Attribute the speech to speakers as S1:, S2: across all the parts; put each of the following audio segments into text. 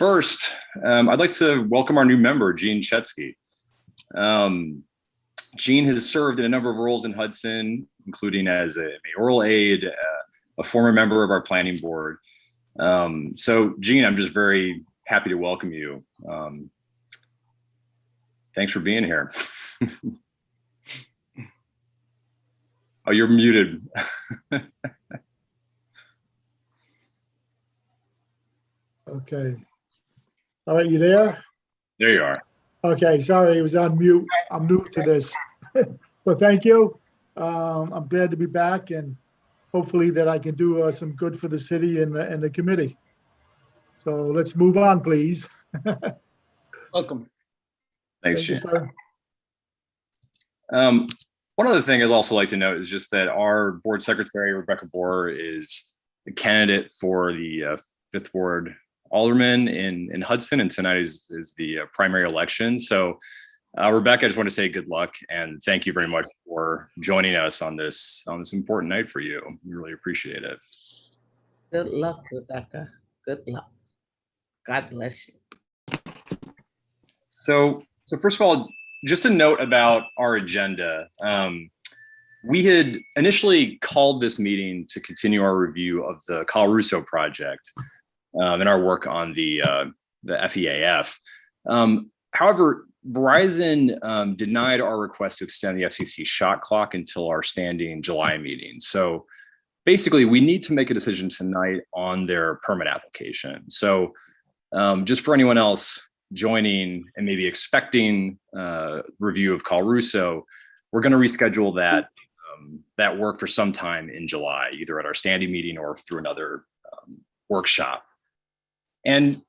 S1: first, I'd like to welcome our new member, Gene Chetsky. Gene has served in a number of roles in Hudson, including as a mayoral aide, a former member of our planning board. So Gene, I'm just very happy to welcome you. Thanks for being here. Oh, you're muted.
S2: Okay. All right, you there?
S1: There you are.
S2: Okay, sorry, it was on mute. I'm new to this. Well, thank you. I'm glad to be back, and hopefully that I can do some good for the city and the committee. So let's move on, please.
S3: Welcome.
S1: Thanks,
S2: Thank you,
S1: Gene.
S2: sir.
S1: One other thing I'd also like to note is just that our board secretary, Rebecca Bohr, is a candidate for the 5th Ward Alderman in Hudson, and tonight is the primary election. So Rebecca, I just want to say good luck and thank you very much for joining us on this important night for you. We really appreciate it.
S3: Good luck, Rebecca. Good luck. God bless you.
S1: So first of all, just a note about our agenda. We had initially called this meeting to continue our review of the Kyle Russo project and our work on the FEAF. However, Verizon denied our request to extend the FCC shot clock until our standing July meeting. So basically, we need to make a decision tonight on their permit application. So just for anyone else joining and maybe expecting review of Kyle Russo, we're going to reschedule that work for some time in July, either at our standing meeting or through another workshop. And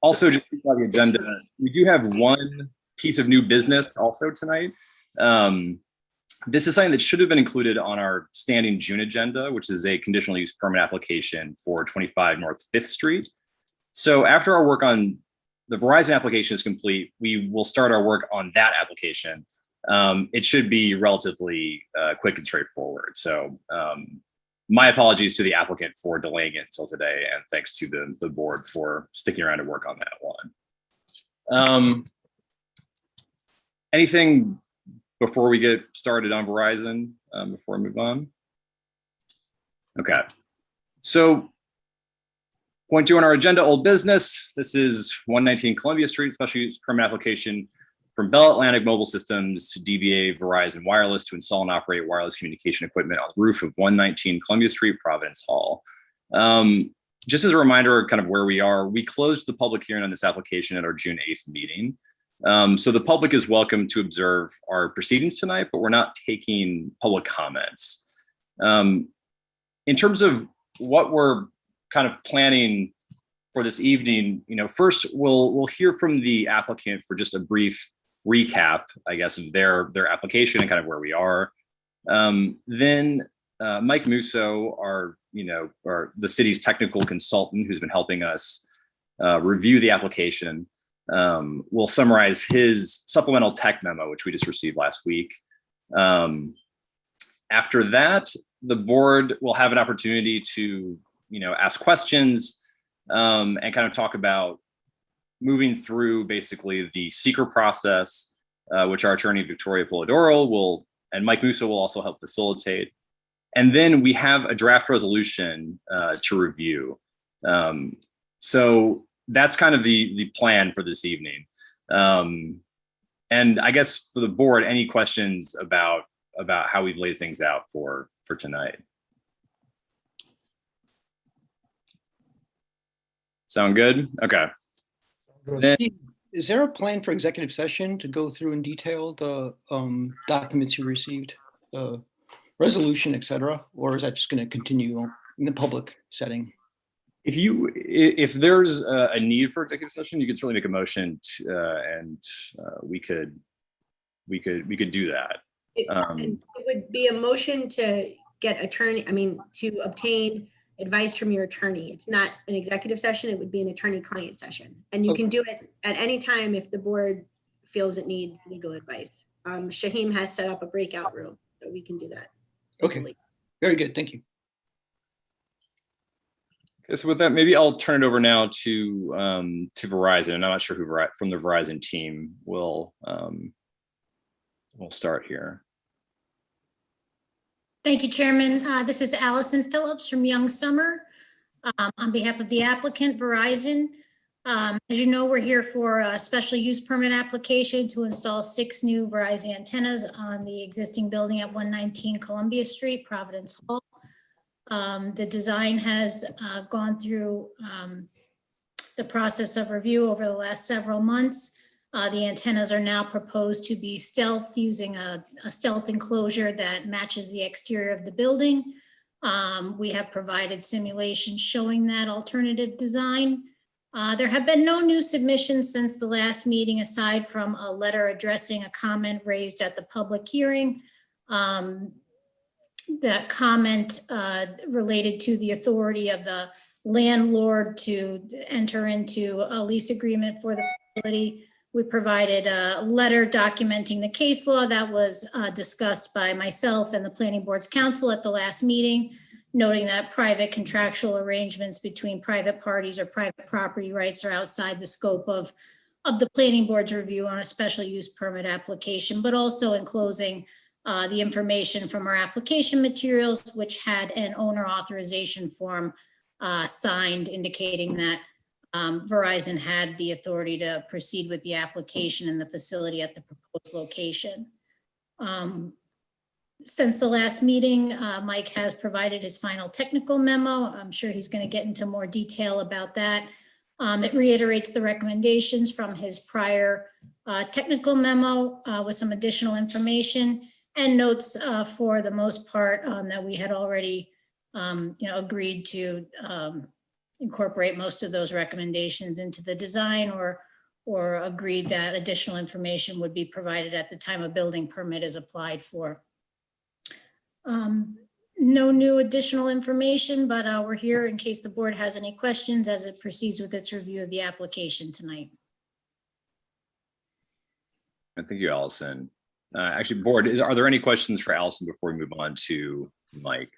S1: also, just on the agenda, we do have one piece of new business also tonight. This is something that should have been included on our standing June agenda, which is a conditional use permit application for 25 North 5th Street. So after our work on the Verizon application is complete, we will start our work on that application. It should be relatively quick and straightforward. So my apologies to the applicant for delaying it until today, and thanks to the board for sticking around to work on that one. Anything before we get started on Verizon, before we move on? Okay, so point 2 on our agenda, old business. This is 119 Columbia Street, special use permit application from Bell Atlantic Mobile Systems to DBA Verizon Wireless to install and operate wireless communication equipment on the roof of 119 Columbia Street, Providence Hall. Just as a reminder, kind of where we are, we closed the public hearing on this application at our June 8th meeting. So the public is welcome to observe our proceedings tonight, but we're not taking public comments. In terms of what we're kind of planning for this evening, first we'll hear from the applicant for just a brief recap, I guess, of their application and kind of where we are. Then Mike Musso, our the city's technical consultant who's been helping us review the application, will summarize his supplemental tech memo, which we just received last week. After that, the board will have an opportunity to ask questions and kind of talk about moving through basically the seeker process, which our attorney Victoria Polidoro and Mike Musso will also help facilitate. And then we have a draft resolution to review. So that's kind of the plan for this evening. And I guess for the board, any questions about how we've laid things out for tonight? Sound good? Okay. Then,
S4: is there a plan for executive session to go through in detail the documents you received, the resolution, et cetera, or is that just going to continue in the public setting?
S1: If there's a need for executive session, you can certainly make a motion and we could do that.
S5: It would be a motion to to obtain advice from your attorney. It's not an executive session, it would be an attorney-client session. And you can do it at any time if the board feels it needs legal advice. Shaheem has set up a breakout room, so we can do that.
S4: Okay, very good, thank you.
S1: So with that, maybe I'll turn it over now to Verizon, and I'm not sure who from the Verizon team will start here.
S6: Thank you, Chairman. This is Allison Phillips from Young Summer. On behalf of the applicant, Verizon. As you know, we're here for a special use permit application to install 6 new Verizon antennas on the existing building at 119 Columbia Street, Providence Hall. The design has gone through the process of review over the last several months. The antennas are now proposed to be stealth using a stealth enclosure that matches the exterior of the building. We have provided simulations showing that alternative design. There have been no new submissions since the last meeting, aside from a letter addressing a comment raised at the public hearing. That comment related to the authority of the landlord to enter into a lease agreement for the facility. We provided a letter documenting the case law that was discussed by myself and the Planning Board's counsel at the last meeting, noting that private contractual arrangements between private parties or private property rights are outside the scope of the Planning Board's review on a special use permit application, but also enclosing the information from our application materials, which had an owner authorization form signed indicating that Verizon had the authority to proceed with the application in the facility at the proposed location. Since the last meeting, Mike has provided his final technical memo. I'm sure he's going to get into more detail about that. It reiterates the recommendations from his prior technical memo with some additional information and notes for the most part that we had already agreed to incorporate most of those recommendations into the design or agreed that additional information would be provided at the time a building permit is applied for. No new additional information, but we're here in case the board has any questions as it proceeds with its review of the application tonight.
S1: Thank you, Allison. Actually, board, are there any questions for Allison before we move on to Mike?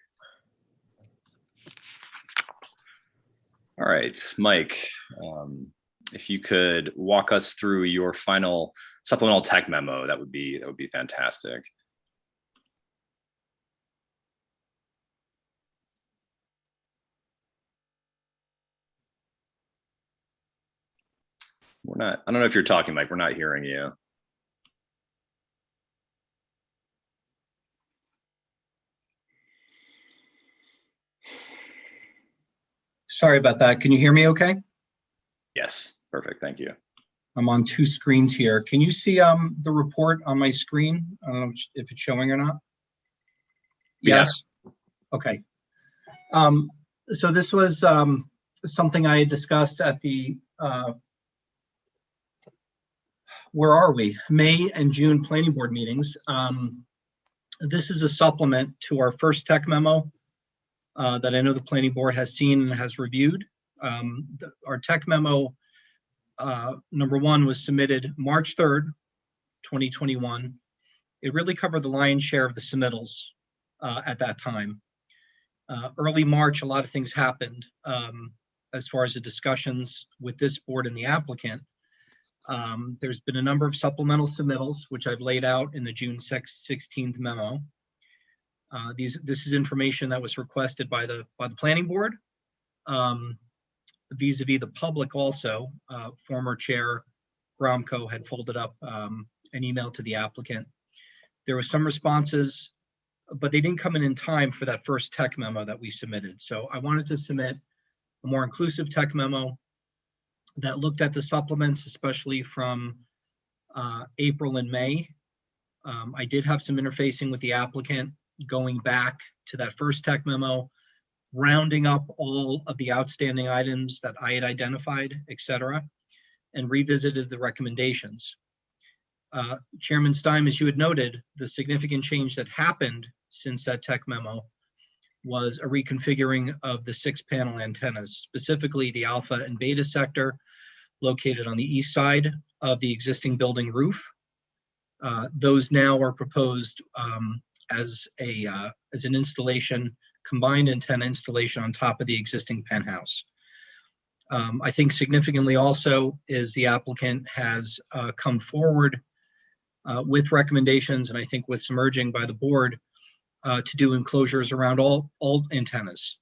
S1: All right, Mike, if you could walk us through your final supplemental tech memo, that would be fantastic. I don't know if you're talking, Mike, we're not hearing you.
S7: Sorry about that. Can you hear me okay?
S1: Yes, perfect, thank you.
S7: I'm on 2 screens here. Can you see the report on my screen? I don't know if it's showing or not. Yes? Okay. So this was something I had discussed at the, where are we? May and June planning board meetings. This is a supplement to our first tech memo that I know the planning board has seen and has reviewed. Our tech memo number 1 was submitted March 3rd, 2021. It really covered the lion's share of the submittals at that time. Early March, a lot of things happened as far as the discussions with this board and the applicant. There's been a number of supplemental submittals, which I've laid out in the June 16th memo. This is information that was requested by the planning board, vis-a-vis the public also. Former chair Gromko had folded up an email to the applicant. There were some responses, but they didn't come in time for that first tech memo that we submitted. So I wanted to submit a more inclusive tech memo that looked at the supplements, especially from April and May. I did have some interfacing with the applicant, going back to that first tech memo, rounding up all of the outstanding items that I had identified, et cetera, and revisited the recommendations. Chairman Stein, as you had noted, the significant change that happened since that tech memo was a reconfiguring of the 6-panel antennas, specifically the alpha and beta sector located on the east side of the existing building roof. Those now are proposed as an installation combined antenna installation on top of the existing penthouse. I think significantly also is the applicant has come forward with recommendations, and I think with some urging by the board to do enclosures around all antennas.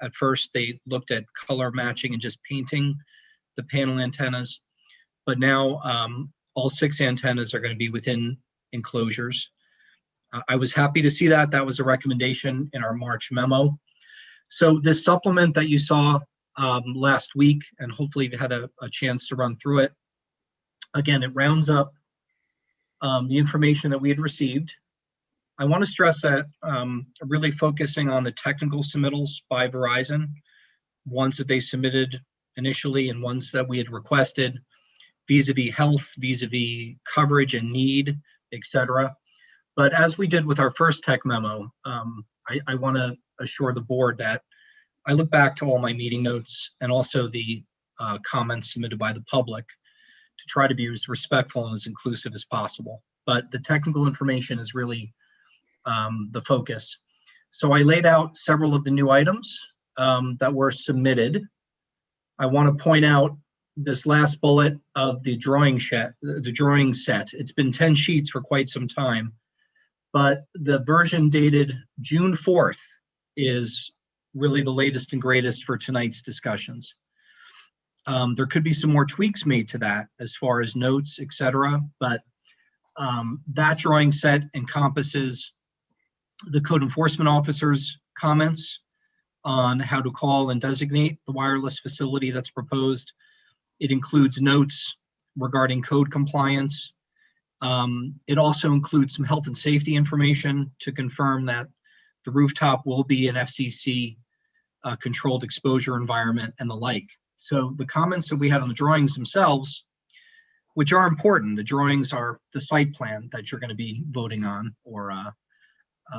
S7: At first, they looked at color matching and just painting the panel antennas, but now all 6 antennas are going to be within enclosures. I was happy to see that. That was a recommendation in our March memo. So this supplement that you saw last week, and hopefully you've had a chance to run through it. Again, it rounds up the information that we had received. I want to stress that really focusing on the technical submittals by Verizon, ones that they submitted initially and ones that we had requested, vis-a-vis health, vis-a-vis coverage and need, etc. But as we did with our first tech memo, I want to assure the board that I look back to all my meeting notes and also the comments submitted by the public to try to be as respectful and as inclusive as possible. But the technical information is really the focus. So I laid out several of the new items that were submitted. I want to point out this last bullet of the drawing set. It's been 10 sheets for quite some time, but the version dated June 4th is really the latest and greatest for tonight's discussions. There could be some more tweaks made to that as far as notes, etc. But that drawing set encompasses the code enforcement officer's comments on how to call and designate the wireless facility that's proposed. It includes notes regarding code compliance. It also includes some health and safety information to confirm that the rooftop will be an FCC controlled exposure environment and the like. So the comments that we had on the drawings themselves, which are important, the drawings are the site plan that you're going to be voting on or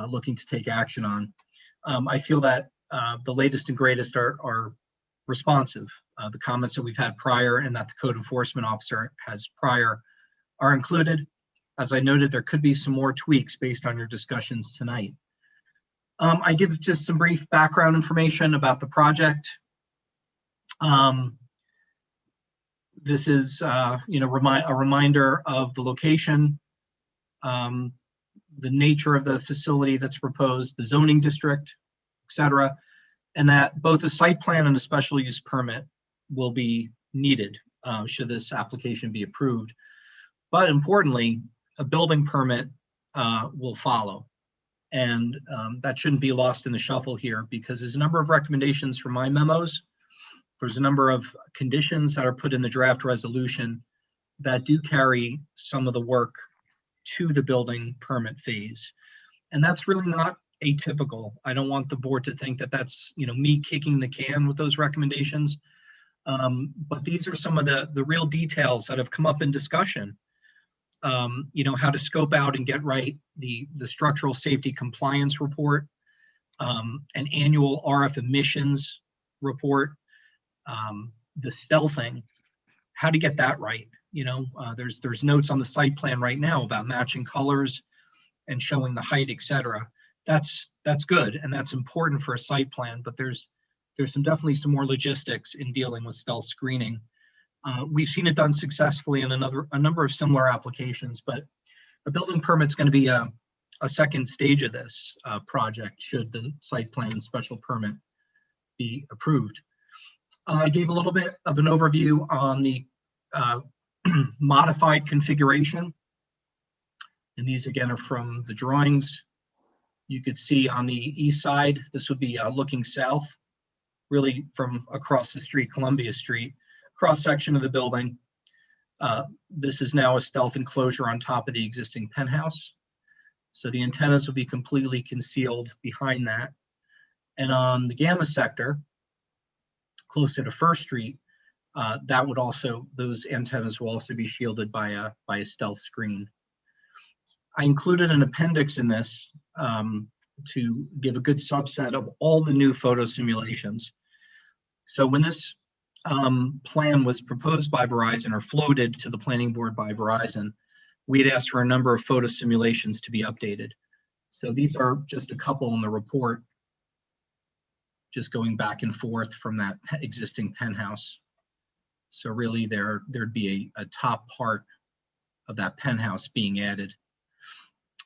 S7: looking to take action on. I feel that the latest and greatest are responsive. The comments that we've had prior and that the code enforcement officer has prior are included. As I noted, there could be some more tweaks based on your discussions tonight. I give just some brief background information about the project. This is, a reminder of the location, the nature of the facility that's proposed, the zoning district, etc., and that both a site plan and a special use permit will be needed should this application be approved. But importantly, a building permit will follow. And that shouldn't be lost in the shuffle here because there's a number of recommendations from my memos. There's a number of conditions that are put in the draft resolution that do carry some of the work to the building permit phase. And that's really not atypical. I don't want the board to think that that's me kicking the can with those recommendations. But these are some of the real details that have come up in discussion. How to scope out and get right the structural safety compliance report, an annual RF emissions report, the stealthing, how to get that right. There's notes on the site plan right now about matching colors and showing the height, etc. That's good and that's important for a site plan, but there's definitely some more logistics in dealing with stealth screening. We've seen it done successfully in a number of similar applications, but a building permit is going to be a second stage of this project should the site plan and special permit be approved. I gave a little bit of an overview on the modified configuration, and these again are from the drawings. You could see on the east side, this would be looking south, really from across the street, Columbia Street. Cross section of the building. This is now a stealth enclosure on top of the existing penthouse. So the antennas will be completely concealed behind that. And on the Gamma sector, closer to First Street, those antennas will also be shielded by a stealth screen. I included an appendix in this to give a good subset of all the new photo simulations. So when this plan was proposed by Verizon or floated to the planning board by Verizon, we had asked for a number of photo simulations to be updated. So these are just a couple in the report. just going back and forth from that existing penthouse. So really there'd be a top part of that penthouse being added.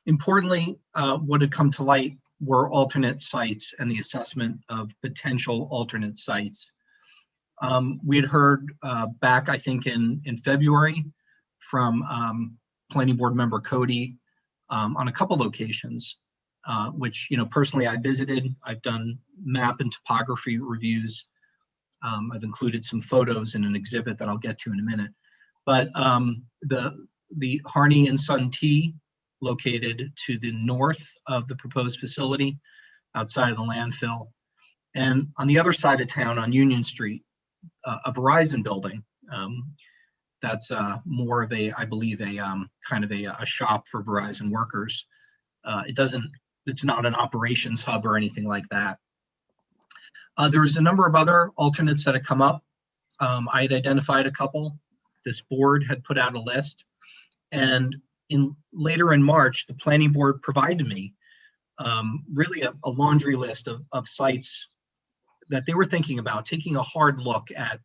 S7: Importantly, what had come to light were alternate sites and the assessment of potential alternate sites. We had heard back, I think, in February from Planning Board member Cody on a couple locations, which, personally I visited. I've done map and topography reviews. I've included some photos in an exhibit that I'll get to in a minute. But the Harney and Son Tea, located to the north of the proposed facility, outside of the landfill, and on the other side of town on Union Street, a Verizon building. That's more of a, I believe, a kind of a shop for Verizon workers. It's not an operations hub or anything like that. There's a number of other alternates that have come up. I had identified a couple. This board had put out a list, and later in March, the planning board provided me really a laundry list of sites that they were thinking about, taking a hard look at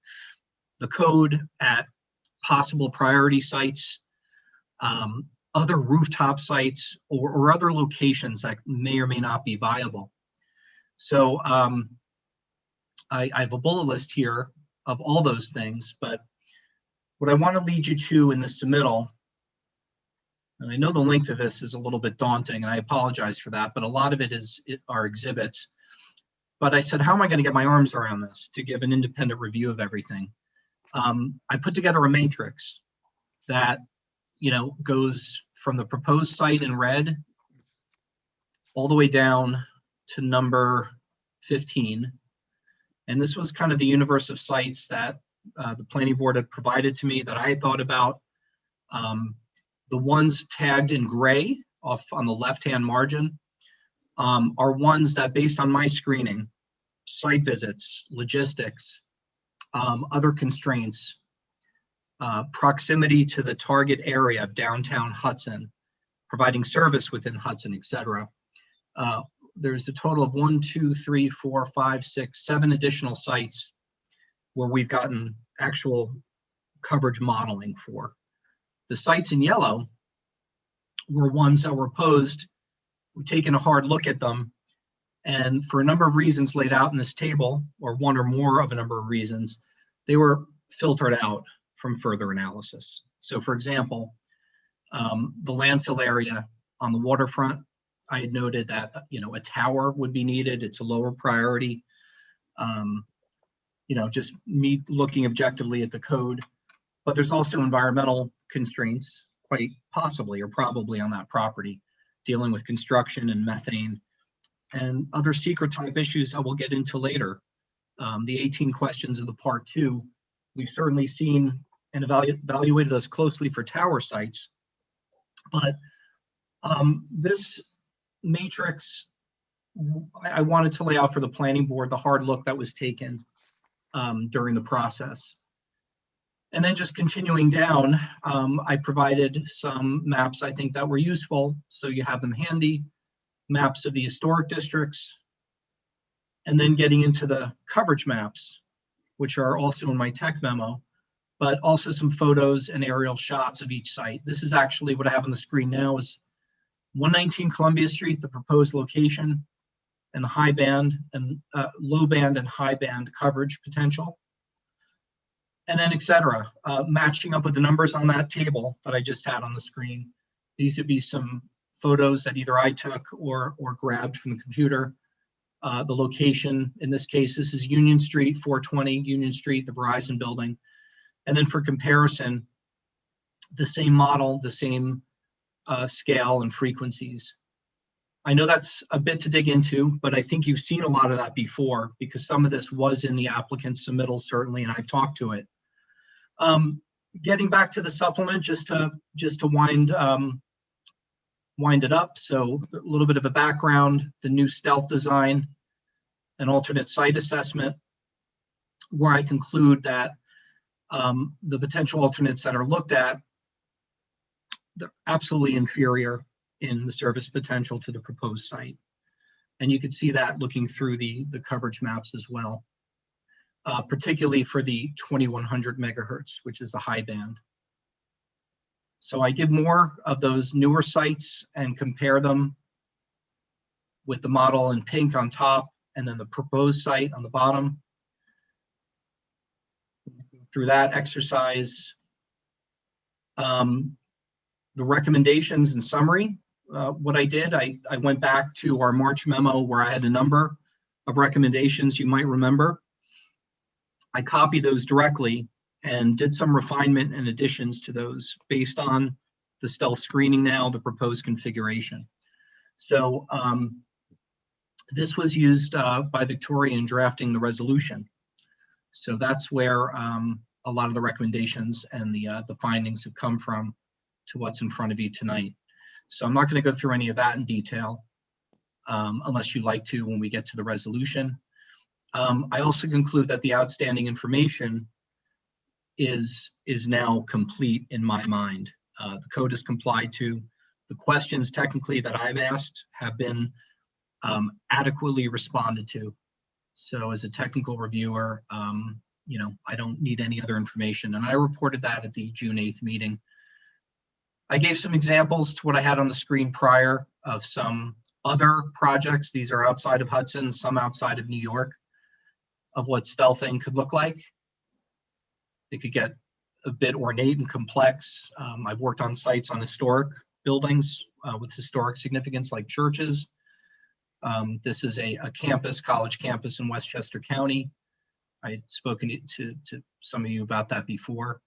S7: the code, at possible priority sites, other rooftop sites, or other locations that may or may not be viable. So I have a bullet list here of all those things, but what I want to lead you to in the submittal, and I know the length of this is a little bit daunting, and I apologize for that, but a lot of it are exhibits. But I said, how am I going to get my arms around this to give an independent review of everything? I put together a matrix that, goes from the proposed site in red all the way down to number 15. And this was kind of the universe of sites that the planning board had provided to me that I had thought about. The ones tagged in gray off on the left-hand margin are ones that, based on my screening, site visits, logistics, other constraints, proximity to the target area of downtown Hudson, providing service within Hudson, etc. There's a total of 1, 2, 3, 4, 5, 6, 7 additional sites where we've gotten actual coverage modeling for. The sites in yellow were ones that were opposed. We've taken a hard look at them, and for a number of reasons laid out in this table, or one or more of a number of reasons, they were filtered out from further analysis. So for example, the landfill area on the waterfront, I had noted that a tower would be needed. It's a lower priority. Just me looking objectively at the code, but there's also environmental constraints, quite possibly or probably, on that property, dealing with construction and methane and other secret type issues I will get into later. The 18 questions of the part 2, we've certainly seen and evaluated those closely for tower sites, but this matrix, I wanted to lay out for the planning board the hard look that was taken during the process. And then just continuing down, I provided some maps I think that were useful, so you have them handy, maps of the historic districts, and then getting into the coverage maps, which are also in my tech memo, but also some photos and aerial shots of each site. This is actually what I have on the screen now is 119 Columbia Street, the proposed location, and the high band and low band and high band coverage potential. And then etc. Matching up with the numbers on that table that I just had on the screen. These would be some photos that either I took or grabbed from the computer. The location, in this case, this is Union Street, 420 Union Street, the Verizon building. And then for comparison, the same model, the same scale and frequencies. I know that's a bit to dig into, but I think you've seen a lot of that before because some of this was in the applicant's submittal, certainly, and I've talked to it. Getting back to the supplement, just to wind it up. So a little bit of a background, the new stealth design, an alternate site assessment, where I conclude that the potential alternates that are looked at, they're absolutely inferior in the service potential to the proposed site. And you could see that looking through the coverage maps as well, particularly for the 2100 megahertz, which is the high band. So I give more of those newer sites and compare them with the model in pink on top and then the proposed site on the bottom. Through that exercise, the recommendations in summary, what I did, I went back to our March memo where I had a number of recommendations you might remember. I copied those directly and did some refinement and additions to those based on the stealth screening now, the proposed configuration. So this was used by Victoria in drafting the resolution. So that's where a lot of the recommendations and the findings have come from to what's in front of you tonight. So I'm not going to go through any of that in detail unless you'd like to when we get to the resolution. I also conclude that the outstanding information is now complete in my mind. The code is complied to. The questions technically that I've asked have been adequately responded to. So as a technical reviewer, you know, I don't need any other information. And I reported that at the June 8th meeting. I gave some examples to what I had on the screen prior of some other projects. These are outside of Hudson, some outside of New York, of what stealthing could look like. It could get a bit ornate and complex. I've worked on sites on historic buildings with historic significance like churches. This is a campus, college campus in Westchester County. I'd spoken to some of you about that before.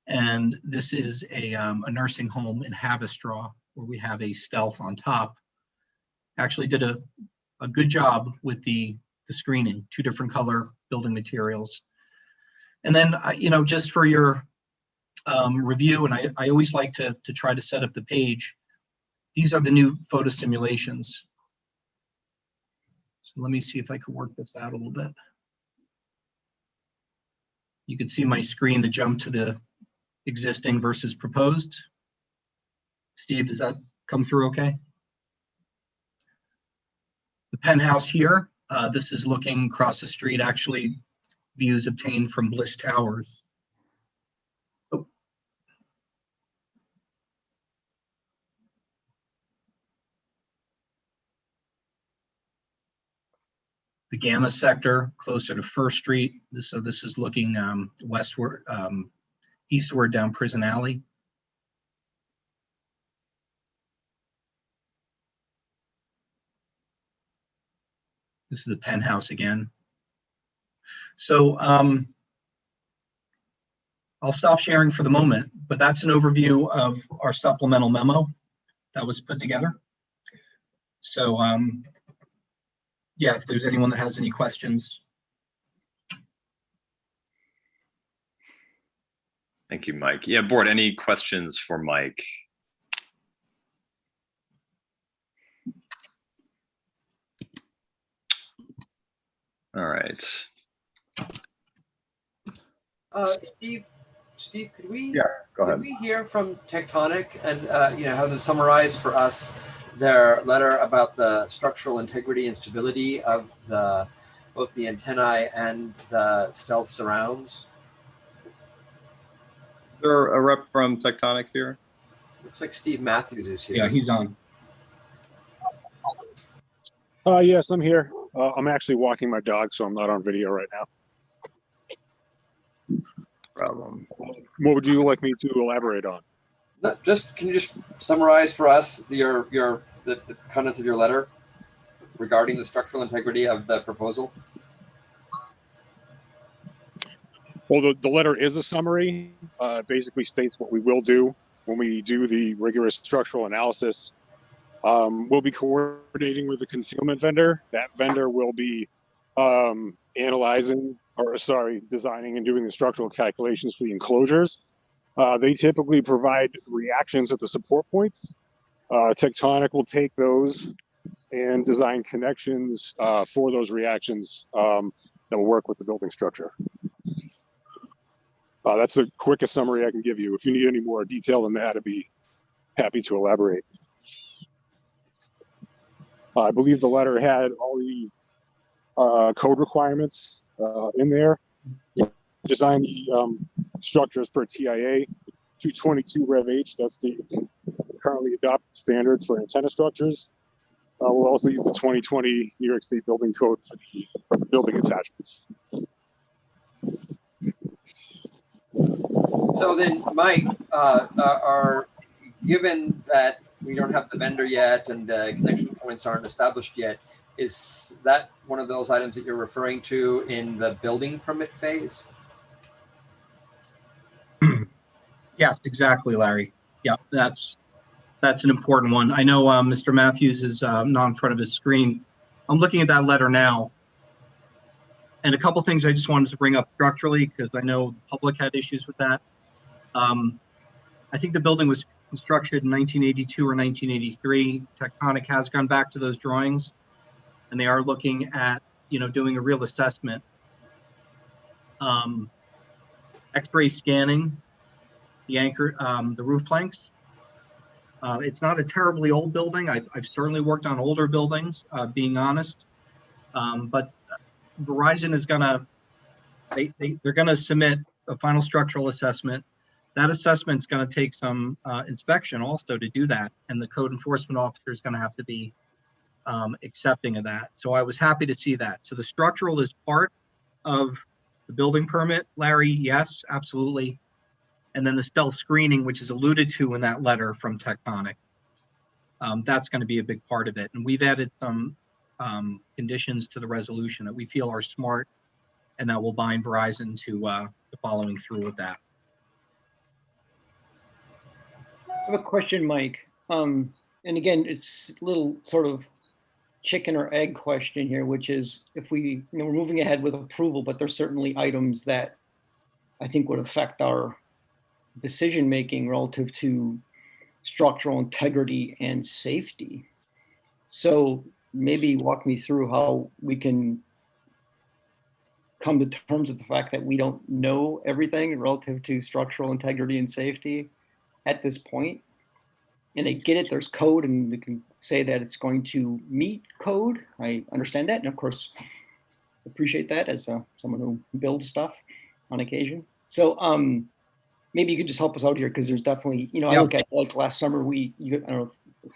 S7: And this is a nursing home in Haverstraw where we have a stealth on top. Actually did a good job with the screening, 2 different color building materials. And then, you know, just for your review, and I always like to try to set up the page, these are the new photo simulations. So let me see if I can work this out a little bit. You can see my screen, the jump to the existing versus proposed. Steve, does that come through okay? The penthouse here, this is looking across the street, actually views obtained from Bliss Towers. Oh. The Gamma sector closer to First Street. So this is looking westward, eastward down Prison Alley. This is the penthouse again. So I'll stop sharing for the moment, but that's an overview of our supplemental memo that was put together. So yeah, if there's anyone that has any questions.
S1: Thank you, Mike. Yeah, board, any questions for Mike? All right.
S8: Steve, could we?
S1: Yeah, go ahead.
S8: Could we hear from Tectonic and you know, have them summarize for us their letter about the structural integrity and stability of both the antennae and the stealth surrounds?
S1: Is there a rep from Tectonic here?
S8: Looks like Steve Matthews is here.
S7: Yeah, he's on.
S9: Yes, I'm here. I'm actually walking my dog, so I'm not on video right now.
S1: Problem.
S9: What would you like me to elaborate on?
S8: No, can you just summarize for us the contents of your letter regarding the structural integrity of the proposal?
S9: Well, the letter is a summary. Basically states what we will do when we do the rigorous structural analysis. We'll be coordinating with a concealment vendor. That vendor will be designing and doing the structural calculations for the enclosures. They typically provide reactions at the support points. Tectonic will take those and design connections for those reactions that will work with the building structure. That's the quickest summary I can give you. If you need any more detail than that, I'd be happy to elaborate. I believe the letter had all the code requirements in there. Design the structures per TIA 222 Rev H. That's the currently adopted standard for antenna structures. We'll also use the 2020 New York State Building Code for the building attachments.
S8: So then, Mike, given that we don't have the vendor yet and the connection points aren't established yet, is that one of those items that you're referring to in the building permit phase?
S7: Yes, exactly, Larry. Yeah, that's an important one. I know Mr. Matthews is not in front of his screen. I'm looking at that letter now. And a couple things I just wanted to bring up structurally, because I know the public had issues with that. I think the building was constructed in 1982 or 1983. Tectonic has gone back to those drawings, and they are looking at, doing a real assessment. X-ray scanning the anchor, the roof planks. It's not a terribly old building. I've certainly worked on older buildings, being honest. But Verizon is gonna, they're gonna submit a final structural assessment. That assessment's gonna take some inspection also to do that. And the code enforcement officer is gonna have to be accepting of that. So I was happy to see that. So the structural is part of the building permit, Larry, yes, absolutely. And then the stealth screening, which is alluded to in that letter from Tectonic, that's going to be a big part of it. And we've added some conditions to the resolution that we feel are smart and that will bind Verizon to following through with that.
S4: I have a question, Mike. And again, it's a little sort of chicken or egg question here, which is if we're moving ahead with approval, but there's certainly items that I think would affect our decision-making relative to structural integrity and safety. So maybe walk me through how we can come to terms with the fact that we don't know everything relative to structural integrity and safety at this point. And I get it, there's code and we can say that it's going to meet code. I understand that. And of course, appreciate that as someone who builds stuff on occasion. So maybe you could just help us out here, because there's definitely, I look at like last summer, I don't know if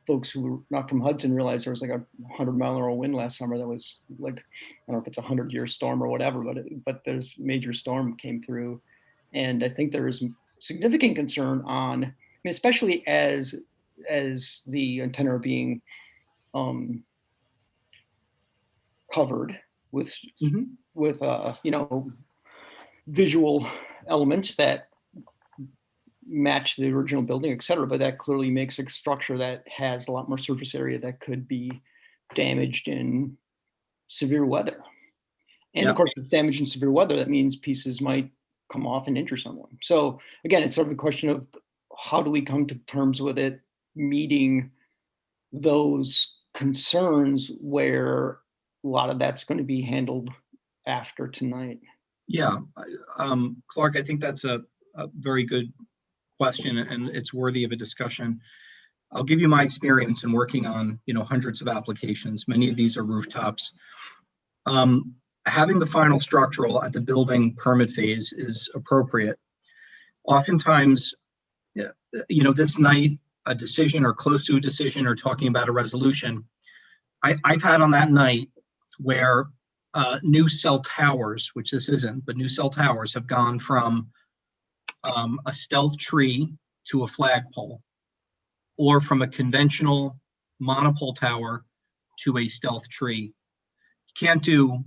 S4: folks who were not from Hudson realize there was like a 100-mile-an-hour wind last summer that was like, I don't know if it's a 100-year storm or whatever, but there's major storm came through. And I think there is significant concern on, especially as the antenna are being covered with visual elements that match the original building, et cetera, but that clearly makes a structure that has a lot more surface area that could be damaged in severe weather. And of course, if it's damaged in severe weather, that means pieces might come off and injure someone. So again, it's sort of a question of how do we come to terms with it meeting those concerns where a lot of that's going to be handled after tonight.
S7: Yeah, Clark, I think that's a very good question, and it's worthy of a discussion. I'll give you my experience in working on, hundreds of applications. Many of these are rooftops. Having the final structural at the building permit phase is appropriate. Oftentimes, this night, a decision or close to a decision or talking about a resolution, I've had on that night where new cell towers, which this isn't, but new cell towers have gone from a stealth tree to a flagpole, or from a conventional monopole tower to a stealth tree. You can't do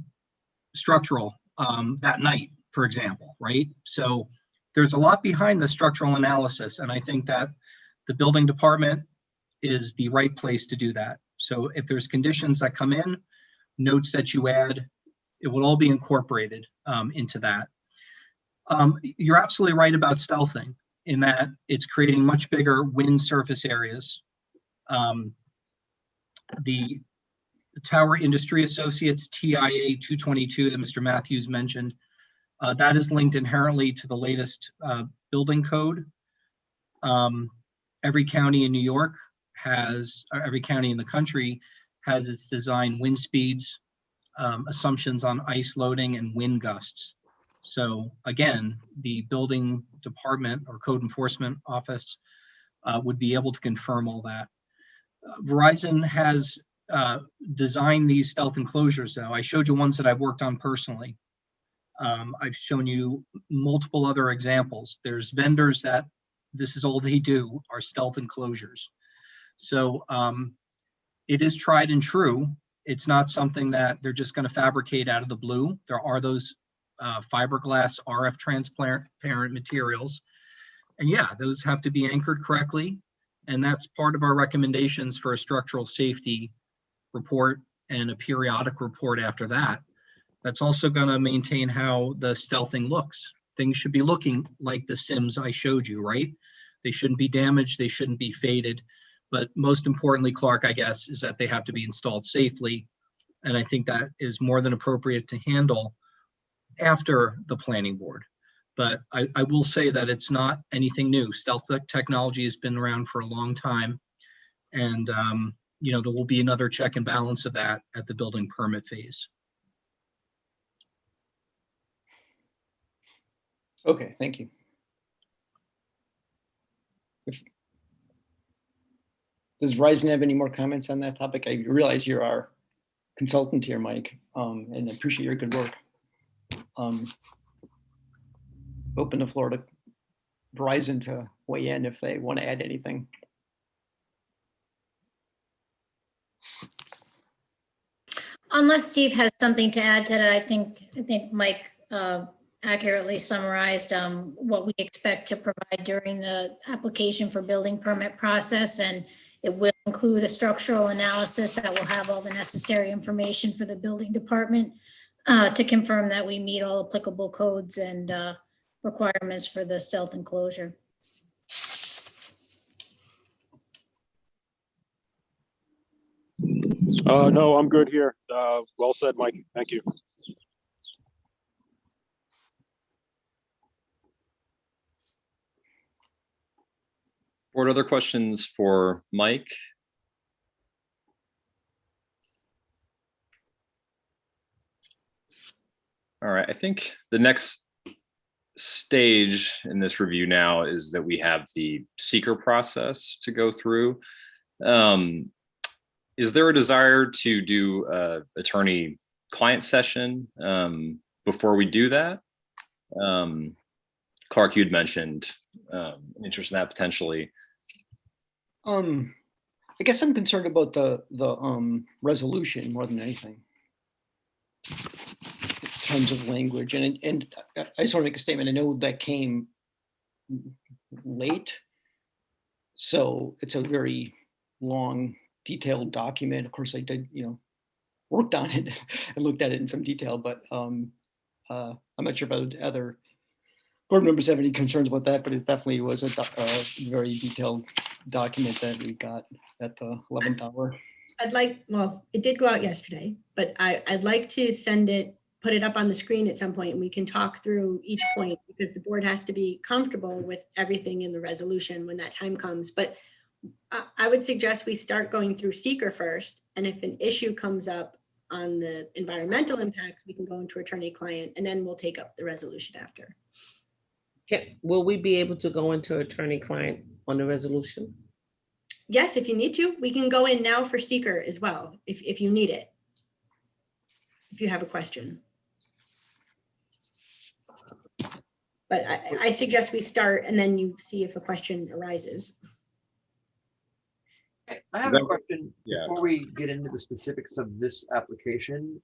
S7: structural that night, for example, right? So there's a lot behind the structural analysis, and I think that the building department is the right place to do that. So if there's conditions that come in, notes that you add, it will all be incorporated into that. You're absolutely right about stealthing in that it's creating much bigger wind surface areas. The Tower Industry Associates TIA 222 that Mr. Matthews mentioned, that is linked inherently to the latest building code. Every county in New York has, every county in the country has its design wind speeds, assumptions on ice loading and wind gusts. So again, the building department or code enforcement office would be able to confirm all that. Verizon has designed these stealth enclosures though. I showed you ones that I've worked on personally. I've shown you multiple other examples. There's vendors that this is all they do are stealth enclosures. So it is tried and true. It's not something that they're just going to fabricate out of the blue. There are those fiberglass RF transparent materials. And yeah, those have to be anchored correctly. And that's part of our recommendations for a structural safety report and a periodic report after that. That's also going to maintain how the stealthing looks. Things should be looking like the Sims I showed you, right? They shouldn't be damaged. They shouldn't be faded. But most importantly, Clark, I guess, is that they have to be installed safely. And I think that is more than appropriate to handle after the planning board. But I will say that it's not anything new. Stealth technology has been around for a long time. And, you know, there will be another check and balance of that at the building permit phase.
S4: Okay, thank you. Does Verizon have any more comments on that topic? I realize you're our consultant here, Mike, and I appreciate your good work. Open the floor to Verizon to weigh in if they want to add anything.
S6: Unless Steve has something to add to that, I think Mike accurately summarized what we expect to provide during the application for building permit process. And it will include a structural analysis that will have all the necessary information for the building department to confirm that we meet all applicable codes and requirements for the stealth enclosure.
S9: No, I'm good here. Well said, Mike. Thank you.
S1: Board, other questions for Mike? All right, I think the next stage in this review now is that we have the seeker process to go through. Is there a desire to do a attorney-client session before we do that? Clark, you'd mentioned an interest in that potentially.
S4: I guess I'm concerned about the resolution more than anything. In terms of language, and I just want to make a statement. I know that came late, so it's a very long, detailed document. Of course, I did, worked on it and looked at it in some detail, but I'm not sure about other board members have any concerns about that, but it definitely was a very detailed document that we got at the 11th hour.
S5: Well, it did go out yesterday, but I'd like to put it up on the screen at some point, and we can talk through each point, because the board has to be comfortable with everything in the resolution when that time comes. But I would suggest we start going through seeker first, and if an issue comes up on the environmental impacts, we can go into attorney-client, and then we'll take up the resolution after.
S3: Will we be able to go into attorney-client on the resolution?
S5: Yes, if you need to. We can go in now for seeker as well, if you need it, if you have a question. But I suggest we start, and then you see if a question arises.
S8: I have a question before we get into the specifics of this application.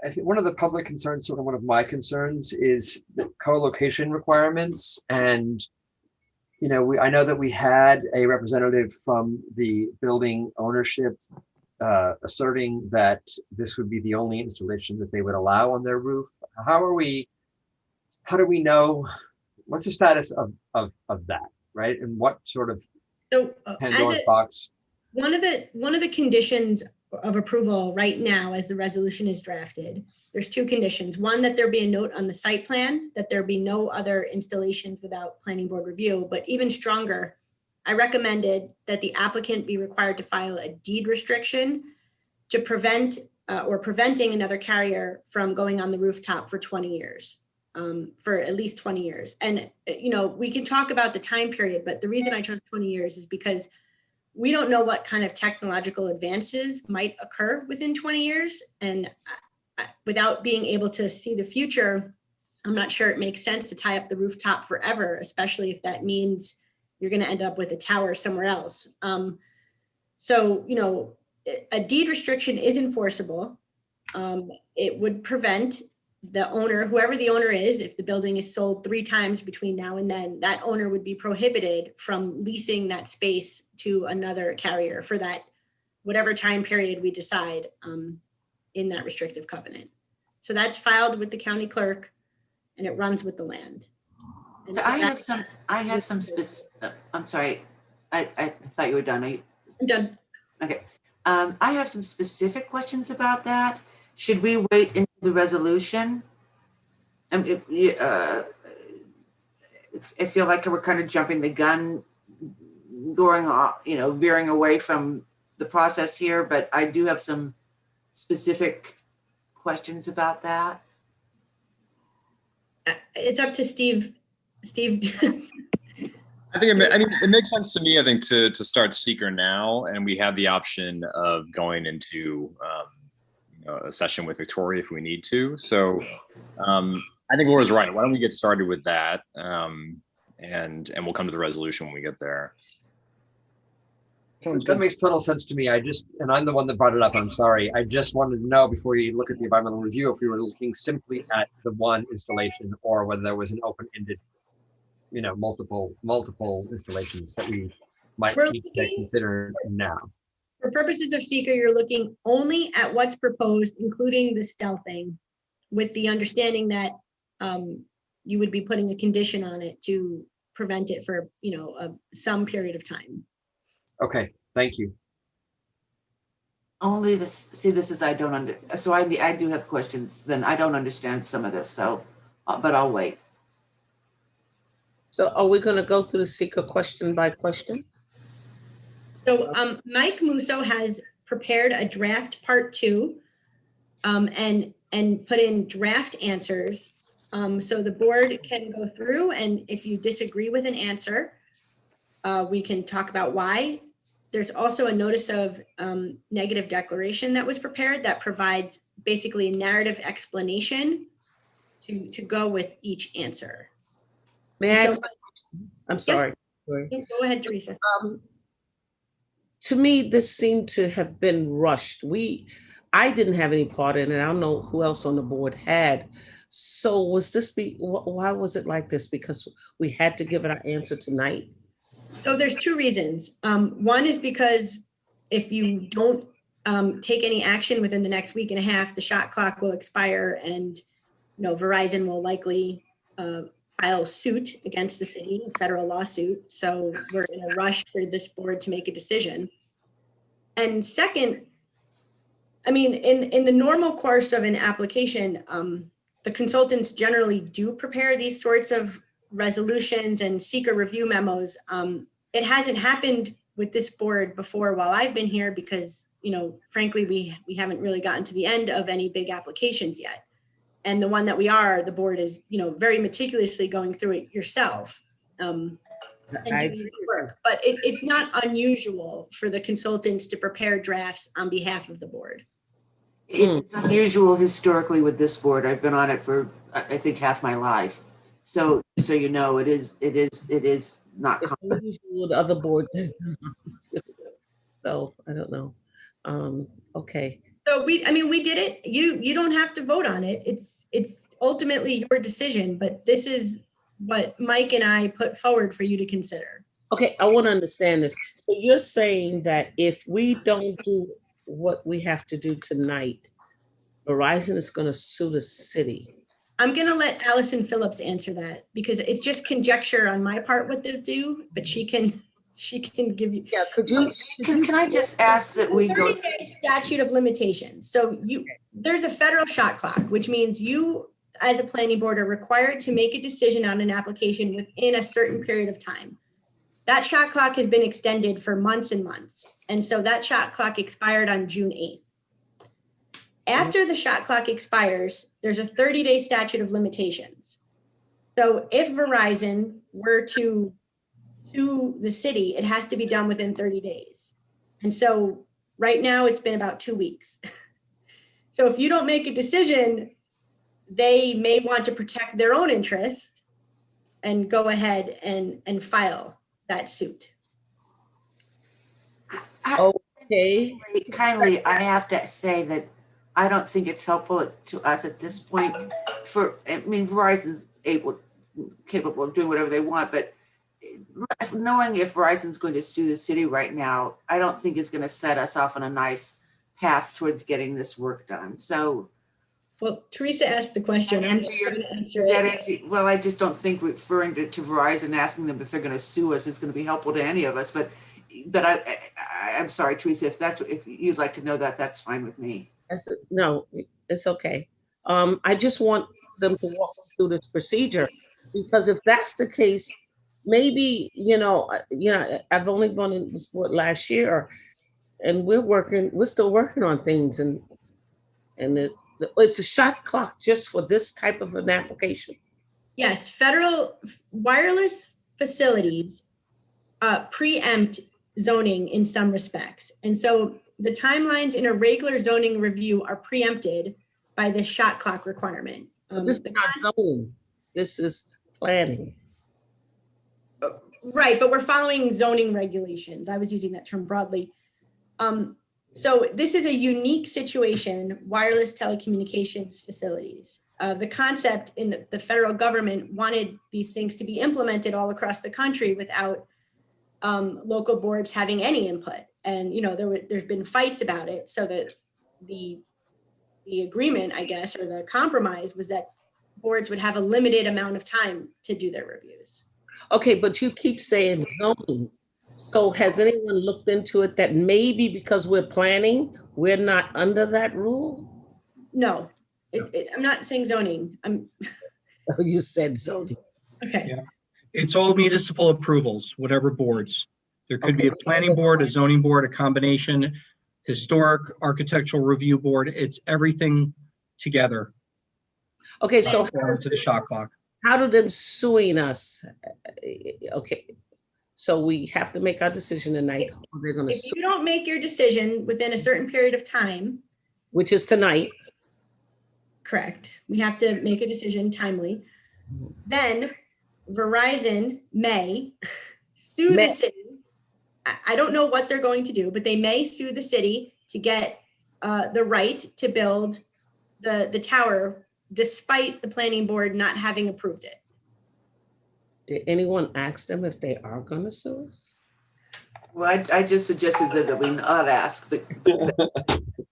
S8: I think one of the public concerns, sort of one of my concerns, is the co-location requirements. And, I know that we had a representative from the building ownership asserting that this would be the only installation that they would allow on their roof. How do we know, what's the status of that, right? And what sort of Pandora's box?
S5: One of the conditions of approval right now, as the resolution is drafted, there's two conditions. One, that there be a note on the site plan, that there be no other installations without planning board review, but even stronger, I recommended that the applicant be required to file a deed restriction to prevent or preventing another carrier from going on the rooftop for 20 years, for at least 20 years. And, we can talk about the time period, but the reason I chose 20 years is because we don't know what kind of technological advances might occur within 20 years. And without being able to see the future, I'm not sure it makes sense to tie up the rooftop forever, especially if that means you're going to end up with a tower somewhere else. So, a deed restriction is enforceable. It would prevent the owner, whoever the owner is, if the building is sold 3 times between now and then, that owner would be prohibited from leasing that space to another carrier for that, whatever time period we decide in that restrictive covenant. So that's filed with the county clerk and it runs with the land. And
S10: So
S5: so
S10: I have some I'm sorry, I thought you were done.
S5: I'm done.
S10: Okay. I have some specific questions about that. Should we wait until the resolution? I feel like we're kind of jumping the gun, going off, veering away from the process here, but I do have some specific questions about that.
S5: It's up to Steve.
S1: I think it makes sense to me. I think to start seeker now, and we have the option of going into a session with Victoria if we need to. So I think Laura's right. Why don't we get started with that, and we'll come to the resolution when we get there.
S4: Sounds
S8: That
S4: good.
S8: makes total sense to me. And I'm the one that brought it up. I'm sorry. I just wanted to know before you look at the environmental review, if we were looking simply at the one installation or whether there was an open-ended, multiple installations that we might
S5: We're
S8: need to
S5: looking-
S8: consider now.
S5: For purposes of seeker, you're looking only at what's proposed, including the stealthing, with the understanding that you would be putting a condition on it to prevent it for, some period of time.
S8: Okay, thank you.
S10: Only this, this is, I don't so I do have questions, then I don't understand some of this, so, but I'll wait.
S3: So are we gonna go through the seeker question by question?
S5: So Mike Musso has prepared a draft part 2 and put in draft answers. So the board can go through, and if you disagree with an answer, we can talk about why. There's also a notice of negative declaration that was prepared that provides basically a narrative explanation to go with each answer.
S3: May I?
S5: So-
S3: I'm sorry. Sorry.
S5: Go ahead, Teresa.
S3: To me, this seemed to have been rushed. I didn't have any part in it. I don't know who else on the board had. So why was it like this? Because we had to give it our answer tonight?
S5: So there's 2 reasons. One is because if you don't take any action within the next week and a half, the shot clock will expire and Verizon will likely file suit against the city, a federal lawsuit. So we're in a rush for this board to make a decision. And second, in the normal course of an application, the consultants generally do prepare these sorts of resolutions and seeker review memos. It hasn't happened with this board before while I've been here because, frankly, we haven't really gotten to the end of any big applications yet. And the one that the board is, very meticulously going through it yourself. And doing your work. But it's not unusual for the consultants to prepare drafts on behalf of the board.
S10: It's unusual historically with this board. I've been on it for, I think, half my life. So you know, it is not
S3: It's
S10: common.
S3: unusual with other boards. So I don't know. Okay.
S5: So we did it. You don't have to vote on it. It's ultimately your decision, but this is what Mike and I put forward for you to consider.
S3: Okay, I want to understand this. So you're saying that if we don't do what we have to do tonight, Verizon is going to sue the city?
S5: I'm gonna let Allison Phillips answer that because it's just conjecture on my part what they'll do, but she can give you.
S3: Yeah, could you?
S10: Can I just ask that we go?
S5: 30-day statute of limitations. So there's a federal shot clock, which means you, as a planning board, are required to make a decision on an application within a certain period of time. That shot clock has been extended for months and months. And so that shot clock expired on June 8th. After the shot clock expires, there's a 30-day statute of limitations. So if Verizon were to sue the city, it has to be done within 30 days. And so right now it's been about 2 weeks. So if you don't make a decision, they may want to protect their own interest and go ahead and file that suit.
S3: Okay.
S10: Kindly, I have to say that I don't think it's helpful to us at this point Verizon's capable of doing whatever they want, but knowing if Verizon's going to sue the city right now, I don't think it's going to set us off on a nice path towards getting this work done. So,
S5: well, Teresa asked the question. I'm just going to answer it.
S10: Well, I just don't think referring to Verizon, asking them if they're going to sue us is going to be helpful to any of us. But I'm sorry, Teresa, if you'd like to know that, that's fine with me.
S3: No, it's okay. I just want them to walk through this procedure, because if that's the case, maybe, I've only gone in this sport last year, and we're still working on things, and it's a shot clock just for this type of an application.
S5: Yes, federal wireless facilities preempt zoning in some respects. And so the timelines in a regular zoning review are preempted by this shot clock requirement.
S3: This is not zoning, this is planning.
S5: Right, but we're following zoning regulations. I was using that term broadly. So this is a unique situation, wireless telecommunications facilities. The concept in the federal government wanted these things to be implemented all across the country without local boards having any input. And there's been fights about it. So that the agreement, I guess, or the compromise was that boards would have a limited amount of time to do their reviews.
S3: Okay, but you keep saying zoning. So has anyone looked into it that maybe because we're planning, we're not under that rule?
S5: No, I'm not saying zoning.
S3: You said zoning.
S5: Okay.
S7: Yeah. It's all municipal approvals, whatever boards. There could be a planning board, a zoning board, a combination, historic architectural review board. It's everything together.
S3: Okay, so
S7: to the shot clock.
S3: how do them suing us? Okay, so we have to make our decision tonight. They're gonna
S5: If
S3: sue,
S5: you don't make your decision within a certain period of time,
S3: which is tonight.
S5: correct, we have to make a decision timely, then Verizon may sue the city. I don't know what they're going to do, but they may sue the city to get the right to build the tower despite the planning board not having approved it.
S3: Did anyone ask them if they are gonna sue us?
S10: Well, I just suggested that we not ask, but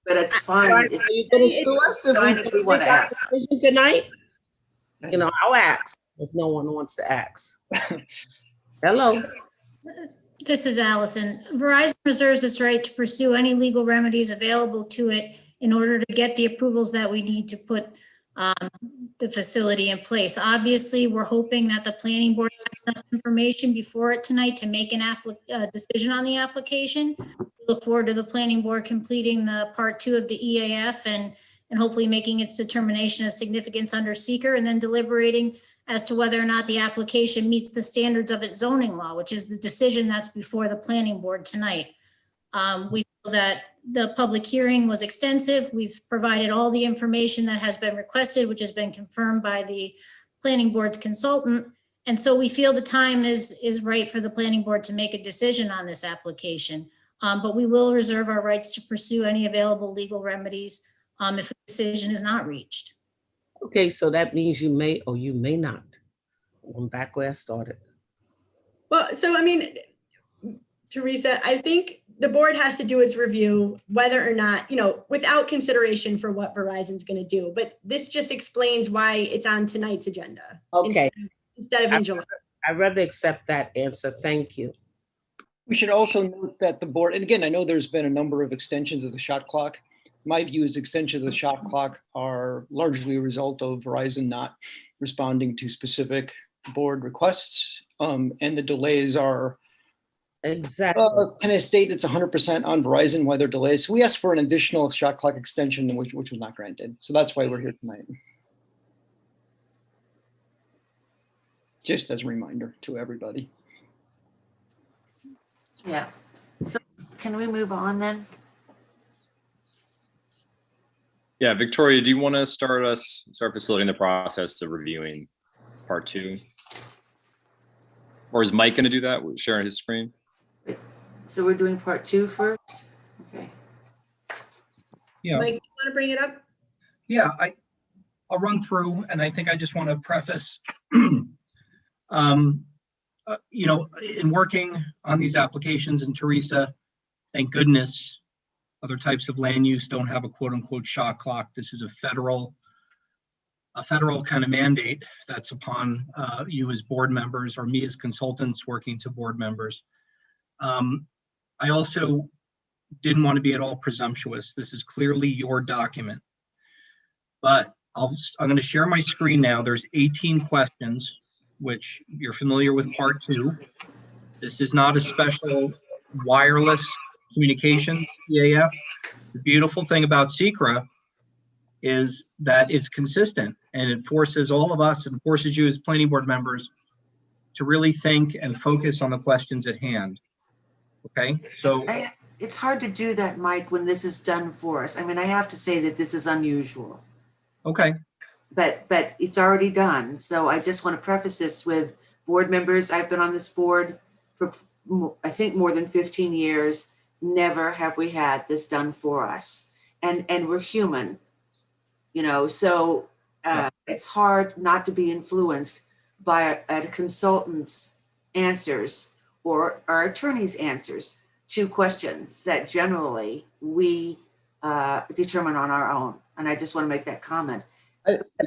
S10: it's fine.
S3: Are you gonna sue us
S10: if we want to ask.
S3: decision tonight? I'll ask if no one wants to ask. Hello.
S6: This is Allison. Verizon reserves its right to pursue any legal remedies available to it in order to get the approvals that we need to put the facility in place. Obviously, we're hoping that the planning board has enough information before it tonight to make an decision on the application. We look forward to the planning board completing the part 2 of the EAF and hopefully making its determination of significance under seeker, and then deliberating as to whether or not the application meets the standards of its zoning law, which is the decision that's before the planning board tonight. We feel that the public hearing was extensive. We've provided all the information that has been requested, which has been confirmed by the planning board's consultant. And so we feel the time is right for the planning board to make a decision on this application. But we will reserve our rights to pursue any available legal remedies if a decision is not reached.
S3: Okay, so that means you may or you may not. I'm back where I started.
S5: Well, so Teresa, I think the board has to do its review, whether or not, without consideration for what Verizon's going to do. But this just explains why it's on tonight's agenda.
S3: Okay.
S5: Instead of in July.
S3: I'd rather accept that answer. Thank you.
S4: We should also note that the board, and again, I know there's been a number of extensions of the shot clock. My view is extensions of the shot clock are largely a result of Verizon not responding to specific board requests. And the delays are
S3: Exactly.
S4: Can I state it's 100% on Verizon why they're delayed? So we asked for an additional shot clock extension, which was not granted. So that's why we're here tonight. Just as a reminder to everybody.
S10: Yeah. So can we move on then?
S1: Yeah, Victoria, do you want to start facilitating the process of reviewing part 2? Or is Mike going to do that, sharing his screen?
S10: So we're doing part 2 first? Okay.
S7: Yeah.
S5: Mike, you want to bring it up?
S7: Yeah, I'll run through, and I think I just want to preface, you know, in working on these applications, and Teresa, thank goodness, other types of land use don't have a quote unquote shot clock. This is a federal kind of mandate that's upon you as board members or me as consultants working to board members. I also didn't want to be at all presumptuous. This is clearly your document, but I'm going to share my screen now. There's 18 questions, which you're familiar with part 2. This is not a special wireless communication EAF. The beautiful thing about SECRA is that it's consistent, and it forces all of us and forces you as planning board members to really think and focus on the questions at hand. Okay, so
S10: It's hard to do that, Mike, when this is done for us. I mean, I have to say that this is unusual.
S7: okay,
S10: But it's already done. So I just want to preface this with board members. I've been on this board for, I think, more than 15 years. Never have we had this done for us. And we're human, you know, so it's hard not to be influenced by a consultant's answers or our attorney's answers to questions that generally we determine on our own. And I just want to make that comment.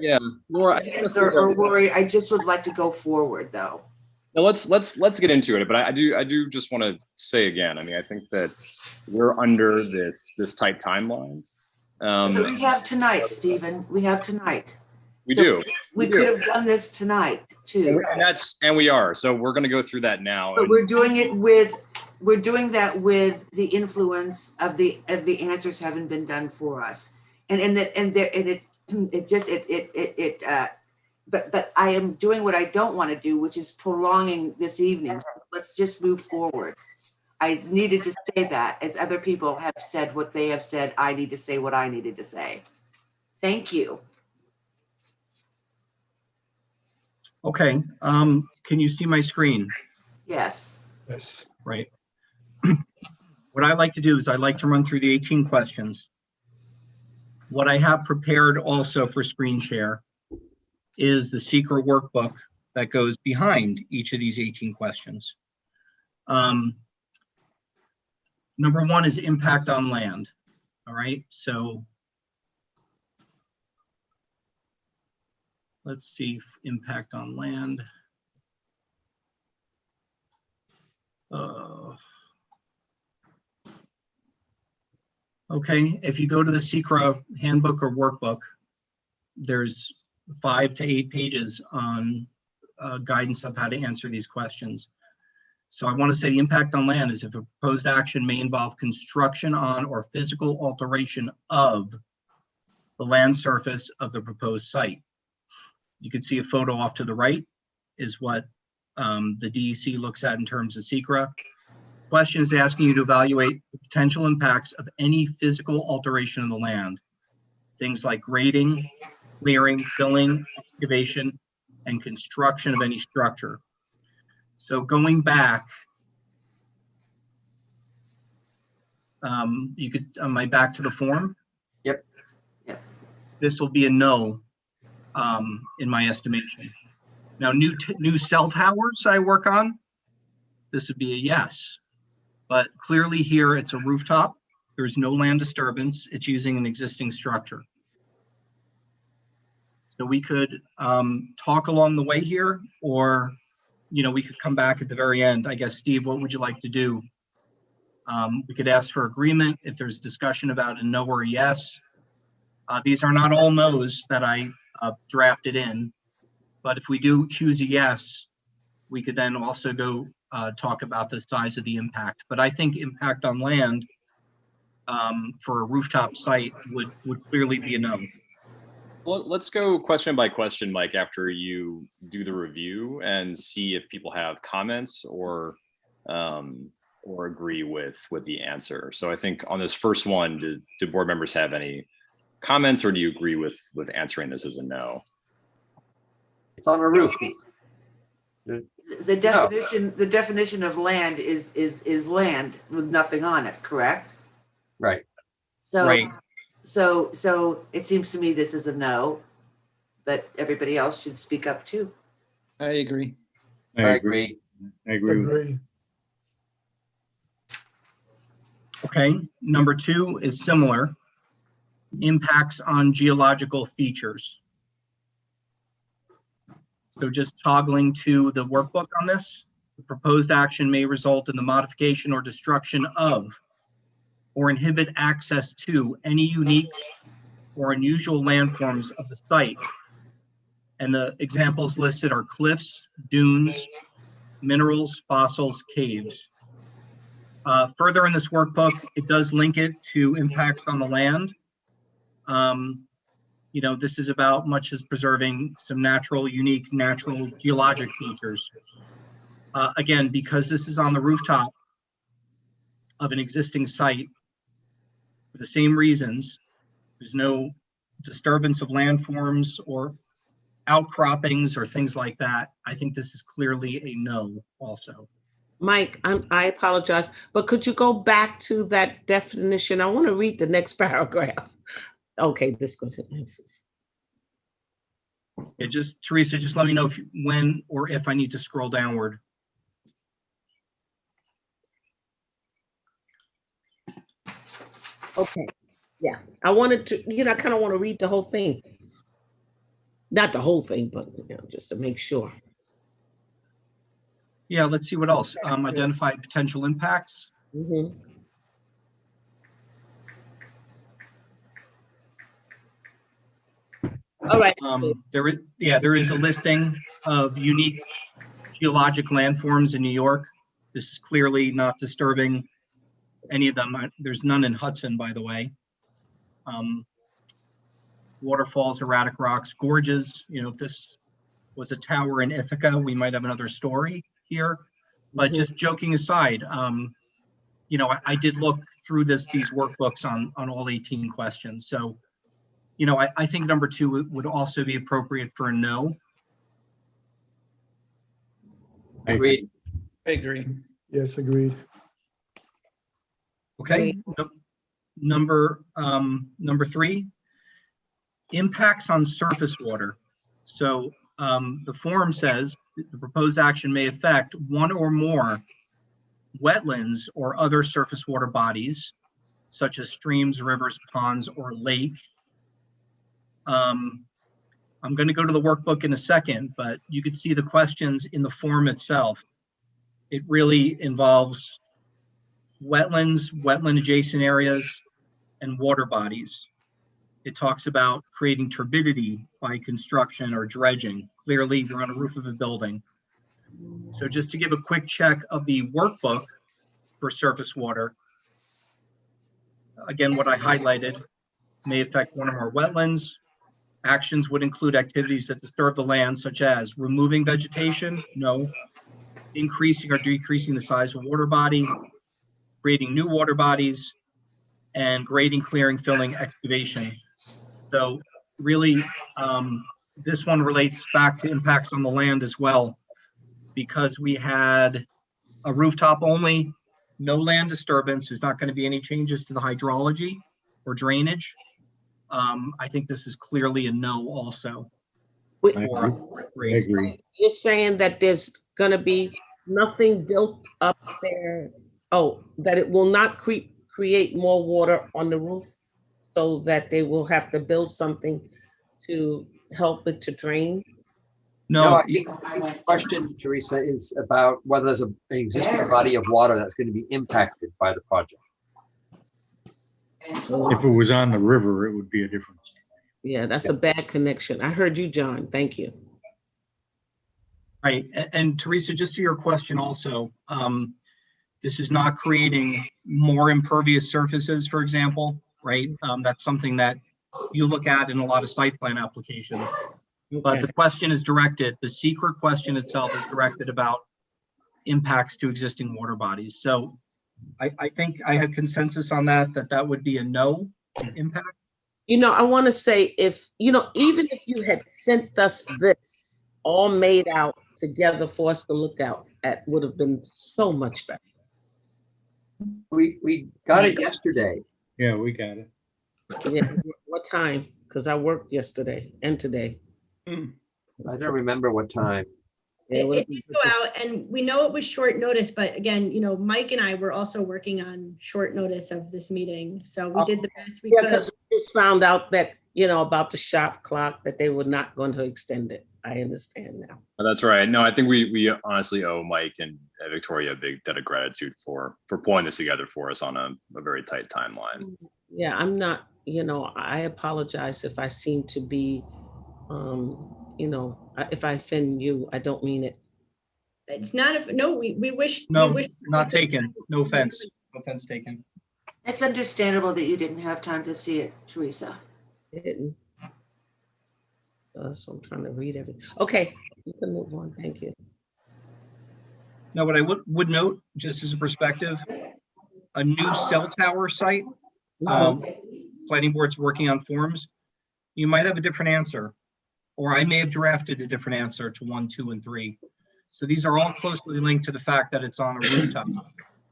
S1: Yeah, Laura.
S10: Or worry, I just would like to go forward though.
S1: Now let's get into it. But I do just want to say again. I mean, I think that we're under this tight timeline.
S10: But we have tonight, Stephen. We have tonight.
S1: We
S10: So
S1: do.
S10: We could have done this tonight too.
S1: And we are. So we're going to go through that now.
S10: But we're doing that with the influence of the answers having been done for us. But I am doing what I don't want to do, which is prolonging this evening. So let's just move forward. I needed to say that, as other people have said what they have said. I need to say what I needed to say. Thank you.
S7: okay. Can you see my screen?
S10: Yes.
S2: Yes.
S7: Right. What I like to do is I like to run through the 18 questions. What I have prepared also for screen share is the SECRA workbook that goes behind each of these 18 questions. Number 1 is impact on land. All right, so let's see, impact on land. Okay, if you go to the SECRA handbook or workbook, there's 5 to 8 pages on guidance of how to answer these questions. So I want to say the impact on land is if a proposed action may involve construction on or physical alteration of the land surface of the proposed site. You can see a photo off to the right is what the DEC looks at in terms of SECRA. Question is asking you to evaluate the potential impacts of any physical alteration of the land. Things like grading, clearing, filling, excavation, and construction of any structure. So going back, you could, am I back to the form?
S8: Yep.
S10: Yep.
S7: This will be a no in my estimation. Now, new cell towers I work on, this would be a yes. But clearly here it's a rooftop. There's no land disturbance. It's using an existing structure. So we could talk along the way here, or we could come back at the very end. I guess, Steve, what would you like to do? We could ask for agreement if there's discussion about a no or a yes. These are not all no's that I drafted in, but if we do choose a yes, we could then also go talk about the size of the impact. But I think impact on land for a rooftop site would clearly be a no.
S1: Well, let's go question by question, Mike, after you do the review and see if people have comments or agree with the answer. So I think on this first one, do board members have any comments, or do you agree with answering this as a no?
S8: It's on a roof.
S10: The definition of land is land with nothing on it, correct?
S8: Right.
S10: So,
S7: Right.
S10: so it seems to me this is a no, but everybody else should speak up too.
S4: I agree.
S8: I agree.
S9: I agree with
S2: Agree.
S7: Okay, number 2 is similar. Impacts on geological features. So just toggling to the workbook on this, the proposed action may result in the modification or destruction of or inhibit access to any unique or unusual landforms of the site. And the examples listed are cliffs, dunes, minerals, fossils, caves. Further in this workbook, it does link it to impacts on the land. You know, this is about much as preserving some unique natural geologic features. Again, because this is on the rooftop of an existing site, for the same reasons, there's no disturbance of landforms or outcroppings or things like that. I think this is clearly a no also.
S3: Mike, I apologize, but could you go back to that definition? I want to read the next paragraph. Okay, this goes.
S7: Yeah, just Teresa, just let me know when or if I need to scroll downward.
S3: Okay, yeah, I wanted to, I kind of want to read the whole thing. Not the whole thing, but just to make sure.
S7: Yeah, let's see what else. Identify potential impacts.
S3: Mhm. All right.
S7: There is a listing of unique geologic landforms in New York. This is clearly not disturbing any of them. There's none in Hudson, by the way. Waterfalls, erratic rocks, gorges. If this was a tower in Ithaca, we might have another story here. But just joking aside, I did look through these workbooks on all 18 questions. So, I think number 2 would also be appropriate for a no.
S8: Agreed.
S4: I agree.
S2: Yes, agreed.
S7: Okay. Number 3, impacts on surface water. So the form says the proposed action may affect one or more wetlands or other surface water bodies, such as streams, rivers, ponds, or lake. I'm going to go to the workbook in a second, but you could see the questions in the form itself. It really involves wetlands, wetland adjacent areas, and water bodies. It talks about creating turbidity by construction or dredging. Clearly, you're on a roof of a building. So just to give a quick check of the workbook for surface water, again, what I highlighted may affect one or more wetlands. Actions would include activities that disturb the land, such as removing vegetation, no. Increasing or decreasing the size of a water body, creating new water bodies, and grading, clearing, filling, excavation. So really, this one relates back to impacts on the land as well, because we had a rooftop only, no land disturbance. There's not going to be any changes to the hydrology or drainage. I think this is clearly a no also.
S3: Wait,
S9: I agree.
S3: you're saying that there's going to be nothing built up there? Oh, that it will not create more water on the roof, so that they will have to build something to help it to drain?
S8: No, I think the question, Teresa, is about whether there's an existing body of water that's going to be impacted by the project.
S11: If it was on the river, it would be a different story.
S3: Yeah, that's a bad connection. I heard you, John. Thank you.
S7: Right, and Teresa, just to your question also, this is not creating more impervious surfaces, for example, right? That's something that you look at in a lot of site plan applications. But the question is directed, the secret question itself is directed about impacts to existing water bodies. So I think I had consensus on that would be a no impact.
S3: You know, I want to say if, you know, even if you had sent us this all made out together for us to look at would have been so much better.
S8: We got it yesterday.
S11: Yeah, we got it.
S3: Yeah, what time? Because I worked yesterday and today.
S8: I don't remember what time.
S3: Yeah,
S5: It did go out, and we know it was short notice, but again, you know, Mike and I were also working on short notice of this meeting. So we did the best we
S3: Yeah,
S5: could.
S3: because we just found out that, you know, about the shop clock, that they were not going to extend it. I understand now.
S1: That's right. No, I think we honestly owe Mike and Victoria a big debt of gratitude for pulling this together for us on a very tight timeline.
S3: Yeah, I'm not, you know, I apologize if I seem to be, you know, if I offend you, I don't mean it.
S5: It's not, no, we wish.
S7: No,
S5: we wish-
S7: not taken. No offense. No offense taken.
S10: It's understandable that you didn't have time to see it, Teresa.
S3: I didn't. So I'm trying to read everything. Okay, you can move on. Thank you.
S7: Now, what I would note, just as a perspective, a new cell tower site, planning board's working on forms, you might have a different answer, or I may have drafted a different answer to 1, 2, and 3. So these are all closely linked to the fact that it's on a rooftop.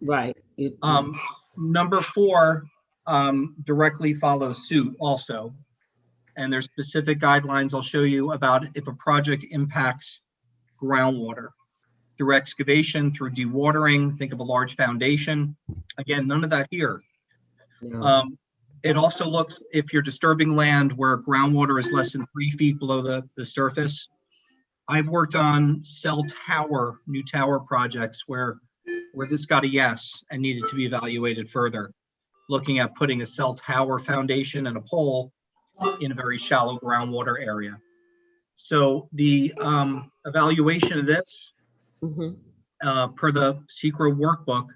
S3: Right.
S7: Number 4 directly follows suit also. And there's specific guidelines I'll show you about if a project impacts groundwater. Through excavation, through dewatering, think of a large foundation. Again, none of that here.
S3: No.
S7: It also looks if you're disturbing land where groundwater is less than 3 feet below the surface. I've worked on cell tower, new tower projects where this got a yes and needed to be evaluated further. Looking at putting a cell tower foundation and a pole in a very shallow groundwater area. So the evaluation of this per the SECRA workbook.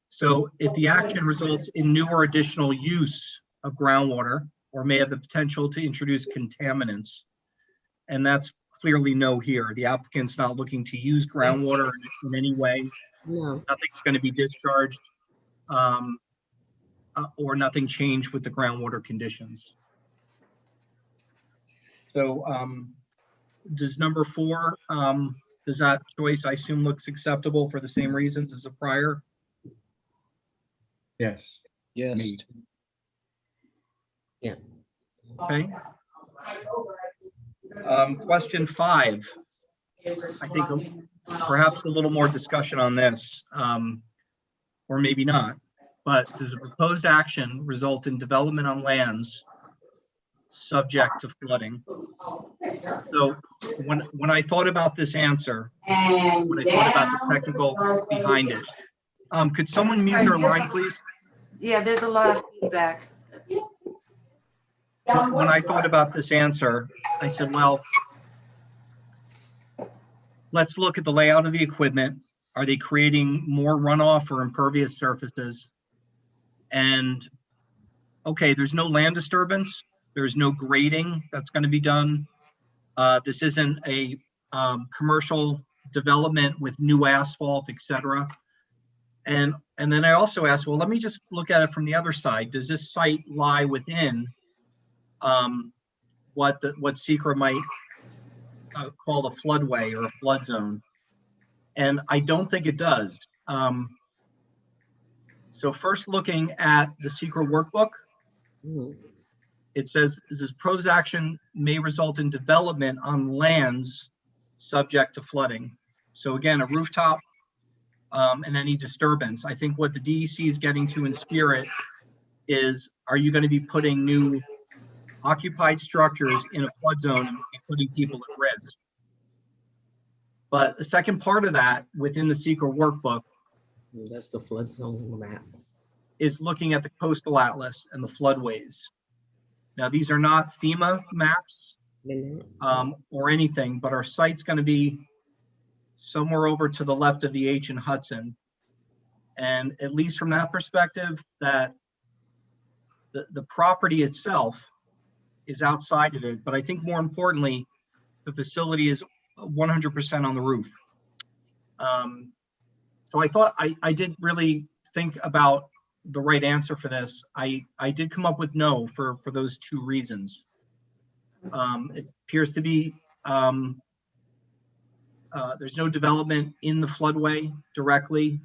S7: So if the action results in new or additional use of groundwater or may have the potential to introduce contaminants, and that's clearly no here. The applicant's not looking to use groundwater in any way.
S3: No.
S7: Nothing's going to be discharged or nothing changed with the groundwater conditions. So does number 4, does that choice, I assume, looks acceptable for the same reasons as the prior?
S11: Yes.
S8: Yes.
S11: Me.
S3: Yeah.
S7: Okay. Question 5. I think perhaps a little more discussion on this, or maybe not. But does a proposed action result in development on lands subject to flooding? So when I thought about this answer, when I thought about the technical behind it, could someone mute their line, please?
S10: Yeah, there's a lot of feedback.
S7: When I thought about this answer, I said, well, let's look at the layout of the equipment. Are they creating more runoff or impervious surfaces? And okay, there's no land disturbance. There's no grading that's going to be done. This isn't a commercial development with new asphalt, etc. And then I also asked, well, let me just look at it from the other side. Does this site lie within what SECRA might call a floodway or a flood zone? And I don't think it does. So first looking at the SECRA workbook, it says this proposed action may result in development on lands subject to flooding. So again, a rooftop and any disturbance. I think what the DEC is getting to in spirit is, are you going to be putting new occupied structures in a flood zone and putting people at risk? But the second part of that within the SECRA workbook,
S3: that's the flood zone map,
S7: is looking at the coastal atlas and the floodways. Now, these are not FEMA maps or anything, but our site's going to be somewhere over to the left of the H in Hudson. And at least from that perspective, that the property itself is outside of it. But I think more importantly, the facility is 100% on the roof. So I thought I did really think about the right answer for this. I did come up with no for those two reasons. It appears to be there's no development in the floodway directly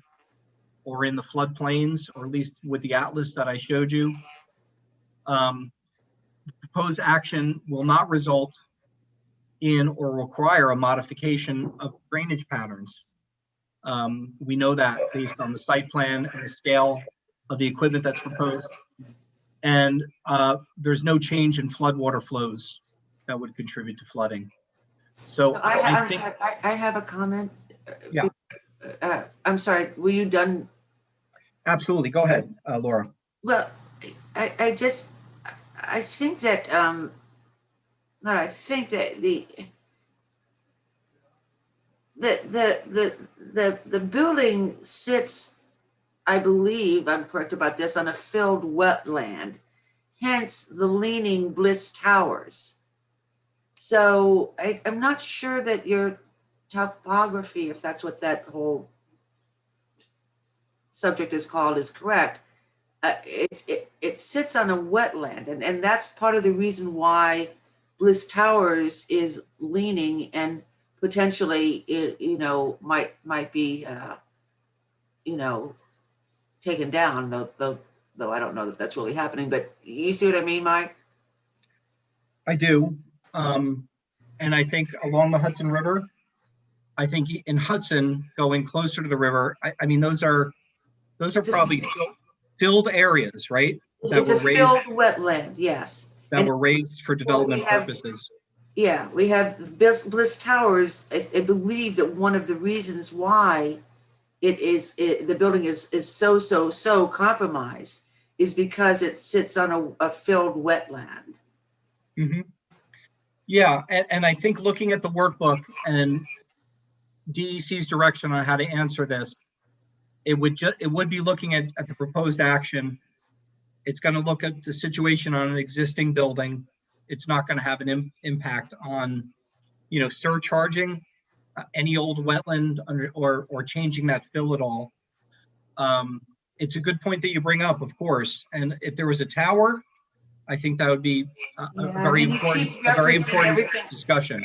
S7: or in the floodplains, or at least with the atlas that I showed you. The proposed action will not result in or require a modification of drainage patterns. We know that based on the site plan and the scale of the equipment that's proposed. And there's no change in floodwater flows that would contribute to flooding. So I think
S10: I have a comment.
S7: Yeah.
S10: I'm sorry, were you done?
S7: Absolutely, go ahead, Laura.
S10: Well, I think that the building sits, I believe, I'm correct about this, on a filled wetland, hence the leaning Bliss Towers. So I'm not sure that your topography, if that's what that whole subject is called, is correct. It sits on a wetland, and that's part of the reason why Bliss Towers is leaning and potentially it might be taken down, though I don't know that that's really happening. But you see what I mean, Mike?
S7: I do. And I think along the Hudson River, I think in Hudson, going closer to the river, I mean, those are probably filled areas, right?
S10: It's a filled wetland, yes.
S7: That were raised for development purposes.
S10: Yeah, we have Bliss Towers. I believe that one of the reasons why the building is so compromised is because it sits on a filled wetland.
S7: Mm-hmm. Yeah, and I think looking at the workbook and DEC's direction on how to answer this, it would be looking at the proposed action. It's going to look at the situation on an existing building. It's not going to have an impact on, surcharging any old wetland or changing that fill at all. It's a good point that you bring up, of course. And if there was a tower, I think that would be a very important discussion.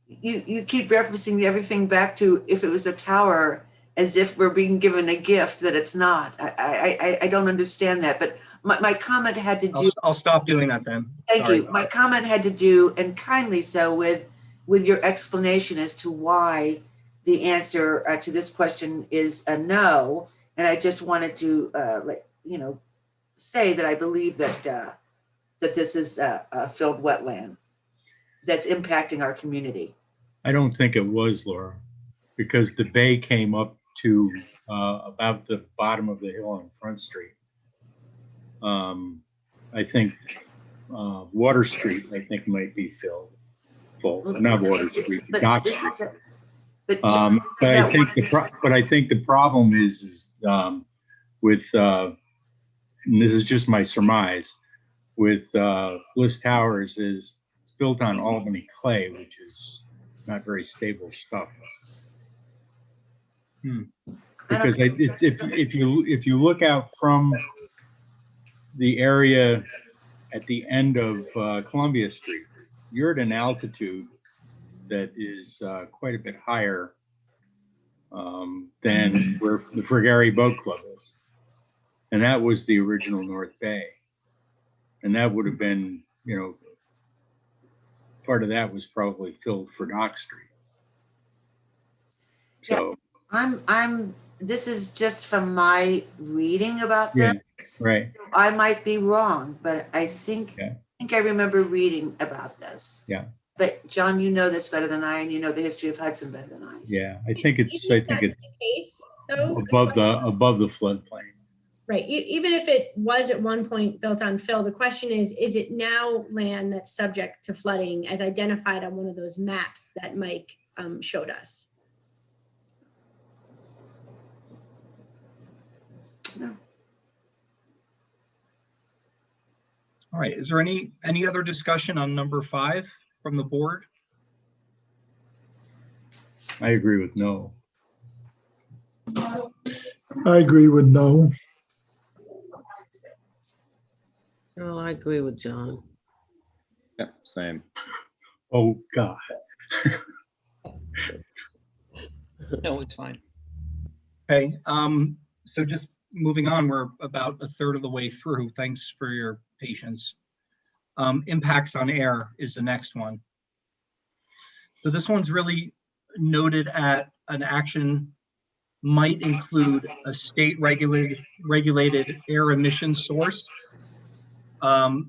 S10: You keep referencing everything back to if it was a tower, as if we're being given a gift that it's not. I don't understand that, but my comment had to do.
S7: I'll stop doing that then.
S10: Thank you. My comment had to do, and kindly so, with your explanation as to why the answer to this question is a no. And I just wanted to say that I believe that this is a filled wetland that's impacting our community.
S11: I don't think it was, Laura, because the bay came up to about the bottom of the hill on Front Street. I think Water Street, might be full, not Water Street, Dock Street. But I think the problem is with, and this is just my surmise, with Bliss Towers is it's built on Albany clay, which is not very stable stuff. Because if you look out from the area at the end of Columbia Street, you're at an altitude that is quite a bit higher than where the Fragary Boat Club is. And that was the original North Bay. And that would have been, part of that was probably filled for Dock Street. So
S10: this is just from my reading about this.
S11: Yeah, right.
S10: So I might be wrong, but I think I remember reading about this.
S11: Yeah.
S10: But John, you know this better than I, and you know the history of Hudson better than I.
S11: Yeah, I think it's
S5: the case, though,
S11: above the floodplain.
S5: right. Even if it was at one point built on fill, the question is it now land that's subject to flooding as identified on one of those maps that Mike showed us?
S10: to know.
S7: All right, is there any other discussion on number 5 from the board?
S11: I agree with no.
S2: I agree with no.
S3: Oh, I agree with John.
S1: Yeah, same.
S11: Oh, God.
S4: No, it's fine.
S7: Okay, so just moving on, we're about a third of the way through. Thanks for your patience. Impacts on air is the next one. So this one's really noted at an action might include a state regulated air emission source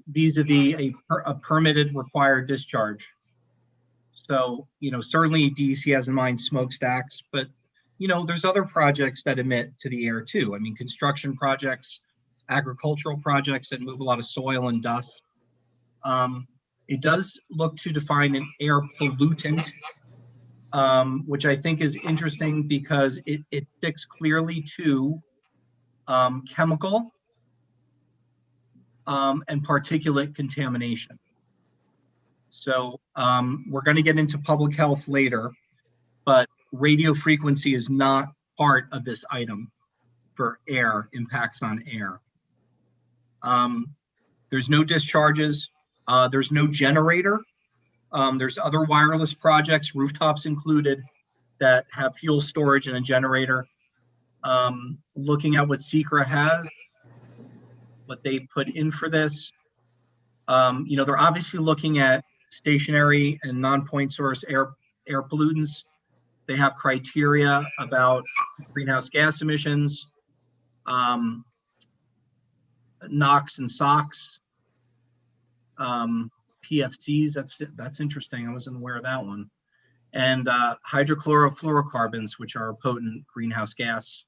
S7: vis-a-vis a permitted required discharge. So, certainly DEC has in mind smokestacks, but there's other projects that emit to the air too. I mean, construction projects, agricultural projects that move a lot of soil and dust. It does look to define an air pollutant, which I think is interesting because it sticks clearly to chemical and particulate contamination. So we're going to get into public health later, but radio frequency is not part of this item for air impacts on air. There's no discharges. There's no generator. There's other wireless projects, rooftops included, that have fuel storage and a generator. Looking at what SECRA has, what they put in for this, they're obviously looking at stationary and non-point source air pollutants. They have criteria about greenhouse gas emissions, NOx and SOx, PFCs. That's interesting. I wasn't aware of that one. And hydrochlorofluorocarbons, which are a potent greenhouse gas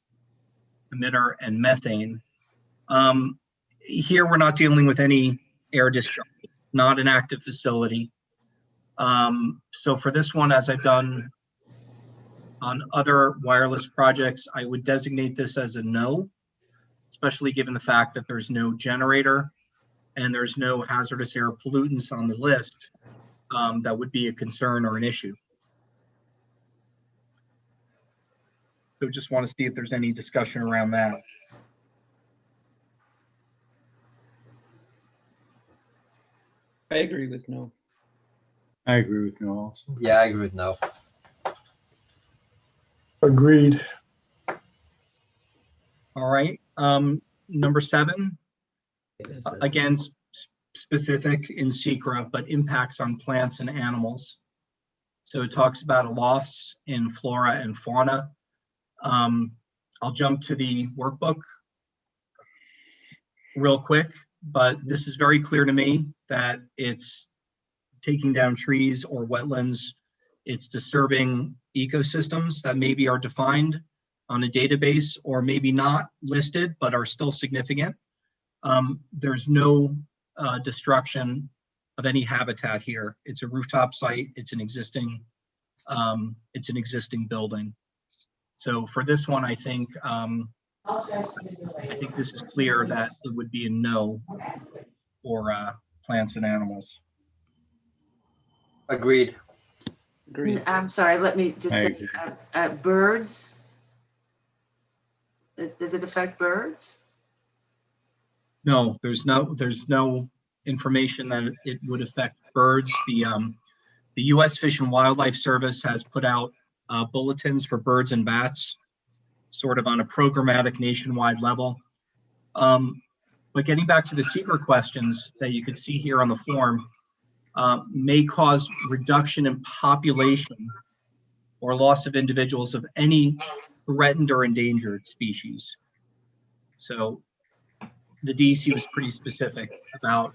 S7: emitter, and methane. Here we're not dealing with any air discharge, not an active facility. So for this one, as I've done on other wireless projects, I would designate this as a no, especially given the fact that there's no generator and there's no hazardous air pollutants on the list that would be a concern or an issue. So just want to see if there's any discussion around that.
S4: I agree with no.
S11: I agree with no also.
S8: Yeah, I agree with no.
S2: Agreed.
S7: All right. Number 7, again, specific in SECRA, but impacts on plants and animals. So it talks about a loss in flora and fauna. I'll jump to the workbook real quick, but this is very clear to me that it's taking down trees or wetlands. It's disturbing ecosystems that maybe are defined on a database or maybe not listed, but are still significant. There's no destruction of any habitat here. It's a rooftop site. It's an existing building. So for this one, I think this is clear that it would be a no for plants and animals.
S8: Agreed.
S4: Agreed.
S10: I'm sorry, let me just
S11: I
S10: say, birds. Does it affect birds?
S7: No, there's no information that it would affect birds. The U.S. Fish and Wildlife Service has put out bulletins for birds and bats, sort of on a programmatic nationwide level. But getting back to the SECRA questions that you could see here on the form, may cause reduction in population or loss of individuals of any threatened or endangered species. So the DEC was pretty specific about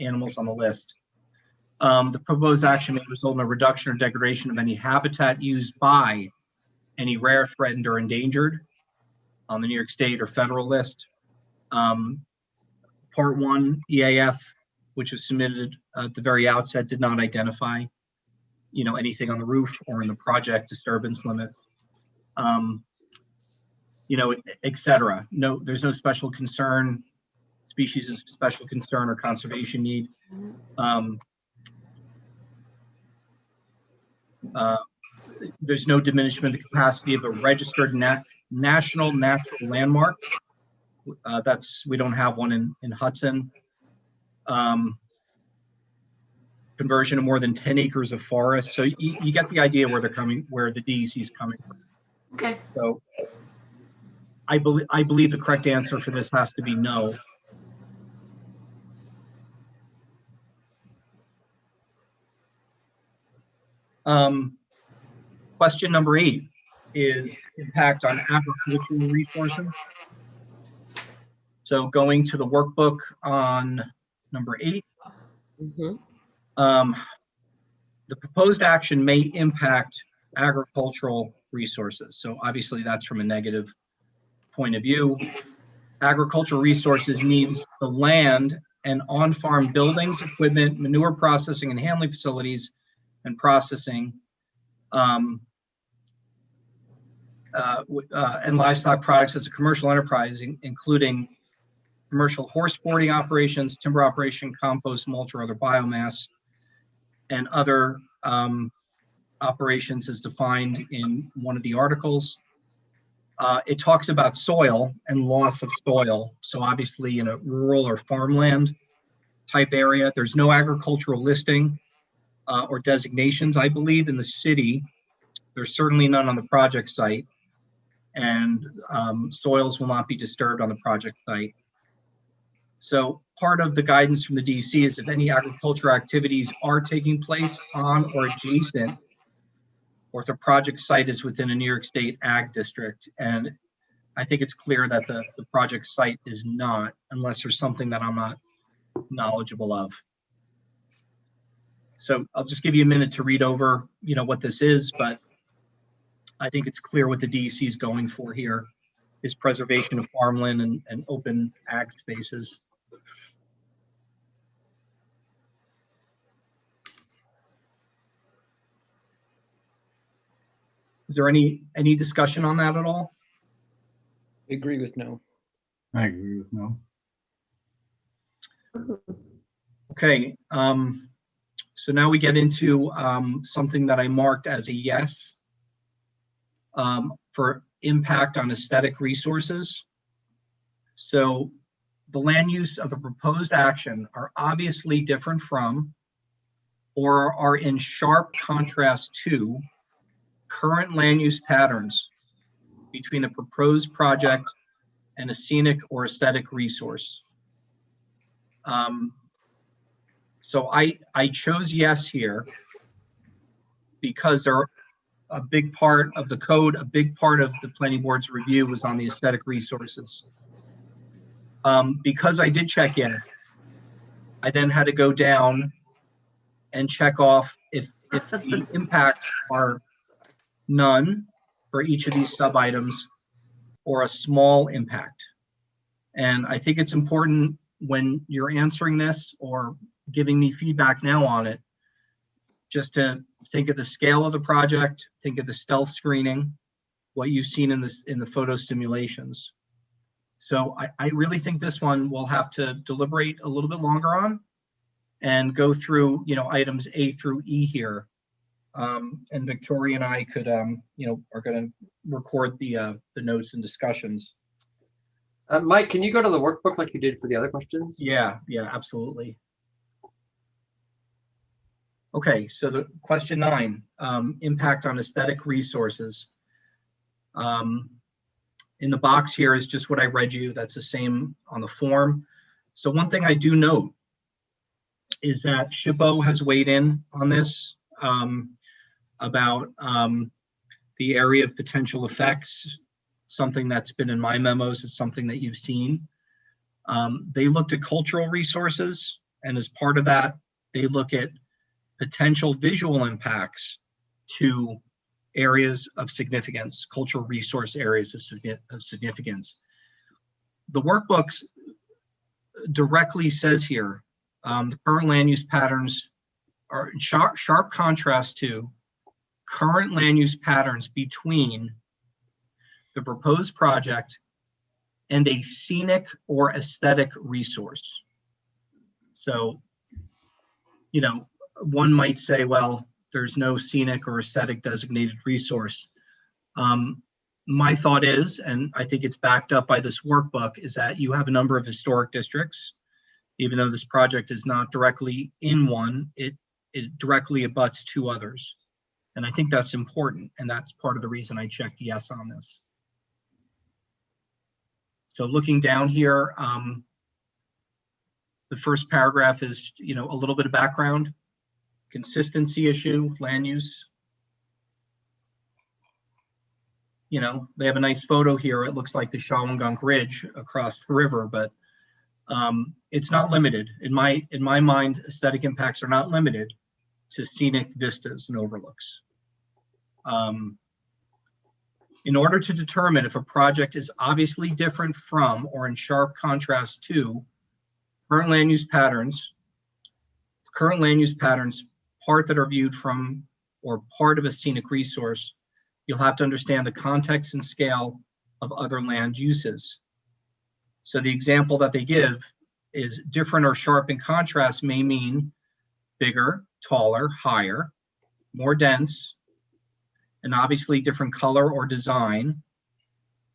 S7: animals on the list. The proposed action may result in a reduction or degradation of any habitat used by any rare, threatened, or endangered on the New York State or federal list. Part 1 EAF, which was submitted at the very outset, did not identify, anything on the roof or in the project disturbance limits. et cetera. No, there's no special concern, species of special concern or conservation need. There's no diminishment of the capacity of a registered national natural landmark. We don't have one in Hudson. Conversion of more than 10 acres of forest. So you get the idea where the DEC is coming from.
S10: Okay.
S7: So I believe the correct answer for this has to be no. Question number 8 is impact on agricultural resources. So going to the workbook on number 8, the proposed action may impact agricultural resources. So obviously that's from a negative point of view. Agricultural resources means the land and on-farm buildings, equipment, manure processing and handling facilities and processing, and livestock products as a commercial enterprise, including commercial horse boarding operations, timber operation, compost, mulch, or other biomass, and other operations as defined in one of the articles. It talks about soil and loss of soil. So obviously in a rural or farmland type area, there's no agricultural listing or designations, I believe, in the city. There's certainly none on the project site, and soils will not be disturbed on the project site. So part of the guidance from the DEC is if any agricultural activities are taking place on or adjacent, or if the project site is within a New York State ag district. And I think it's clear that the project site is not, unless there's something that I'm not knowledgeable of. So I'll just give you a minute to read over, what this is, but I think it's clear what the DEC is going for here is preservation of farmland and open ag spaces. Is there any discussion on that at all?
S4: I agree with no.
S11: I agree with no.
S7: Okay, so now we get into something that I marked as a yes for impact on aesthetic resources. So the land use of the proposed action are obviously different from or are in sharp contrast to current land use patterns between the proposed project and a scenic or aesthetic resource. So I chose yes here because they're a big part of the code, a big part of the planning board's review was on the aesthetic resources. Because I did check yes, I then had to go down and check off if the impact are none for each of these sub items or a small impact. And I think it's important when you're answering this or giving me feedback now on it, just to think of the scale of the project, think of the stealth screening, what you've seen in the photo simulations. So I really think this one we'll have to deliberate a little bit longer on and go through, items A through E here. And Victoria and I could, are going to record the notes and discussions.
S8: Mike, can you go to the workbook like you did for the other questions?
S7: Yeah, absolutely. Okay, so the question 9, impact on aesthetic resources. In the box here is just what I read you. That's the same on the form. So one thing I do note is that SHPO has weighed in on this about the area of potential effects, something that's been in my memos, it's something that you've seen. They looked at cultural resources, and as part of that, they look at potential visual impacts to areas of significance, cultural resource areas of significance. The workbooks directly says here, the current land use patterns are in sharp contrast to current land use patterns between the proposed project, and a scenic or aesthetic resource. So, you know, one might say, well, there's no scenic or aesthetic designated resource. My thought is, and I think it's backed up by this workbook, is that you have a number of historic districts. Even though this project is not directly in one, it directly abuts two others. And I think that's important. And that's part of the reason I checked yes on this. So looking down here, the first paragraph is, you know, a little bit of background, consistency issue, land use. You know, they have a nice photo here. It looks like the Shawangunk Ridge across the river, but it's not limited. In my mind, aesthetic impacts are not limited to scenic vistas and overlooks. In order to determine if a project is obviously different from or in sharp contrast to current land use patterns, part that are viewed from or part of a scenic resource, you'll have to understand the context and scale of other land uses. So the example that they give is different or sharp in contrast may mean bigger, taller, higher, more dense, and obviously different color or design,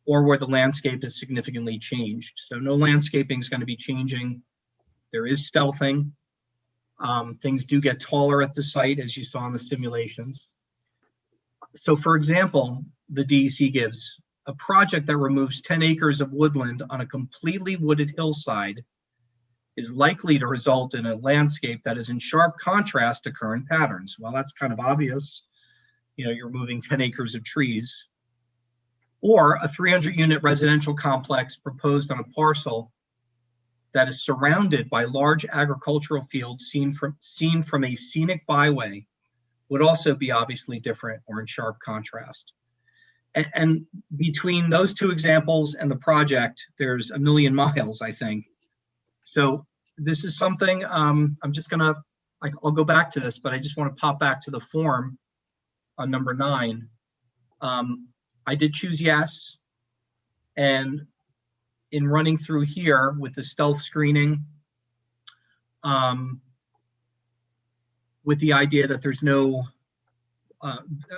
S7: or where the landscape is significantly changed. So no landscaping is going to be changing. There is stealthing. Things do get taller at the site, as you saw in the simulations. So for example, the DEC gives a project that removes 10 acres of woodland on a completely wooded hillside is likely to result in a landscape that is in sharp contrast to current patterns. Well, that's kind of obvious. You know, you're removing 10 acres of trees. Or a 300-unit residential complex proposed on a parcel that is surrounded by large agricultural fields seen from a scenic byway would also be obviously different or in sharp contrast. And between those two examples and the project, there's a million miles, I think. So this is something I'm just gonna, I'll go back to this, but I just want to pop back to the form on number 9. I did choose yes. And in running through here with the stealth screening, with the idea that there's no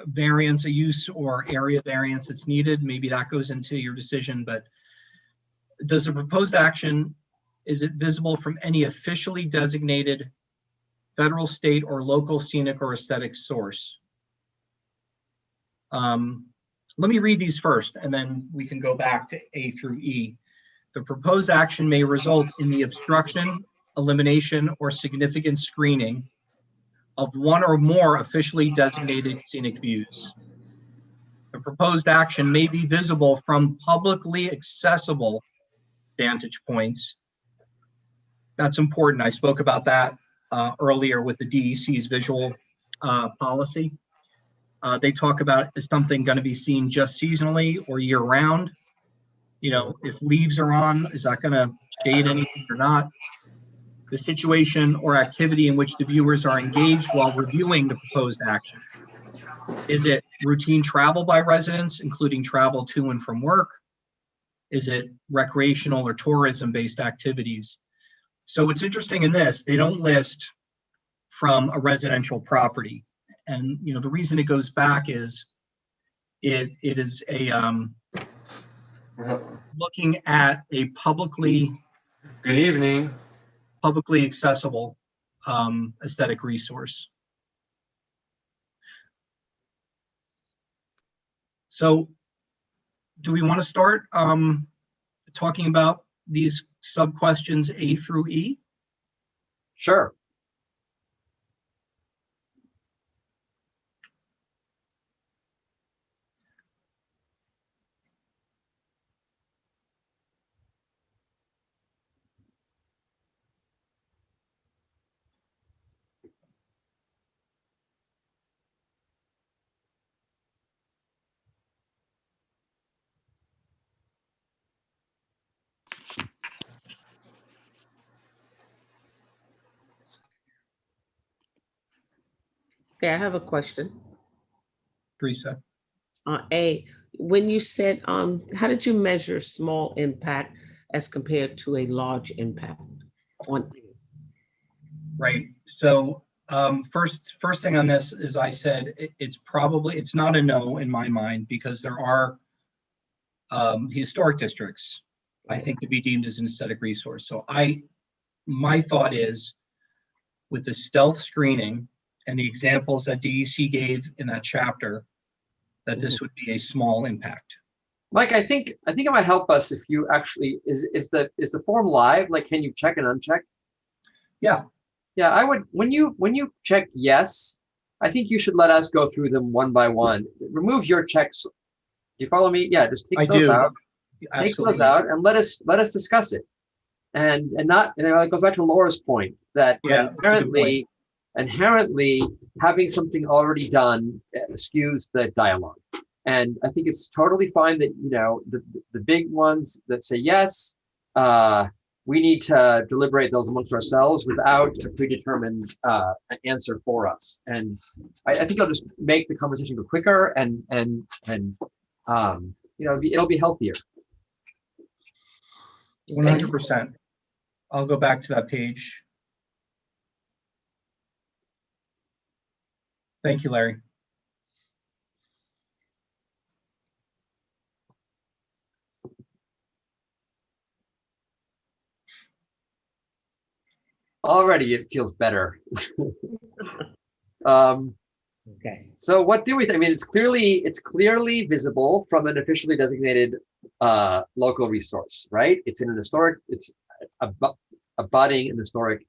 S7: variance, a use or area variance that's needed, maybe that goes into your decision, but does the proposed action, is it visible from any officially designated federal, state, or local scenic or aesthetic source? Let me read these first, and then we can go back to A through E. The proposed action may result in the obstruction, elimination, or significant screening of one or more officially designated scenic views. The proposed action may be visible from publicly accessible vantage points. That's important. I spoke about that earlier with the DEC's visual policy. They talk about, is something going to be seen just seasonally or year round? You know, if leaves are on, is that going to shade anything or not? The situation or activity in which the viewers are engaged while reviewing the proposed action. Is it routine travel by residents, including travel to and from work? Is it recreational or tourism-based activities? So what's interesting in this, they don't list from a residential property. And you know, the reason it goes back is it is a looking at a publicly accessible aesthetic resource. So do we want to start talking about these sub-questions A through E?
S8: Sure.
S3: Okay, I have a question.
S7: Teresa.
S3: A, when you said, how did you measure small impact as compared to a large impact on?
S7: Right. So first thing on this is I said it's not a no in my mind, because there are the historic districts, I think, to be deemed as an aesthetic resource. So my thought is, with the stealth screening and the examples that DEC gave in that chapter, that this would be a small impact.
S8: Mike, I think it might help us if you actually is the form live? Like, can you check and uncheck?
S7: Yeah.
S8: Yeah, I would. When you check yes, I think you should let us go through them one by one. Remove your checks. Do you follow me? Yeah, just take those out. Take those out and let us discuss it. And it goes back to Laura's point that inherently having something already done skews the dialogue. And I think it's totally fine that, you know, the big ones that say yes, we need to deliberate those amongst ourselves without a predetermined answer for us. And I think it'll just make the conversation go quicker and you know, it'll be healthier.
S7: 100%. I'll go back to that page. Thank you, Larry.
S8: Already it feels better.
S3: Okay.
S8: So what do we think? I mean, it's clearly visible from an officially designated local resource, right? It's in an historic, it's abutting an historic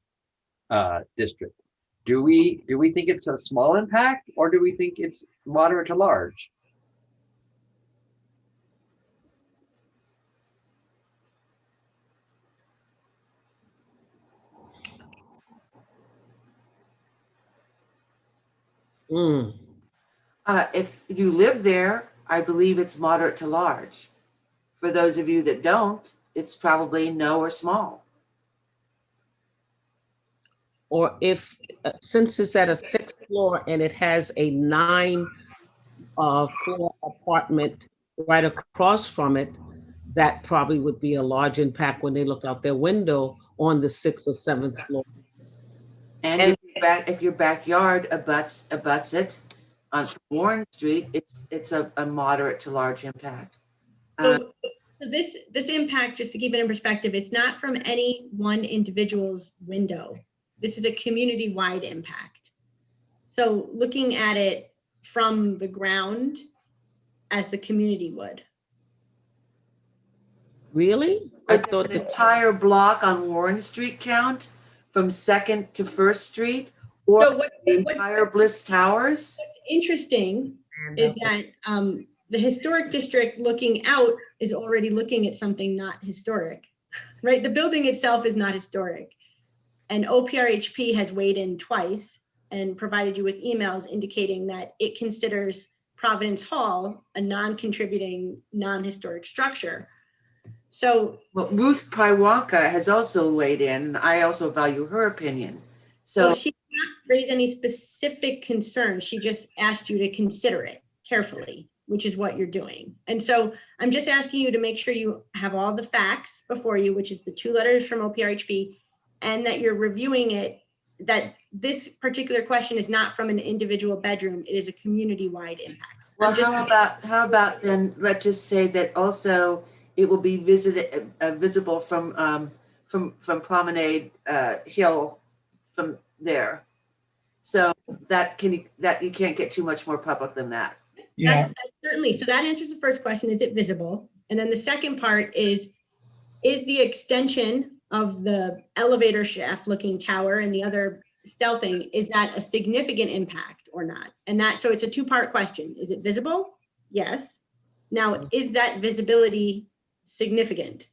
S8: district. Do we think it's a small impact, or do we think it's moderate to large?
S10: If you live there, I believe it's moderate to large. For those of you that don't, it's probably no or small.
S3: Or if, since it's at a 6th floor and it has a 9 floor apartment right across from it, that probably would be a large impact when they look out their window on the 6th or 7th floor.
S10: And if your backyard abuts it on Warren Street, it's a moderate to large impact.
S5: So this impact, just to keep it in perspective, it's not from any one individual's window. This is a community-wide impact. So looking at it from the ground as the community would.
S3: Really?
S10: I thought the entire block on Warren Street count from 2nd to 1st Street, or
S5: So
S10: the entire Bliss Towers?
S5: What's interesting is that the historic district looking out is already looking at something not historic, right? The building itself is not historic. And OPRHP has weighed in twice and provided you with emails indicating that it considers Providence Hall a non-contributing, non-historic structure. So,
S10: well, Ruth Paiwanka has also weighed in, and I also value her opinion. So
S5: she did not raise any specific concerns. She just asked you to consider it carefully, which is what you're doing. And so I'm just asking you to make sure you have all the facts before you, which is the 2 letters from OPRHP, and that you're reviewing it, that this particular question is not from an individual bedroom, it is a community-wide impact.
S10: Well, how about then, let's just say that also it will be visible from Promenade Hill from there. So that you can't get too much more public than that.
S7: Yeah.
S5: That's certainly, so that answers the first question, is it visible? And then the second part is the extension of the elevator shaft looking tower and the other stealthing, is that a significant impact or not? And that, so it's a 2-part question. Is it visible? Yes. Now, is that visibility significant?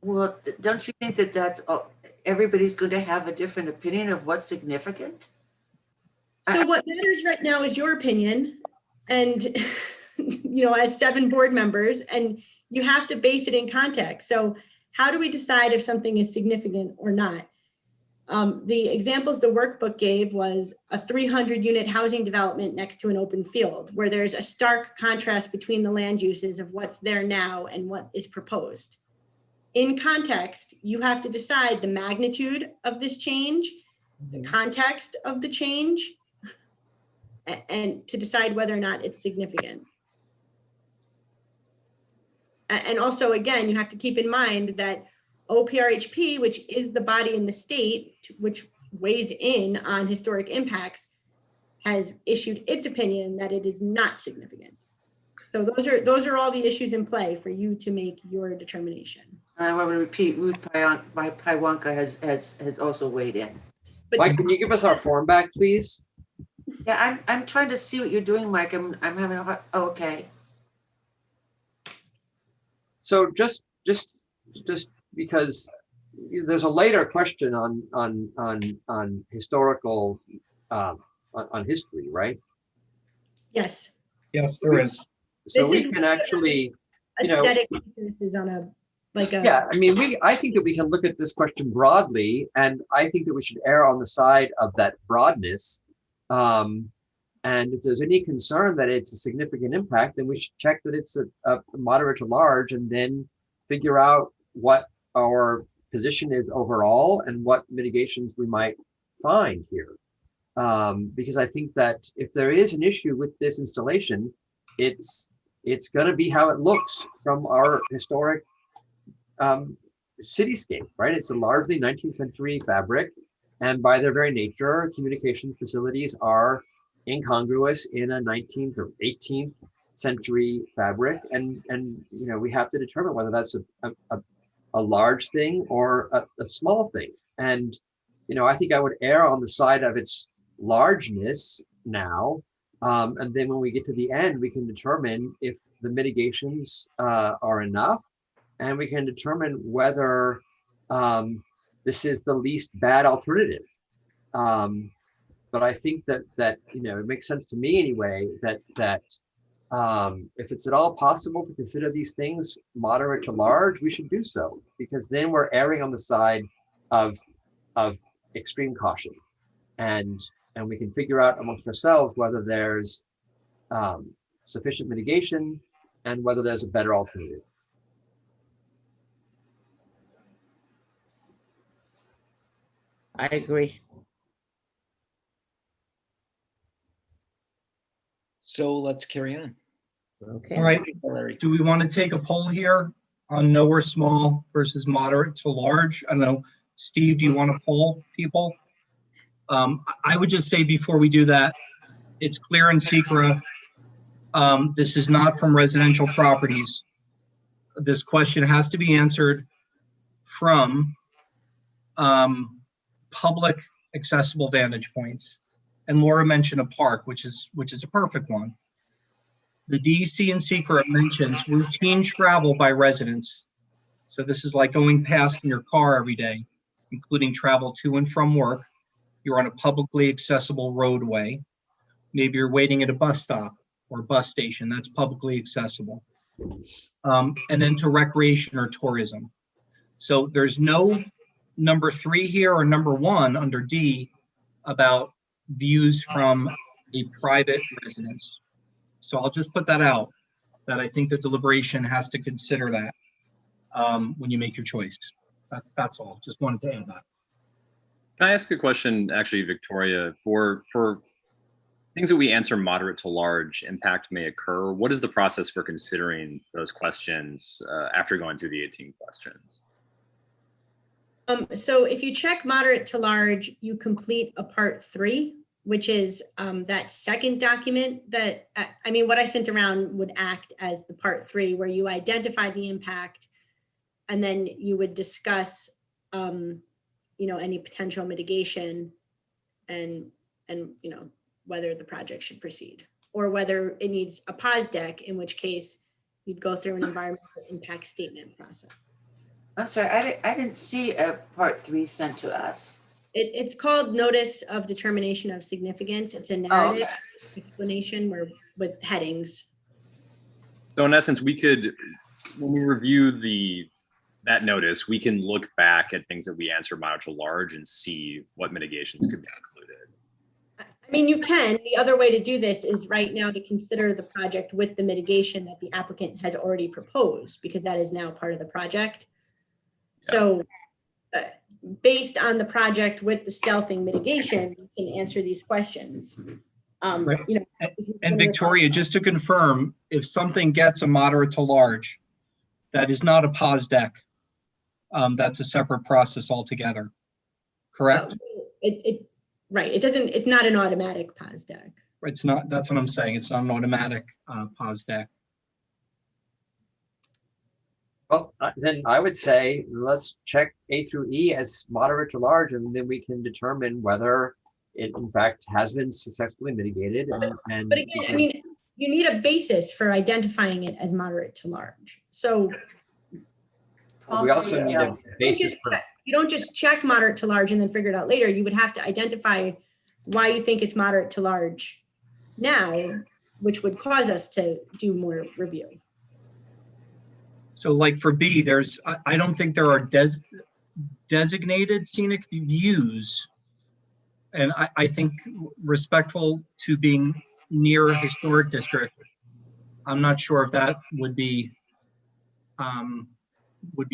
S10: Well, don't you think that that's everybody's going to have a different opinion of what's significant?
S5: So what matters right now is your opinion, and you know, as 7 board members, and you have to base it in context. So how do we decide if something is significant or not? The examples the workbook gave was a 300 unit housing development next to an open field, where there's a stark contrast between the land uses of what's there now and what is proposed. In context, you have to decide the magnitude of this change, the context of the change, and to decide whether or not it's significant. And also, again, you have to keep in mind that OPRHP, which is the body in the state, which weighs in on historic impacts, has issued its opinion that it is not significant. So those are all the issues in play for you to make your determination.
S10: I want to repeat, Ruth Paiwanka has also weighed in.
S5: But
S8: Mike, can you give us our form back, please?
S10: Yeah, I'm trying to see what you're doing, Mike. I'm having a hard, oh, okay.
S8: So just because there's a later question on historical on history, right?
S5: yes,
S7: Yes, there is.
S8: So
S5: This
S8: we
S5: is
S8: can actually, you know,
S5: aesthetic is on a
S8: yeah, I mean, I think that we can look at this question broadly, and I think that we should err on the side of that broadness. And if there's any concern that it's a significant impact, then we should check that it's a moderate to large, and then figure out what our position is overall and what mitigations we might find here. Because I think that if there is an issue with this installation, it's going to be how it looks from our historic cityscape, right? It's a largely 19th century fabric, and by their very nature, communication facilities are incongruous in a 19th or 18th century fabric, and you know, we have to determine whether that's a large thing or a small thing. And you know, I think I would err on the side of its largeness now, and then when we get to the end, we can determine if the mitigations are enough, and we can determine whether this is the least bad alternative. But I think that you know, it makes sense to me anyway that if it's at all possible to consider these things moderate to large, we should do so, because then we're erring on the side of extreme caution, and we can figure out amongst ourselves whether there's sufficient mitigation and whether there's a better alternative.
S3: I agree.
S4: So let's carry on.
S3: Okay.
S7: All right,
S4: Larry.
S7: do we want to take a poll here on no or small versus moderate to large? I don't know. Steve, do you want to poll people? I would just say before we do that, it's clear in SECRA, this is not from residential properties. This question has to be answered from public accessible vantage points. And Laura mentioned a park, which is a perfect one. The DEC and SECRA mentions routine travel by residents. So this is like going past in your car every day, including travel to and from work. You're on a publicly accessible roadway. Maybe you're waiting at a bus stop or a bus station. That's publicly accessible. And then to recreation or tourism. So there's no number 3 here or number 1 under D about views from a private residence. So I'll just put that out, that I think the deliberation has to consider that when you make your choice. That's all. Just wanted to add that.
S1: Can I ask a question, actually, Victoria, for things that we answer moderate to large impact may occur? What is the process for considering those questions after going through the 18 questions?
S5: So if you check moderate to large, you complete a part 3, which is that second document that, I mean, what I sent around would act as the part 3, where you identify the impact, and then you would discuss, you know, any potential mitigation and you know, whether the project should proceed or whether it needs a pause deck, in which case you'd go through an environmental impact statement process.
S10: I'm sorry, I didn't see a part 3 sent to us.
S5: It's called Notice of Determination of Significance. It's a narrative explanation with headings.
S1: So in essence, we could, when we review the that notice, we can look back at things that we answer moderate to large and see what mitigations could be included.
S5: I mean, you can. The other way to do this is right now to consider the project with the mitigation that the applicant has already proposed, because that is now part of the project. So based on the project with the stealthing mitigation, you can answer these questions.
S7: Right.
S5: You know,
S7: And Victoria, just to confirm, if something gets a moderate to large, that is not a pause deck. That's a separate process altogether, correct?
S5: Right, it's not an automatic pause deck.
S7: It's not, that's what I'm saying. It's not an automatic pause deck.
S8: Well, then I would say, let's check A through E as moderate to large, and then we can determine whether it in fact has been successfully mitigated. And
S5: But again, I mean, you need a basis for identifying it as moderate to large. So
S8: we also need a basis for.
S5: you don't just check moderate to large and then figure it out later. You would have to identify why you think it's moderate to large now, which would cause us to do more review.
S7: So like for B, I don't think there are designated scenic views. And I think respectful to being near a historic district, I'm not sure if that would be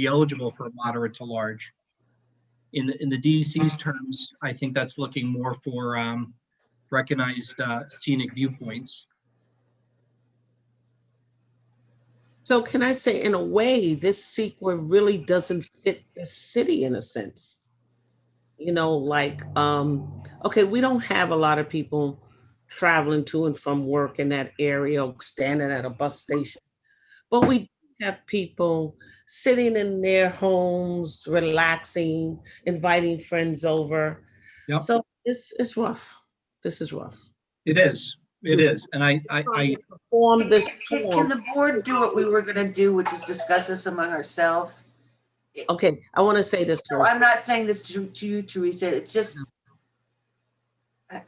S7: eligible for moderate to large. In the DEC's terms, I think that's looking more for recognized scenic viewpoints.
S3: So can I say, in a way, this CEQA really doesn't fit the city in a sense? You know, like, okay, we don't have a lot of people traveling to and from work in that area, or standing at a bus station, but we have people sitting in their homes, relaxing, inviting friends over.
S7: Yep.
S3: So it's rough. This is rough.
S7: It is. It is. And I
S3: form this.
S10: Can the board do what we were going to do, which is discuss this among ourselves?
S3: Okay, I want to say this.
S10: No, I'm not saying this to you, Teresa. It's just,
S5: So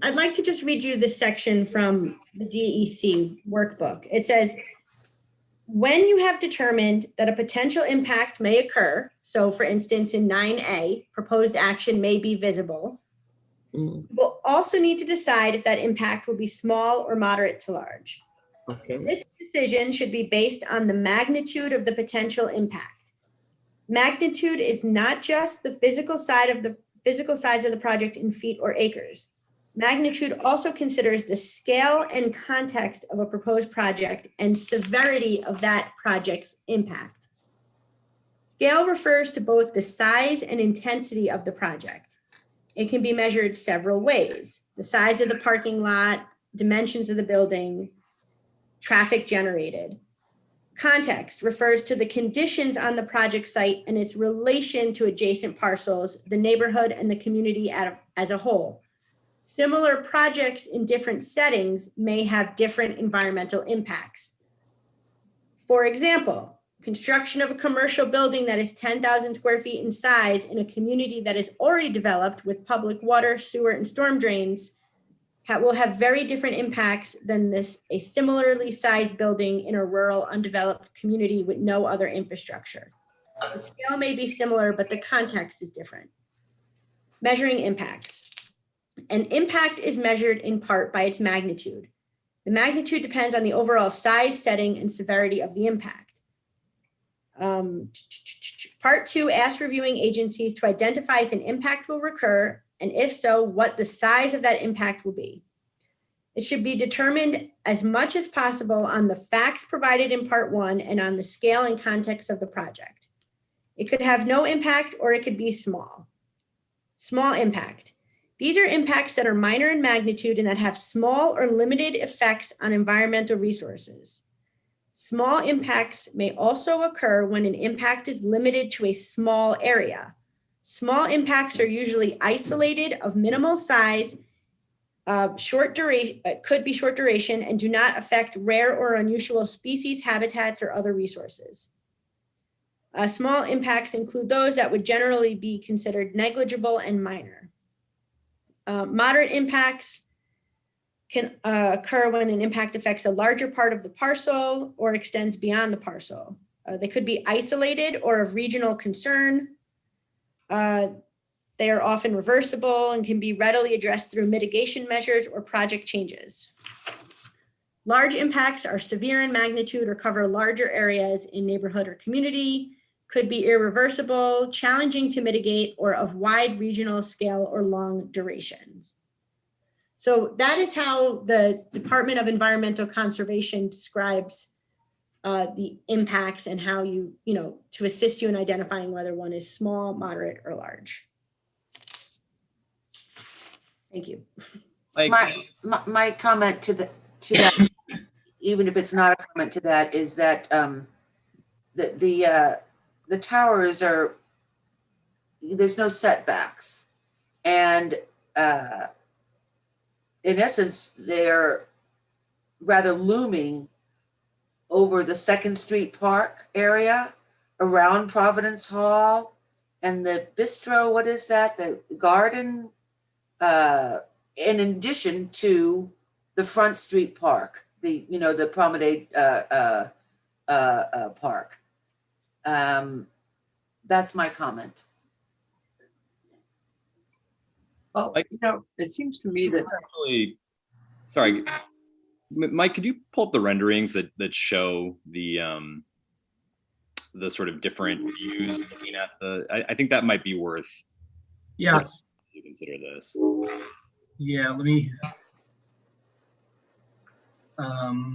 S5: I'd like to just read you this section from the DEC workbook. It says, when you have determined that a potential impact may occur, so for instance, in 9A, proposed action may be visible, you will also need to decide if that impact will be small or moderate to large.
S3: Okay.
S5: This decision should be based on the magnitude of the potential impact. Magnitude is not just the physical size of the project in feet or acres. Magnitude also considers the scale and context of a proposed project and severity of that project's impact. Scale refers to both the size and intensity of the project. It can be measured several ways: the size of the parking lot, dimensions of the building, traffic generated. Context refers to the conditions on the project site and its relation to adjacent parcels, the neighborhood, and the community as a whole. Similar projects in different settings may have different environmental impacts. For example, construction of a commercial building that is 10,000 square feet in size in a community that is already developed with public water, sewer, and storm drains will have very different impacts than a similarly sized building in a rural, undeveloped community with no other infrastructure. The scale may be similar, but the context is different. Measuring impacts. An impact is measured in part by its magnitude. The magnitude depends on the overall size, setting, and severity of the impact. Part 2 asks reviewing agencies to identify if an impact will recur, and if so, what the size of that impact will be. It should be determined as much as possible on the facts provided in Part 1 and on the scale and context of the project. It could have no impact or it could be small. Small impact. These are impacts that are minor in magnitude and that have small or limited effects on environmental resources. Small impacts may also occur when an impact is limited to a small area. Small impacts are usually isolated, of minimal size, short duration, could be short duration, and do not affect rare or unusual species, habitats, or other resources. Small impacts include those that would generally be considered negligible and minor. Moderate impacts can occur when an impact affects a larger part of the parcel or extends beyond the parcel. They could be isolated or of regional concern. They are often reversible and can be readily addressed through mitigation measures or project changes. Large impacts are severe in magnitude or cover larger areas in neighborhood or community, could be irreversible, challenging to mitigate, or of wide regional scale or long durations. So that is how the Department of Environmental Conservation describes the impacts and how to assist you in identifying whether one is small, moderate, or large. Thank you.
S10: My comment to that, even if it's not a comment to that, is that the towers are, there's no setbacks, and in essence, they're rather looming over the 2nd Street Park area, around Providence Hall, and the bistro. What is that? The garden. In addition to the Front Street Park, the Promenade Park. That's my comment.
S8: Well, it seems to me that
S1: Actually, sorry, Mike, could you pull up the renderings that show the sort of different views looking at I think that might be worth.
S7: Yes.
S1: You consider this.
S7: Yeah, let me.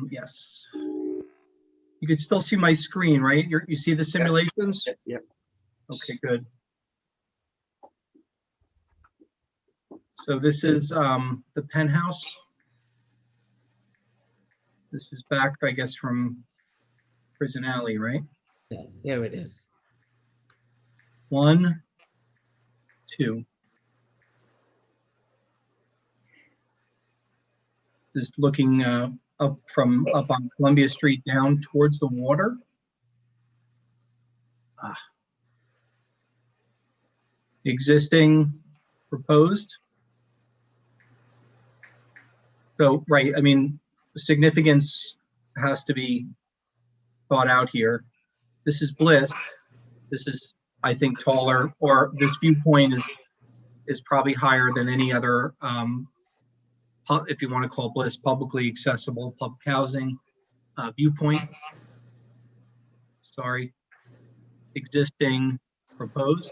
S7: Yes. You can still see my screen, right? You see the simulations?
S8: Yep.
S7: Okay, good. So this is the penthouse. This is back, I guess, from Prison Alley, right?
S3: Yeah, here it is.
S7: 1, 2. Is looking up on Columbia Street down towards the water. Existing, proposed. So, right, I mean, the significance has to be thought out here. This is Bliss. This is, I think, taller, or this viewpoint is probably higher than any other, if you want to call Bliss publicly accessible public housing viewpoint. Sorry, existing, proposed.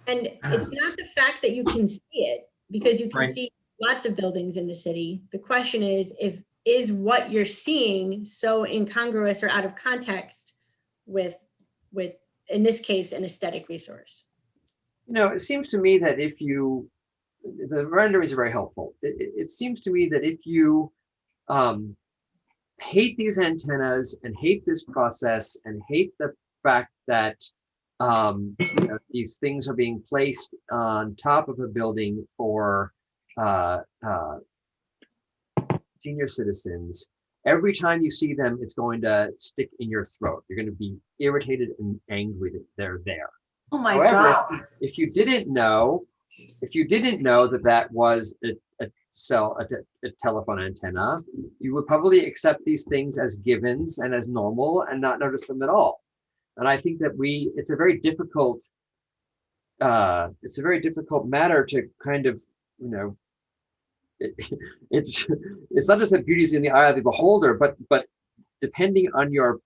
S5: And it's not the fact that you can see it, because you can
S7: Right.
S5: see lots of buildings in the city. The question is what you're seeing so incongruous or out of context with, in this case, an aesthetic resource?
S8: it seems to me that the renderings are very helpful. It seems to me that if you hate these antennas and hate this process and hate the fact that these things are being placed on top of a building for senior citizens, every time you see them, it's going to stick in your throat. You're going to be irritated and angry that they're there.
S10: Oh my
S8: However,
S10: God.
S8: if you didn't know that was a telephone antenna, you would probably accept these things as givens and as normal and not notice them at all. And I think that it's a very difficult matter to kind of, it's not just that beauty is in the eye of the beholder, but depending on your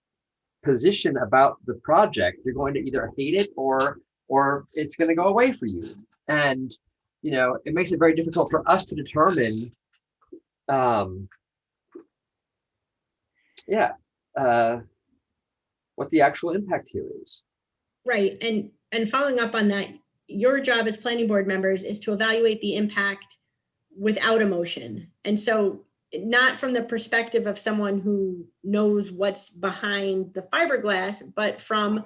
S8: position about the project, you're going to either hate it or it's going to go away for you. And it makes it very difficult for us to determine what the actual impact here is.
S5: Right. And following up on that, your job as planning board members is to evaluate the impact without emotion. And so not from the perspective of someone who knows what's behind the fiberglass, but from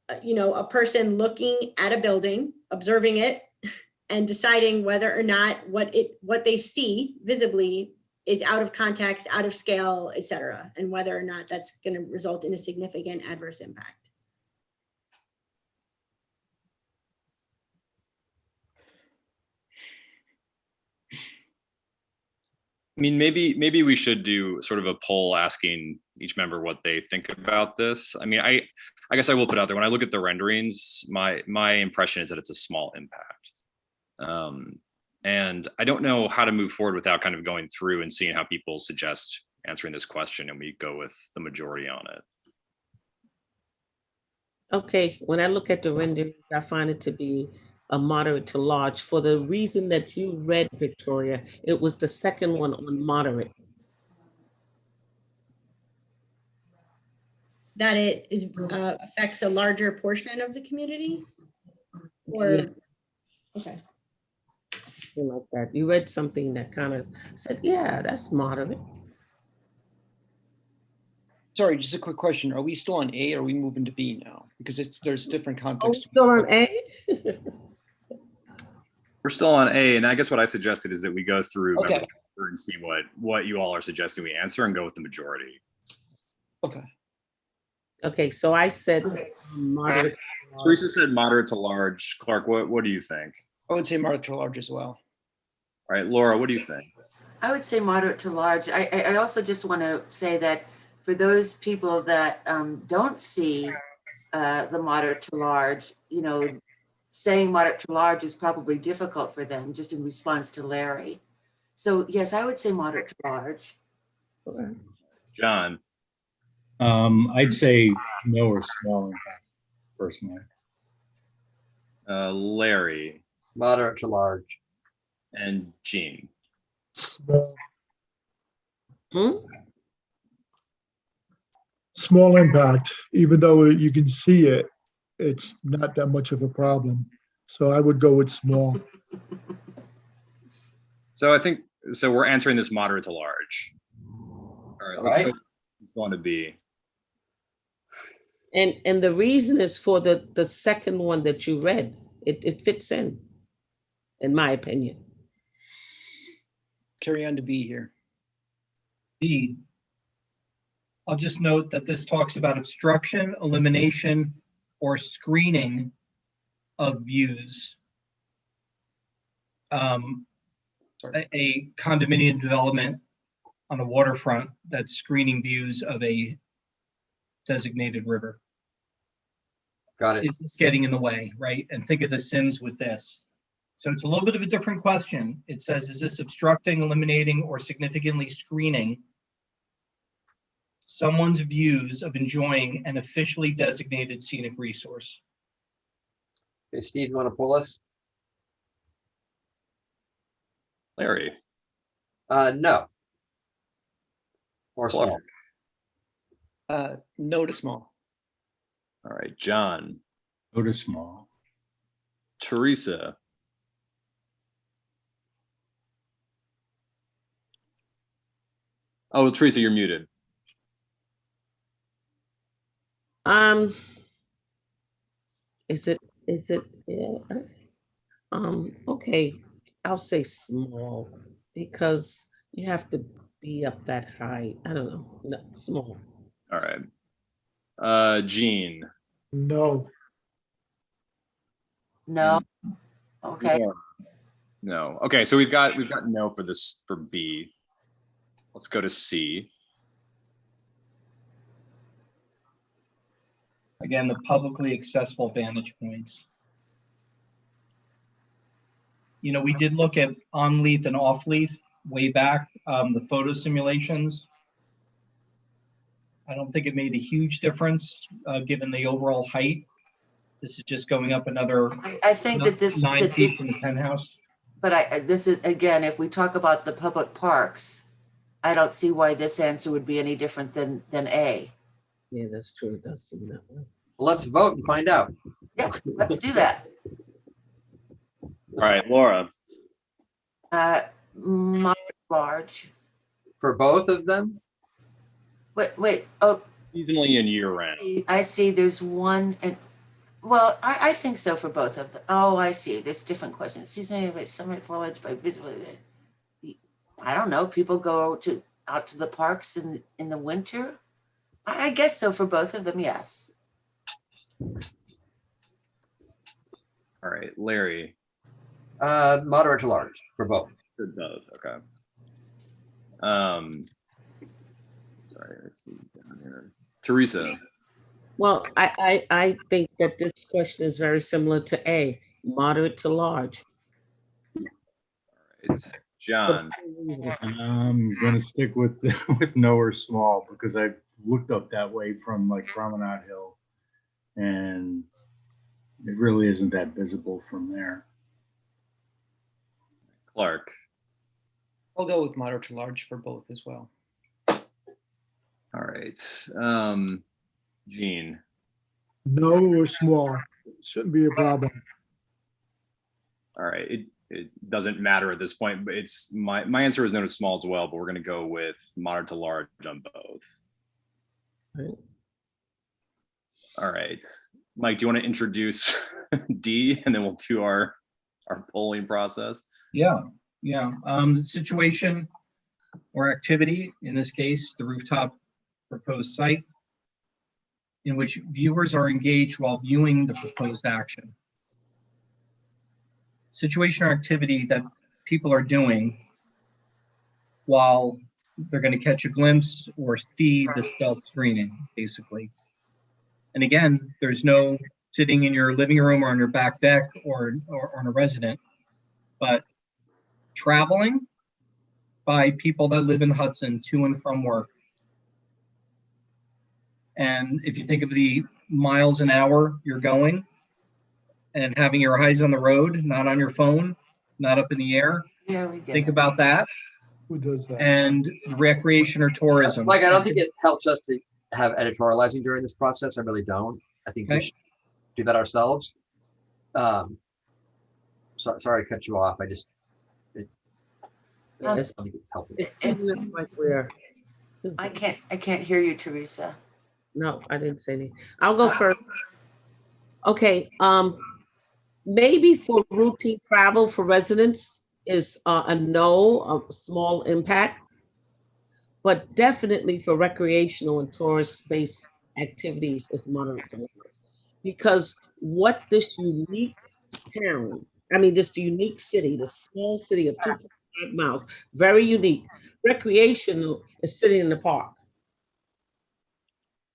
S5: a person looking at a building, observing it, and deciding whether or not what they see visibly is out of context, out of scale, et cetera, and whether or not that's going to result in a significant adverse impact.
S1: I mean, maybe we should do sort of a poll asking each member what they think about this. I mean, I guess I will put out there, when I look at the renderings, my impression is that it's a small impact. And I don't know how to move forward without kind of going through and seeing how people suggest answering this question, and we go with the majority on it.
S3: Okay, when I look at the renderings, I find it to be a moderate to large for the reason that you read, Victoria. It was the second one on moderate.
S5: That it is affects a larger portion of the community? Or,
S3: Yeah.
S5: okay.
S3: Something like that. You read something that kind of said, yeah, that's moderate.
S4: Sorry, just a quick question. Are we still on A or are we moving to B now? Because there's different
S3: Oh,
S4: context.
S3: still on A?
S1: We're still on A, and I guess what I suggested is that we go through
S4: Okay.
S1: member and see what you all are suggesting we answer and go with the majority.
S4: Okay.
S3: Okay, so I said moderate.
S1: Teresa said moderate to large. Clark, what do you think?
S4: I would say moderate to large as well.
S1: All right, Laura, what do you think?
S10: I would say moderate to large. I also just want to say that for those people that don't see the moderate to large, you know, saying moderate to large is probably difficult for them, just in response to Larry. So yes, I would say moderate to large.
S1: John?
S11: I'd say no or small impact, personally.
S1: Larry?
S8: Moderate to large.
S1: And Jean?
S2: Small,
S3: Hmm?
S2: small impact, even though you can see it, it's not that much of a problem. So I would go with small.
S1: So I think, so we're answering this moderate to large. All right, let's go. It's going to be.
S3: And the reason is for the second one that you read. It fits in my opinion.
S4: Carry on to B here.
S7: B, I'll just note that this talks about obstruction, elimination, or screening of views. A condominium development on a waterfront that's screening views of a designated river.
S8: Got it.
S7: Is this getting in the way, right? And think of the Sims with this. So it's a little bit of a different question. It says, is this obstructing, eliminating, or significantly screening someone's views of enjoying an officially designated scenic resource?
S8: Okay, Steve, you want to pull us?
S1: Larry?
S8: No. Or
S1: Clark?
S8: small.
S4: No to small.
S1: All right, John?
S11: No to small.
S1: Teresa? Oh, Teresa, you're muted.
S3: Is it, yeah. Okay, I'll say small because you have to be up that high. I don't know, no, small.
S1: All right. Jean?
S2: No.
S10: No. Okay.
S1: Laura? No. Okay, so we've got no for this, for B. Let's go to C.
S7: Again, the publicly accessible vantage points. You know, we did look at on-leaf and off-leaf way back, the photo simulations. I don't think it made a huge difference given the overall height. This is just going up another
S10: I think that this
S7: 9
S10: that
S7: feet from the penthouse.
S10: But this is, again, if we talk about the public parks, I don't see why this answer would be any different than A.
S3: Yeah, that's true. It does seem that way.
S8: Well, let's vote and find out.
S10: Yeah, let's do that.
S1: All right, Laura?
S10: Moderate large.
S8: For both of them?
S10: Wait, oh,
S1: Seasonally and year round.
S10: I see there's one, and, well, I think so for both of them. Oh, I see, there's different questions. Seasonally by summer foliage, by visible. I don't know, people go out to the parks in the winter? I guess so for both of them, yes.
S1: All right, Larry?
S8: Moderate to large for both.
S1: For both, okay. Sorry, let's see down here. Teresa.
S3: Well, I think that this question is very similar to A, moderate to large.
S1: It's John.
S11: I'm gonna stick with with no or small because I've looked up that way from like Promenade Hill, and it really isn't that visible from there.
S1: Clark.
S4: I'll go with moderate to large for both as well.
S1: All right. Gene.
S2: No or small, shouldn't be a problem.
S1: All right. It doesn't matter at this point, but it's my answer is no to small as well, but we're going to go with moderate to large on both.
S3: Right.
S1: All right. Mike, do you want to introduce D and then we'll do our polling process?
S7: Yeah. The situation or activity, in this case, the rooftop proposed site, in which viewers are engaged while viewing the proposed action. Situation or activity that people are doing while they're going to catch a glimpse or see the stealth screening, basically. And again, there's no sitting in your living room or on your back deck or on a resident, but traveling by people that live in Hudson to and from work. And if you think of the miles an hour you're going and having your eyes on the road, not on your phone, not up in the air,
S10: Yeah, we get
S7: think
S10: it.
S7: about that.
S2: Who does that?
S7: And recreation or tourism.
S8: Mike, I don't think it helps us to have editorializing during this process. I really don't. I think we
S7: Okay.
S8: should do that ourselves. Sorry to cut you off. I just, I
S3: It's,
S8: don't think it's helping.
S3: it's like we're.
S10: I can't hear you, Teresa.
S3: No, I didn't say anything. I'll go first. Okay, maybe for routine travel for residents is a no, a small impact. But definitely for recreational and tourist-based activities is moderate to large. Because what this unique town, this unique city, the small city of 2.5 miles, very unique. Recreational is sitting in the park,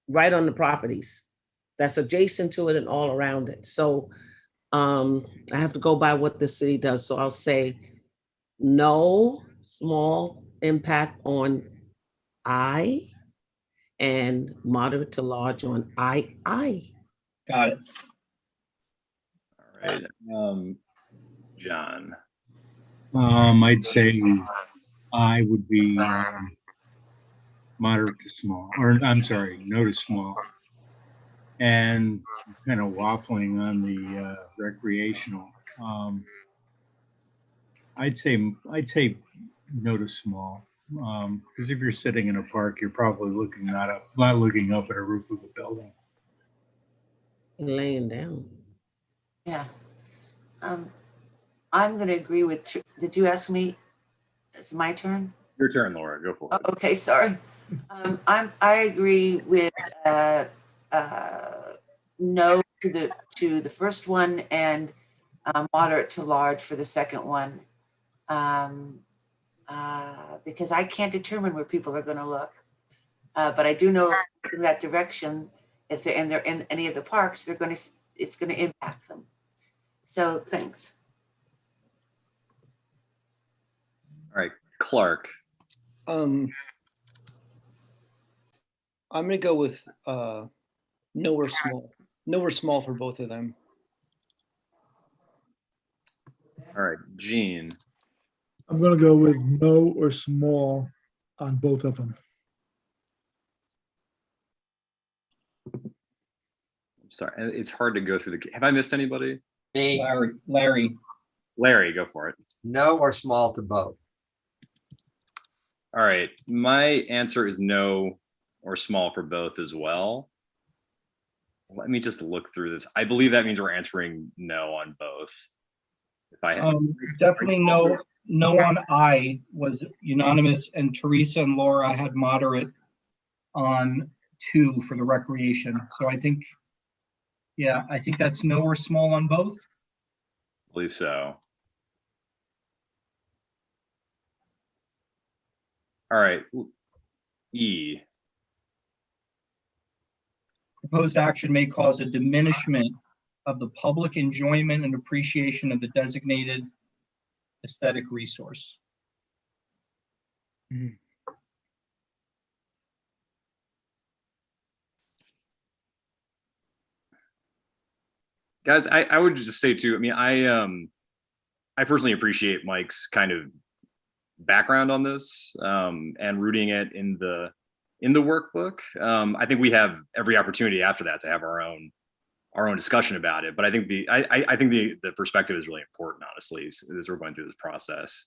S3: right on the properties that's adjacent to it and all around it. So I have to go by what the city does. So I'll say no, small impact on I, and moderate to large on I.
S7: Got it.
S1: All right. John.
S11: I'd say I would be moderate to small, or I'm sorry, no to small. And kind of waffling on the recreational. I'd say no to small. Because if you're sitting in a park, you're probably not looking up at a roof of a building.
S3: And laying down.
S10: Yeah. I'm going to agree with, did you ask me? It's my turn?
S1: Your turn, Laura. Go for it.
S10: Oh, okay, sorry. I agree with no to the first one and moderate to large for the second one. Because I can't determine where people are going to look. But I do know in that direction, if they're in any of the parks, it's going to impact them. So thanks.
S1: All right, Clark.
S4: I'm gonna go with no or small. No or small for both of them.
S1: All right, Gene.
S2: I'm gonna go with no or small on both of them.
S1: I'm sorry, it's hard to go through the. Have I missed anybody?
S8: Me,
S7: Larry.
S1: Larry, go for it.
S8: no or small to both.
S1: All right, my answer is no or small for both as well. Let me just look through this. I believe that means we're answering no on both. If I
S7: Definitely no on I was unanimous, and Teresa and Laura had moderate on 2 for the recreation. So I think that's no or small on both.
S1: believe so. All right. E.
S7: Proposed action may cause a diminishment of the public enjoyment and appreciation of the designated aesthetic resource.
S1: Guys, I would just say too, I mean, I personally appreciate Mike's kind of background on this and rooting it in the workbook. I think we have every opportunity after that to have our own discussion about it. But I think I think the perspective is really important, honestly, as we're going through this process.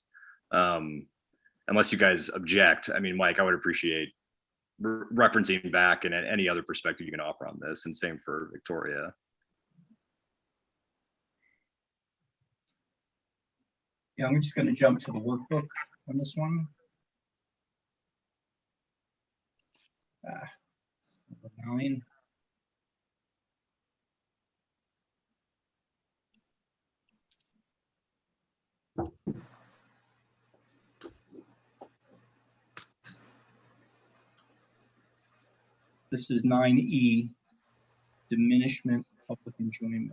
S1: Unless you guys object, I mean, Mike, I would appreciate referencing back and any other perspective you can offer on this, and same for Victoria.
S7: Yeah, I'm just going to jump to the workbook on this one. Number 9. This is 9E, diminishment of public enjoyment.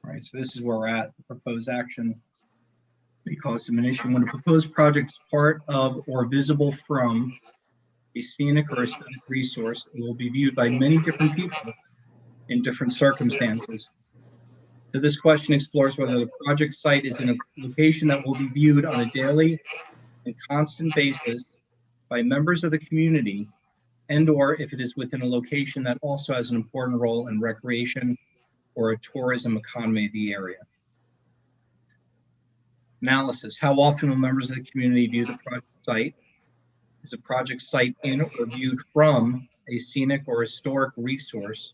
S7: All right, so this is where we're at. The proposed action may cause diminution when a proposed project is part of or visible from a scenic or aesthetic resource. It will be viewed by many different people in different circumstances. So this question explores whether the project site is in a location that will be viewed on a daily and constant basis by members of the community, and/or if it is within a location that also has an important role in recreation or a tourism economy of the area. Analysis: how often will members of the community view the project site? Is a project site in or viewed from a scenic or historic resource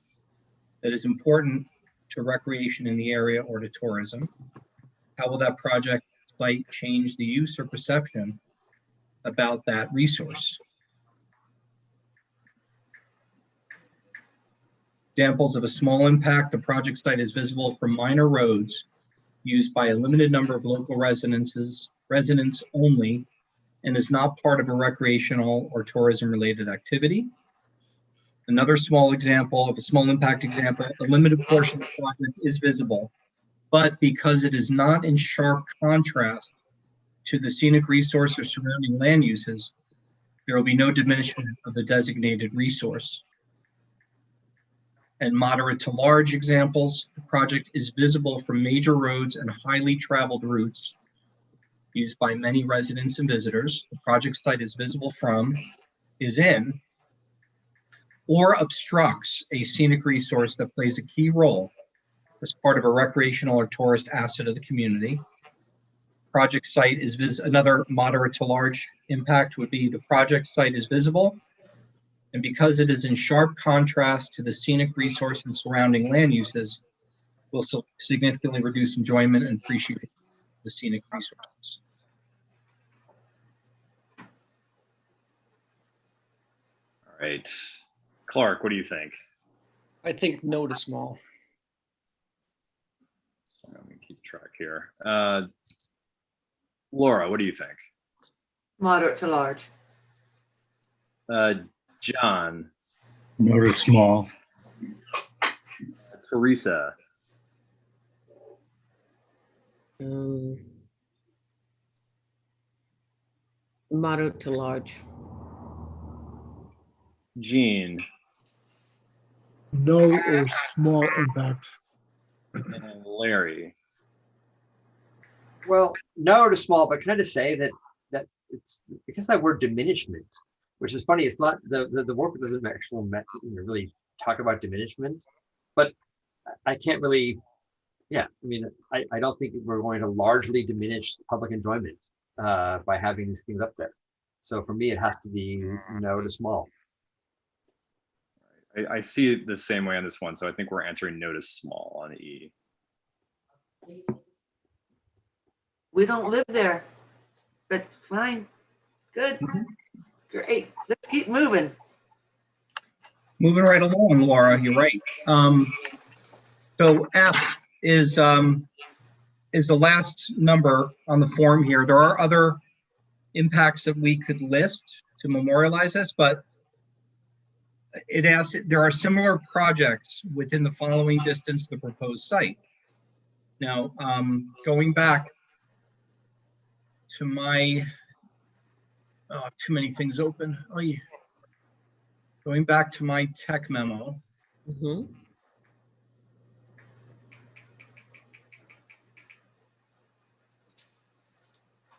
S7: that is important to recreation in the area or to tourism? How will that project site change the use or perception about that resource? Examples of a small impact: the project site is visible from minor roads used by a limited number of local residents only, and is not part of a recreational or tourism related activity. Another small example of a small impact example: a limited portion of the project is visible, but because it is not in sharp contrast to the scenic resource or surrounding land uses, there will be no diminishment of the designated resource. And moderate to large examples: the project is visible from major roads and highly traveled routes used by many residents and visitors. The project site is visible from, is in, or obstructs a scenic resource that plays a key role as part of a recreational or tourist asset of the community. Project site is another moderate to large impact would be: the project site is visible, and because it is in sharp contrast to the scenic resource and surrounding land uses, will significantly reduce enjoyment and appreciation of the scenic resources.
S1: All right, Clark, what do you think?
S4: I think no to small.
S1: So let me keep track here. Laura, what do you think?
S10: Moderate to large.
S1: John.
S11: No to small.
S1: Teresa.
S3: Moderate to large.
S1: Jean.
S2: No or small impact.
S1: And Larry.
S8: Well, no to small, but can I just say that it's because that word diminishment, which is funny. It's not the work doesn't actually really talk about diminishment, but I can't really. Yeah, I mean, I don't think we're going to largely diminish public enjoyment by having these things up there. So for me, it has to be no to small.
S1: I see it the same way on this one, so I think we're answering no to small on E.
S10: We don't live there, but fine, good, great. Let's keep moving.
S7: Moving right along, Laura, you're right. So F is the last number on the form here. There are other impacts that we could list to memorialize this, but it asks, there are similar projects within the following distance to the proposed site. Now, going back to my, too many things open. Going back to my tech memo.
S3: Mhm.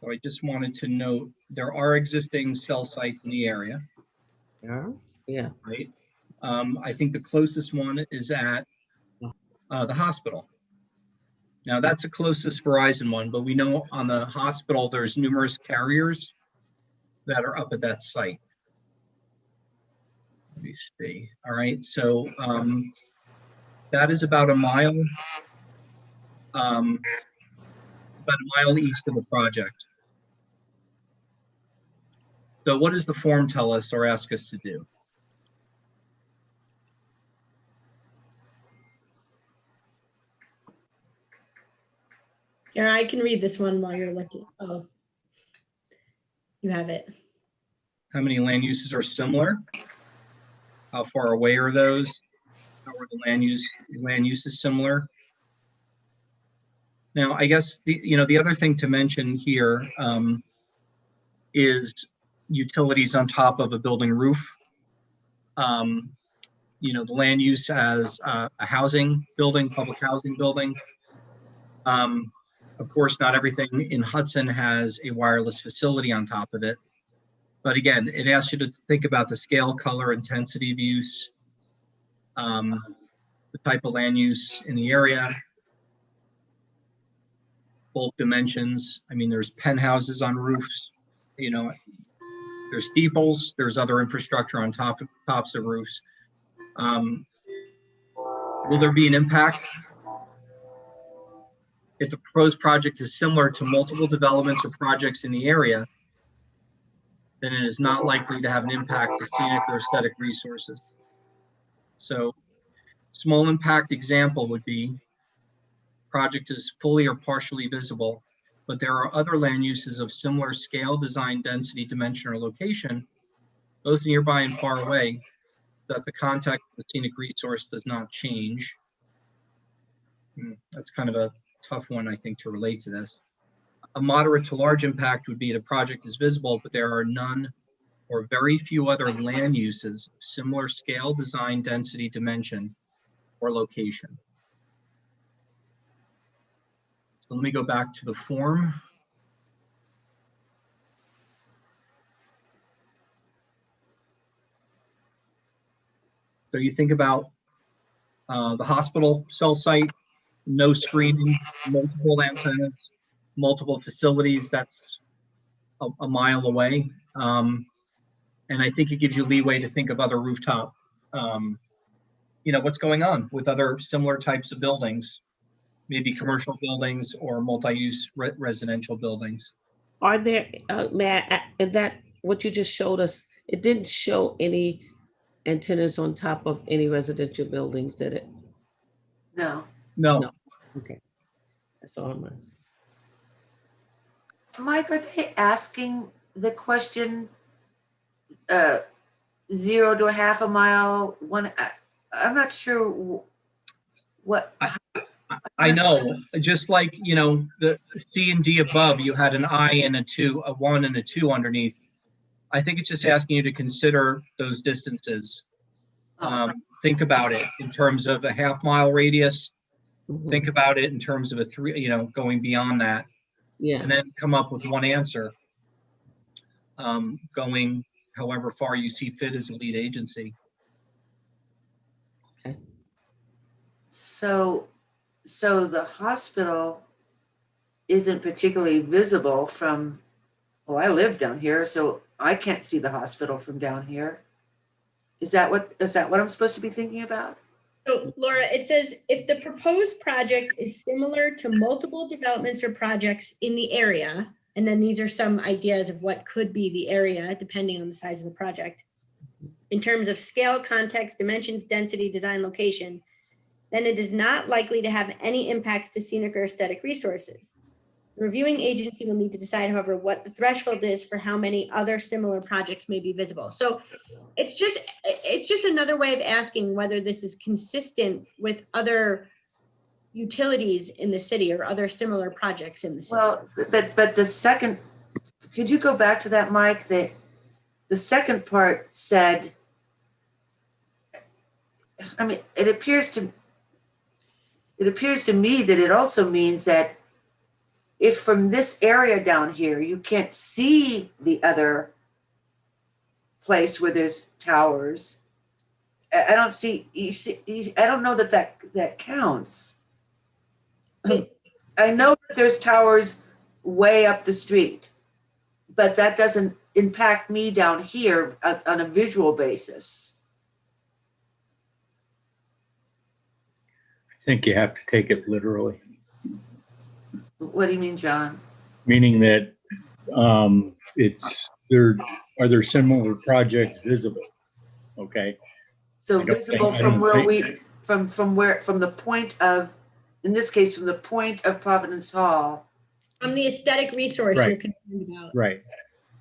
S7: So I just wanted to note, there are existing cell sites in the area,
S3: Yeah.
S7: right? I think the closest one is at the hospital. Now that's the closest Verizon one, but we know on the hospital, there's numerous carriers that are up at that site. Let me see. All right, so that is about a mile east of the project. So what does the form tell us or ask us to do?
S5: Yeah, I can read this one while you're looking. Oh, you have it.
S7: How many land uses are similar? How far away are those? How are the land uses similar? Now, I guess the other thing to mention here is utilities on top of a building roof. The land use as a housing building, public housing building. Of course, not everything in Hudson has a wireless facility on top of it. But again, it asks you to think about the scale, color, intensity of use, the type of land use in the area, bulk dimensions. I mean, there's penthouses on roofs, there's steeples, there's other infrastructure on tops of roofs. Will there be an impact? If the proposed project is similar to multiple developments or projects in the area, then it is not likely to have an impact to scenic or aesthetic resources. So, small impact example would be project is fully or partially visible, but there are other land uses of similar scale, design, density, dimension, or location, both nearby and far away, that the context of the scenic resource does not change. That's kind of a tough one, I think, to relate to this. A moderate to large impact would be the project is visible, but there are none or very few other land uses, similar scale, design, density, dimension, or location. So let me go back to the form. So you think about the hospital cell site, no screening, multiple antennas, multiple facilities, that's a mile away. And I think it gives you leeway to think of other rooftop, what's going on with other similar types of buildings, maybe commercial buildings or multi-use residential buildings.
S3: Are there, Matt, that what you just showed us, it didn't show any antennas on top of any residential buildings, did it?
S10: No.
S7: No.
S3: Okay. That's all I'm asking.
S10: Mike, are they asking the question 0 to a half a mile? I'm not sure what.
S7: I know, just like, the C and D above, you had an I and a 2, a 1 and a 2 underneath. I think it's just asking you to consider those distances. Think about it in terms of a half-mile radius. Think about it in terms of a 3, going beyond that.
S3: Yeah.
S7: And then come up with one answer, going however far you see fit as a lead agency.
S3: Okay.
S10: So the hospital isn't particularly visible from, I live down here, so I can't see the hospital from down here. Is that what I'm supposed to be thinking about?
S5: So Laura, it says if the proposed project is similar to multiple developments or projects in the area, and then these are some ideas of what could be the area depending on the size of the project, in terms of scale, context, dimensions, density, design, location, then it is not likely to have any impacts to scenic or aesthetic resources. The reviewing agency will need to decide, however, what the threshold is for how many other similar projects may be visible. So it's just another way of asking whether this is consistent with other utilities in the city or other similar projects in the city.
S10: Well, but the second, could you go back to that, Mike? The second part said, I mean, it appears to me that it also means that if from this area down here, you can't see the other place where there's towers, I don't see, I don't know that counts. I know that there's towers way up the street, but that doesn't impact me down here on a visual basis.
S11: I think you have to take it literally,
S10: What do you mean, John?
S11: meaning that are there similar projects visible? Okay.
S10: So
S11: I don't
S10: visible
S11: think- I
S10: from
S11: don't
S10: where
S11: think-
S10: from the point of, in this case, from the point of Providence Hall.
S5: From the aesthetic resource you're
S11: Right.
S5: concerned about.
S11: Right.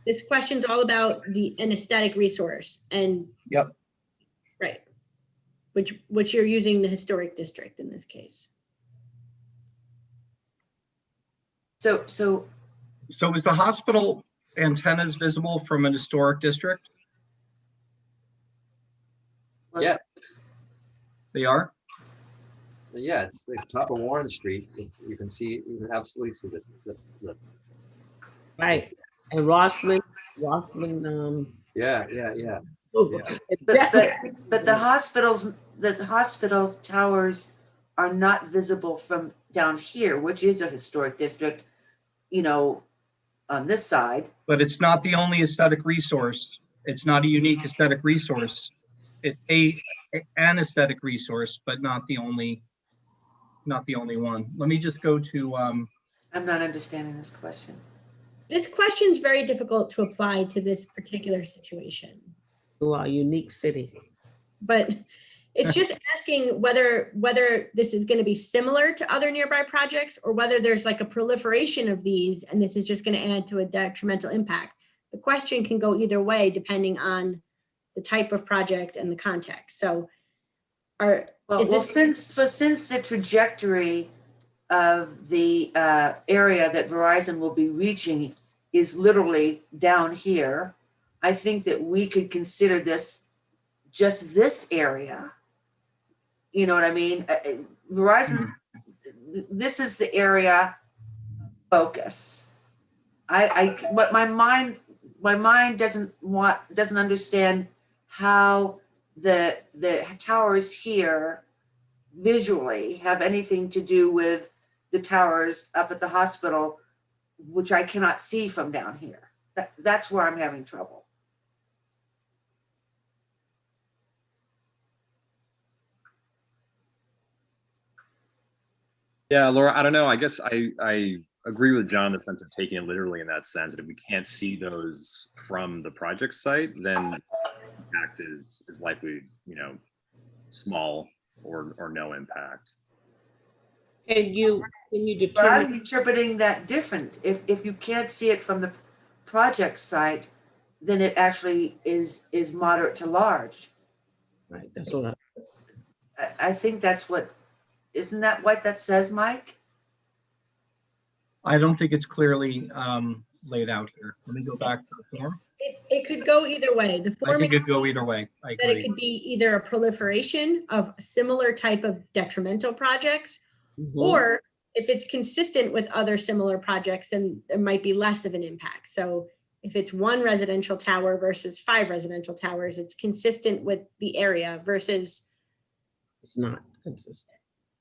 S5: This question's all about an aesthetic resource and.
S7: Yep.
S5: Right. Which you're using the historic district in this case.
S10: So
S7: So is the hospital antennas visible from an historic district?
S8: Yeah.
S7: They are?
S8: Yeah, it's the top of Warren Street. You can absolutely see the
S3: Right. And Rossman,
S8: yeah.
S3: it's
S10: but
S3: definitely-
S10: the hospital towers are not visible from down here, which is a historic district, on this side.
S7: But it's not the only aesthetic resource. It's not a unique aesthetic resource. It's an aesthetic resource, but not the only one. Let me just go to,
S10: I'm not understanding this question.
S5: This question's very difficult to apply to this particular situation.
S3: to our unique city.
S5: But it's just asking whether this is going to be similar to other nearby projects or whether there's like a proliferation of these and this is just going to add to a detrimental impact. The question can go either way depending on the type of project and the context. So
S10: since the trajectory of the area that Verizon will be reaching is literally down here, I think that we could consider this just this area. You know what I mean? Verizon, this is the area focus. But my mind doesn't understand how the towers here visually have anything to do with the towers up at the hospital, which I cannot see from down here. That's where I'm having trouble.
S1: Yeah, Laura, I don't know. I guess I agree with John in the sense of taking it literally in that sense that if we can't see those from the project site, then the impact is likely, small or no impact.
S3: Can you
S10: But
S3: determine?
S10: I'm interpreting that different. If you can't see it from the project site, then it actually is moderate to large.
S3: Right, that's what
S10: I think that's isn't that what that says, Mike?
S7: I don't think it's clearly laid out here. Let me go back to the form.
S5: it could go either way. The
S7: I
S5: form
S7: think it'd go either way. I
S5: that it
S7: agree.
S5: could be either a proliferation of similar type of detrimental projects, or if it's consistent with other similar projects, then there might be less of an impact. So if it's one residential tower versus 5 residential towers, it's consistent with the area versus,
S3: it's not consistent.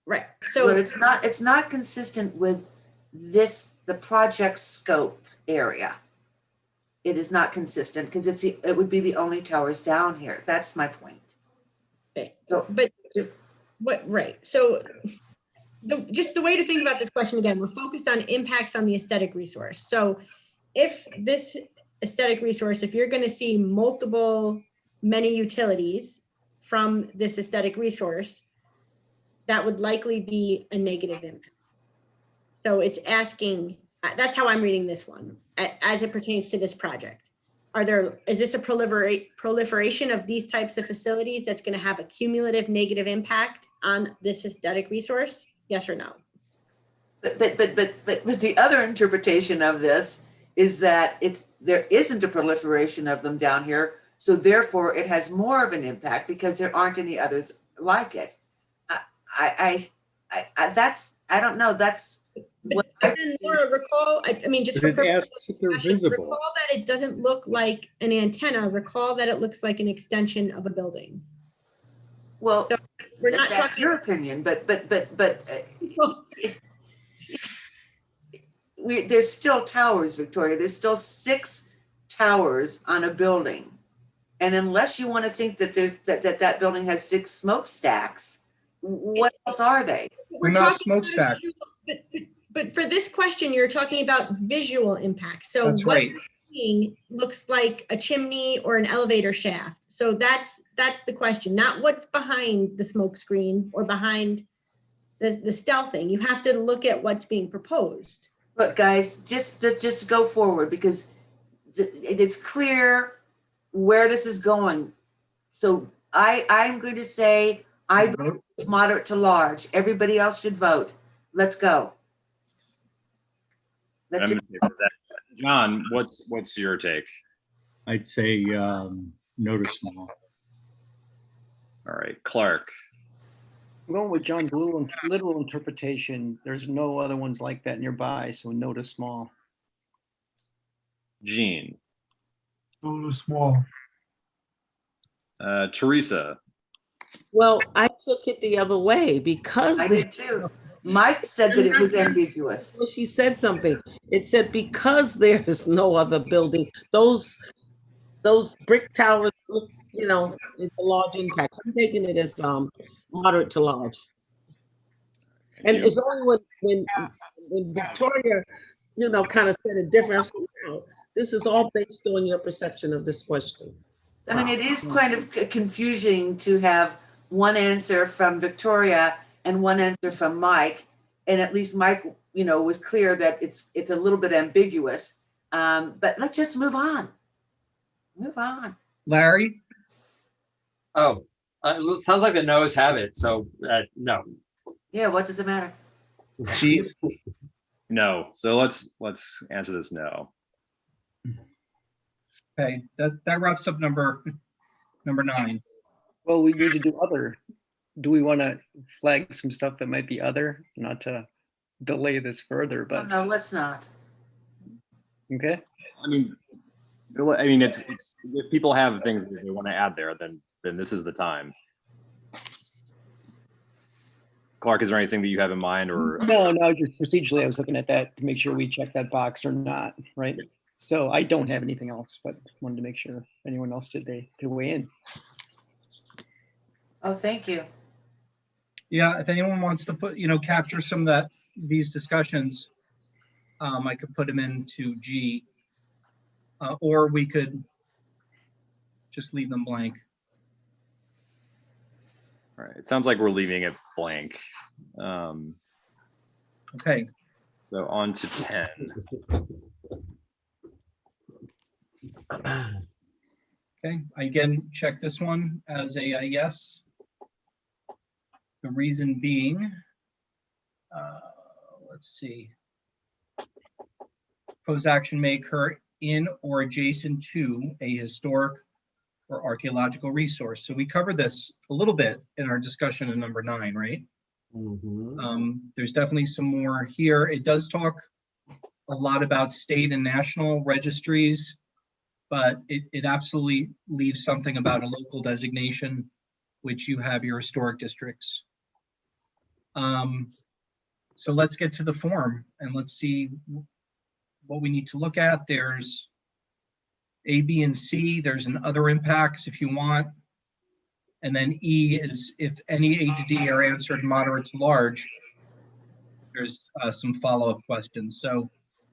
S5: right.
S10: So
S5: So
S10: it's not consistent with the project scope area. It is not consistent because it would be the only towers down here. That's my point.
S5: okay.
S10: So
S5: But right. So just the way to think about this question, again, we're focused on impacts on the aesthetic resource. So if this aesthetic resource, if you're going to see many utilities from this aesthetic resource, that would likely be a negative impact. So it's asking, that's how I'm reading this one, as it pertains to this project. Is this a proliferation of these types of facilities that's going to have a cumulative negative impact on this aesthetic resource? Yes or no?
S10: But the other interpretation of this is that there isn't a proliferation of them down here, so therefore it has more of an impact because there aren't any others like it. I don't know. That's what
S5: recall. I mean, just
S11: But
S5: for
S11: it asks if they're visible.
S5: recall that it doesn't look like an antenna. Recall that it looks like an extension of a building.
S10: Well,
S5: so we're not
S10: that's
S5: talking
S10: your opinion, but there's still towers, Victoria. There's still 6 towers on a building, and unless you want to think that that building has 6 smokestacks, what else are they?
S7: We're not smokestack.
S5: But for this question, you're talking about visual impact. So
S7: That's
S5: what
S7: right.
S5: you're seeing looks like a chimney or an elevator shaft. So that's the question, not what's behind the smoke screen or behind the stealthing. You have to look at what's being proposed.
S10: Look, guys, just go forward because it's clear where this is going. So I'm going to say I vote it's moderate to large. Everybody else should vote. Let's go.
S1: I'm in favor of that. John, what's your take?
S11: I'd say no to small.
S1: All right, Clark.
S4: I'm going with John's literal interpretation. There's no other ones like that nearby, so no to small.
S1: Gene.
S2: No to small.
S1: Teresa.
S3: Well, I took it the other way because
S10: I did too. Mike said that it was ambiguous.
S3: Well, she said something. It said because there is no other building, those brick towers, it's a large impact. I'm taking it as moderate to large. And it's only when Victoria, kind of said it different. I said, wow, this is all based on your perception of this question.
S10: I mean, it is kind of confusing to have one answer from Victoria and one answer from Mike. And at least Mike, was clear that it's a little bit ambiguous. But let's just move on. Move on.
S7: Larry?
S8: Oh, sounds like the no's have it. So no.
S10: Yeah, what does it matter?
S7: Chief?
S1: No. So let's answer this no.
S7: Okay, that wraps up number 9.
S4: Well, we need to do other. Do we want to flag some stuff that might be other, not to delay this further, but
S10: No, let's not.
S4: okay.
S1: I mean, it's if people have things that they want to add there, then this is the time. Clark, is there anything that you have in mind, or
S4: No, just procedurally, I was looking at that to make sure we check that box or not, right? So I don't have anything else, but wanted to make sure if anyone else did, they could weigh in.
S10: Oh, thank you.
S7: Yeah, if anyone wants to put, capture some of these discussions, I could put them into G, or we could just leave them blank.
S1: all right? It sounds like we're leaving it blank.
S7: Okay,
S1: So on to 10.
S7: okay. I again check this one as a yes. The reason being, let's see. Proposed action may occur in or adjacent to a historic or archaeological resource. So we covered this a little bit in our discussion in number 9, right? There's definitely some more here. It does talk a lot about state and national registries, but it absolutely leaves something about a local designation, which you have your historic districts. So let's get to the form and let's see what we need to look at. There's A, B, and C. There's an other impacts if you want. And then E is if any A to D are answered moderate to large, there's some follow-up questions. So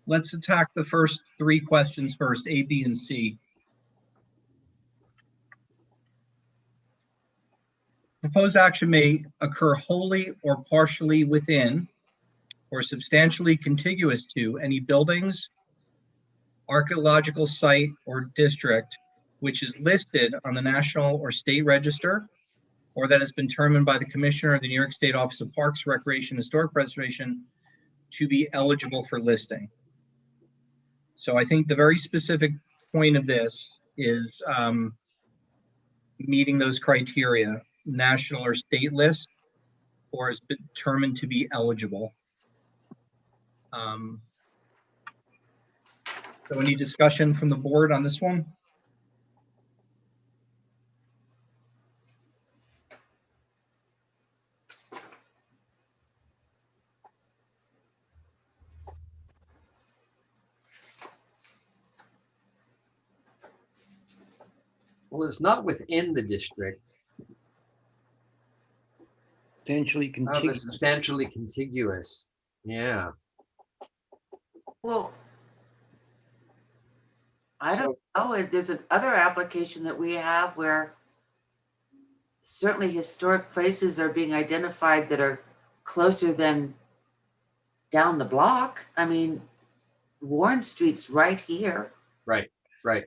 S7: let's attack the first three questions first, A, B, and C. Proposed action may occur wholly or partially within or substantially contiguous to any buildings, archaeological site, or district which is listed on the National or State Register, or that has been determined by the Commissioner of the New York State Office of Parks, Recreation, and Historic Preservation to be eligible for listing. So I think the very specific point of this is meeting those criteria, national or state list, or has been determined to be eligible. So any discussion from the board on this one?
S8: Well, it's not within the district.
S4: Substantially
S8: Oh,
S4: contiguous.
S8: it's substantially contiguous. Yeah.
S10: Well, I don't know. There's another application that we have where certainly historic places are being identified that are closer than down the block. I mean, Warren Street's right here.
S8: Right. Right.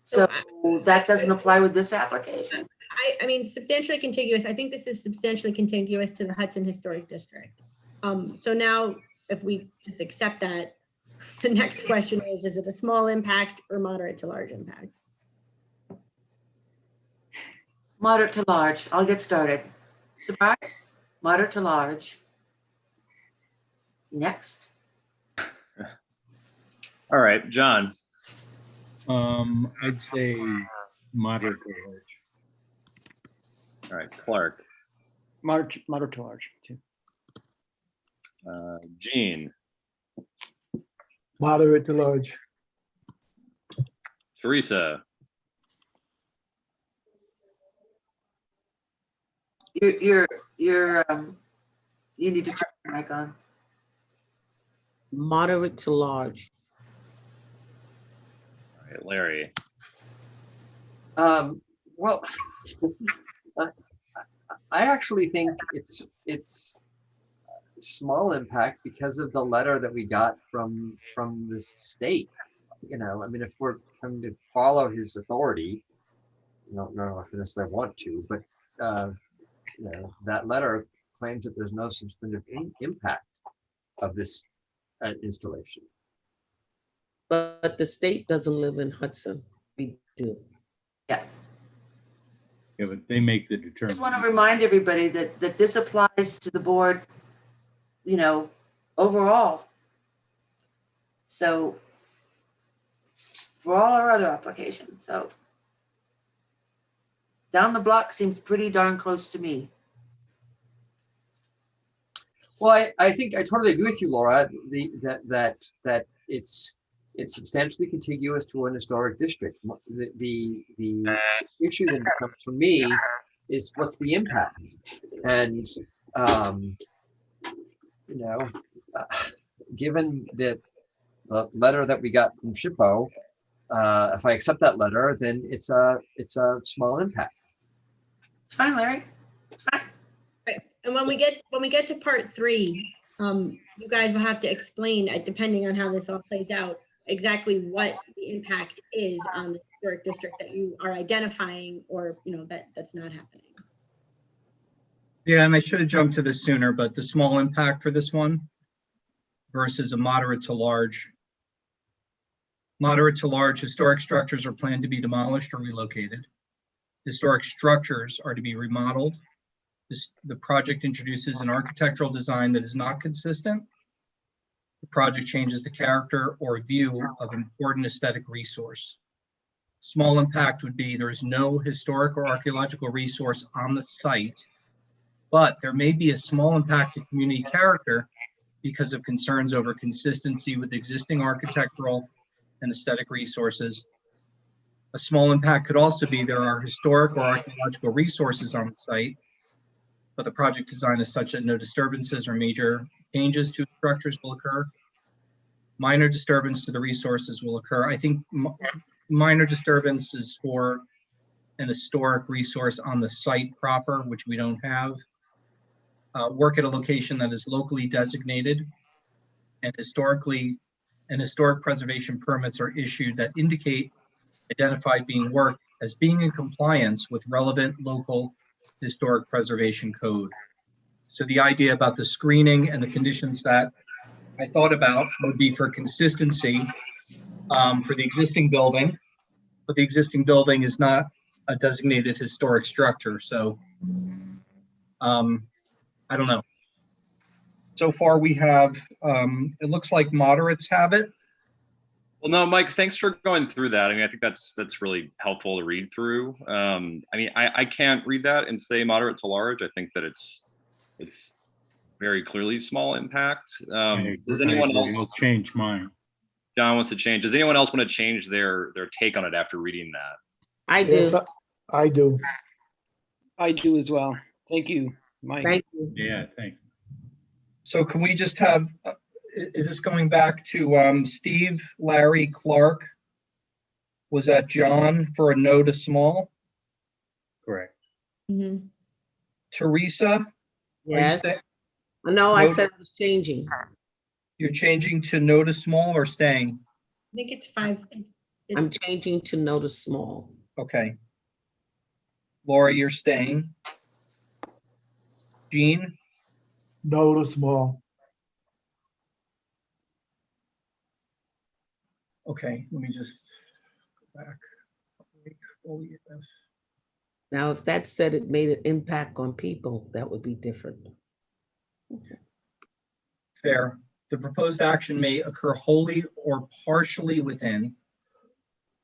S10: So that doesn't apply with this application.
S5: I mean, substantially contiguous, I think this is substantially contiguous to the Hudson Historic District. So now if we just accept that, the next question is it a small impact or moderate to large impact?
S10: Moderate to large. I'll get started. Surprise? Moderate to large. Next.
S1: All right, John.
S11: I'd say moderate to large.
S1: All right, Clark.
S4: Moderate to large, too.
S1: Gene.
S2: Moderate to large.
S1: Teresa.
S10: You need to turn your mic on.
S3: Moderate to large.
S1: All right, Larry.
S8: Well, I actually think it's small impact because of the letter that we got from the state. You know, I mean, if we're going to follow his authority, I don't know if I necessarily want to, but you know, that letter claims that there's no substantive impact of this installation.
S3: But the state doesn't live in Hudson. We do.
S10: Yeah.
S11: Yeah, but they make the
S10: I just
S11: determination.
S10: want to remind everybody that this applies to the board, you know, overall. So for all our other applications, so down the block seems pretty darn close to me.
S8: Well, I think I totally agree with you, Laura. That it's substantially contiguous to an historic district. The issue that comes for me is what's the impact, and you know, given that the letter that we got from SHPO, if I accept that letter, then it's a small impact.
S10: It's fine, Larry. It's fine.
S5: Right. And when we get to part 3, you guys will have to explain, depending on how this all plays out, exactly what the impact is on the historic district that you are identifying, or you know that's not happening.
S7: Yeah, and I should have jumped to this sooner, but the small impact for this one versus a moderate to large. Moderate to large historic structures are planned to be demolished or relocated. Historic structures are to be remodeled. The project introduces an architectural design that is not consistent. The project changes the character or view of an important aesthetic resource. Small impact would be there is no historic or archaeological resource on the site, but there may be a small impact to community character because of concerns over consistency with existing architectural and aesthetic resources. A small impact could also be there are historic or archaeological resources on the site, but the project design is such that no disturbances or major changes to structures will occur. Minor disturbance to the resources will occur. I think minor disturbance is for an historic resource on the site proper, which we don't have. Work at a location that is locally designated, and historic preservation permits are issued that indicate identified being worked as being in compliance with relevant local historic preservation code. So the idea about the screening and the conditions that I thought about would be for consistency for the existing building, but the existing building is not a designated historic structure. So I don't know. So far we have, it looks like moderates have it.
S1: Well, no, Mike, thanks for going through that. I mean, I think that's really helpful to read through. I mean, I can't read that and say moderate to large. I think that it's very clearly small impact. Does anyone else?
S11: I'll change mine.
S1: John wants to change. Does anyone else want to change their take on it after reading that?
S3: I do.
S2: Yes, I do.
S4: I do as well. Thank you, Mike.
S3: Thank you.
S11: Yeah, thanks.
S7: So can we just have, is this going back to Steve, Larry, Clark? Was that John for a no to small?
S11: Correct.
S5: Mhm.
S7: Teresa? Are you
S3: Yes.
S7: stay-
S3: No, I
S7: No.
S3: said I was changing.
S7: You're changing to no to small or staying?
S5: I think it's 5.
S3: I'm changing to no to small.
S7: Okay. Laura, you're staying. Jean?
S2: No to small.
S7: Okay, let me just go back. Oh, yes.
S3: Now, if that said it made an impact on people, that would be different.
S7: Fair. The proposed action may occur wholly or partially within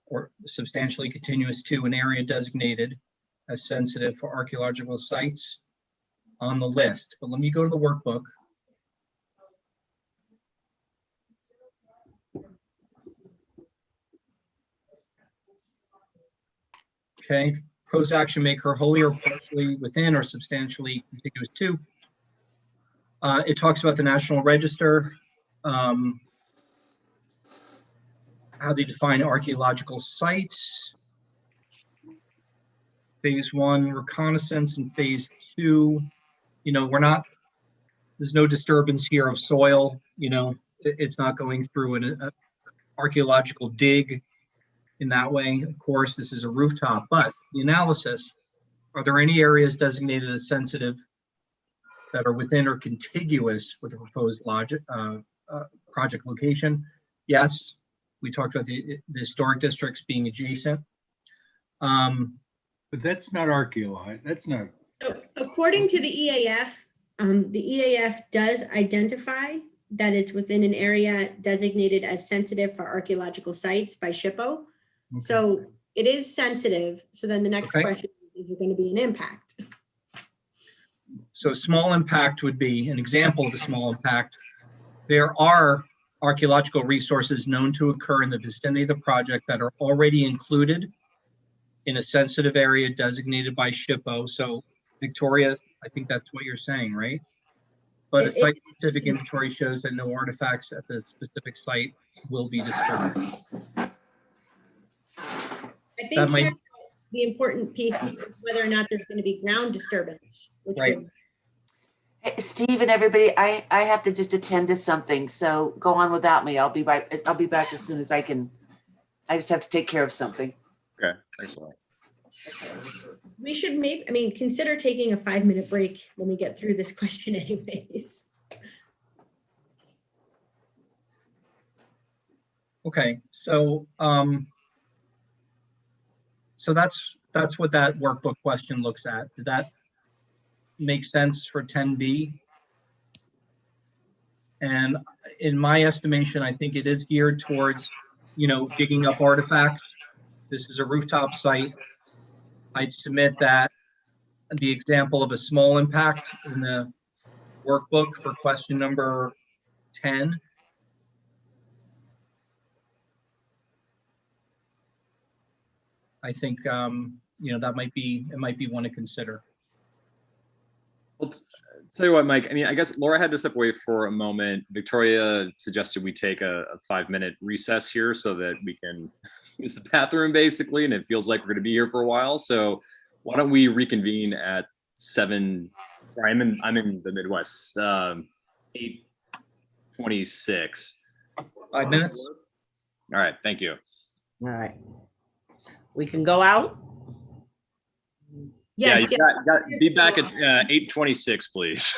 S7: or substantially continuous to an area designated as sensitive for archaeological sites on the list. But let me go to the workbook. Okay, proposed action may occur wholly or partially within or substantially contiguous to. It talks about the National Register, how they define archaeological sites. Phase 1 reconnaissance and phase 2, you know, there's no disturbance here of soil, you know, it's not going through an archaeological dig in that way. Of course, this is a rooftop, but the analysis, are there any areas designated as sensitive that are within or contiguous with the proposed project location? Yes, we talked about the historic districts being adjacent.
S11: But that's not archaeological. That's not.
S5: So according to the EAF, the EAF does identify that it's within an area designated as sensitive for archaeological sites by SHPO.
S11: Okay.
S5: So it is sensitive. So then the next
S7: Okay.
S5: question is it going to be an impact?
S7: So small impact would be an example of a small impact. There are archaeological resources known to occur in the vicinity of the project that are already included in a sensitive area designated by SHPO. So Victoria, I think that's what you're saying, right? But a site-specific inventory shows that no artifacts at the specific site will be disturbed.
S5: I
S7: That
S5: think
S7: might-
S5: here, the important piece is whether or not there's going to be ground disturbance. Which
S7: Right.
S5: would-
S10: Hey, Steve and everybody, I have to just attend to something, so go on without me. I'll be back as soon as I can. I just have to take care of something.
S1: Okay, thanks a lot.
S5: We should maybe, consider taking a 5-minute break when we get through this question anyways.
S7: Okay, so so that's what that workbook question looks at. Did that make sense for 10B? And in my estimation, I think it is geared towards, you know, digging up artifacts. This is a rooftop site. I'd submit that the example of a small impact in the workbook for question number 10. I think, that might be one to consider.
S1: Well, tell you what, Mike, I mean, I guess Laura had to step away for a moment. Victoria suggested we take a 5-minute recess here so that we can use the bathroom basically, and it feels like we're gonna be here for a while. So why don't we reconvene at 7, sorry, I'm in the Midwest, 8:26.
S7: 5 minutes?
S1: All right, thank you.
S3: All right. We can go out?
S1: Yeah,
S5: Yes,
S1: you got be back at 8:26, please.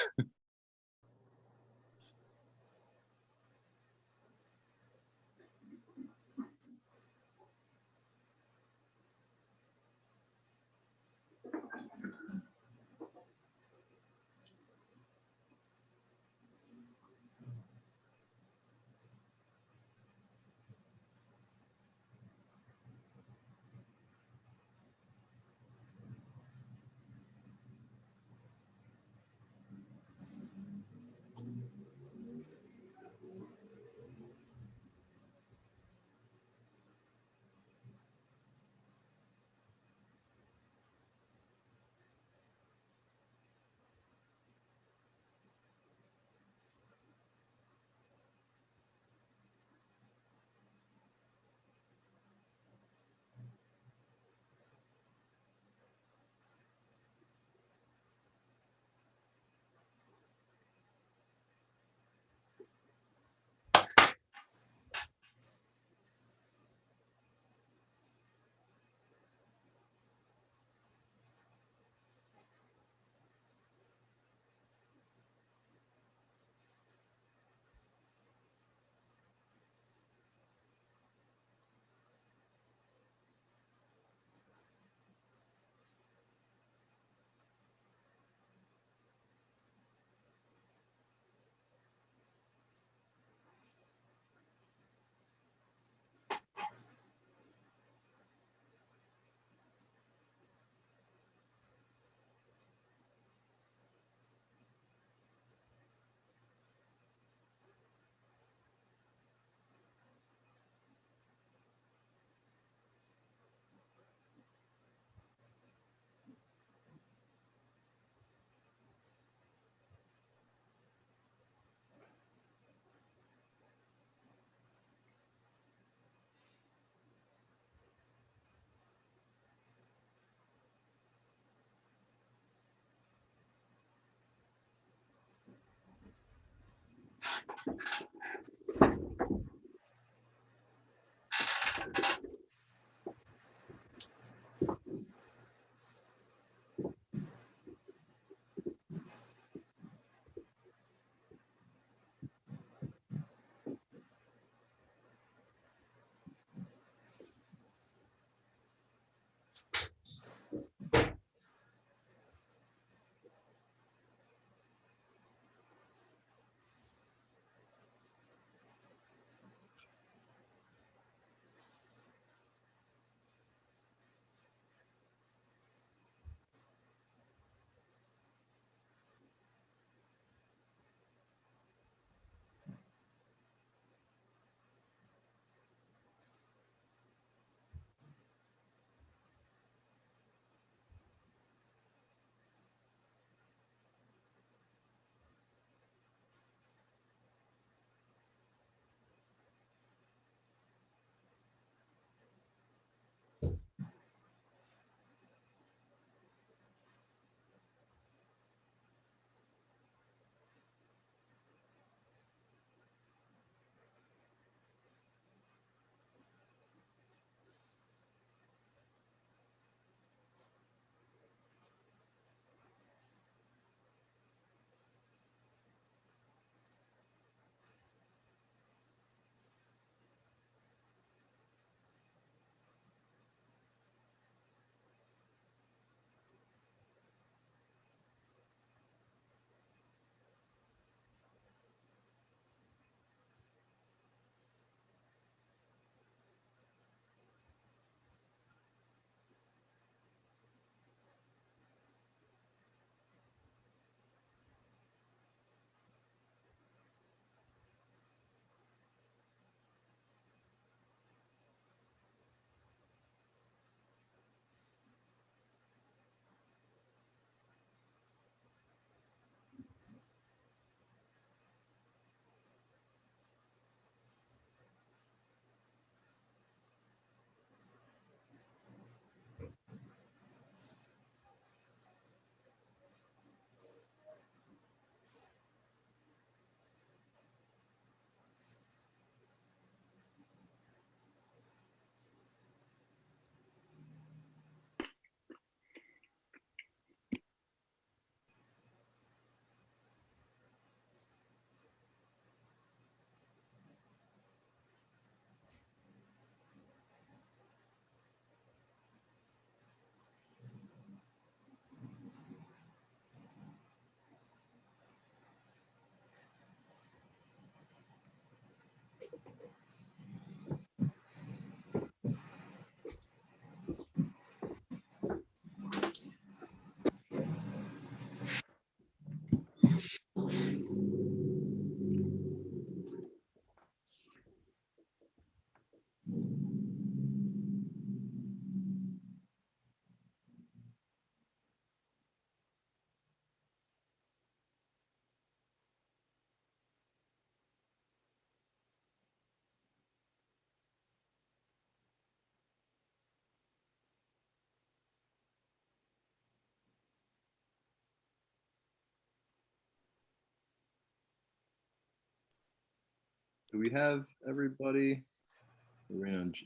S1: Do we have everybody?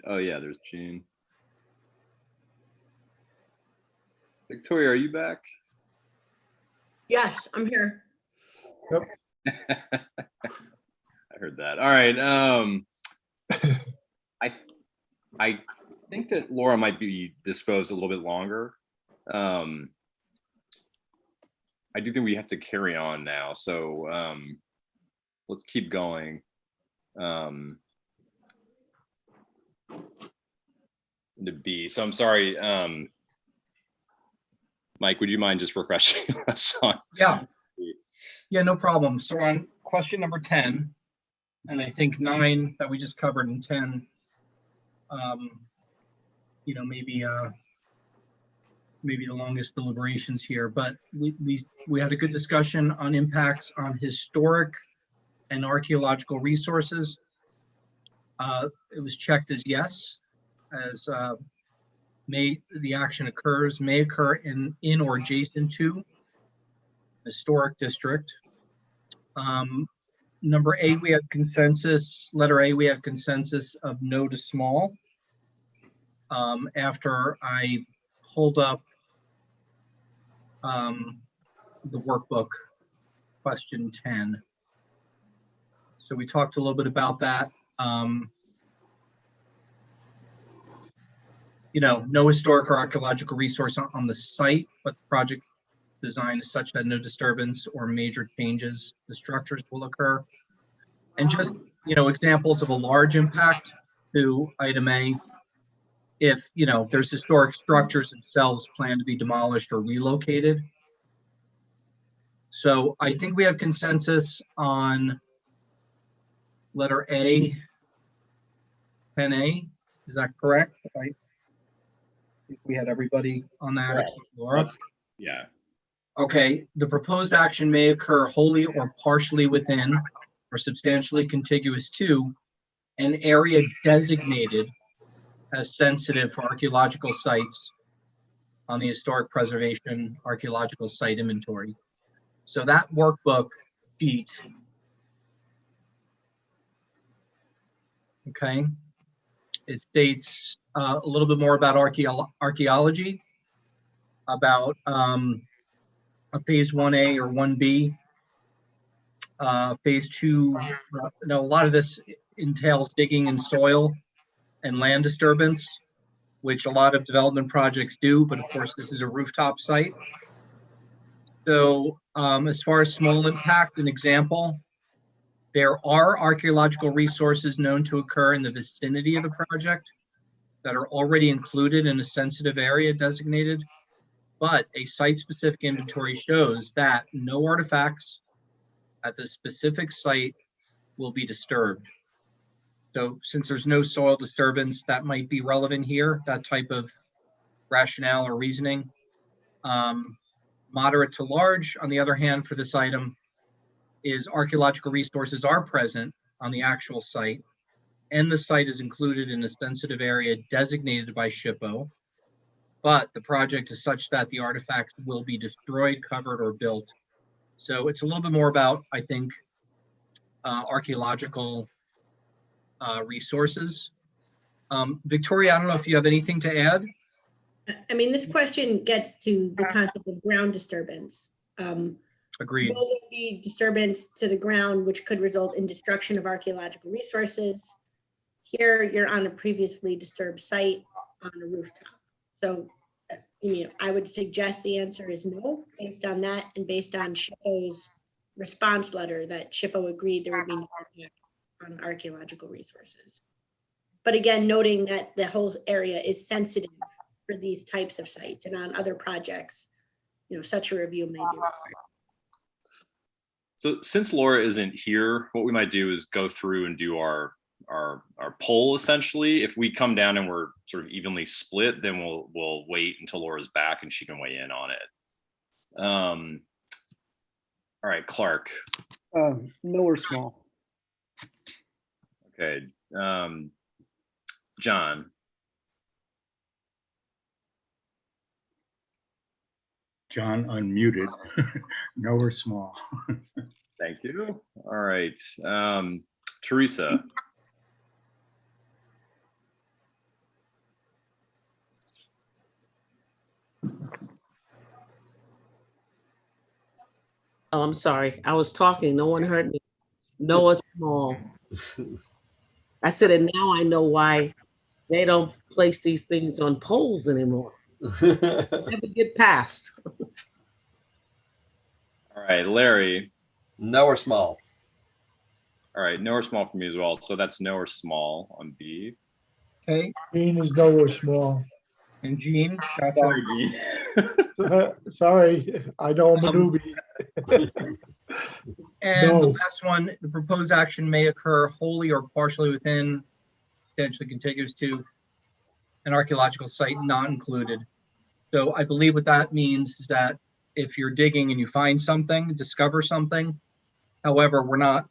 S1: Oh yeah, there's Jean. Victoria, are you back?
S5: Yes, I'm here.
S1: I heard that. All right. I think that Laura might be disposed a little bit longer. I do think we have to carry on now. So let's keep going. To B. So I'm sorry. Mike, would you mind just refreshing us on?
S7: Yeah, no problem. So on question number 10, and I think 9 that we just covered in 10, you know, maybe the longest deliberations here, but we had a good discussion on impacts on historic and archaeological resources. It was checked as yes, as the action may occur in or adjacent to historic district. Number A, we had consensus. Letter A, we had consensus of no to small. After I pulled up the workbook, question 10. So we talked a little bit about that. You know, no historic or archaeological resource on the site, but the project design is such that no disturbance or major changes to structures will occur. And just, you know, examples of a large impact to item A, if, you know, there's historic structures themselves planned to be demolished or relocated. So I think we have consensus on letter A, 10A. Is that correct? I think we had everybody on that.
S1: Correct.
S7: Laura?
S1: Yeah.
S7: Okay, the proposed action may occur wholly or partially within or substantially contiguous to an area designated as sensitive for archaeological sites on the Historic Preservation Archaeological Site Inventory. So that workbook sheet, okay, it states a little bit more about archaeology, about a phase 1A or 1B. Phase 2, a lot of this entails digging in soil and land disturbance, which a lot of development projects do, but of course this is a rooftop site. So as far as small impact, an example, there are archaeological resources known to occur in the vicinity of the project that are already included in a sensitive area designated, but a site-specific inventory shows that no artifacts at the specific site will be disturbed. So since there's no soil disturbance, that might be relevant here, that type of rationale or reasoning. Moderate to large, on the other hand, for this item, is archaeological resources are present on the actual site, and the site is included in a sensitive area designated by SHPO, but the project is such that the artifacts will be destroyed, covered, or built. So it's a little bit more about, I think, archaeological resources. Victoria, I don't know if you have anything to add?
S5: I mean, this question gets to the concept of ground disturbance.
S7: Agreed.
S5: Will there be disturbance to the ground which could result in destruction of archaeological resources? Here, you're on a previously disturbed site on a rooftop. So, you know, I would suggest the answer is no, based on that and based on SHPO's response letter that SHPO agreed there would be no impact on archaeological resources. But again, noting that the whole area is sensitive for these types of sites, and on other projects, you know, such a review may be required.
S1: So since Laura isn't here, what we might do is go through and do our poll essentially. If we come down and we're sort of evenly split, then we'll wait until Laura's back and she can weigh in on it. All right, Clark.
S4: No or small.
S1: Okay. John.
S11: John unmuted. No or small.
S1: Thank you. All right. Teresa.
S3: Oh, I'm sorry. I was talking. No one heard me. Noah Small. I said, and now I know why they don't place these things on poles anymore. Never get past.
S1: All right, Larry.
S8: No or small.
S1: All right, no or small for me as well. So that's no or small on B.
S7: Okay,
S2: Gene is no or small.
S7: and Jean, gotcha.
S1: Sorry, Gene.
S2: Sorry, I know I'm a newbie.
S7: And the
S2: No.
S7: last one, the proposed action may occur wholly or partially within, potentially contiguous to, an archaeological site not included. So I believe what that means is that if you're digging and you find something, discover something, however, we're not,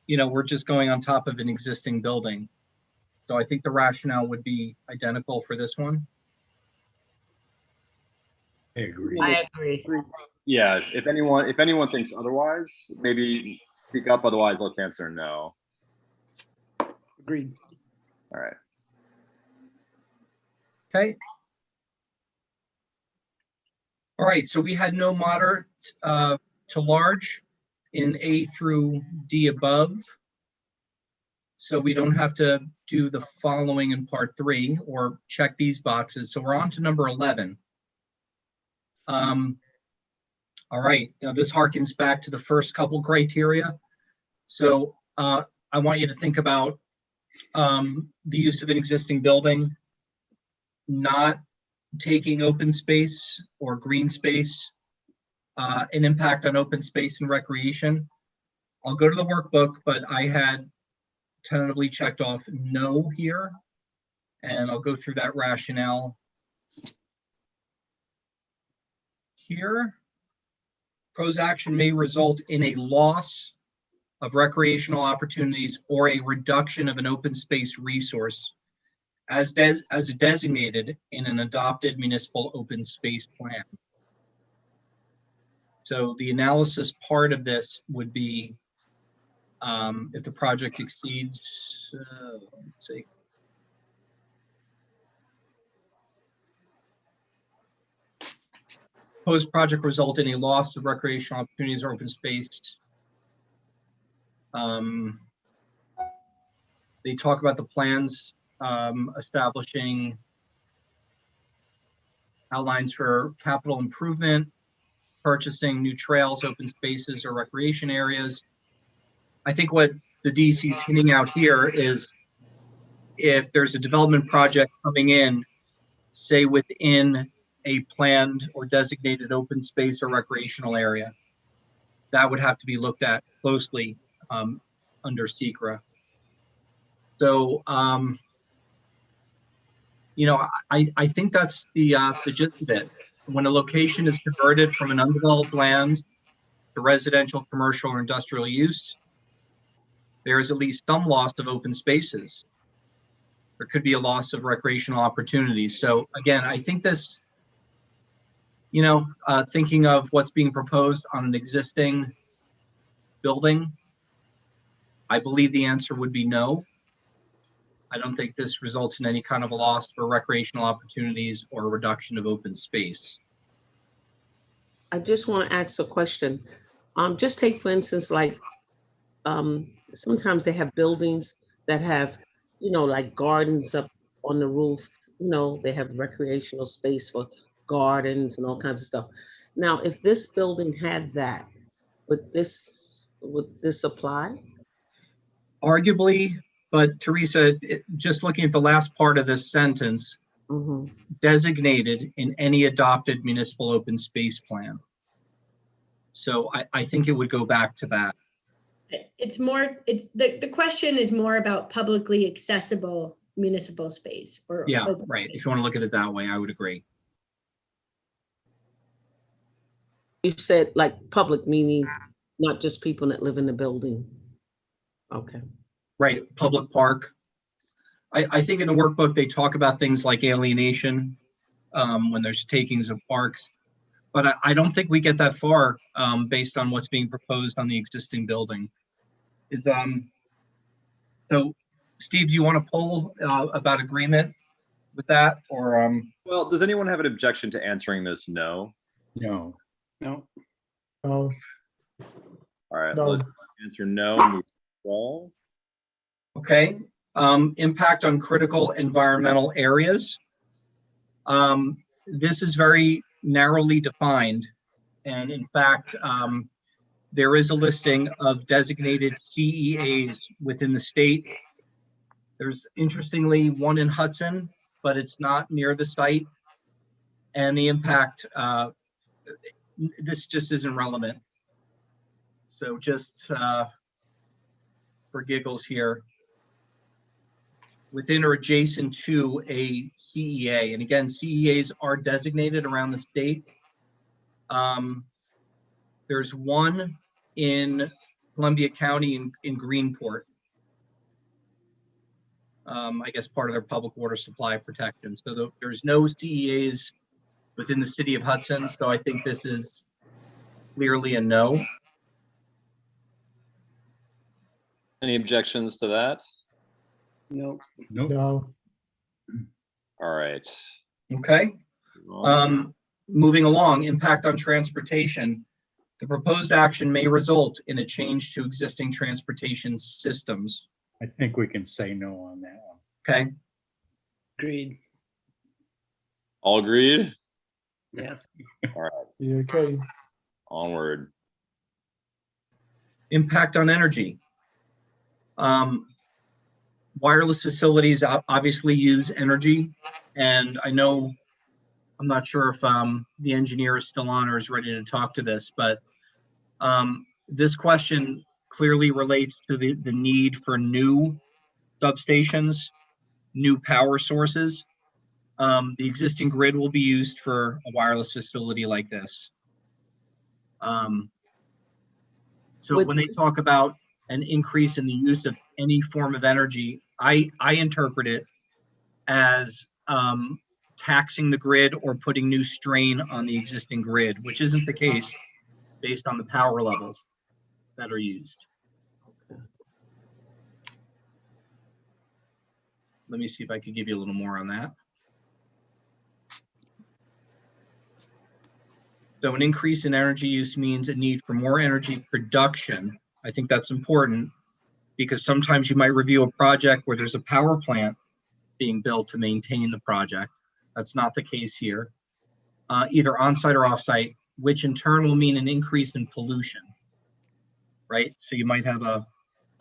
S7: we're just going on top of an existing building. So I think the rationale would be identical for this one.
S11: I agree.
S3: I agree.
S1: Yeah, if anyone thinks otherwise, maybe speak up. Otherwise, let's answer no.
S4: Agreed.
S1: All right.
S7: Okay. All right, so we had no moderate to large in A through D above. So we don't have to do the following in part 3 or check these boxes. So we're on to number 11. All right, now this harkens back to the first couple criteria. So I want you to think about the use of an existing building, not taking open space or green space, an impact on open space and recreation. I'll go to the workbook, but I had tentatively checked off no here, and I'll go through that rationale here. Proposed action may result in a loss of recreational opportunities or a reduction of an open space resource as designated in an adopted municipal open space plan. So the analysis part of this would be if the project exceeds, let's see. Proposed project result in a loss of recreational opportunities or open space. They talk about the plans establishing outlines for capital improvement, purchasing new trails, open spaces, or recreation areas. I think what the DC is hinting out here is if there's a development project coming in, say within a planned or designated open space or recreational area, that would have to be looked at closely under SECRA. So, I think that's the gist of it. When a location is converted from an undeveloped land to residential, commercial, or industrial use, there is at least some loss of open spaces. There could be a loss of recreational opportunities. So again, I think this, thinking of what's being proposed on an existing building, I believe the answer would be no. I don't think this results in any kind of a loss for recreational opportunities or a reduction of open space.
S3: I just want to ask a question. Just take, for instance, like sometimes they have buildings that have, like gardens up on the roof. They have recreational space for gardens and all kinds of stuff. Now, if this building had that, would this apply?
S7: Arguably, but Teresa, just looking at the last part of this sentence, designated in any adopted municipal open space plan. So I think it would go back to that.
S5: The question is more about publicly accessible municipal space.
S7: Yeah,
S5: open
S7: right.
S5: space.
S7: If you want to look at it that way, I would agree.
S3: You said like public, meaning not just people that live in the building. Okay.
S7: Right, public park. I think in the workbook, they talk about things like alienation when there's takings of parks. But I don't think we get that far based on what's being proposed on the existing building. So Steve, do you want to poll about agreement with that or?
S1: Well, does anyone have an objection to answering this no?
S11: No.
S4: No,
S2: No,
S1: All right,
S2: No.
S1: let's answer no. And move on.
S7: Okay, impact on critical environmental areas. This is very narrowly defined. And in fact, there is a listing of designated CEAs within the state. There's interestingly one in Hudson, but it's not near the site. And the impact, this just isn't relevant. So just for giggles here, within or adjacent to a CEA. And again, CEAs are designated around the state. There's one in Columbia County in Greenport. I guess part of their public water supply protection. So there's no CEAs within the city of Hudson. So I think this is clearly a no.
S1: Any objections to that?
S4: no,
S11: Nope.
S2: no,
S1: All right.
S7: Okay.
S1: Move on.
S7: Moving along, impact on transportation. The proposed action may result in a change to existing transportation systems.
S11: I think we can say no on that one.
S7: Okay.
S4: agreed,
S1: All agreed?
S4: yes,
S2: yeah, okay,
S1: Onward.
S7: Impact on energy. Wireless facilities obviously use energy, and I know, I'm not sure if the engineer is still on or is ready to talk to this, but this question clearly relates to the need for new substations, new power sources. The existing grid will be used for a wireless facility like this. So when they talk about an increase in the use of any form of energy, I interpret it as taxing the grid or putting new strain on the existing grid, which isn't the case based on the power levels that are used. Let me see if I could give you a little more on that. So an increase in energy use means a need for more energy production. I think that's important because sometimes you might review a project where there's a power plant being built to maintain the project. That's not the case here. Either on-site or off-site, which in turn will mean an increase in pollution, right? So you might have a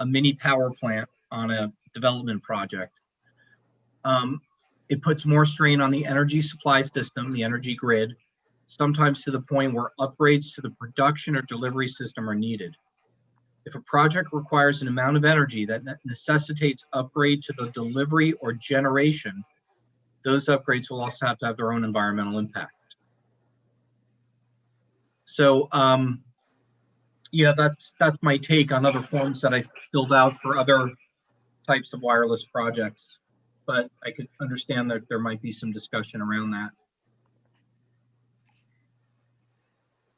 S7: mini power plant on a development project. It puts more strain on the energy supply system, the energy grid, sometimes to the point where upgrades to the production or delivery system are needed. If a project requires an amount of energy that necessitates upgrade to the delivery or generation, those upgrades will also have to have their own environmental impact. So, yeah, that's my take on other forms that I filled out for other types of wireless projects, but I could understand that there might be some discussion around that.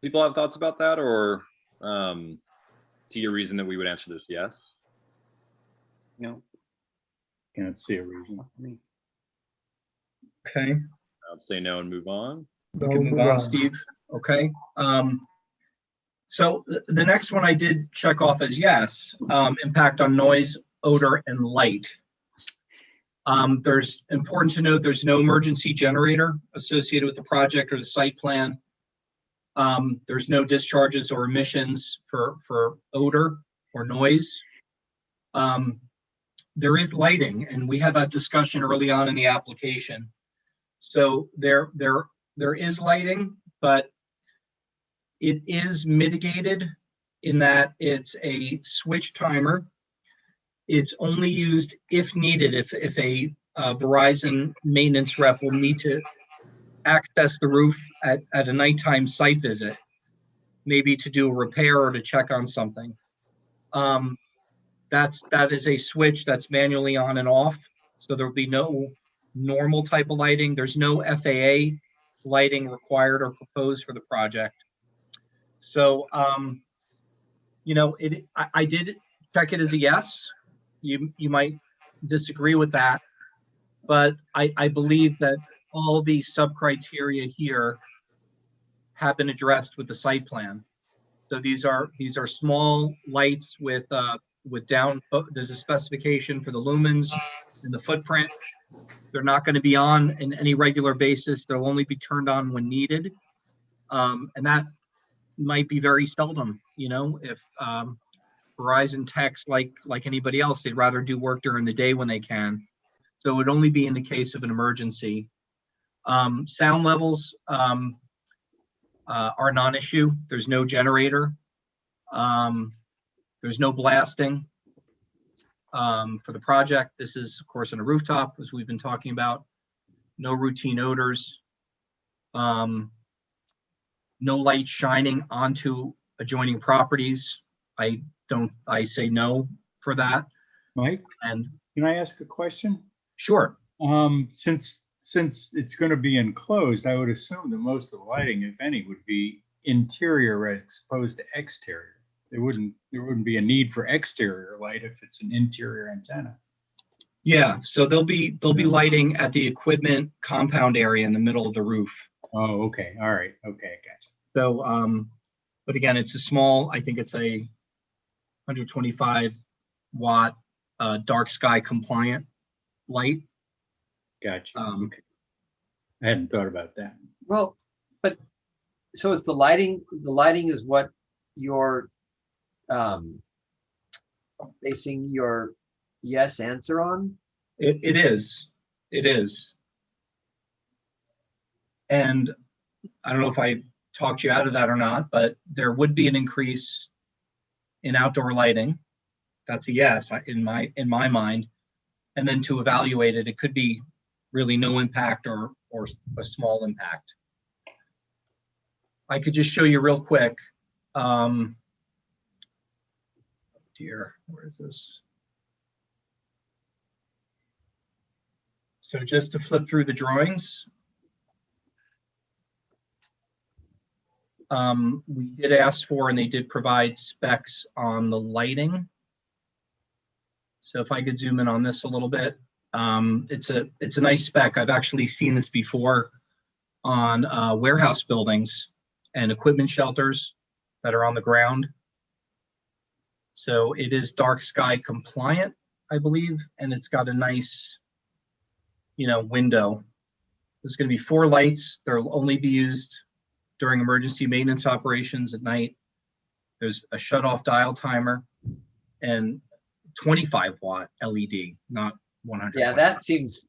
S1: People have thoughts about that, or to your reason that we would answer this yes?
S4: no,
S11: Can't see a reason.
S7: Okay,
S1: I would say no and move on.
S7: we can move on, Steve. Okay. So the next one I did check off as yes, impact on noise, odor, and light. There's important to note there's no emergency generator associated with the project or the site plan. There's no discharges or emissions for odor or noise. There is lighting, and we had that discussion early on in the application. So there is lighting, but it is mitigated in that it's a switch timer. It's only used if needed, if a Verizon maintenance rep will need to access the roof at a nighttime site visit, maybe to do a repair or to check on something. That is a switch that's manually on and off. So there'll be no normal type of lighting. There's no FAA lighting required or proposed for the project. So, you know, I did check it as a yes. you might disagree with that, but I believe that all the sub-criteria here have been addressed with the site plan. So these are small lights with there's a specification for the lumens and the footprint. They're not going to be on in any regular basis. They'll only be turned on when needed. And that might be very seldom, if Verizon techs like anybody else, they'd rather do work during the day when they can. So it would only be in the case of an emergency. Sound levels are a non-issue. There's no generator. There's no blasting for the project. This is, of course, on a rooftop, as we've been talking about. No routine odors. No light shining onto adjoining properties. I say no for that.
S11: Mike,
S7: And
S11: can I ask a question?
S7: sure.
S11: Since it's going to be enclosed, I would assume that most of the lighting, if any, would be interior as opposed to exterior. There wouldn't be a need for exterior light if it's an interior antenna.
S7: Yeah, so they'll be lighting at the equipment compound area in the middle of the roof.
S11: Oh, okay. All right. Okay, gotcha.
S7: So, but again, it's a small, I think it's a 125 watt dark sky compliant light.
S11: Gotcha. Okay. I hadn't thought about that.
S8: Well, but so it's the lighting is what you're basing your yes answer on?
S7: It is. And I don't know if I talked you out of that or not, but there would be an increase in outdoor lighting. That's a yes in my mind. And then to evaluate it, it could be really no impact or a small impact. I could just show you real quick. Dear, where is this? So just to flip through the drawings. We did ask for, and they did provide specs on the lighting. So if I could zoom in on this a little bit, it's a nice spec. I've actually seen this before on warehouse buildings and equipment shelters that are on the ground. So it is dark sky compliant, I believe, and it's got a nice, window. There's going to be 4 lights. They'll only be used during emergency maintenance operations at night. There's a shut-off dial timer and 25 watt LED, not 100.
S8: Yeah, that seems,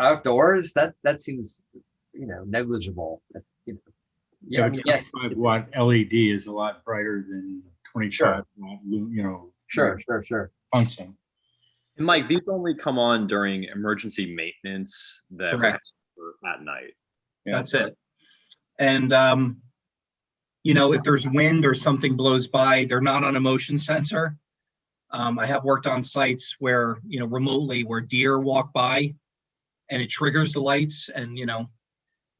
S8: outdoors, that seems, negligible.
S11: Yeah,
S8: I mean, yes,
S11: 25 watt LED is a lot brighter than 25 watt,
S8: Sure.
S11: tungsten.
S1: And Mike, these only come on during emergency maintenance that
S7: Correct.
S1: at night.
S11: Yeah.
S7: That's it. And, if there's wind or something blows by, they're not on a motion sensor. I have worked on sites where, remotely where deer walk by and it triggers the lights and,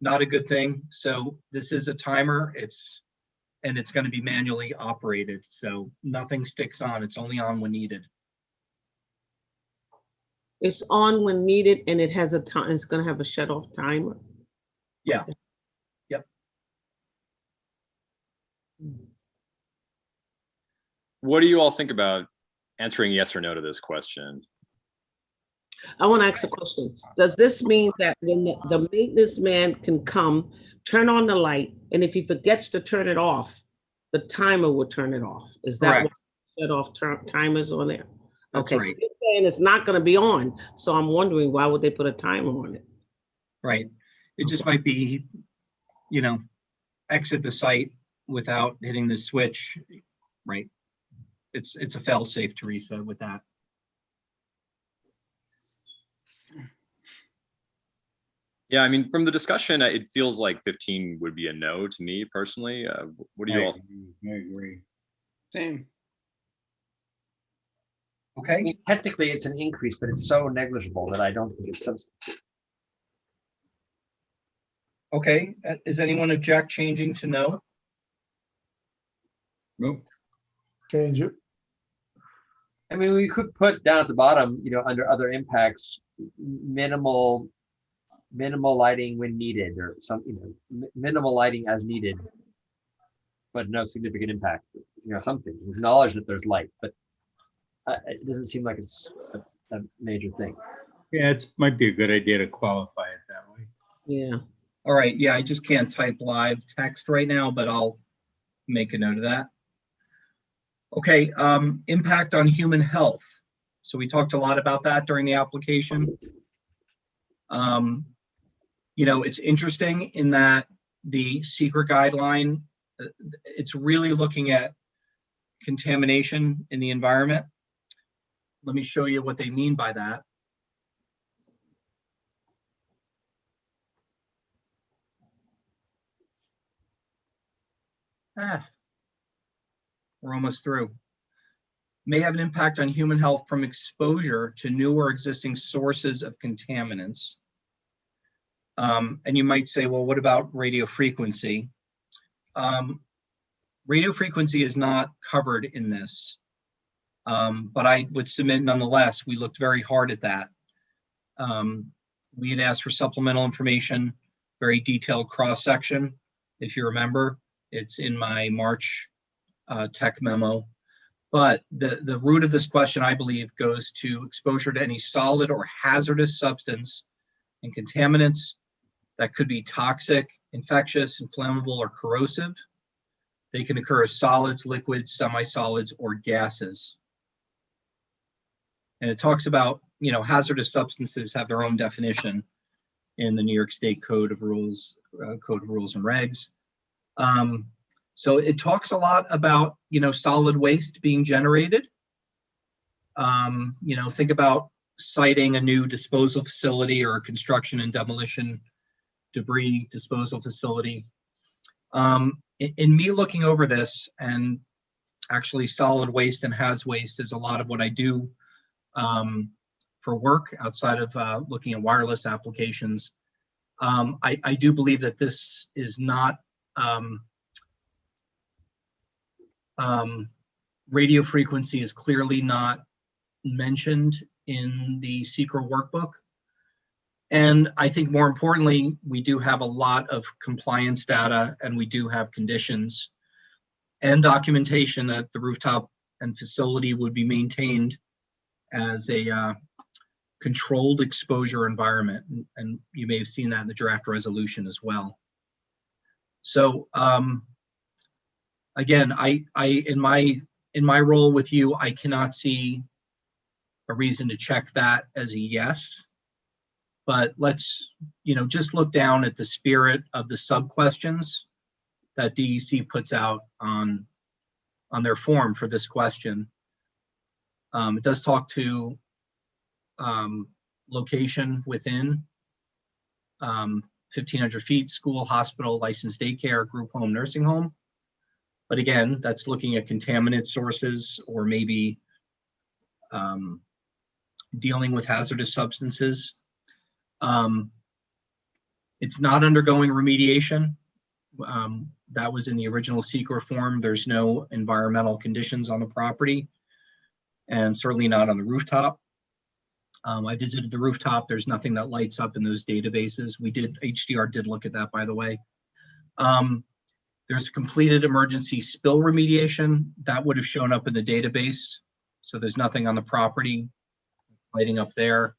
S7: not a good thing. So this is a timer. It's going to be manually operated. So nothing sticks on. It's only on when needed.
S3: It's on when needed and it has a time, it's gonna have a shut off timer.
S7: Yeah.
S1: What do you all think about answering yes or no to this question?
S3: I want to ask a question. Does this mean that when the maintenance man can come, turn on the light, and if he forgets to turn it off, the timer will turn it off? Is that what shut off timers on there?
S7: That's
S3: Okay,
S7: right.
S3: you're saying it's not going to be on, so I'm wondering why would they put a timer on it?
S7: Right. It just might be, exit the site without hitting the switch. Right. It's a fail safe, Teresa, with that.
S1: Yeah, I mean, from the discussion, it feels like 15 would be a no to me personally. What do you all?
S11: I agree.
S4: Same.
S8: I
S7: Okay.
S8: mean, technically it's an increase, but it's so negligible that I don't think it's substantive.
S7: Okay. Is anyone object changing to no?
S11: Nope.
S2: Change it.
S8: I mean, we could put down at the bottom, under other impacts, minimal lighting when needed, or some, minimal lighting as needed, but no significant impact. Something acknowledge that there's light, but it doesn't seem like it's a major thing.
S11: Yeah, might be a good idea to qualify it that way.
S3: Yeah.
S7: All right, yeah, I just can't type live text right now, but I'll make a note of that. Okay, impact on human health. So we talked a lot about that during the application. It's interesting in that the secret guideline, it's really looking at contamination in the environment. Let me show you what they mean by that. We're almost through. May have an impact on human health from exposure to new or existing sources of contaminants. And you might say, well, what about radio frequency? Radio frequency is not covered in this, but I would submit nonetheless, we looked very hard at that. We had asked for supplemental information, very detailed cross-section. If you remember, it's in my March tech memo. But the root of this question, I believe, goes to exposure to any solid or hazardous substance and contaminants that could be toxic, infectious, inflammable, or corrosive. They can occur as solids, liquids, semi-solids, or gases. And it talks about, hazardous substances have their own definition in the New York State Code of Rules and Regs. So it talks a lot about, solid waste being generated. Think about citing a new disposal facility or a construction and demolition debris disposal facility. In me looking over this, and actually solid waste and haz waste is a lot of what I do for work outside of looking at wireless applications. I do believe that this is not radio frequency is clearly not mentioned in the SECRA workbook. And I think more importantly, we do have a lot of compliance data, and we do have conditions and documentation that the rooftop and facility would be maintained as a controlled exposure environment. And you may have seen that in the draft resolution as well. So again, in my role with you, I cannot see a reason to check that as a yes. But let's, just look down at the spirit of the sub questions that DEC puts out on their form for this question. It does talk to location within 1,500 feet, school, hospital, licensed daycare, group home, nursing home. But again, that's looking at contaminant sources or maybe dealing with hazardous substances. It's not undergoing remediation. That was in the original SECRA form. There's no environmental conditions on the property, and certainly not on the rooftop. I visited the rooftop. There's nothing that lights up in those databases. HDR did look at that, by the way. There's completed emergency spill remediation. That would have shown up in the database. So there's nothing on the property lighting up there.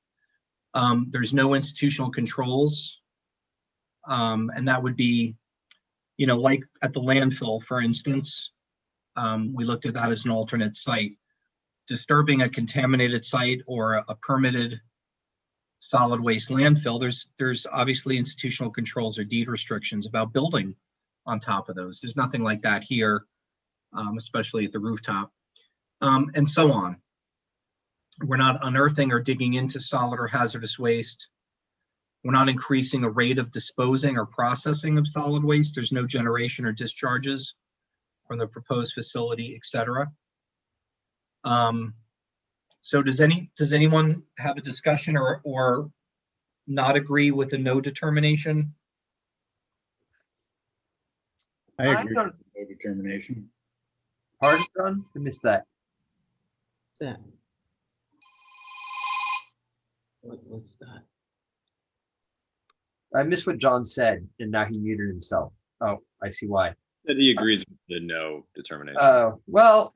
S7: There's no institutional controls. And that would be, like at the landfill, for instance, we looked at that as an alternate site. Disturbing a contaminated site or a permitted solid waste landfill, there's obviously institutional controls or deed restrictions about building on top of those. There's nothing like that here, especially at the rooftop, and so on. We're not unearthing or digging into solid or hazardous waste. We're not increasing the rate of disposing or processing of solid waste. There's no generation or discharges from the proposed facility, etc. So does anyone have a discussion or not agree with the no determination?
S11: I agree with no determination.
S8: Pardon, John? I missed that.
S3: What's that? What's that?
S8: I missed what John said, and now he muted himself. Oh, I see why.
S1: That he agrees with the no determination.
S8: Well,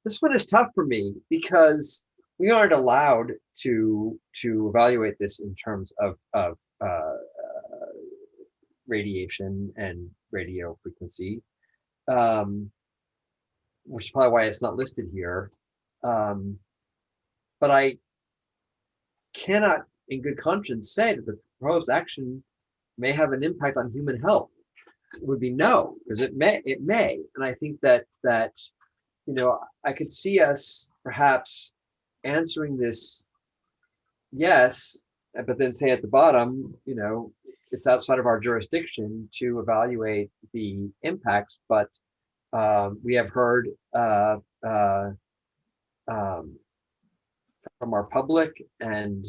S8: this one is tough for me because we aren't allowed to evaluate this in terms of radiation and radio frequency, which is probably why it's not listed here. But I cannot, in good conscience, say that the proposed action may have an impact on human health. It would be no, because it may, and I think that you know, I could see us perhaps answering this yes, but then say at the bottom, you know, it's outside of our jurisdiction to evaluate the impacts, but we have heard from our public, and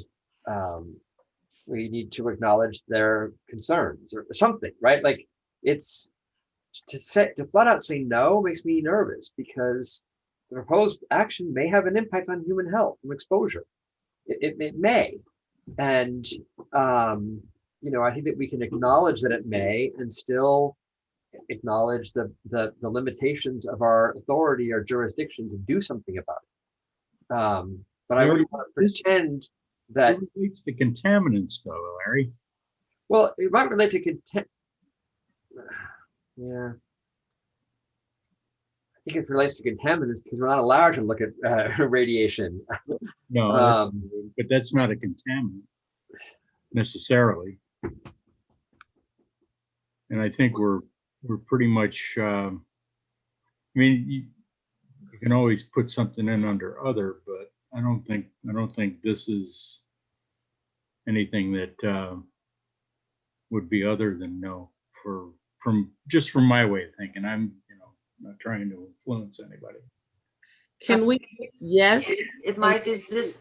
S8: we need to acknowledge their concerns or something, right? Like, it's to flat out say no makes me nervous, because the proposed action may have an impact on human health from exposure. It may, and you know, I think that we can acknowledge that it may, and still acknowledge the limitations of our authority or jurisdiction to do something about it. But I wouldn't want to pretend that
S11: It relates to contaminants though, Larry.
S8: well, it might relate to content. Yeah. I think it relates to contaminants because we're not allowed to look at radiation.
S11: No, but that's not a contaminant necessarily. And I think we're pretty much, I mean, you can always put something in under other, but I don't think this is anything that would be other than no from my way of thinking. I'm, you know, not trying to influence anybody.
S3: Can we, yes,
S10: If Mike, is this,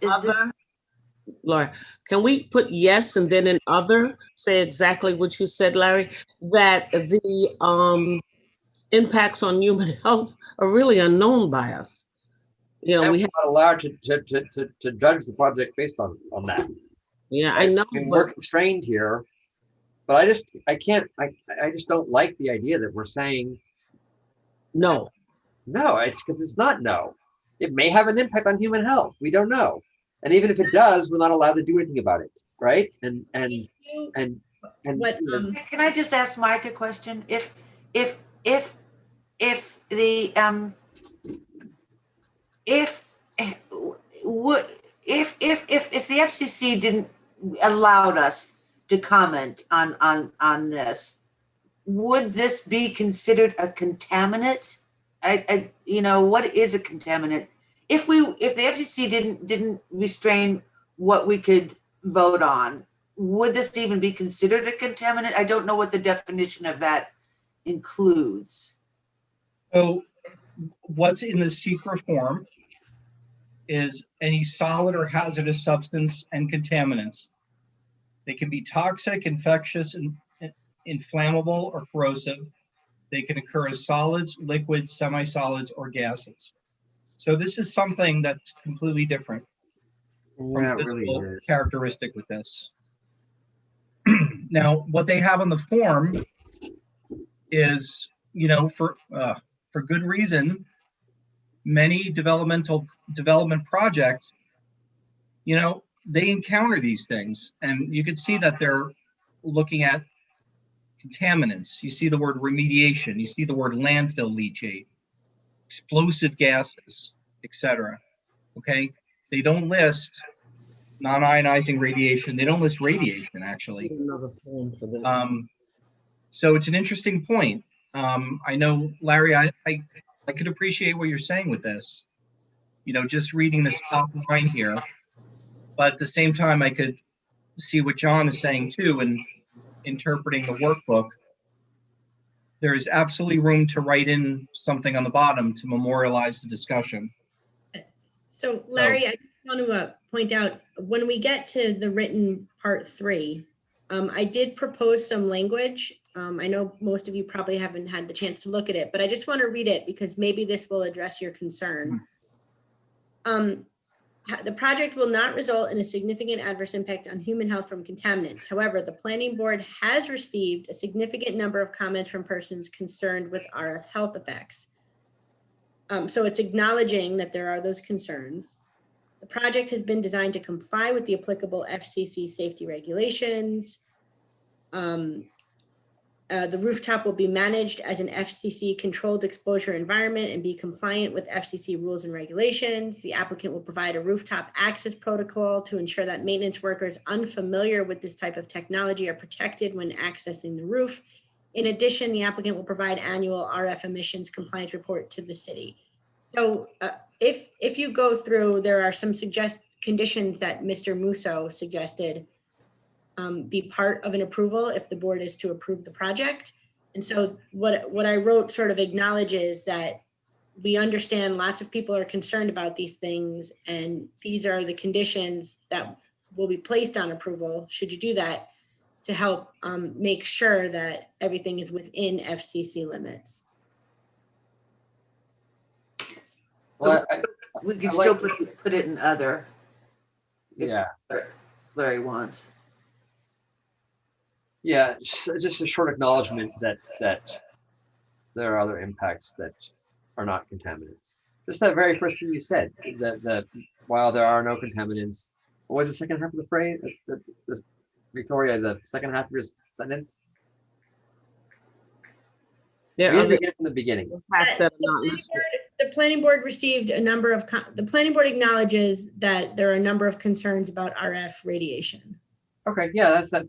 S3: Laura, can we put yes and then in other, say exactly what you said, Larry, that the impacts on human health are really unknown by us? You know,
S8: And
S3: we
S8: we're
S3: have,
S8: not allowed to judge the project based on that.
S3: yeah, I know,
S8: And
S3: but
S8: we're constrained here, but I just don't like the idea that we're saying
S3: no.
S8: no. It's because it's not no. It may have an impact on human health. We don't know. And even if it does, we're not allowed to do anything about it, right? And
S5: What,
S10: can I just ask Mike a question? If the if the FCC didn't allowed us to comment on this, would this be considered a contaminant? I you know, what is a contaminant? If the FCC didn't restrain what we could vote on, would this even be considered a contaminant? I don't know what the definition of that includes.
S7: So what's in the secret form is any solid or hazardous substance and contaminants. They can be toxic, infectious, and inflammable or corrosive. They can occur as solids, liquids, semi-solids, or gases. So this is something that's completely different from physical characteristic with this. Now, what they have on the form is, you know, for good reason, many development projects, you know, they encounter these things, and you can see that they're looking at contaminants. You see the word remediation, you see the word landfill leachate, explosive gases, etc. Okay, they don't list non-ionizing radiation. They don't list radiation, actually.
S3: Another form for this.
S7: So it's an interesting point. I know, Larry, I could appreciate what you're saying with this. You know, just reading this top line here, but at the same time, I could see what John is saying too, and interpreting the workbook. There is absolutely room to write in something on the bottom to memorialize the discussion.
S5: so Larry, I just want to point out, when we get to the written part 3, I did propose some language. I know most of you probably haven't had the chance to look at it, but I just want to read it because maybe this will address your concern. the project will not result in a significant adverse impact on human health from contaminants. However, the planning board has received a significant number of comments from persons concerned with RF health effects. So it's acknowledging that there are those concerns. The project has been designed to comply with the applicable FCC safety regulations. The rooftop will be managed as an FCC controlled exposure environment and be compliant with FCC rules and regulations. The applicant will provide a rooftop access protocol to ensure that maintenance workers unfamiliar with this type of technology are protected when accessing the roof. In addition, the applicant will provide annual RF emissions compliance report to the city. So if you go through, there are some conditions that Mr. Musso suggested be part of an approval if the board is to approve the project. And so what I wrote sort of acknowledges that we understand lots of people are concerned about these things, and these are the conditions that will be placed on approval, should you do that, to help make sure that everything is within FCC limits.
S8: Well,
S10: We can
S8: I
S10: still
S8: like-
S10: put it in other. if
S8: Yeah.
S10: Larry wants.
S8: Yeah, just a short acknowledgement that there are other impacts that are not contaminants. Just that very first thing you said, that while there are no contaminants, what was the second half of the phrase? Victoria, the second half of your sentence?
S3: There
S8: Read
S3: are
S8: it
S3: other
S8: again from the beginning.
S3: impacts that are not listed.
S5: The planning board received a number of, the planning board acknowledges that there are a number of concerns about RF radiation.
S8: Okay, yeah, that's that.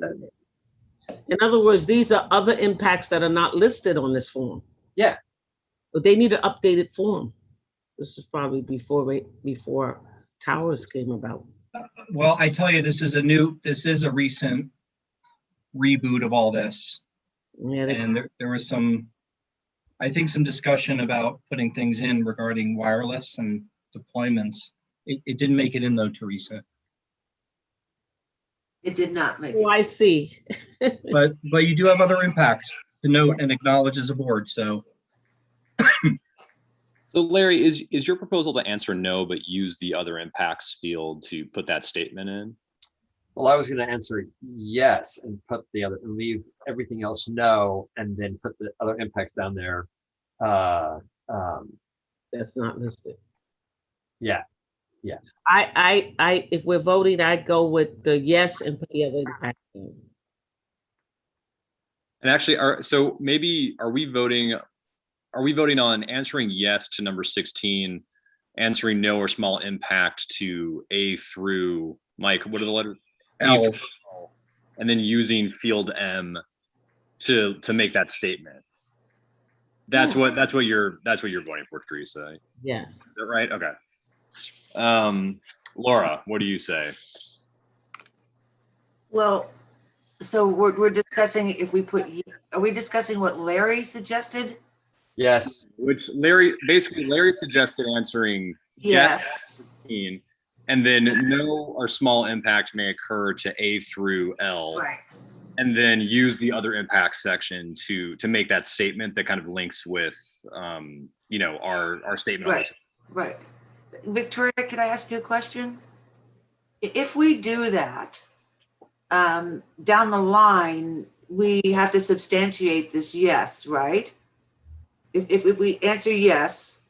S3: In other words, these are other impacts that are not listed on this form.
S8: Yeah.
S3: But they need an updated form. This is probably before towers came about.
S7: Well, I tell you, this is a recent reboot of all this.
S3: Yeah,
S7: And there was I think some discussion about putting things in regarding wireless and deployments. It didn't make it in though, Teresa.
S10: It did not make it.
S3: oh, I see.
S7: But you do have other impacts to note and acknowledge as a board, so.
S1: So Larry, is your proposal to answer no, but use the other impacts field to put that statement in?
S8: Well, I was going to answer yes and put the other and leave everything else no, and then put the other impacts down there.
S3: That's not listed.
S8: Yeah.
S3: I if we're voting, I'd go with the yes and put the other impact in.
S1: And actually, are we voting on answering yes to number 16, answering no or small impact to A through, Mike, what are the letters?
S7: L.
S1: And then using field M to make that statement. That's what you're voting for, Teresa.
S3: Yes.
S1: Is that right? Okay. Laura, what do you say?
S10: Well, so we're discussing if we put, are we discussing what Larry suggested?
S8: Yes.
S1: Which Larry suggested answering yes, and then no or small impact may occur to A through L.
S10: Right.
S1: And then use the other impact section to make that statement that kind of links with our statement.
S10: Right. Right. Victoria, can I ask you a question? If we do that, down the line, we have to substantiate this yes, right? If we answer yes,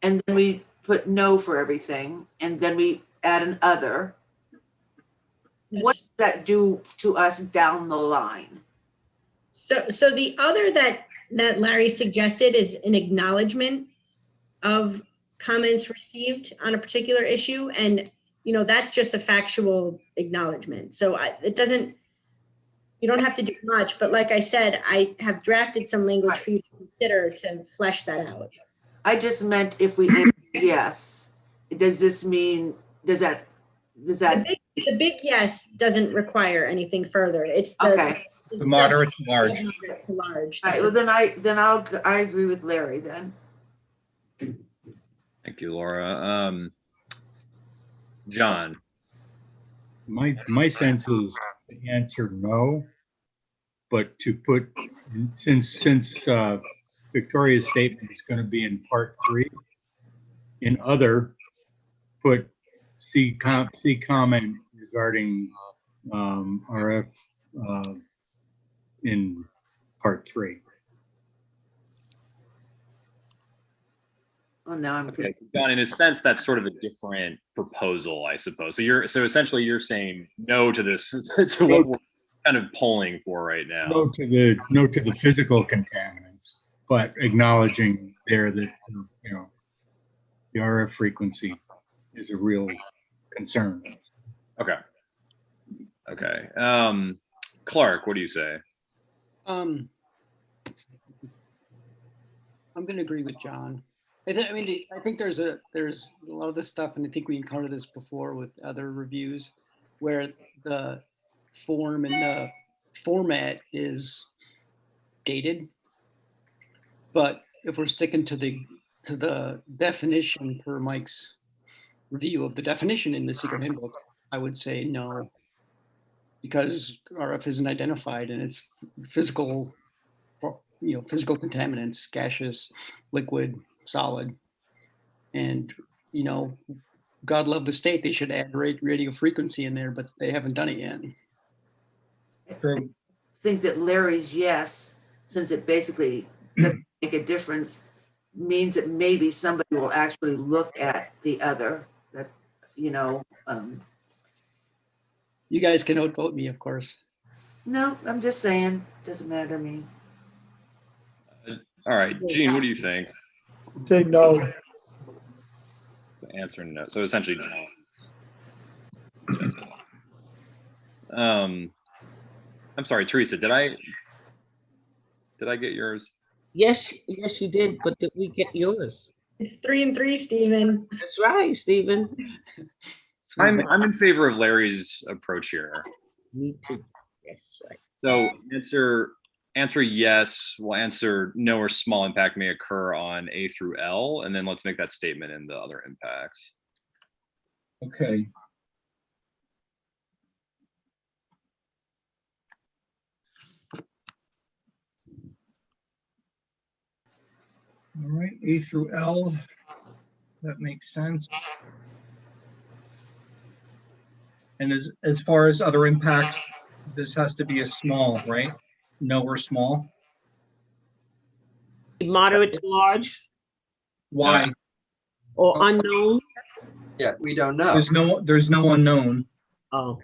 S10: and then we put no for everything, and then we add an other, what does that do to us down the line?
S5: So the other that Larry suggested is an acknowledgement of comments received on a particular issue. And, that's just a factual acknowledgement. So you don't have to do much, but like I said, I have drafted some language for you to consider to flesh that out.
S10: I just meant if we answer yes, does that?
S5: The big yes doesn't require anything further. It's
S10: Okay.
S7: The moderate to large.
S5: Moderate to large.
S10: All right, well, then I agree with Larry then.
S1: Thank you, Laura. John.
S11: My sense is to answer no, but to put, since Victoria's statement is going to be in part 3, in other, put see comment regarding RF in part 3.
S10: Oh, now I'm.
S1: Okay, John, in a sense, that's sort of a different proposal, I suppose. So essentially you're saying no to this, to what we're kind of polling for right now.
S11: No to the physical contaminants, but acknowledging there that, you know, the RF frequency is a real concern.
S1: Okay. Okay. Clark, what do you say?
S4: I'm going to agree with John. I think there's a lot of this stuff, and I think we encountered this before with other reviews, where the form and the format is dated. But if we're sticking to the definition per Mike's review of the definition in the secret handbook, I would say no, because RF isn't identified, and it's physical, physical contaminants, gaseous, liquid, solid. And, God love the state, they should add radio frequency in there, but they haven't done it yet.
S10: I think that Larry's yes, since it basically doesn't make a difference, means that maybe somebody will actually look at the other, that,
S4: You guys can outvote me, of course.
S10: No, I'm just saying, doesn't matter to me.
S1: All right, Gene, what do you think?
S2: Say no.
S1: The answer no. So essentially no. I'm sorry, Teresa, did I get yours?
S3: Yes, you did, but did we get yours?
S5: It's 3 and 3, Stephen.
S3: That's right, Stephen.
S1: I'm in favor of Larry's approach here.
S3: Me too. Yes, right.
S1: So answer yes. We'll answer no or small impact may occur on A through L, and then let's make that statement in the other impacts.
S11: Okay. All right, A through L, that makes sense. And as far as other impacts, this has to be a small, right? No or small.
S3: Moderate to large
S11: Why?
S3: or unknown?
S8: Yeah, we don't know.
S11: There's no unknown.
S3: Oh,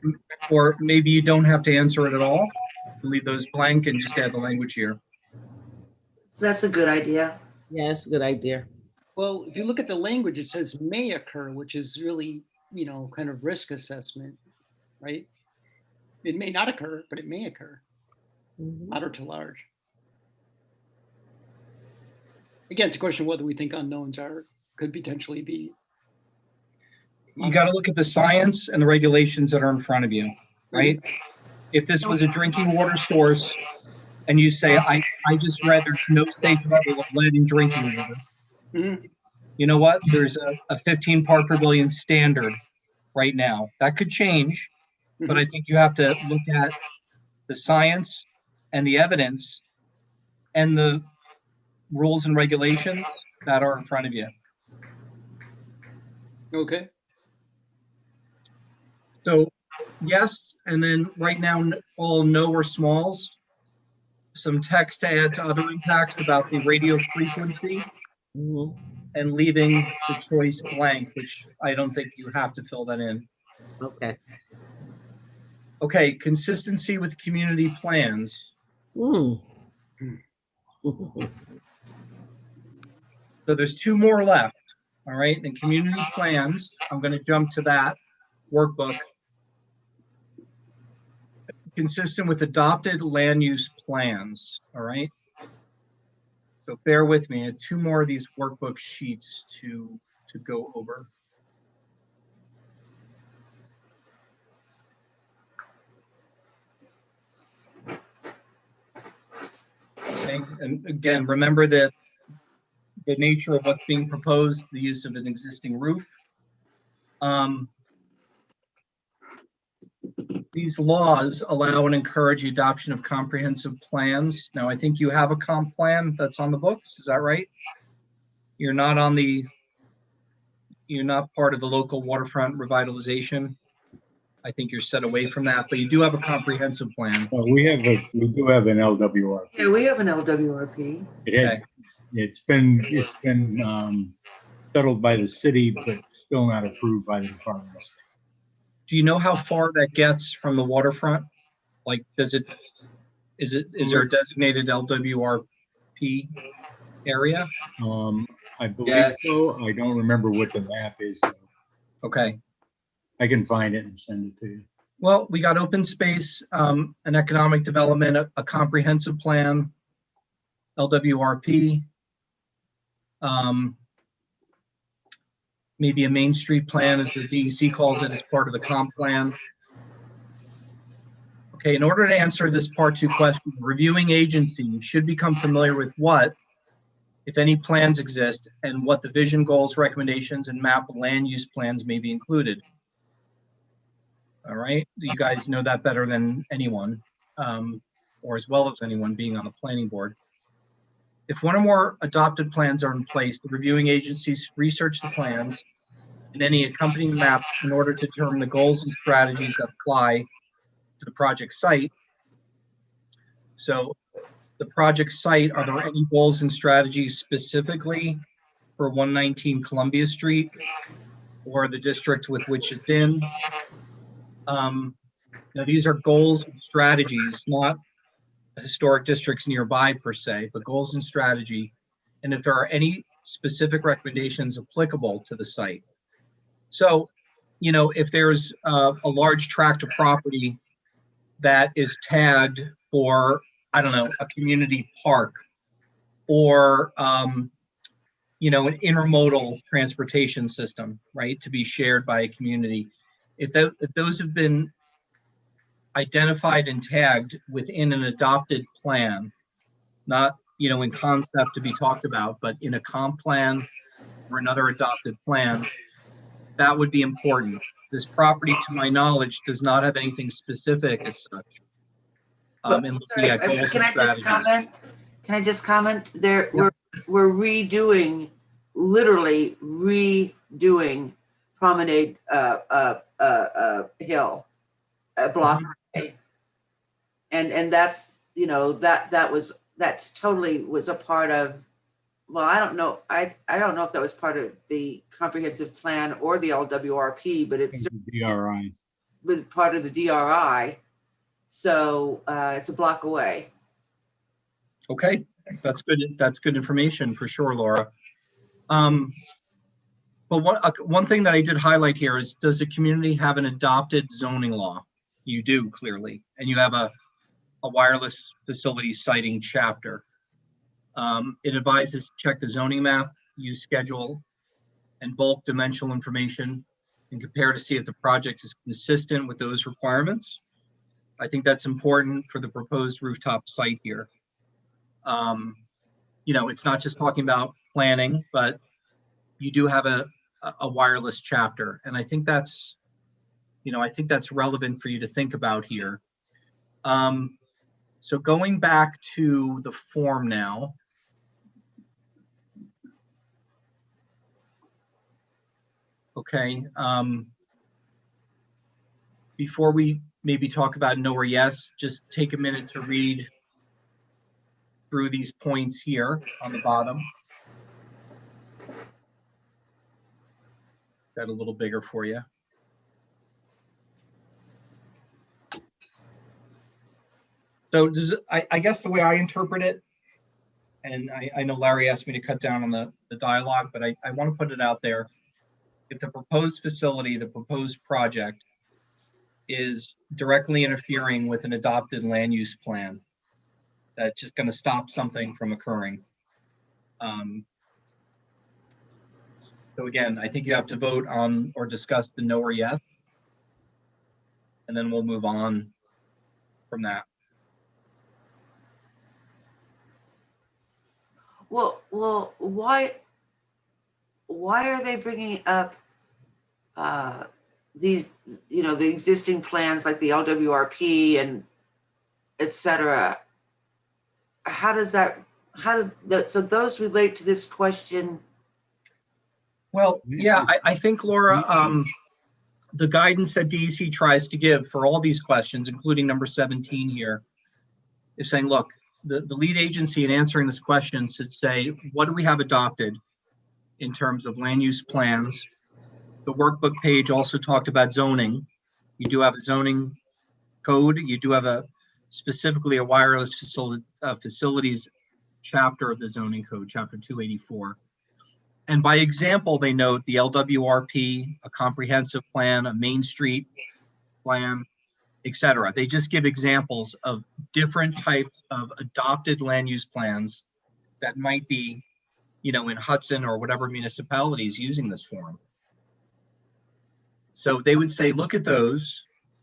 S11: Or maybe you don't have to answer it at all. Leave those blank and just add the language here.
S10: That's a good idea.
S3: yeah, that's a good idea.
S4: Well, if you look at the language, it says may occur, which is really, kind of risk assessment, right? It may not occur, but it may occur, moderate to large. Again, it's a question of whether we think unknowns could potentially be.
S11: You got to look at the science and the regulations that are in front of you, right? If this was a drinking water source and you say, I just read there's no safe level of lead in drinking water.
S4: Mhm.
S11: You know what? There's a 15 part per billion standard right now. That could change, but I think you have to look at the science and the evidence and the rules and regulations that are in front of you.
S4: Okay.
S11: So yes, and then right now, all no or smalls. Some text to add to other impacts about the radio frequency and leaving the choice blank, which I don't think you have to fill that in.
S3: Okay.
S11: Okay, consistency with community plans.
S3: Mm.
S11: So there's 2 more left, all right? And community plans, I'm going to jump to that workbook. Consistent with adopted land use plans, all right? So bear with me, I have 2 more of these workbook sheets to go over. Okay, and again, remember that the nature of what's being proposed, the use of an existing roof. These laws allow and encourage the adoption of comprehensive plans. Now, I think you have a comp plan that's on the books, is that right? You're not on the
S7: you're not part of the local waterfront revitalization. I think you're set away from that, but you do have a comprehensive plan.
S11: Well, we do have an LWRP.
S10: Yeah, we have an LWRP.
S11: It's been settled by the city, but still not approved by the Department of State.
S7: Do you know how far that gets from the waterfront? Like, is there a designated LWRP area?
S11: I believe
S8: Yeah.
S11: so. I don't remember what the map is. Though.
S7: Okay.
S11: I can find it and send it to you.
S7: Well, we got open space, an economic development, a comprehensive plan, LWRP, maybe a Main Street plan, as the DEC calls it, as part of the comp plan. Okay, in order to answer this part 2 question, reviewing agency should become familiar with what, if any, plans exist and what the vision, goals, recommendations, and map land use plans may be included. All right, you guys know that better than anyone, or as well as anyone being on the planning board. If one or more adopted plans are in place, the reviewing agencies research the plans and any accompanying maps in order to determine the goals and strategies that apply to the project site. So the project site, are there any goals and strategies specifically for 119 Columbia Street or the district with which it's in? Now these are goals and strategies, not historic districts nearby per se, but goals and strategy. And if there are any specific recommendations applicable to the site. So, you know, if there's a large tract of property that is tagged for, I don't know, a community park or, you know, an intermodal transportation system, right, to be shared by a community. If those have been identified and tagged within an adopted plan, not, you know, in concept to be talked about, but in a comp plan or another adopted plan, that would be important. This property, to my knowledge, does not have anything specific as such.
S10: Sorry, can I just comment? Can I just comment? There,
S7: Yep.
S10: we're redoing, literally redoing Promenade Hill, block. And that's, you know, that's totally was a part of, well, I don't know. I don't know if that was part of the comprehensive plan or the LWRP, but it's
S11: DRI.
S10: was part of the DRI. So it's a block away.
S7: Okay, that's good. That's good information for sure, Laura. But one thing that I did highlight here is, does the community have an adopted zoning law? You do, clearly, and you have a wireless facility siting chapter. It advises to check the zoning map, use schedule, and bulk dimensional information, and compare to see if the project is consistent with those requirements. I think that's important for the proposed rooftop site here. You know, it's not just talking about planning, but you do have a wireless chapter, and I think that's, you know, I think that's relevant for you to think about here. So going back to the form now. Okay, before we maybe talk about no or yes, just take a minute to read through these points here on the bottom. That a little bigger for you. So does it, I guess the way I interpret it, and I know Larry asked me to cut down on the dialogue, but I want to put it out there. If the proposed facility, the proposed project is directly interfering with an adopted land use plan, that's just going to stop something from occurring. So again, I think you have to vote on or discuss the no or yes, and then we'll move on from that.
S10: Well, why are they bringing up these, you know, the existing plans like the LWRP and et cetera? So those relate to this question?
S7: Well, yeah, I think, Laura, the guidance that DEC tries to give for all these questions, including number 17 here, is saying, look, the lead agency in answering this question should say, what do we have adopted in terms of land use plans? The workbook page also talked about zoning. You do have a zoning code. You do have specifically a wireless facilities chapter of the zoning code, chapter 284. And by example, they note the LWRP, a comprehensive plan, a Main Street plan, etc. They just give examples of different types of adopted land use plans that might be, in Hudson or whatever municipalities using this form. So they would say, look at those,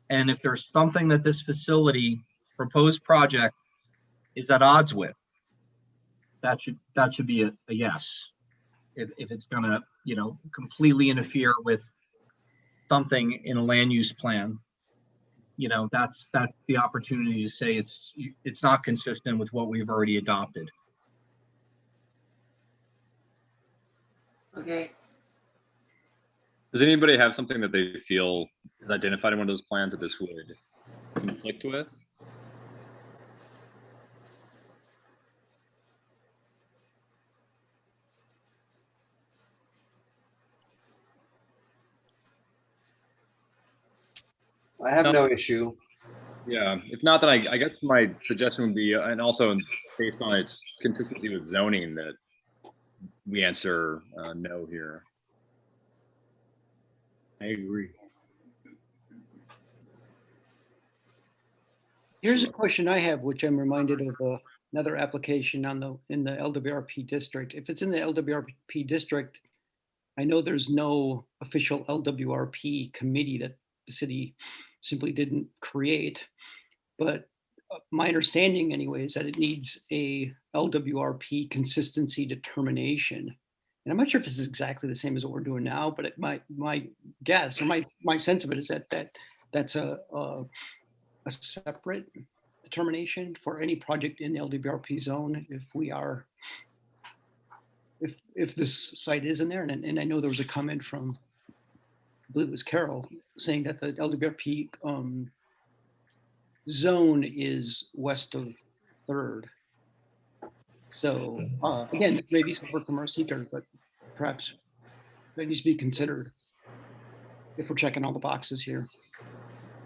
S7: and if there's something that this facility proposed project is at odds with, that should be a yes. If it's gonna, completely interfere with something in a land use plan, that's the opportunity to say it's not consistent with what we've already adopted.
S10: Okay.
S1: Does anybody have something that they feel is identified in one of those plans that this would conflict with?
S8: I have no issue.
S1: Yeah, if not, then I guess my suggestion would be, and also based on its consistency with zoning, that we answer no here.
S11: I agree.
S4: Here's a question I have, which I'm reminded of another application in the LWRP district. If it's in the LWRP district, I know there's no official LWRP committee that the city simply didn't create, but my understanding anyway is that it needs a LWRP consistency determination. And I'm not sure if this is exactly the same as what we're doing now, but my guess or my sense of it is that's a separate determination for any project in the LWRP zone if this site is in there. And I know there was a comment from, I believe it was Carol, saying that the LWRP zone is west of 3rd. So again, maybe some work from our seeker, but perhaps that needs to be considered if we're checking all the boxes here.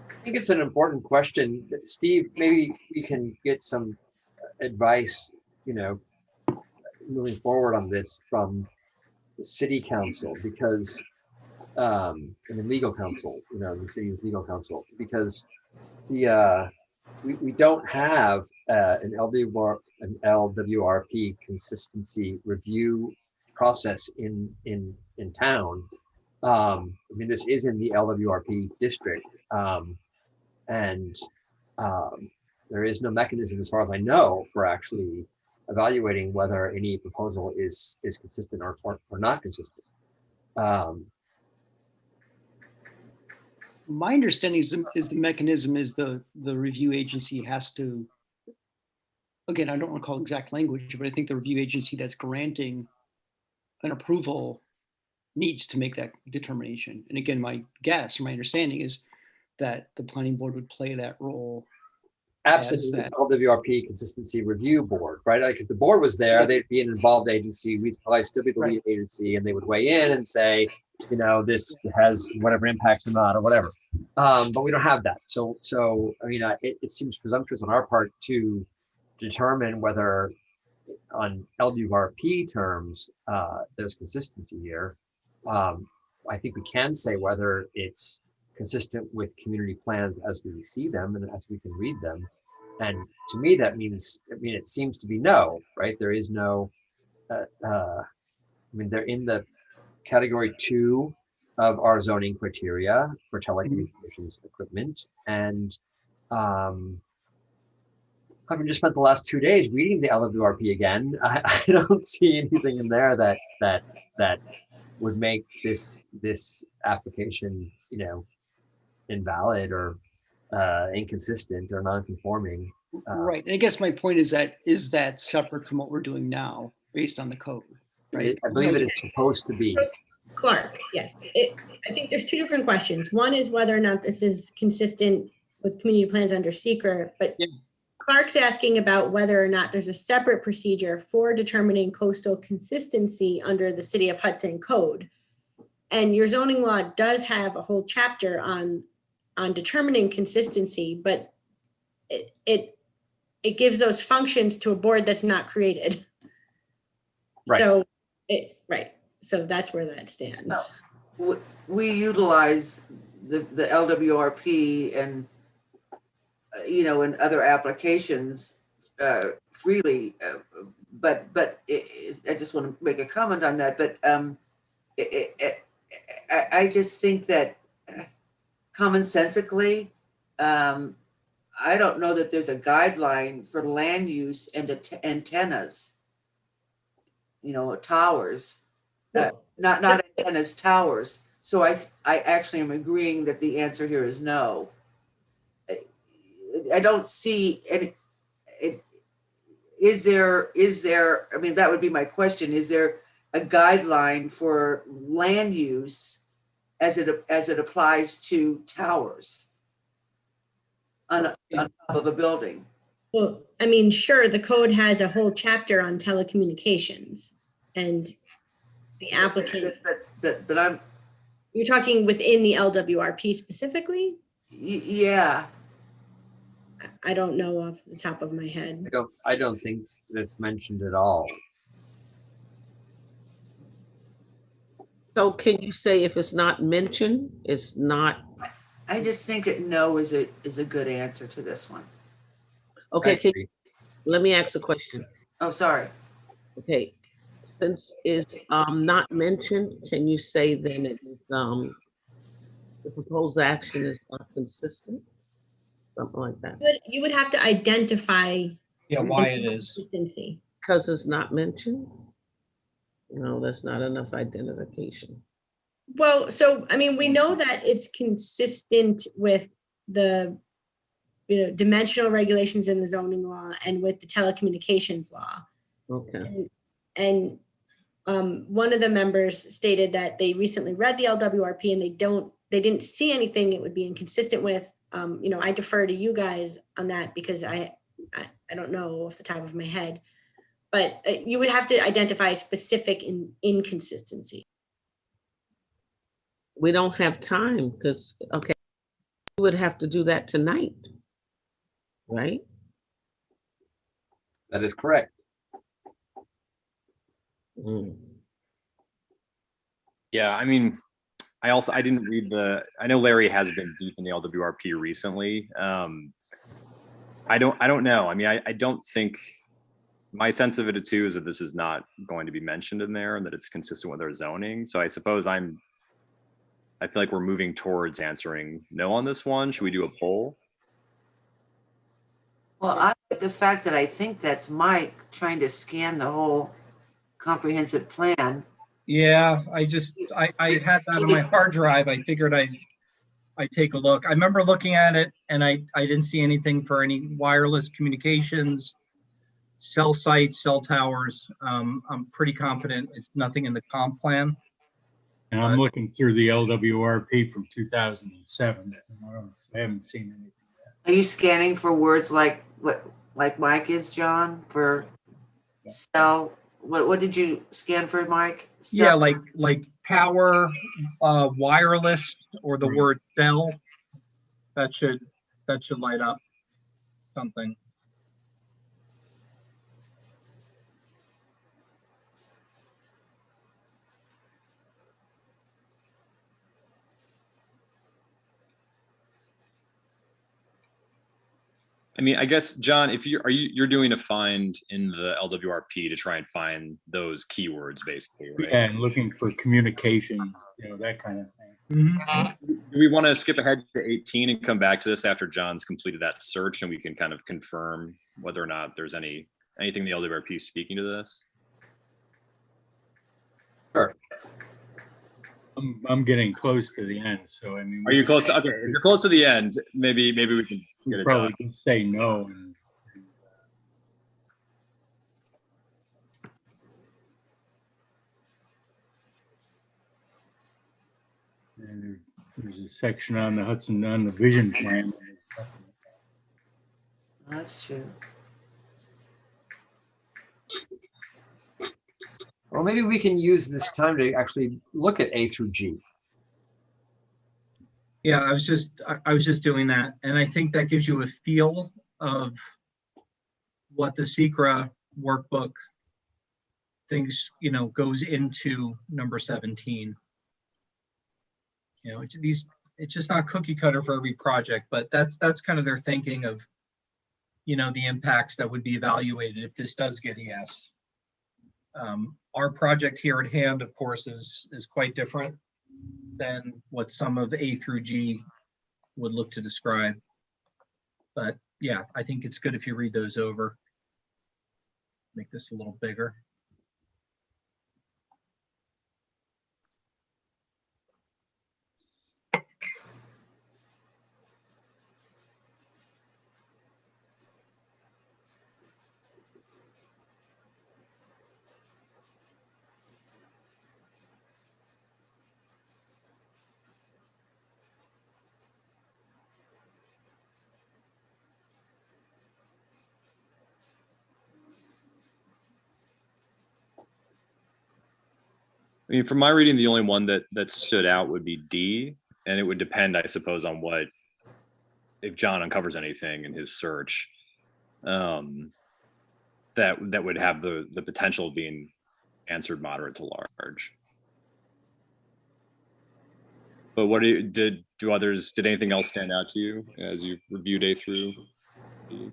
S8: I think it's an important question. Steve, maybe we can get some advice, moving forward on this from the city council, because and the legal council, the city's legal council, because we don't have an LWRP consistency review process in town. This is in the LWRP district, and there is no mechanism, as far as I know, for actually evaluating whether any proposal is consistent or not consistent.
S4: My understanding is the mechanism is the review agency has to, again, I don't want to call exact language, but I think the review agency that's granting an approval needs to make that determination. And again, my guess or my understanding is that the planning board would play that role.
S8: Absolutely, LWRP consistency review board, right? Like if the board was there, they'd be an involved agency. We'd probably still be the lead agency, and they would weigh in and say, this has whatever impacts or not, or whatever. But we don't have that. So it seems presumptuous on our part to determine whether, on LWRP terms, there's consistency here. I think we can say whether it's consistent with community plans as we see them and as we can read them. And to me, that means, it seems to be no, right? There is no, they're in the category 2 of our zoning criteria for telecommunications equipment. And having just spent the last 2 days reading the LWRP again, I don't see anything in there that would make this application, invalid or inconsistent or non-conforming.
S4: Right, and I guess my point is that separate from what we're doing now, based on the code, right?
S8: I believe it is supposed to be.
S5: Clark, yes. I think there's two different questions. One is whether or not this is consistent with community plans under seeker, but
S4: Yeah.
S5: Clark's asking about whether or not there's a separate procedure for determining coastal consistency under the City of Hudson Code. And your zoning law does have a whole chapter on determining consistency, but it gives those functions to a board that's not created.
S1: Right.
S5: So right. So that's where that stands.
S10: We utilize the LWRP and, you know, in other applications freely, but I just want to make a comment on that, but I just think that commonsensically, I don't know that there's a guideline for land use and antennas, you know, towers, not antennas, towers. So I actually am agreeing that the answer here is no. I don't see any. Is there? I mean, that would be my question. Is there a guideline for land use as it applies to towers on top of a building?
S5: Well, I mean, sure, the code has a whole chapter on telecommunications, and the applicant.
S10: But I'm.
S5: You're talking within the LWRP specifically?
S10: Yeah.
S5: I don't know off the top of my head.
S8: I don't think that's mentioned at all.
S3: So can you say if it's not mentioned, it's not?
S10: I just think that no is a good answer to this one.
S3: Okay, let me ask a question.
S10: Oh, sorry.
S3: Okay, since it's not mentioned, can you say then it is the proposed action is not consistent? Something like that.
S5: You would have to identify
S7: Yeah, why it is.
S5: consistency.
S3: Because it's not mentioned? No, that's not enough identification.
S5: Well, so, I mean, we know that it's consistent with the, you know, dimensional regulations in the zoning law and with the telecommunications law.
S3: Okay.
S5: And one of the members stated that they recently read the LWRP and they didn't see anything it would be inconsistent with. You know, I defer to you guys on that because I don't know off the top of my head, but you would have to identify specific inconsistency.
S3: We don't have time because, okay, we would have to do that tonight, right?
S8: That is correct.
S3: Mm.
S1: Yeah, I mean, I didn't read I know Larry has been deep in the LWRP recently. I don't know. I mean, I don't think, my sense of it too is that this is not going to be mentioned in there and that it's consistent with our zoning. So I suppose I feel like we're moving towards answering no on this one. Should we do a poll?
S10: Well, I like the fact that I think that's Mike trying to scan the whole comprehensive plan.
S7: Yeah, I had that on my hard drive. I figured I'd take a look. I remember looking at it and I didn't see anything for any wireless communications, cell sites, cell towers. I'm pretty confident it's nothing in the comp plan.
S11: And I'm looking through the LWRP from 2007. I haven't seen anything yet.
S10: Are you scanning for words like Mike is, John, for cell? What did you scan for, Mike? Cell?
S7: Yeah, like power, wireless, or the word cell. That should light up something.
S1: I mean, I guess, John, if you're doing a find in the LWRP to try and find those keywords, basically, right?
S11: Yeah, and looking for communications, that kind of thing.
S1: Do we want to skip ahead to 18 and come back to this after John's completed that search, and we can kind of confirm whether or not there's anything in the LWRP speaking to this?
S8: Sure.
S11: I'm getting close to the end, so I mean.
S1: Are you close to? Okay, if you're close to the end, maybe we can get it
S11: probably
S1: done.
S11: just say no. And there's a section on the Hudson, on the vision plan.
S10: That's true.
S8: Well, maybe we can use this time to actually look at A through G.
S7: Yeah, I was just doing that, and I think that gives you a feel of what the SECRA workbook thinks, goes into number 17. It's just not cookie cutter for every project, but that's kind of their thinking of, the impacts that would be evaluated if this does get a yes. Our project here at hand, of course, is quite different than what some of A through G would look to describe. But yeah, I think it's good if you read those over. Make this a little bigger.
S1: I mean, from my reading, the only one that stood out would be D, and it would depend, I suppose, on if John uncovers anything in his search, that would have the potential of being answered moderate to large. But did anything else stand out to you as you reviewed A through D?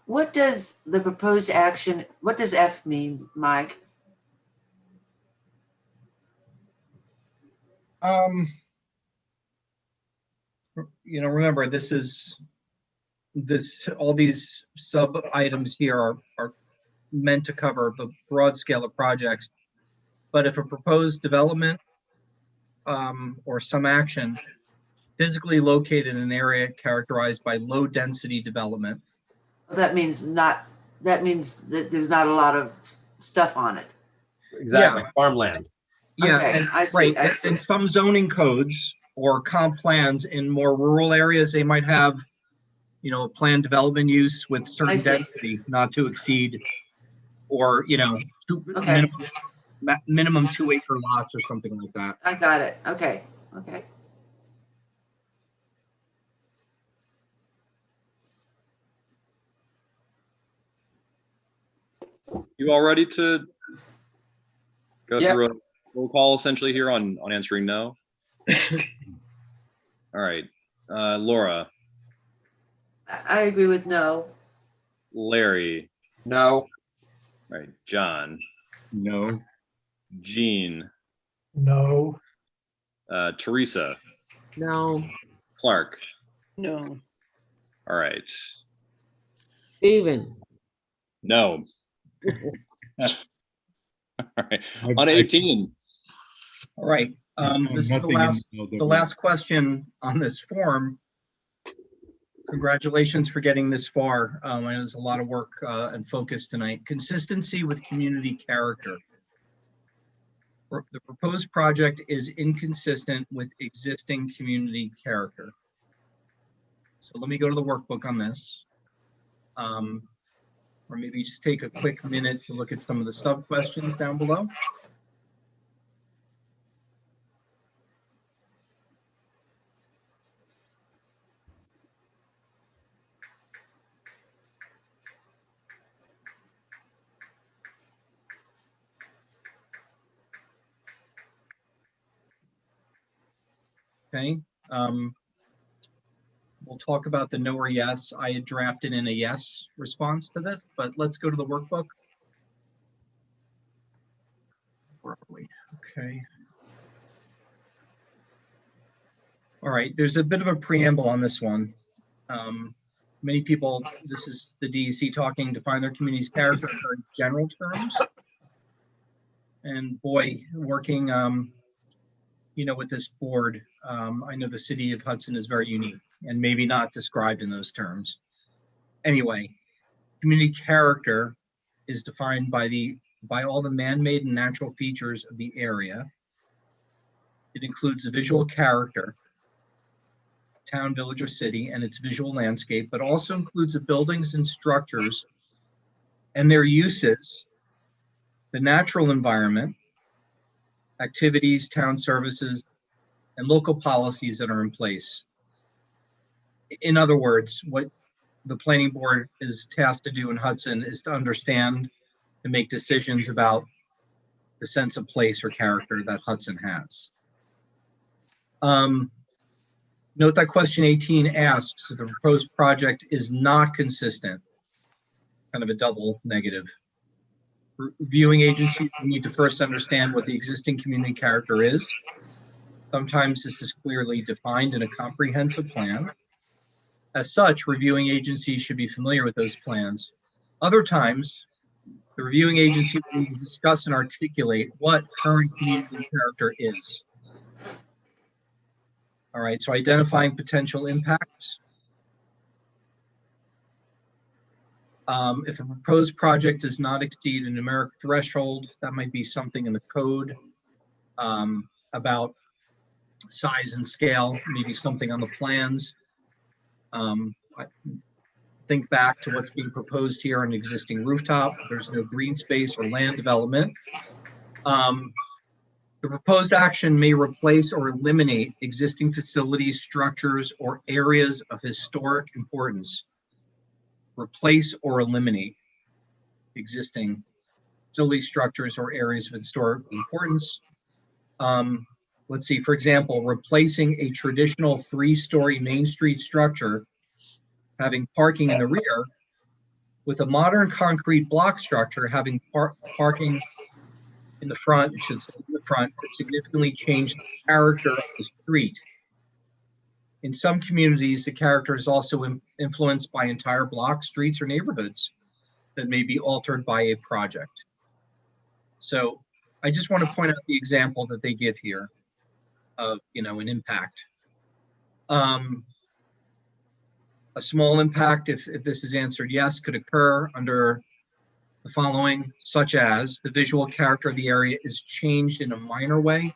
S10: What does the proposed action, what does F mean, Mike?
S7: Remember, all these sub items here are meant to cover the broad scale of projects. But if a proposed development or some action physically located in an area characterized by low density development.
S10: That means that there's not a lot of stuff on it.
S8: Exactly,
S7: Yeah.
S8: farmland.
S7: Yeah,
S10: Okay,
S7: and
S10: I see.
S7: in some zoning codes or comp plans in more rural areas, they might have, a planned development use with
S10: I
S7: certain
S10: see.
S7: density not to exceed, or,
S10: Okay.
S7: minimum 2-acre lots or something like that.
S10: I got it. Okay.
S1: You all ready to go
S8: Yep.
S1: through a roll call essentially here on answering no? All right, Laura,
S10: I agree with no.
S1: Larry,
S8: No.
S1: all right, John,
S11: No.
S1: Jean,
S2: No.
S1: Teresa,
S3: No.
S1: Clark.
S4: No.
S1: All right,
S3: Steven.
S1: no. All right,
S11: I-
S1: on
S11: I-
S1: 18.
S7: All right, this is
S11: Nothing in
S7: the last question on this form. Congratulations for getting this far. I know there's a lot of work and focus tonight. Consistency with community character. The proposed project is inconsistent with existing community character. So let me go to the workbook on this. Or maybe just take a quick minute to look at some of the sub questions down below. Okay, we'll talk about the no or yes. I had drafted in a yes response to this, but let's go to the workbook. Where are we? Okay. All right, there's a bit of a preamble on this one. Many people, this is the DEC talking, define their community's character in very general terms. And boy, working with this board, I know the city of Hudson is very unique and maybe not described in those terms. Anyway, community character is defined by the by all the man-made and natural features of the area. It includes the visual character, town, village, or city, and its visual landscape, but also includes the buildings and structures and their uses, the natural environment, activities, town services, and local policies that are in place. In other words, what the planning board is tasked to do in Hudson is to understand and make decisions about the sense of place or character that Hudson has. Note that question 18 asks if the proposed project is not consistent, kind of a double negative. Reviewing agencies need to first understand what the existing community character is. Sometimes this is clearly defined in a comprehensive plan. As such, reviewing agencies should be familiar with those plans. Other times, the reviewing agency will need to discuss and articulate what current community character is. All right, so identifying potential impacts. If a proposed project does not exceed a numeric threshold, that might be something in the code about size and scale, maybe something on the plans. Think back to what's being proposed here on an existing rooftop. There's no green space or land development. The proposed action may replace or eliminate existing facilities, structures, or areas of historic importance. Replace or eliminate existing facilities, structures, or areas of historic importance. Let's see, for example, replacing a traditional 3-story Main Street structure having parking in the rear with a modern concrete block structure having parking in the front, it should say in the front, to significantly change the character of the street. In some communities, the character is also influenced by entire blocks, streets, or neighborhoods that may be altered by a project. So I just want to point out the example that they give here of, an impact. A small impact, if this is answered yes, could occur under the following, such as the visual character of the area is changed in a minor way,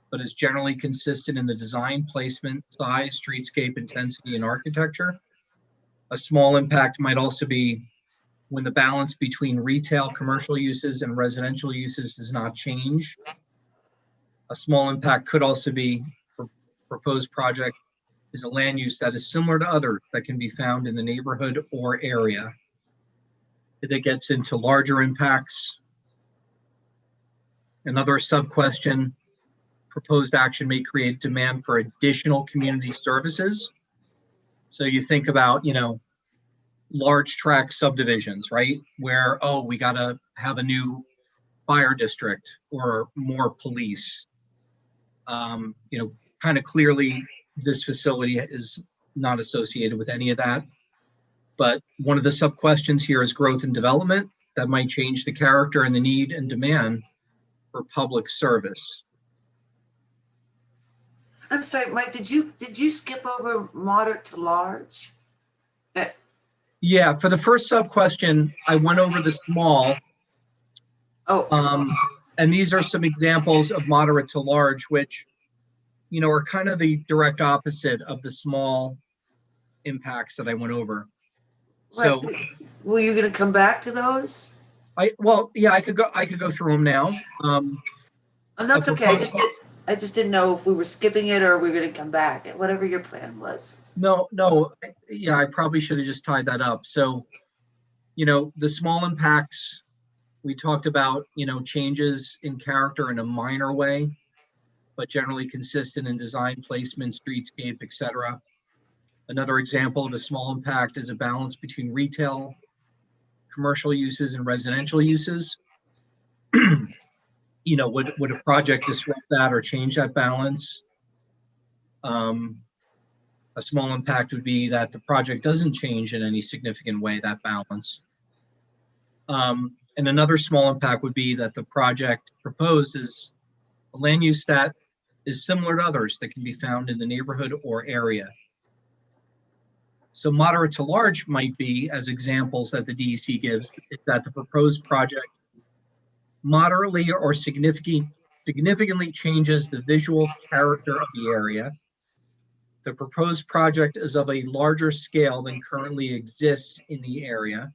S7: but is generally consistent in the design, placement, size, streetscape, intensity, and architecture. A small impact might also be when the balance between retail, commercial uses, and residential uses does not change. A small impact could also be proposed project is a land use that is similar to others that can be found in the neighborhood or area. That gets into larger impacts. Another sub-question, proposed action may create demand for additional community services. So you think about, large tract subdivisions, right? Where, oh, we gotta have a new fire district or more police. Kind of clearly this facility is not associated with any of that. But one of the sub-questions here is growth and development that might change the character and the need and demand for public service.
S10: I'm sorry, Mike, did you skip over moderate to large?
S7: Yeah, for the first sub-question, I went over the small.
S10: Oh.
S7: And these are some examples of moderate to large, which, are kind of the direct opposite of the small impacts that I went over. So,
S10: were you going to come back to those?
S7: I could go through them now.
S10: And that's okay. I just didn't know if we were skipping it or we were going to come back. Whatever your plan was.
S7: No. Yeah, I probably should have just tied that up. So, the small impacts we talked about, changes in character in a minor way, but generally consistent in design, placement, streetscape, etc. Another example of a small impact is a balance between retail, commercial uses, and residential uses. Would a project disrupt that or change that balance? A small impact would be that the project doesn't change in any significant way that balance. And another small impact would be that the project proposed is a land use that is similar to others that can be found in the neighborhood or area. So moderate to large might be, as examples that the DEC gives, is that the proposed project moderately or significantly changes the visual character of the area. The proposed project is of a larger scale than currently exists in the area.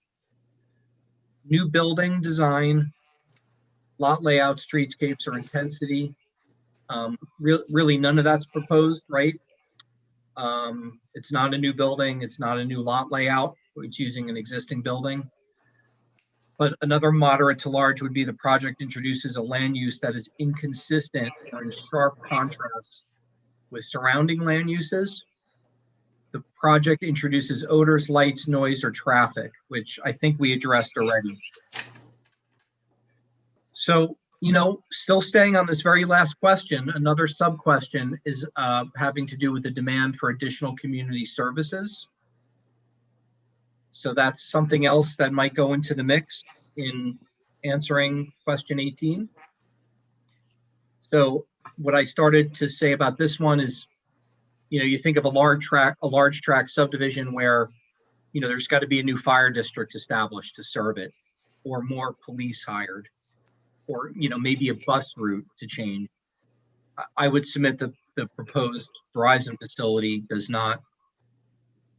S7: New building design, lot layout, streetscapes, or intensity. Really none of that's proposed, right? It's not a new building, it's not a new lot layout, it's using an existing building. But another moderate to large would be the project introduces a land use that is inconsistent or in sharp contrast with surrounding land uses. The project introduces odors, lights, noise, or traffic, which I think we addressed already. So, still staying on this very last question, another sub-question is having to do with the demand for additional community services. So that's something else that might go into the mix in answering question 18. So what I started to say about this one is, you think of a large tract subdivision where, there's got to be a new fire district established to serve it, or more police hired, or, maybe a bus route to change. I would submit that the proposed Verizon facility does not,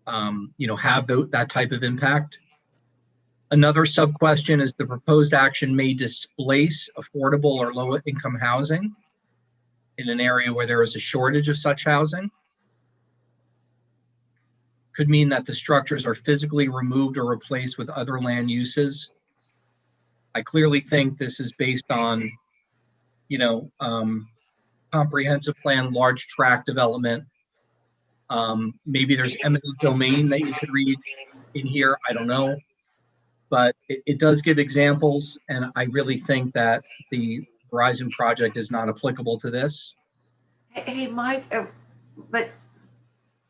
S7: have that type of impact. Another sub-question is the proposed action may displace affordable or low-income housing in an area where there is a shortage of such housing. Could mean that the structures are physically removed or replaced with other land uses. I clearly think this is based on, comprehensive plan, large tract development. Maybe there's eminent domain that you could read in here, I don't know. But it does give examples, and I really think that the Verizon project is not applicable to this.
S10: Hey, Mike, but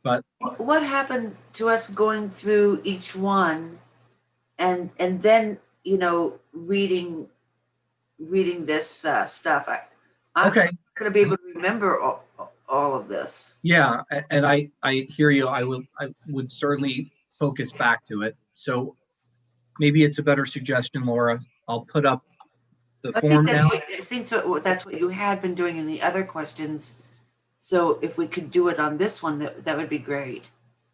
S7: But
S10: what happened to us going through each one and then, reading this stuff? I'm
S7: okay,
S10: not going to be able to remember all of this.
S7: yeah, and I hear you. I would certainly focus back to it. So maybe it's a better suggestion, Laura. I'll put up the form now.
S10: I think that's what you had been doing in the other questions. So if we could do it on this one, that would be great.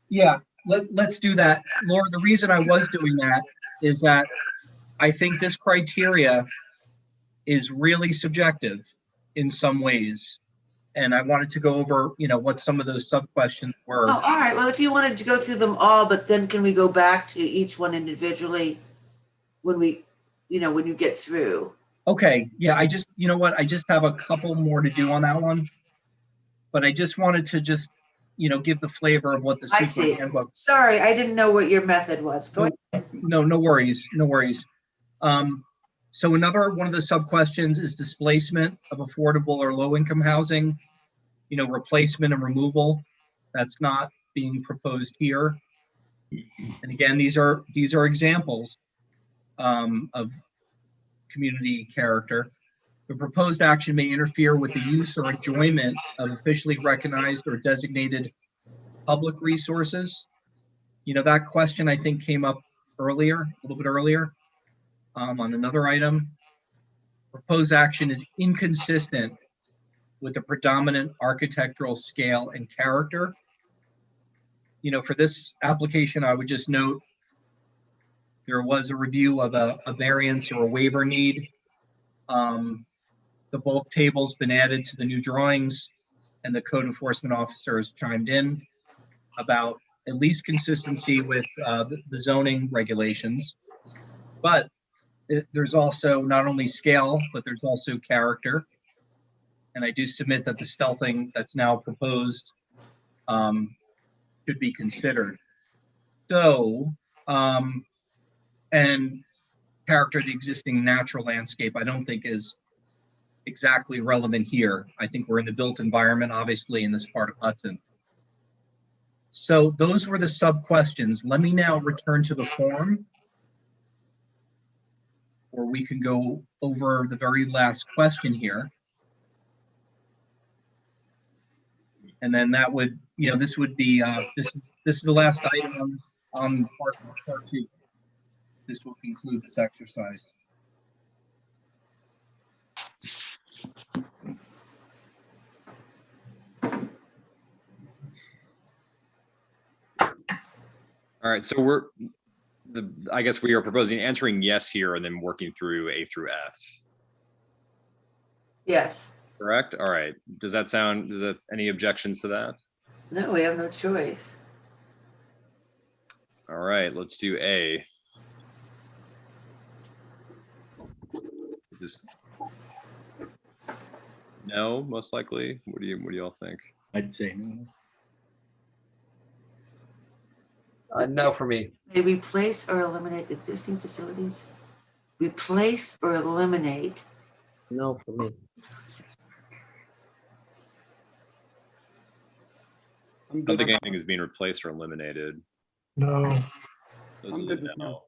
S7: Yeah, let's do that. Laura, the reason I was doing that is that I think this criteria is really subjective in some ways. And I wanted to go over, what some of those sub-questions were.
S10: Oh, all right. Well, if you wanted to go through them all, but then can we go back to each one individually when we, when you get through?
S7: Okay, yeah, I just have a couple more to do on that one. But I just wanted to give the flavor of what the
S10: I see.
S7: handbook.
S10: Sorry, I didn't know what your method was. Go ahead.
S7: No worries. So another one of the sub-questions is displacement of affordable or low-income housing, replacement and removal. That's not being proposed here. And again, these are examples of community character. The proposed action may interfere with the use or enjoyment of officially recognized or designated public resources. That question I think came up a little bit earlier on another item. Proposed action is inconsistent with the predominant architectural scale and character. For this application, I would just note there was a review of a variance or a waiver need. The bulk table's been added to the new drawings, and the code enforcement officer has chimed in about at least consistency with the zoning regulations. But there's also not only scale, but there's also character. And I do submit that the stealthing that's now proposed should be considered. So, and character of the existing natural landscape, I don't think is exactly relevant here. I think we're in the built environment, obviously, in this part of Hudson. So those were the sub-questions. Let me now return to the form, where we can go over the very last question here. And then that would, this would be, this is the last item on part 2. This will conclude this exercise.
S1: All right, so I guess we are proposing answering yes here and then working through A through F.
S10: Yes.
S1: Correct? All right. Does that any objections to that?
S10: No, we have no choice.
S1: All right, let's do A. Just no, most likely. What do y'all think?
S11: I'd say no.
S8: No for me.
S10: May replace or eliminate existing facilities? Replace or eliminate?
S3: No for me.
S4: I'm
S1: I don't
S4: good.
S1: think anything is being replaced or eliminated.
S2: No,
S1: Those
S4: I'm
S1: are
S4: good
S1: the
S4: with
S1: no.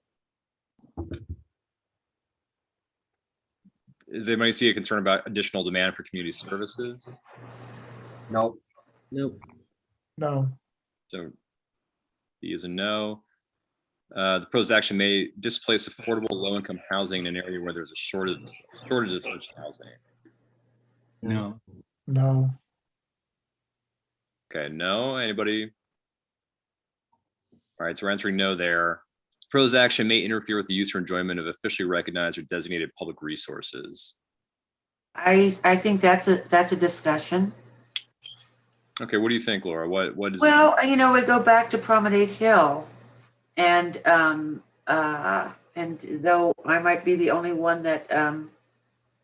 S1: Does anybody see a concern about additional demand for community services?
S8: No.
S3: Nope.
S2: no,
S1: So B is a no. The proposed action may displace affordable low-income housing in an area where there's a shortage of such housing.
S11: No.
S2: no,
S1: Okay, no. Anybody? All right, so we're answering no there. Proposed action may interfere with the use or enjoyment of officially recognized or designated public resources.
S10: I think that's a discussion.
S1: Okay, what do you think, Laura? What is?
S10: Well, we go back to Promenade Hill, and though I might be the only one that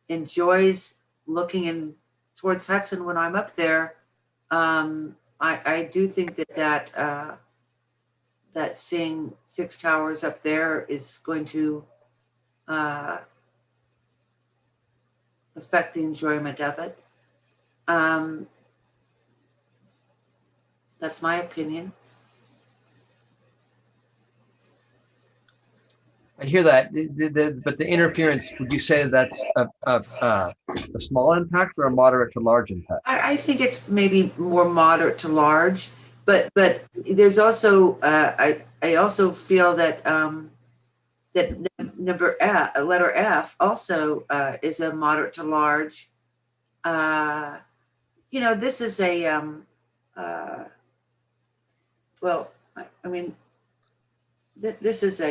S10: enjoys looking towards Hudson when I'm up there, I do think that seeing 6 towers up there is going to affect the enjoyment of it. That's my opinion.
S8: I hear that, but the interference, would you say that's a small impact or a moderate to large impact?
S10: I think it's maybe more moderate to large, but there's also I also feel that that letter F also is a moderate to large. This is a well, I mean, this is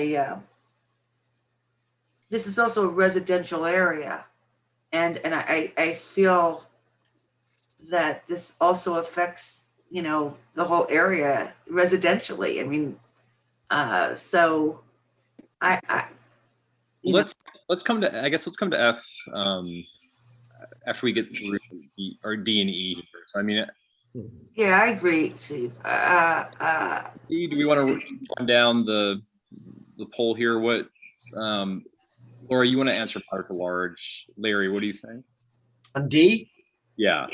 S10: also a residential area, and I feel that this also affects the whole area residentially. I mean, so
S1: let's come to F after we get through D and E. So, I mean,
S10: yeah, I agree, Steve.
S1: E, do we want to run down the poll here? What, Laura, you want to answer moderate to large? Larry, what do you think?
S8: On D?
S1: Yeah.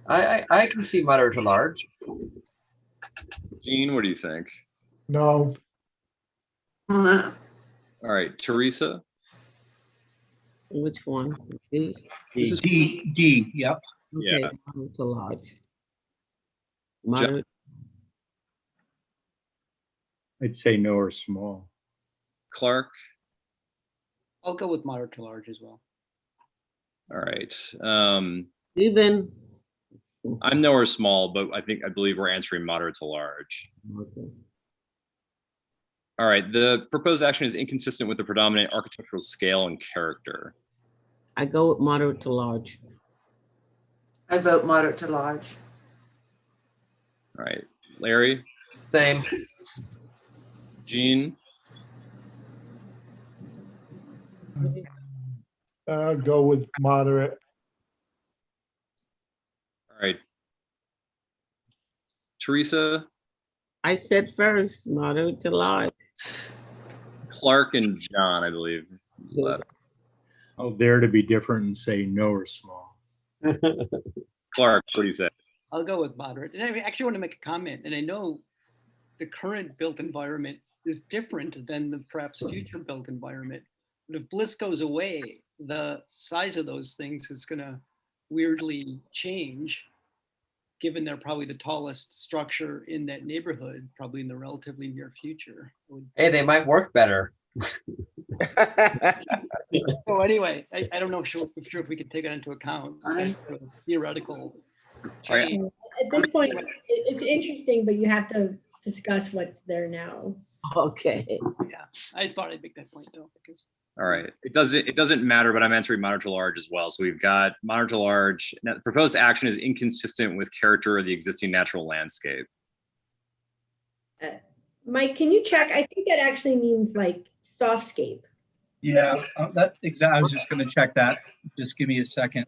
S8: I can see moderate to large.
S1: Jean, what do you think?
S2: no,
S1: All right, Teresa.
S3: Which one? D?
S1: This is
S7: D, yep.
S3: Okay,
S1: Yeah.
S3: moderate to large. Moderate,
S11: I'd say no or small.
S1: Clark.
S4: I'll go with moderate to large as well.
S1: All right.
S3: even.
S1: I'm no or small, but I believe we're answering moderate to large.
S3: Okay.
S1: All right. The proposed action is inconsistent with the predominant architectural scale and character.
S3: I go with moderate to large.
S10: I vote moderate to large.
S1: All right. Larry.
S8: Same.
S1: Jean.
S2: I'll go with moderate.
S1: All right. Teresa.
S3: I said first, moderate to large.
S1: Clark and John, I believe.
S11: I'll dare to be different and say no or small.
S1: Clark, what do you say?
S4: I'll go with moderate. And I actually want to make a comment, and I know the current built environment is different than the perhaps future built environment. But if Bliss goes away, the size of those things is going to weirdly change, given they're probably the tallest structure in that neighborhood, probably in the relatively near future.
S8: Hey, they might work better.
S4: So anyway, I don't know if we could take that into account. That's a theoretical change.
S5: At this point, it's interesting, but you have to discuss what's there now.
S3: Okay.
S4: Yeah, I thought I'd make that point though, because.
S1: All right. It doesn't matter, but I'm answering minor to large as well. So we've got minor to large. Now, the proposed action is inconsistent with character of the existing natural landscape.
S5: Mike, can you check? I think that actually means like softscape.
S7: Yeah, I was just gonna check that. Just give me a second.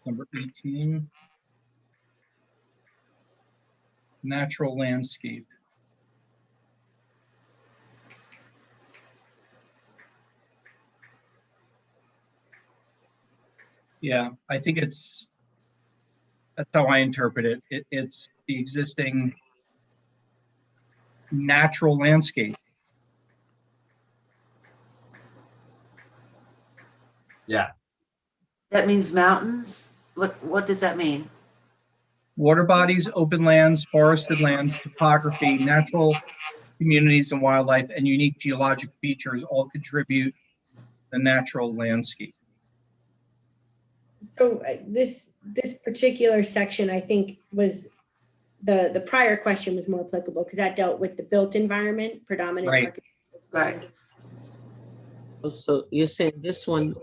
S7: Number 18. Natural landscape. Yeah, I think that's how I interpret it. It's the existing natural landscape.
S8: Yeah.
S10: That means mountains? What does that mean?
S7: Water bodies, open lands, forested lands, topography, natural communities and wildlife, and unique geologic features all contribute the natural landscape.
S5: So this particular section, I think, was the prior question was more applicable because that dealt with the built environment, predominant.
S7: Right.
S10: Right.
S3: So you're saying this one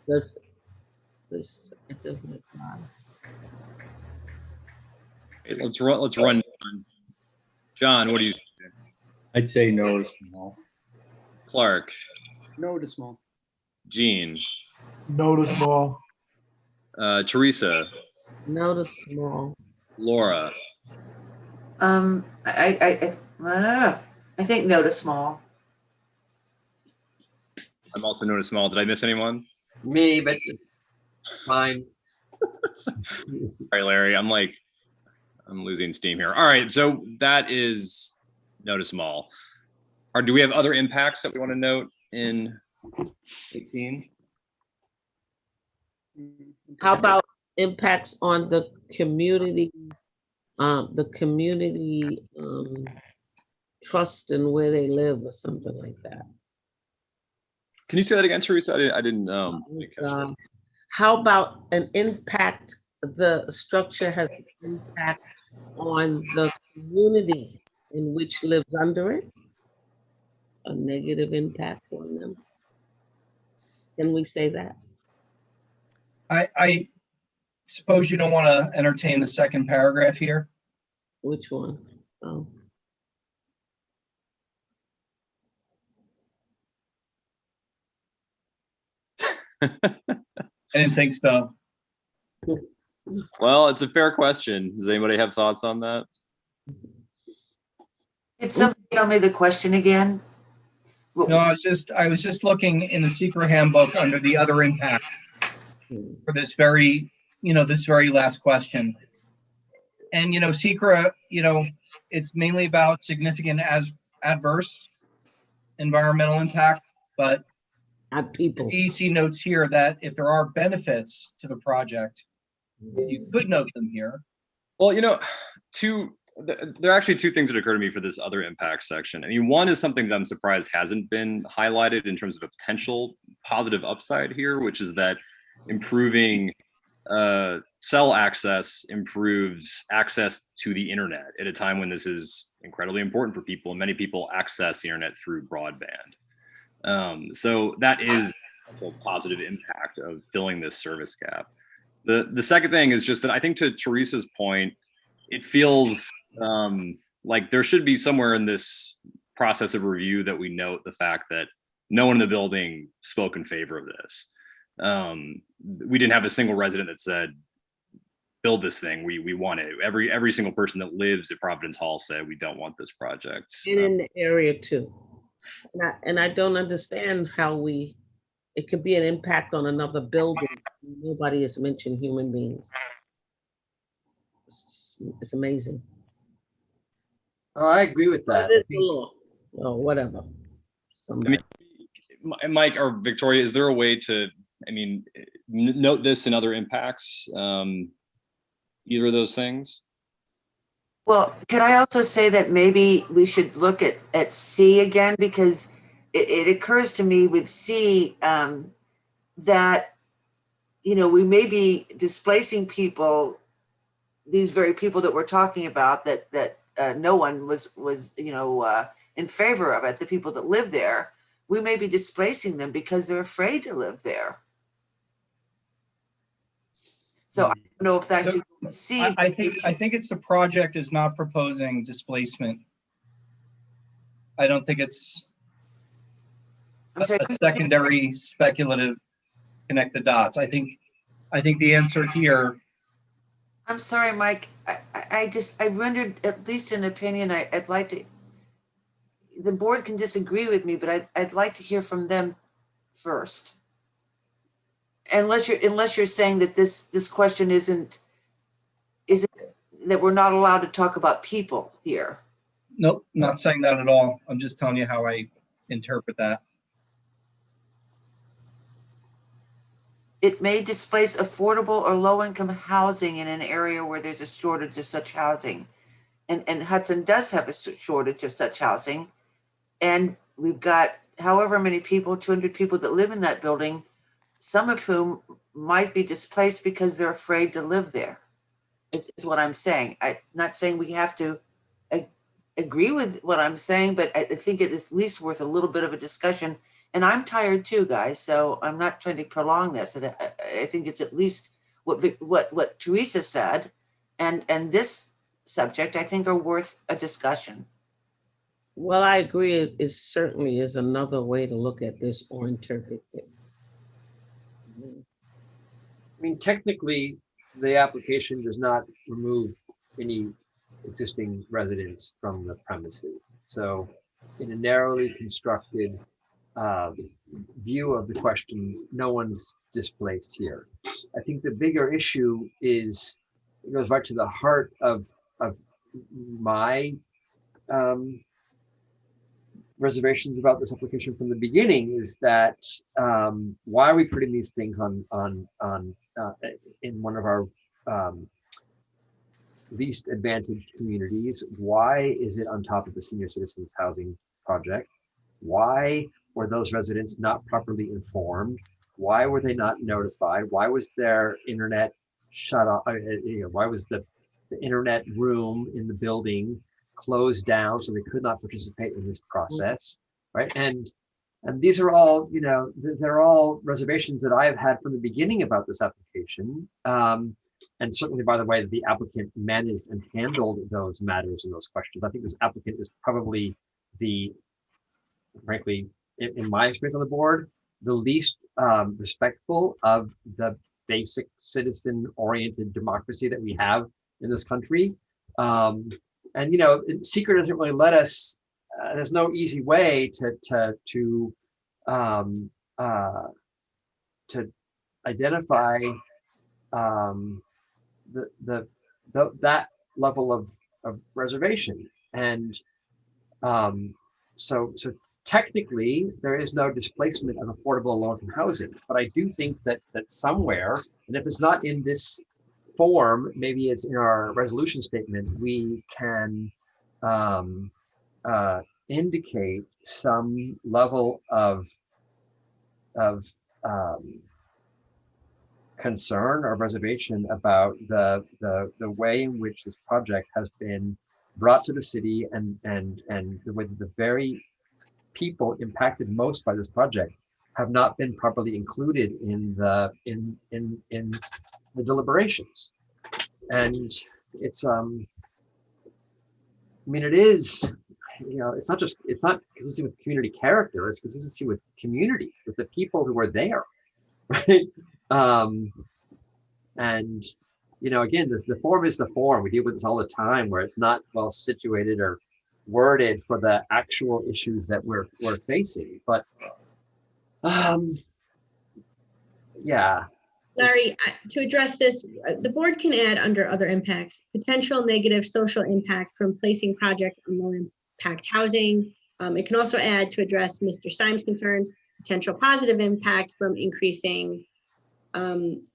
S3: does this? It doesn't apply.
S1: Okay, let's run. John, what do you say?
S11: I'd say no to small.
S1: Clark,
S4: No to small.
S1: Jean,
S2: No to small.
S1: Teresa,
S3: No to small.
S1: Laura,
S10: I think no to small.
S1: I'm also no to small. Did I miss anyone?
S8: Me, but it's fine.
S1: Sorry, Larry. I'm losing steam here. All right, so that is no to small. Or do we have other impacts that we want to note in 18?
S3: How about impacts on the community, trust and where they live or something like that?
S1: Can you say that again, Teresa? I didn't catch that.
S3: How about an impact, the structure has an impact on the community in which lives under it? A negative impact on them? Can we say that?
S7: I suppose you don't want to entertain the second paragraph here.
S3: Which one? Oh.
S7: I didn't think so.
S1: Well, it's a fair question. Does anybody have thoughts on that?
S10: Did somebody tell me the question again?
S7: No, I was just looking in the secret handbook under the other impact for this very last question. And, secret, it's mainly about significant adverse environmental impact, but
S3: People.
S7: the DEC notes here that if there are benefits to the project, you could note them here.
S1: Well, there are actually two things that occur to me for this other impact section. I mean, one is something that I'm surprised hasn't been highlighted in terms of a potential positive upside here, which is that improving cell access improves access to the internet at a time when this is incredibly important for people, and many people access the internet through broadband. So that is a positive impact of filling this service gap. The second thing is just that I think, to Teresa's point, it feels like there should be somewhere in this process of review that we note the fact that no one in the building spoke in favor of this. We didn't have a single resident that said, build this thing, we want it. Every single person that lives at Providence Hall said, we don't want this project.
S3: And in the area too. And I don't understand how it could be an impact on another building. Nobody has mentioned human beings. It's amazing.
S8: Oh, I agree with that.
S3: What is the law? Oh, whatever. Somebody.
S1: Mike or Victoria, is there a way to, note this and other impacts? Either of those things?
S10: Well, could I also say that maybe we should look at C again, because it occurs to me with C that, we may be displacing people these very people that we're talking about, that no one was in favor of it, the people that live there, we may be displacing them because they're afraid to live there. So I don't know if that should see.
S7: I think it's the project is not proposing displacement. I don't think it's
S10: I'm sorry,
S7: a secondary speculative connect the dots. I think the answer here.
S10: I'm sorry, Mike. I rendered at least an opinion. I'd like to. The board can disagree with me, but I'd like to hear from them first. Unless you're saying that this question isn't that we're not allowed to talk about people here.
S7: Nope, not saying that at all. I'm just telling you how I interpret that.
S10: It may displace affordable or low-income housing in an area where there's a shortage of such housing. And Hudson does have a shortage of such housing. And we've got however many people, 200 people that live in that building, some of whom might be displaced because they're afraid to live there, is what I'm saying. I'm not saying we have to agree with what I'm saying, but I think it is at least worth a little bit of a discussion. And I'm tired too, guys, so I'm not trying to prolong this. And I think it's at least what Teresa said and this subject, I think, are worth a discussion.
S3: Well, I agree. It certainly is another way to look at this or interpret it.
S8: I mean, technically, the application does not remove any existing residents from the premises. So in a narrowly constructed view of the question, no one's displaced here. I think the bigger issue is, it goes right to the heart of my reservations about this application from the beginning, is that why are we putting these things on in one of our least advantaged communities? Why is it on top of the senior citizens housing project? Why were those residents not properly informed? Why were they not notified? Why was their internet shut off? Why was the internet room in the building closed down so they could not participate in this process, right? And these are all, they're all reservations that I have had from the beginning about this application. And certainly by the way that the applicant managed and handled those matters and those questions. I think this applicant is probably frankly, in my experience on the board, the least respectful of the basic citizen-oriented democracy that we have in this country. And secret doesn't really let us. There's no easy way to identify that level of reservation. And so technically there is no displacement of affordable low-income housing, but I do think that somewhere, and if it's not in this form, maybe it's in our resolution statement, we can indicate some level of concern or reservation about the way in which this project has been brought to the city, and the way that the very people impacted most by this project have not been properly included in the deliberations. And it's it is, it's not consistent with community character, it's consistency with community, with the people who were there, right? And again, the form is the form. We deal with this all the time, where it's not well situated or worded for the actual issues that we're facing. But yeah.
S5: Larry, to address this, the board can add under other impacts, potential negative social impact from placing project on low impact housing. It can also add, to address Mr. Syme's concern, potential positive impact from increasing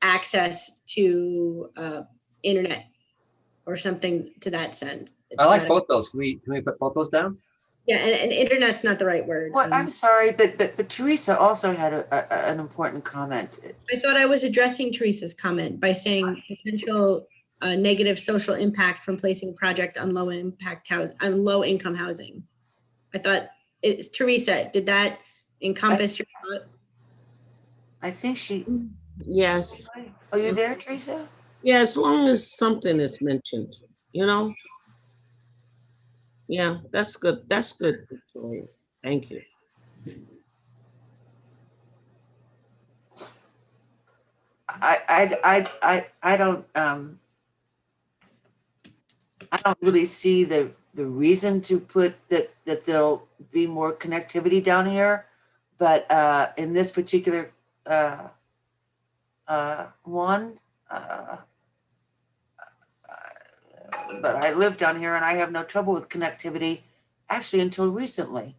S5: access to internet or something to that sense.
S8: I like both those. Can we put both those down?
S5: Yeah, and internet's not the right word.
S10: Well, I'm sorry, but Teresa also had an important comment.
S5: I thought I was addressing Teresa's comment by saying potential negative social impact from placing a project on low impact house, on low income housing. I thought, it's Teresa, did that encompass your thought?
S10: I think she,
S3: Yes.
S10: are you there, Teresa?
S3: Yeah, as long as something is mentioned, you know? Yeah, that's good. That's good, Victoria. Thank you.
S10: I don't really see the reason to put that there'll be more connectivity down here. But in this particular one, but I live down here and I have no trouble with connectivity, actually until recently.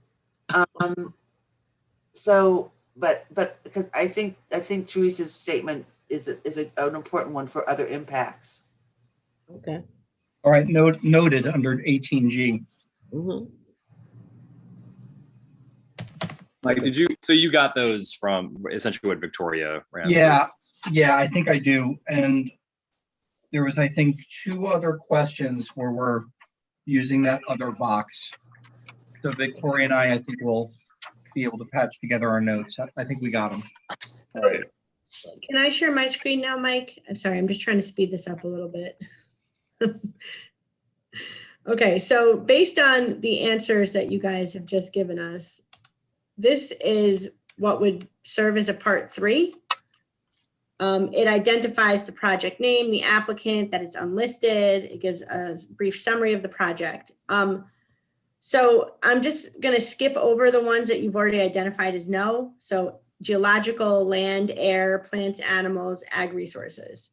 S10: So, but because I think Teresa's statement is an important one for other impacts.
S3: Okay.
S7: All right, noted under 18G.
S3: Mhm.
S1: Like, so you got those from essentially what Victoria ran?
S7: Yeah, I think I do. And there was, I think, 2 other questions where we're using that other box. So Victoria and I think we'll be able to patch together our notes. I think we got them.
S1: All right.
S5: Can I share my screen now, Mike? I'm sorry, I'm just trying to speed this up a little bit. Okay, so based on the answers that you guys have just given us, this is what would serve as a part 3. It identifies the project name, the applicant, that it's unlisted. It gives a brief summary of the project. So I'm just gonna skip over the ones that you've already identified as no. So geological, land, air, plants, animals, ag resources.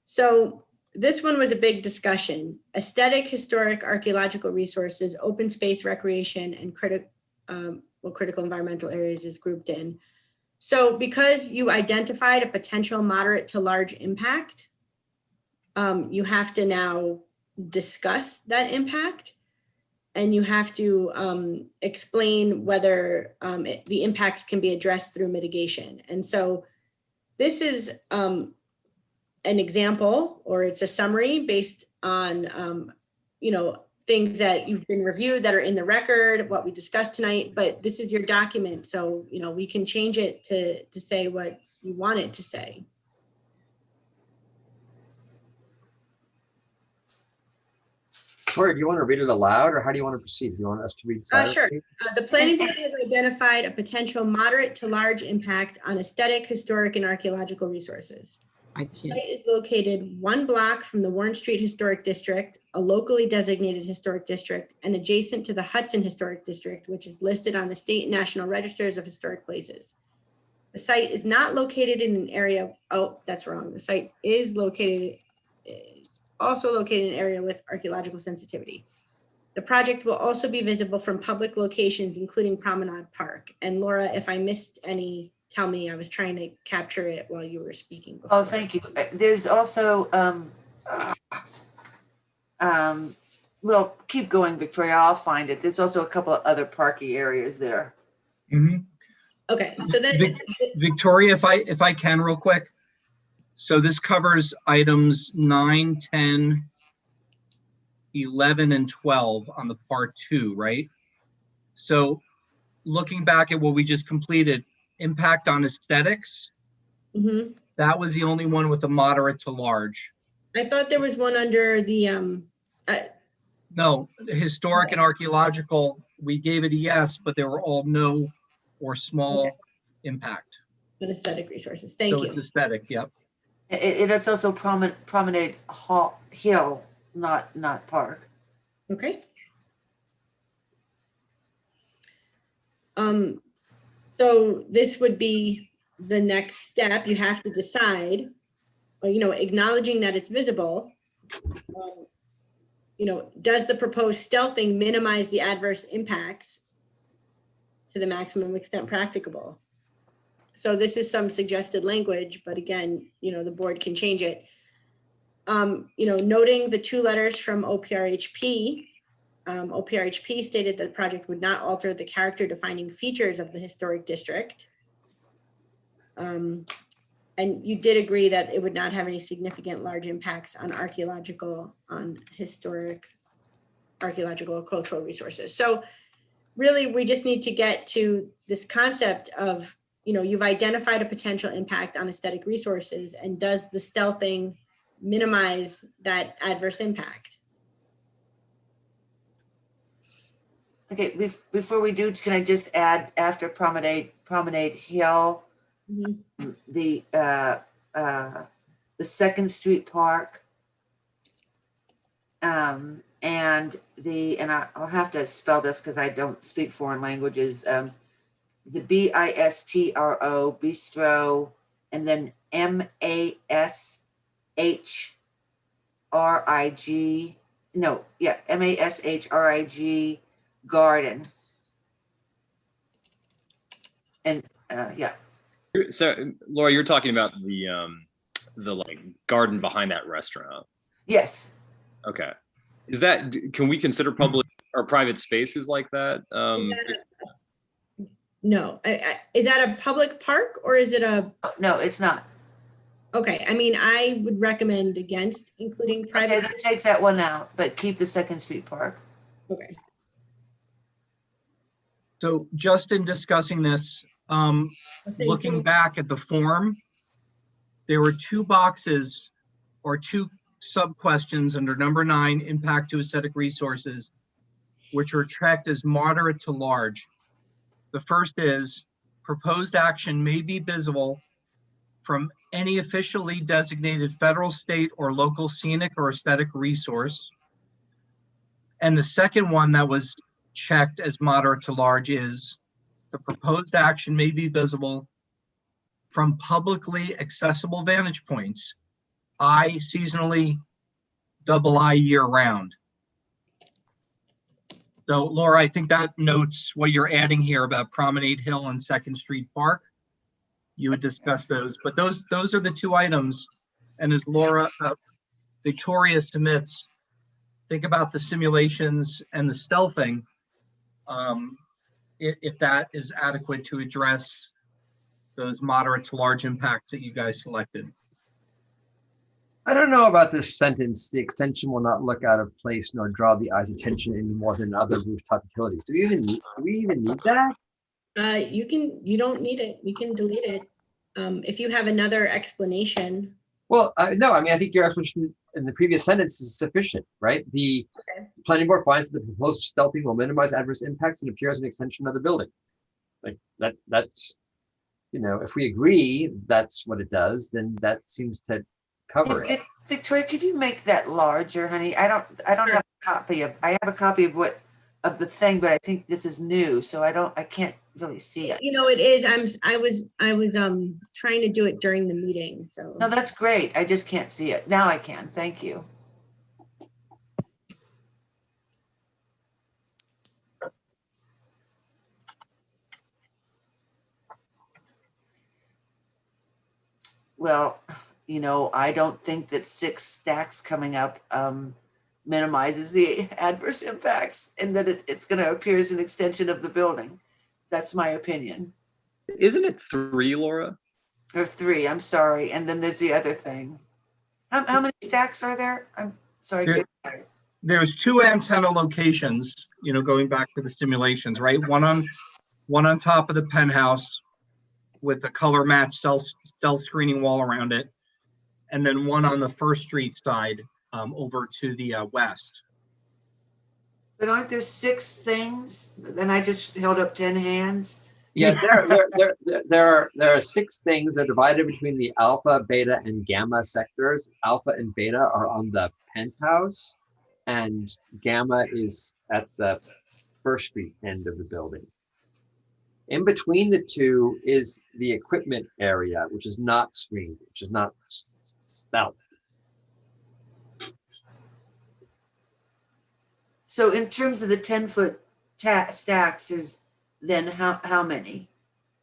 S5: So this one was a big discussion. Aesthetic, historic, archaeological resources, open space, recreation, and critical environmental areas is grouped in. So because you identified a potential moderate to large impact, you have to now discuss that impact, and you have to explain whether the impacts can be addressed through mitigation. And so this is an example, or it's a summary based on things that you've been reviewed that are in the record, what we discussed tonight, but this is your document. So, we can change it to say what you want it to say.
S8: Tori, do you want to read it aloud, or how do you want to proceed? Do you want us to read?
S5: Sure. The planning board has identified a potential moderate to large impact on aesthetic, historic, and archaeological resources. The site is located 1 block from the Warren Street Historic District, a locally designated historic district, and adjacent to the Hudson Historic District, which is listed on the state and national registers of historic places. The site is not located in an area, oh, that's wrong. The site is also located in an area with archaeological sensitivity. The project will also be visible from public locations, including Promenade Park. And Laura, if I missed any, tell me. I was trying to capture it while you were speaking before.
S10: Oh, thank you. There's also, well, keep going, Victoria, I'll find it. There's also a couple of other parky areas there.
S7: Mhm.
S5: Okay, so then.
S7: Victoria, if I can real quick. So this covers items 9, 10, 11, and 12 on the part 2, right? So looking back at what we just completed, impact on aesthetics, that was the only one with a moderate to large.
S5: I thought there was one under the,
S7: No, historic and archaeological, we gave it a yes, but they were all no or small impact.
S5: an aesthetic resources. Thank
S7: So
S5: you.
S7: it's aesthetic, yep.
S10: It's also Promenade Hill, not Park.
S5: Okay. So this would be the next step. You have to decide, acknowledging that it's visible. Does the proposed stealthing minimize the adverse impacts to the maximum extent practicable? So this is some suggested language, but again, the board can change it. Noting the 2 letters from OPRHP, OPRHP stated that the project would not alter the character defining features of the historic district. And And you did agree that it would not have any significant large impacts on historic, archaeological, or cultural resources. So really, we just need to get to this concept of, you've identified a potential impact on aesthetic resources, and does the stealthing minimize that adverse impact?
S10: Okay, before we do, can I just add, after Promenade Hill,
S5: Mhm.
S10: the 2nd Street Park, and I'll have to spell this because I don't speak foreign languages. The BISTRO, bistro, and then MASHRIG, MASHRIG garden. And yeah.
S1: So, Laura, you're talking about the like garden behind that restaurant.
S10: Yes.
S1: Okay. Is that, can we consider public or private spaces like that?
S5: No. Is that a public park, or is it a?
S10: No, it's not.
S5: Okay. I mean, I would recommend against including private.
S10: Okay, then take that one out, but keep the 2nd Street Park.
S5: Okay.
S7: So just in discussing this, looking back at the form, there were 2 boxes or 2 sub-questions under number 9, impact to aesthetic resources, which are tracked as moderate to large. The first is, proposed action may be visible from any officially designated federal, state, or local scenic or aesthetic resource. And the second one that was checked as moderate to large is, the proposed action may be visible from publicly accessible vantage points, I seasonally, I year round. So Laura, I think that notes what you're adding here about Promenade Hill and 2nd Street Park. You would discuss those, but those are the 2 items. And as Victoria submits, think about the simulations and the stealthing, if that is adequate to address those moderate to large impacts that you guys selected.
S8: I don't know about this sentence. The extension will not look out of place nor draw the eye's attention any more than other rooftop utilities. Do we even need that?
S5: You don't need it. We can delete it. If you have another explanation.
S8: Well, no, I mean, I think your explanation in the previous sentence is sufficient, right? The planning board finds that the proposed stealthing will minimize adverse impacts and appear as an extension of the building. Like that's, if we agree that's what it does, then that seems to cover it.
S10: Victoria, could you make that larger, honey? I don't have a copy of, I have a copy of the thing, but I think this is new, so I can't really see it.
S5: It is. I was trying to do it during the meeting, so.
S10: No, that's great. I just can't see it. Now I can. Thank you. Well, I don't think that 6 stacks coming up minimizes the adverse impacts, and that it's going to appear as an extension of the building. That's my opinion.
S1: Isn't it 3, Laura?
S10: Or 3, I'm sorry. And then there's the other thing. How many stacks are there? I'm sorry.
S7: There's 2 antenna locations, going back to the simulations, right? One on top of the penthouse with a color match stealth screening wall around it. And then one on the 1st Street side over to the west.
S10: But aren't there 6 things? Then I just held up 10 hands.
S8: Yeah, there are 6 things that are divided between the alpha, beta, and gamma sectors. Alpha and beta are on the penthouse, and gamma is at the 1st Street end of the building. In between the 2 is the equipment area, which is not screened, which is not stealth.
S10: So in terms of the 10-foot stacks, is then how many?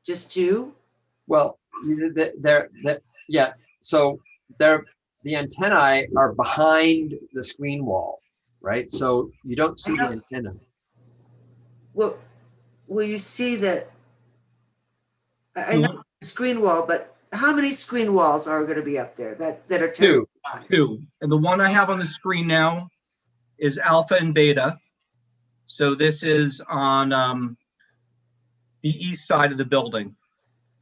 S10: Just 2?
S8: Well, yeah. So the antennae are behind the screen wall, right? So you don't see the antenna.
S10: Well, you see that? I know the screen wall, but how many screen walls are going to be up there that are 10
S7: Two.
S10: feet high?
S7: Two. And the one I have on the screen now is alpha and beta. So this is on the east side of the building.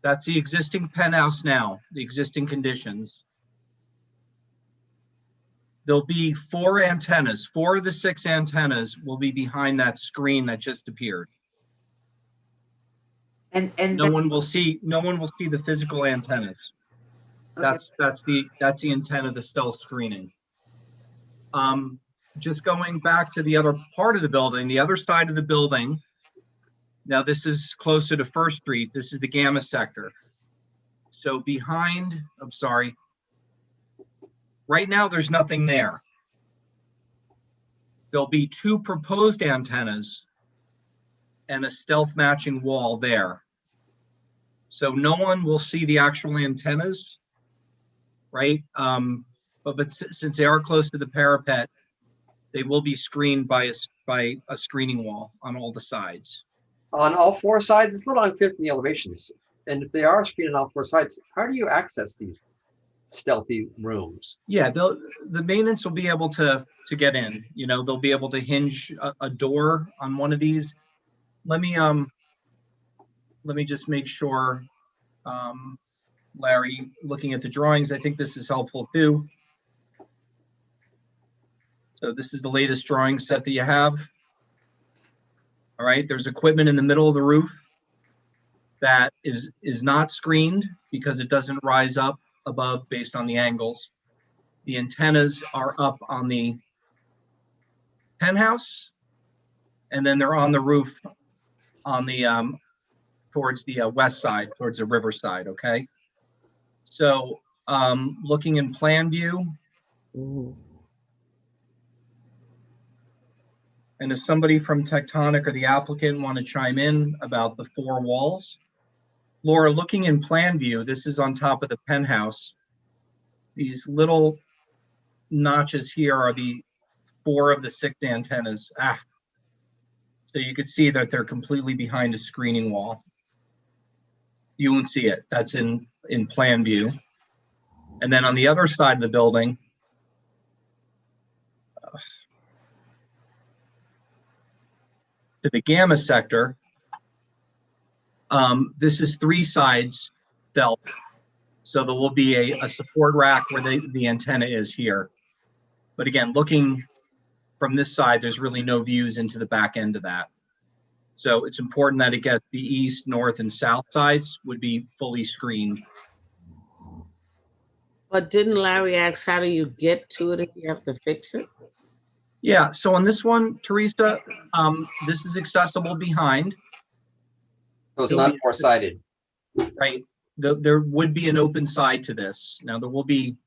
S7: That's the existing penthouse now, the existing conditions. There'll be 4 antennas. 4 of the 6 antennas will be behind that screen that just appeared.
S10: And
S7: No one will see the physical antennas.
S10: okay.
S7: That's the intent of the stealth screening. Just going back to the other part of the building, the other side of the building. Now this is closer to First Street. This is the Gamma sector. So behind, I'm sorry. Right now, there's nothing there. There'll be 2 proposed antennas and a stealth matching wall there. So no one will see the actual antennas, right? But since they are close to the parapet, they will be screened by a screening wall on all the sides.
S8: On all 4 sides, it's a little unclear from the elevations. And if they are screened on all 4 sides, how do you access these stealthy rooms?
S7: Yeah, the maintenance will be able to get in. You know, they'll be able to hinge a door on one of these. Let me just make sure, Larry, looking at the drawings, I think this is helpful too. So this is the latest drawing set that you have. All right, there's equipment in the middle of the roof that is not screened because it doesn't rise up above based on the angles. The antennas are up on the penthouse, and then they're on the roof on the towards the west side, towards the river side. Okay, so looking in plan view, and if somebody from Tectonic or the applicant want to chime in about the 4 walls. Laura, looking in plan view, this is on top of the penthouse. These little notches here are the 4 of the 6 antennas. So you could see that they're completely behind a screening wall. You won't see it. That's in plan view. And then on the other side of the building, to the Gamma sector, this is 3 sides stealth. So there will be a support rack where the antenna is here. But again, looking from this side, there's really no views into the back end of that. So it's important that it gets the east, north, and south sides would be fully screened.
S3: But didn't Larry ask, how do you get to it if you have to fix it?
S7: Yeah, so on this one, Teresa, this is accessible behind.
S8: So it's not 4-sided.
S7: Right. There would be an open side to this. Now there will be,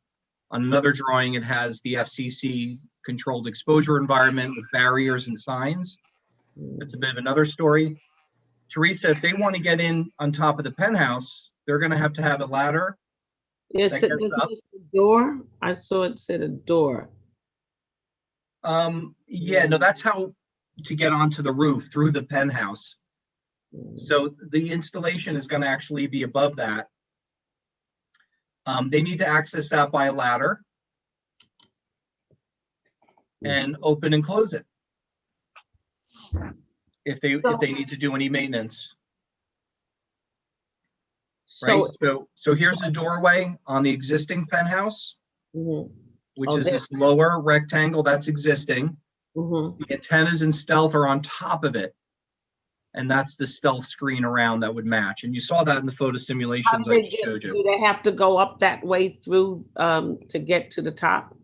S7: on another drawing, it has the FCC controlled exposure environment with barriers and signs. That's a bit of another story. Teresa, if they want to get in on top of the penthouse, they're going to have a ladder.
S3: Yes, does it say a door? I saw it said a door.
S7: Yeah, no, that's how to get onto the roof through the penthouse. So the installation is going to actually be above that. They need to access that by a ladder and open and close it if they need to do any maintenance. Right. So here's the doorway on the existing penthouse, which is this lower rectangle that's existing. The antennas and stealth are on top of it. And that's the stealth screen around that would match. And you saw that in the photo simulations I just showed you.
S3: Do they have to go up that way through to get to the top?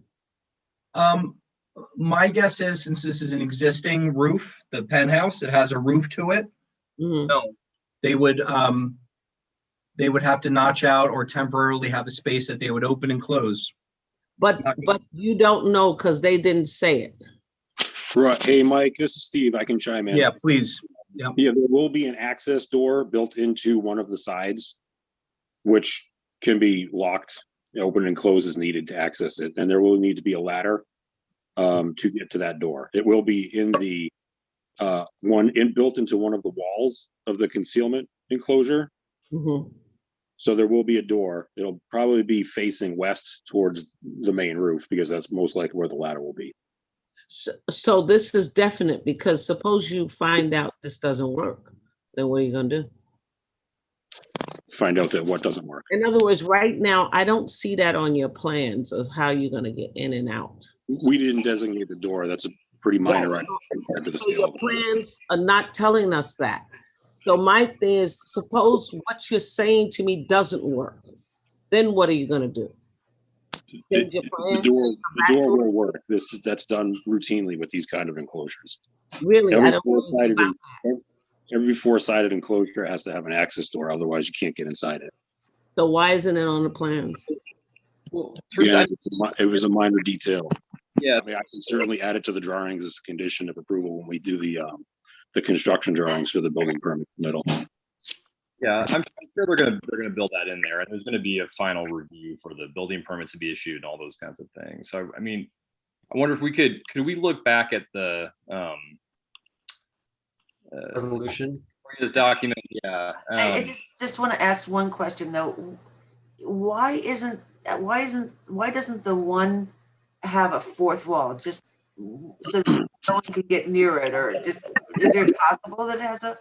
S7: My guess is, since this is an existing roof, the penthouse, it has a roof to it. No, they would have to notch out or temporarily have a space that they would open and close.
S3: But you don't know because they didn't say it.
S9: Right. Hey, Mike, this is Steve. I can chime in.
S7: Yeah, please.
S9: Yeah, there will be an access door built into one of the sides, which can be locked, open and closed as needed to access it. And there will need to be a ladder to get to that door. It will be in the built into one of the walls of the concealment enclosure. So there will be a door. It'll probably be facing west towards the main roof because that's most likely where the ladder will be.
S3: So this is definite, because suppose you find out this doesn't work, then what are you gonna do?
S9: Find out that what doesn't work.
S3: In other words, right now, I don't see that on your plans of how you're gonna get in and out.
S9: We didn't designate the door. That's a pretty minor
S3: Right.
S9: item compared to the
S3: So your
S9: scale.
S3: plans are not telling us that. So my thing is, suppose what you're saying to me doesn't work, then what are you gonna do? Change your
S9: The
S3: plans?
S9: door will work. That's done routinely with these kind of enclosures.
S3: Really, I
S9: Every
S3: don't believe
S9: four-sided,
S3: about
S9: every four-sided enclosure has to have an access door. Otherwise, you can't get inside it.
S3: So why isn't it on the plans?
S1: Well,
S9: Yeah, it was a minor detail.
S1: yeah,
S9: I mean, I can certainly add it to the drawings as a condition of approval when we do the construction drawings for the building permit middle.
S1: yeah, I'm sure they're gonna build that in there, and there's gonna be a final review for the building permit to be issued and all those kinds of things. So, I mean, I wonder if could we look back at the
S8: Resolution.
S1: this document? Yeah.
S10: I just want to ask one question though. Why doesn't the one have a fourth wall, just so that no one could get near it, or just, is it possible that it has a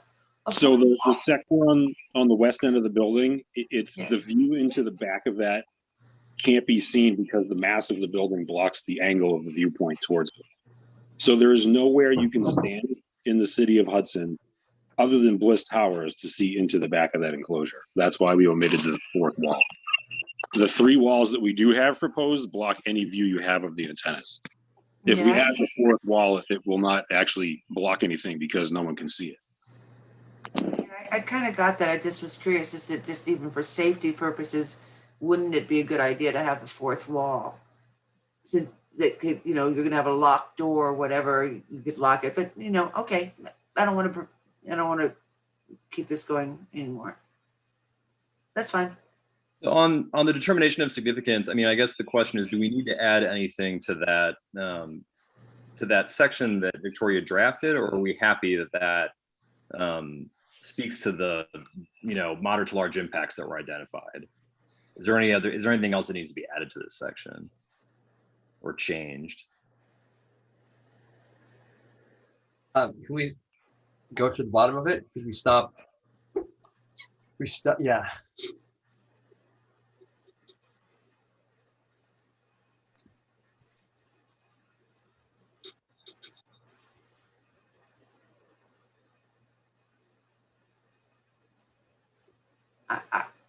S9: So the sector on the west end of the building, it's
S10: Yeah.
S9: the view into the back of that can't be seen because the mass of the building blocks the angle of the viewpoint towards it. So there is nowhere you can stand in the city of Hudson other than Bliss Towers to see into the back of that enclosure. That's why we omitted the fourth wall. The three walls that we do have proposed block any view you have of the antennas. If we
S10: Yeah.
S9: have the fourth wall, it will not actually block anything because no one can see it.
S10: I kind of got that. I just was curious, is that just even for safety purposes, wouldn't it be a good idea to have a fourth wall? So that could, you're gonna have a locked door or whatever, you could lock it, but okay, I don't want to keep this going anymore. That's fine.
S1: So on the determination of significance, I mean, I guess the question is, do we need to add anything to that section that Victoria drafted, or are we happy that speaks to the moderate to large impacts that were identified? Is there anything else that needs to be added to this section or changed?
S8: Can we go to the bottom of it? Could we stop? Yeah.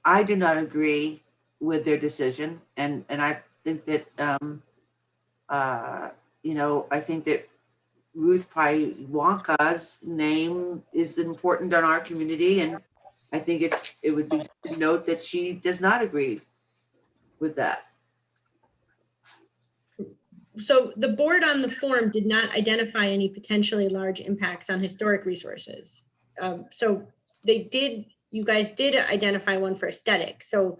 S10: I do not agree with their decision, and I think that I think that Ruth Pi Wonka's name is important in our community, and I think it would be to note that she does not agree with that.
S5: So the board on the form did not identify any potentially large impacts on historic resources. So you guys did identify one for aesthetic. So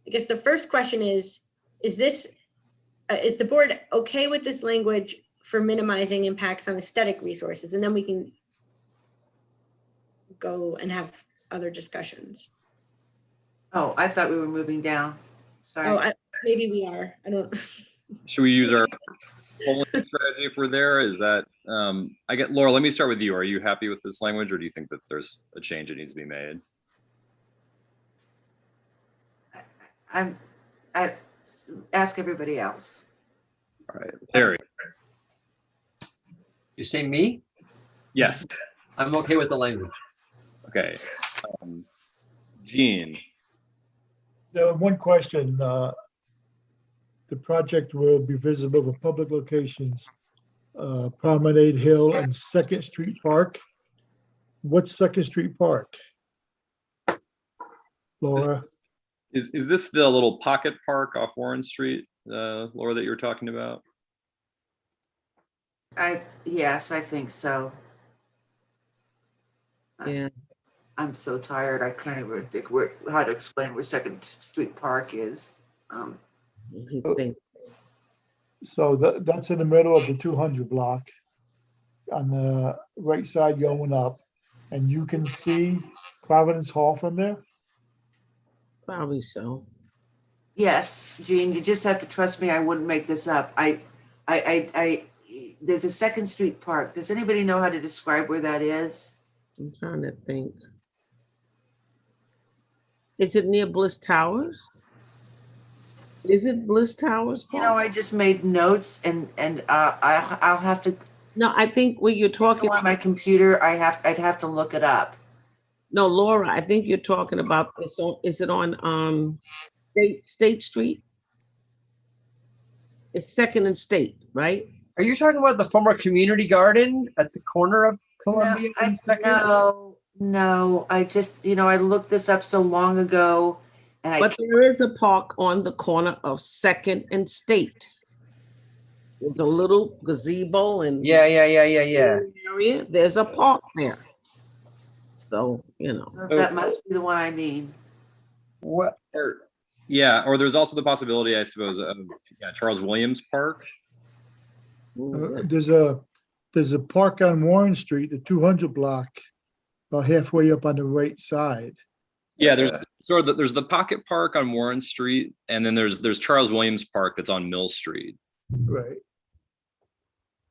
S5: I guess the first question is the board okay with this language for minimizing impacts on aesthetic resources? And then we can go and have other discussions.
S10: Oh, I thought we were moving down. Sorry.
S5: Oh, maybe we are. I don't.
S1: Should we use our polling strategy if we're there? Is that Laura, let me start with you. Are you happy with this language, or do you think that there's a change that needs to be made?
S10: I ask everybody else.
S1: All right, Larry.
S8: You say me?
S1: Yes.
S8: I'm okay with the language.
S1: Okay. Gene.
S2: One question. The project will be visible from public locations, Promenade Hill and Second Street Park. What's Second Street Park? Laura?
S1: Is this the little pocket park off Warren Street, Laura, that you were talking about?
S10: Yes, I think so.
S3: Yeah.
S10: I'm so tired. I can't even think how to explain where Second Street Park is.
S2: So that's in the middle of the 200 block on the right side going up, and you can see Providence Hall from there?
S3: Probably so.
S10: Yes, Jean, you just have to trust me. I wouldn't make this up. There's a Second Street Park. Does anybody know how to describe where that is?
S3: I'm trying to think. Is it near Bliss Towers? Is it Bliss Towers?
S10: You know, I just made notes and I'll have to
S3: No, I think when you're talking
S10: go on my computer. I'd have to look it up.
S3: No, Laura, I think you're talking about, is it on State Street? It's Second and State, right?
S8: Are you talking about the former community garden at the corner of Columbia and Second?
S10: No, I just, I looked this up so long ago and
S3: But there is a park on the corner of Second and State. There's a little gazebo and
S8: Yeah.
S3: area. There's a park there. So,
S10: So that must be the one I mean.
S8: What?
S1: Or there's also the possibility, I suppose, of Charles Williams Park.
S2: There's a park on Warren Street, the 200 block, about halfway up on the right side.
S1: Yeah, there's the Pocket Park on Warren Street, and then there's Charles Williams Park that's on Mill Street.
S2: Right.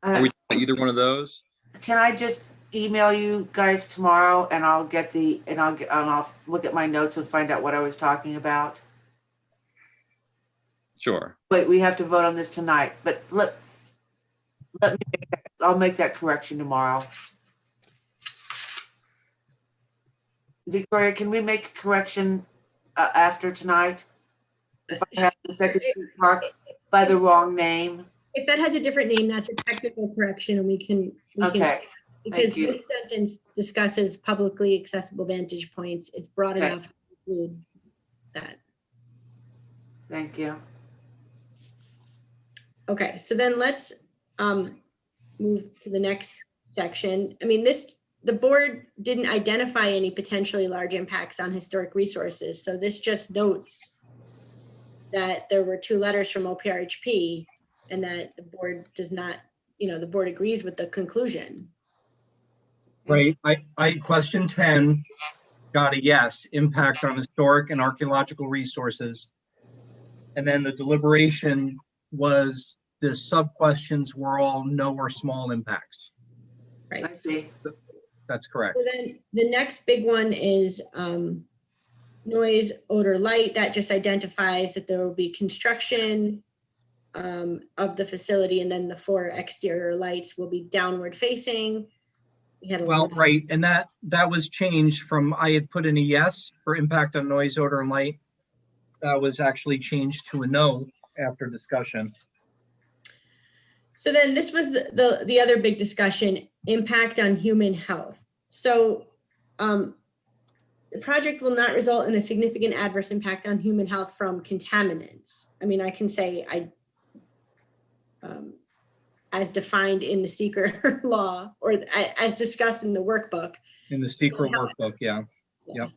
S1: Are we talking about either one of those?
S10: Can I just email you guys tomorrow and I'll look at my notes and find out what I was talking about?
S1: Sure.
S10: Wait, we have to vote on this tonight, but I'll make that correction tomorrow. Victoria, can we make a correction after tonight? If I have the Second Street Park by the wrong name?
S5: If that has a different name, that's a technical correction and we can.
S10: Okay.
S5: Because
S10: Thank you.
S5: this sentence discusses publicly accessible vantage points. It's broad
S10: Okay.
S5: enough to include that.
S10: Thank you.
S5: Okay, so then let's move to the next section. I mean, the board didn't identify any potentially large impacts on historic resources. So this just notes that there were 2 letters from OPRHP and that the board does not, the board agrees with the conclusion.
S7: Right, I question 10, got a yes, impact on historic and archaeological resources. And then the deliberation was, the sub-questions were all no or small impacts.
S5: Right.
S10: I see.
S7: That's correct.
S5: So then the next big one is noise, odor, light. That just identifies that there will be construction of the facility, and then the 4 exterior lights will be downward facing. We had a
S7: Well,
S5: lot of-
S7: right, and that was changed from, I had put in a yes for impact on noise, odor, and light. That was actually changed to a no after discussion.
S5: So then this was the other big discussion, impact on human health. So the project will not result in a significant adverse impact on human health from contaminants. I mean, I can say as defined in the seeker law or as discussed in the workbook.
S7: In the secret workbook, yeah. Yep.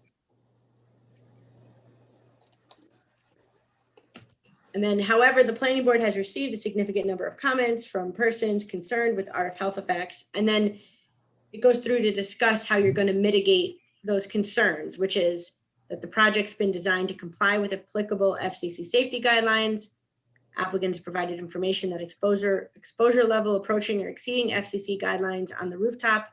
S5: And then, however, the planning board has received a significant number of comments from persons concerned with RF health effects. And then it goes through to discuss how you're going to mitigate those concerns, which is that the project's been designed to comply with applicable FCC safety guidelines. Applicants provided information that exposure level approaching or exceeding FCC guidelines on the rooftop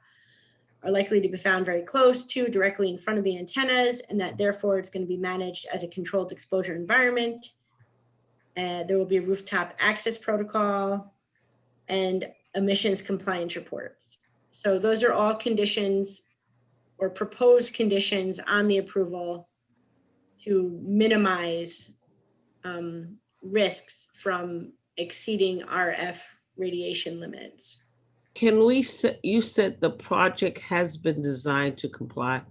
S5: are likely to be found very close to, directly in front of the antennas, and that therefore it's going to be managed as a controlled exposure environment. There will be a rooftop access protocol and emissions compliance report. So those are all conditions or proposed conditions on the approval to minimize risks from exceeding RF radiation limits.
S3: Can we say, you said the project has been designed to comply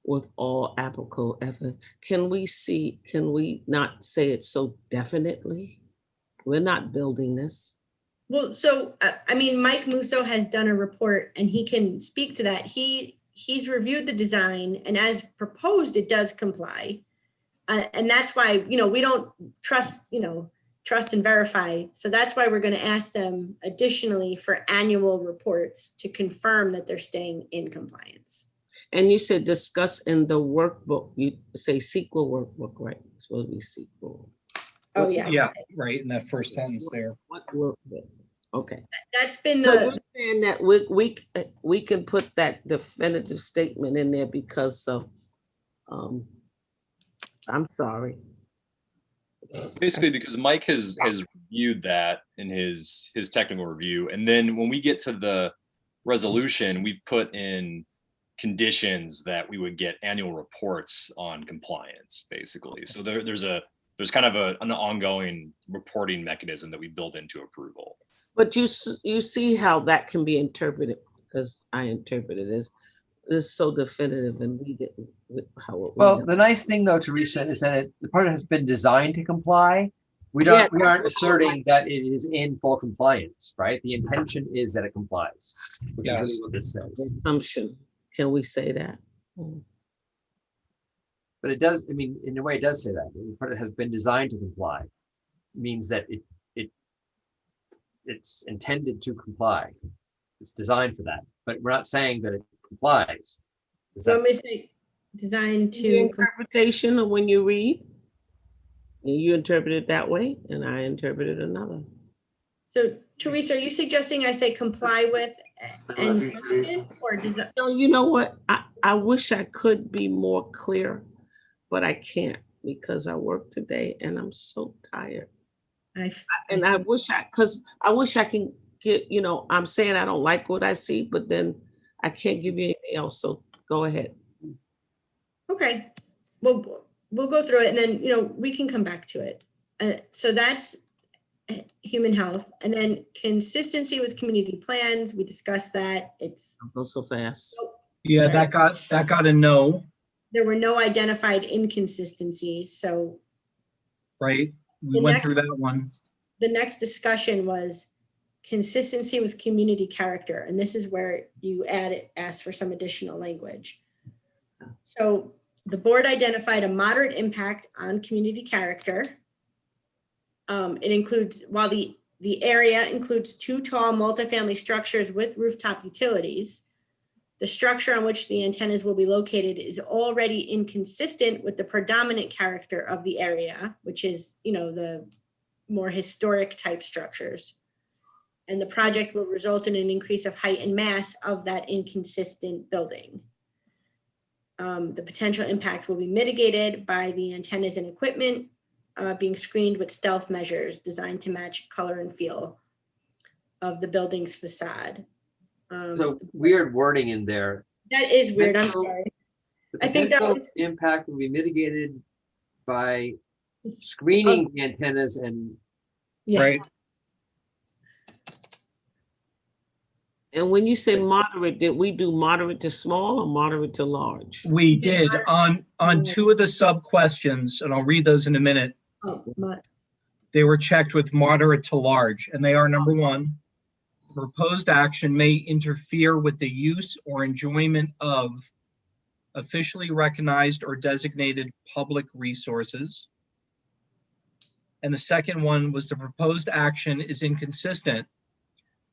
S3: with all applicable effort. Can we not say it so definitely? We're not building this.
S5: Well, so, I mean, Mike Musso has done a report and he can speak to that. He's reviewed the design and as proposed, it does comply. And that's why, we don't trust and verify. So that's why we're going to ask them additionally for annual reports to confirm that they're staying in compliance.
S3: And you said discuss in the workbook, you say sequel workbook, right? It's supposed to be sequel.
S5: Oh, yeah.
S7: Yeah, right, in that first sentence there.
S3: What workbook? Okay.
S5: That's been
S3: So
S5: the,
S3: you're saying that we can put that definitive statement in there because of, I'm sorry.
S1: Basically, because Mike has reviewed that in his technical review, and then when we get to the resolution, we've put in conditions that we would get annual reports on compliance, basically. So there's kind of an ongoing reporting mechanism that we build into approval.
S3: But you see how that can be interpreted, because I interpret it as it's so definitive, and we didn't how it.
S8: Well, the nice thing though, Teresa, is that the project has been designed to comply. We aren't asserting that it is in full compliance, right? The intention is that it complies, which is really what this says.
S3: Assumption. Can we say that?
S8: But it does, I mean, in a way, it does say that. The project has been designed to comply. It means that it's intended to comply. It's designed for that, but we're not saying that it complies.
S5: so I'm going to say designed
S3: The
S5: to,
S3: interpretation of when you read, you interpret it that way, and I interpret it another.
S5: so Teresa, are you suggesting I say comply with and or desi-
S3: No, you know what? I wish I could be more clear, but I can't because I work today and I'm so tired. And I wish I can get, I'm saying I don't like what I see, but then I can't give you anything else. So go ahead.
S5: Okay, well, we'll go through it and then, we can come back to it. So that's human health, and then consistency with community plans. We discussed that. It's
S3: Don't go so fast.
S7: Yeah, that got a no,
S5: there were no identified inconsistencies. So
S7: right? We
S5: The
S7: went
S5: next-
S7: through that one.
S5: the next discussion was consistency with community character, and this is where you asked for some additional language. So the board identified a moderate impact on community character. It includes, while the area includes 2 tall multifamily structures with rooftop utilities, the structure on which the antennas will be located is already inconsistent with the predominant character of the area, which is, the more historic type structures. And the project will result in an increase of height and mass of that inconsistent building. The potential impact will be mitigated by the antennas and equipment being screened with stealth measures designed to match color and feel of the building's facade.
S8: So weird wording in there.
S5: That is weird, I'm
S8: Potential-
S5: sorry.
S8: The
S5: I think that
S8: potential
S5: was-
S8: impact will be mitigated by screening the antennas and
S5: Yeah.
S7: Right.
S3: And when you say moderate, did we do moderate to small or moderate to large?
S7: We did on 2 of the sub questions, and I'll read those in a minute.
S5: Oh,
S7: They were checked with moderate to large, and they are: number 1, proposed action may interfere with the use or enjoyment of officially recognized or designated public resources. And the second one was the proposed action is inconsistent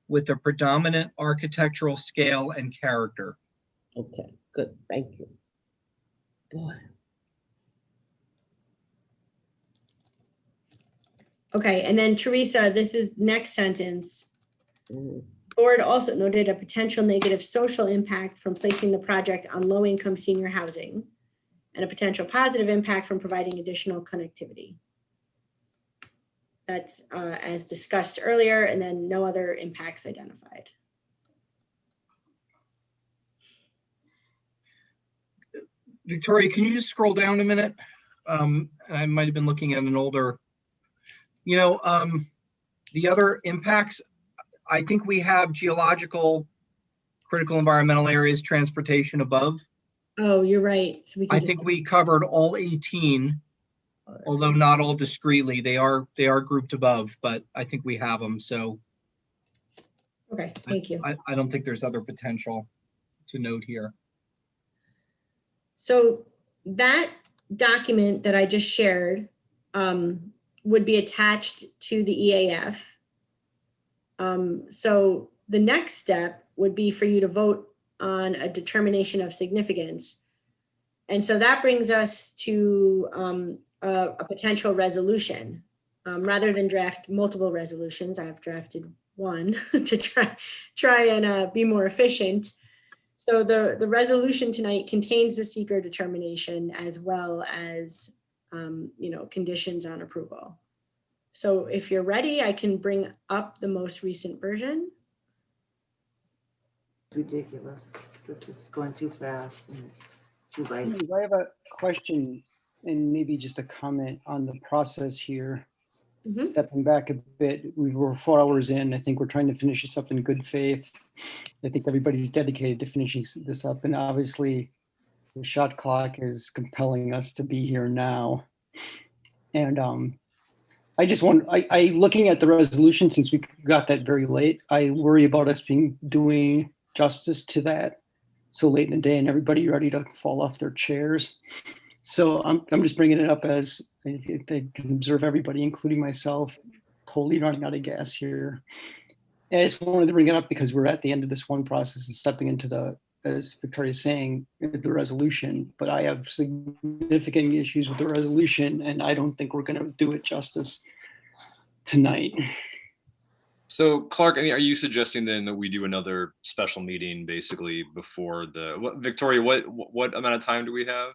S7: with the predominant architectural scale and character.
S3: Okay, good, thank you. Boy.
S5: Okay, and then Teresa, this is next sentence.
S3: Mhm.
S5: Board also noted a potential negative social impact from placing the project on low-income senior housing and a potential positive impact from providing additional connectivity. That's as discussed earlier, and then no other impacts identified.
S7: Victoria, can you just scroll down a minute? I might have been looking at an older, the other impacts, I think we have geological, critical environmental areas, transportation above.
S5: Oh, you're right. So we can
S7: I
S5: just-
S7: think we covered all 18, although not all discreetly. They are grouped above, but I think we have them. So
S5: Okay, thank you.
S7: I don't think there's other potential to note here.
S5: So that document that I just shared would be attached to the EAF. So the next step would be for you to vote on a determination of significance. And so that brings us to a potential resolution. Rather than draft multiple resolutions, I've drafted one to try and be more efficient. So the resolution tonight contains the seeker determination as well as conditions on approval. So if you're ready, I can bring up the most recent version.
S10: Ridiculous. This is going too fast and it's too late.
S4: I have a question and maybe just a comment on the process here.
S5: Mhm.
S4: Stepping back a bit, we were 4 hours in. I think we're trying to finish this up in good faith. I think everybody's dedicated to finishing this up. And obviously the shot clock is compelling us to be here now. And I just want, I looking at the resolution, since we got that very late, I worry about us doing justice to that so late in the day and everybody ready to fall off their chairs. So I'm just bringing it up as I can observe everybody, including myself, totally running out of gas here. And I just wanted to bring it up because we're at the end of this one process and stepping into the, as Victoria's saying, the resolution, but I have significant issues with the resolution and I don't think we're going to do it justice tonight.
S1: So Clark, I mean, are you suggesting then that we do another special meeting basically before Victoria, what amount of time do we have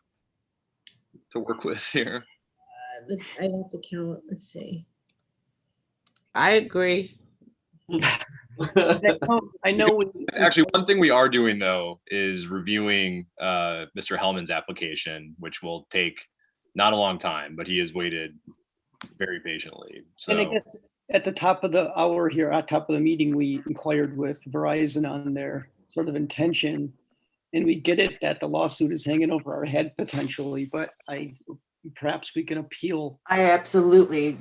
S1: to work with here?
S5: I have to count. Let's see.
S3: I agree.
S4: I know.
S1: Actually, one thing we are doing though is reviewing Mr. Hellman's application, which will take not a long time, but he has waited very patiently. So.
S4: And I guess at the top of the hour here, at top of the meeting, we inquired with Verizon on their sort of intention. And we get it that the lawsuit is hanging over our head potentially, but perhaps we can appeal.
S10: I absolutely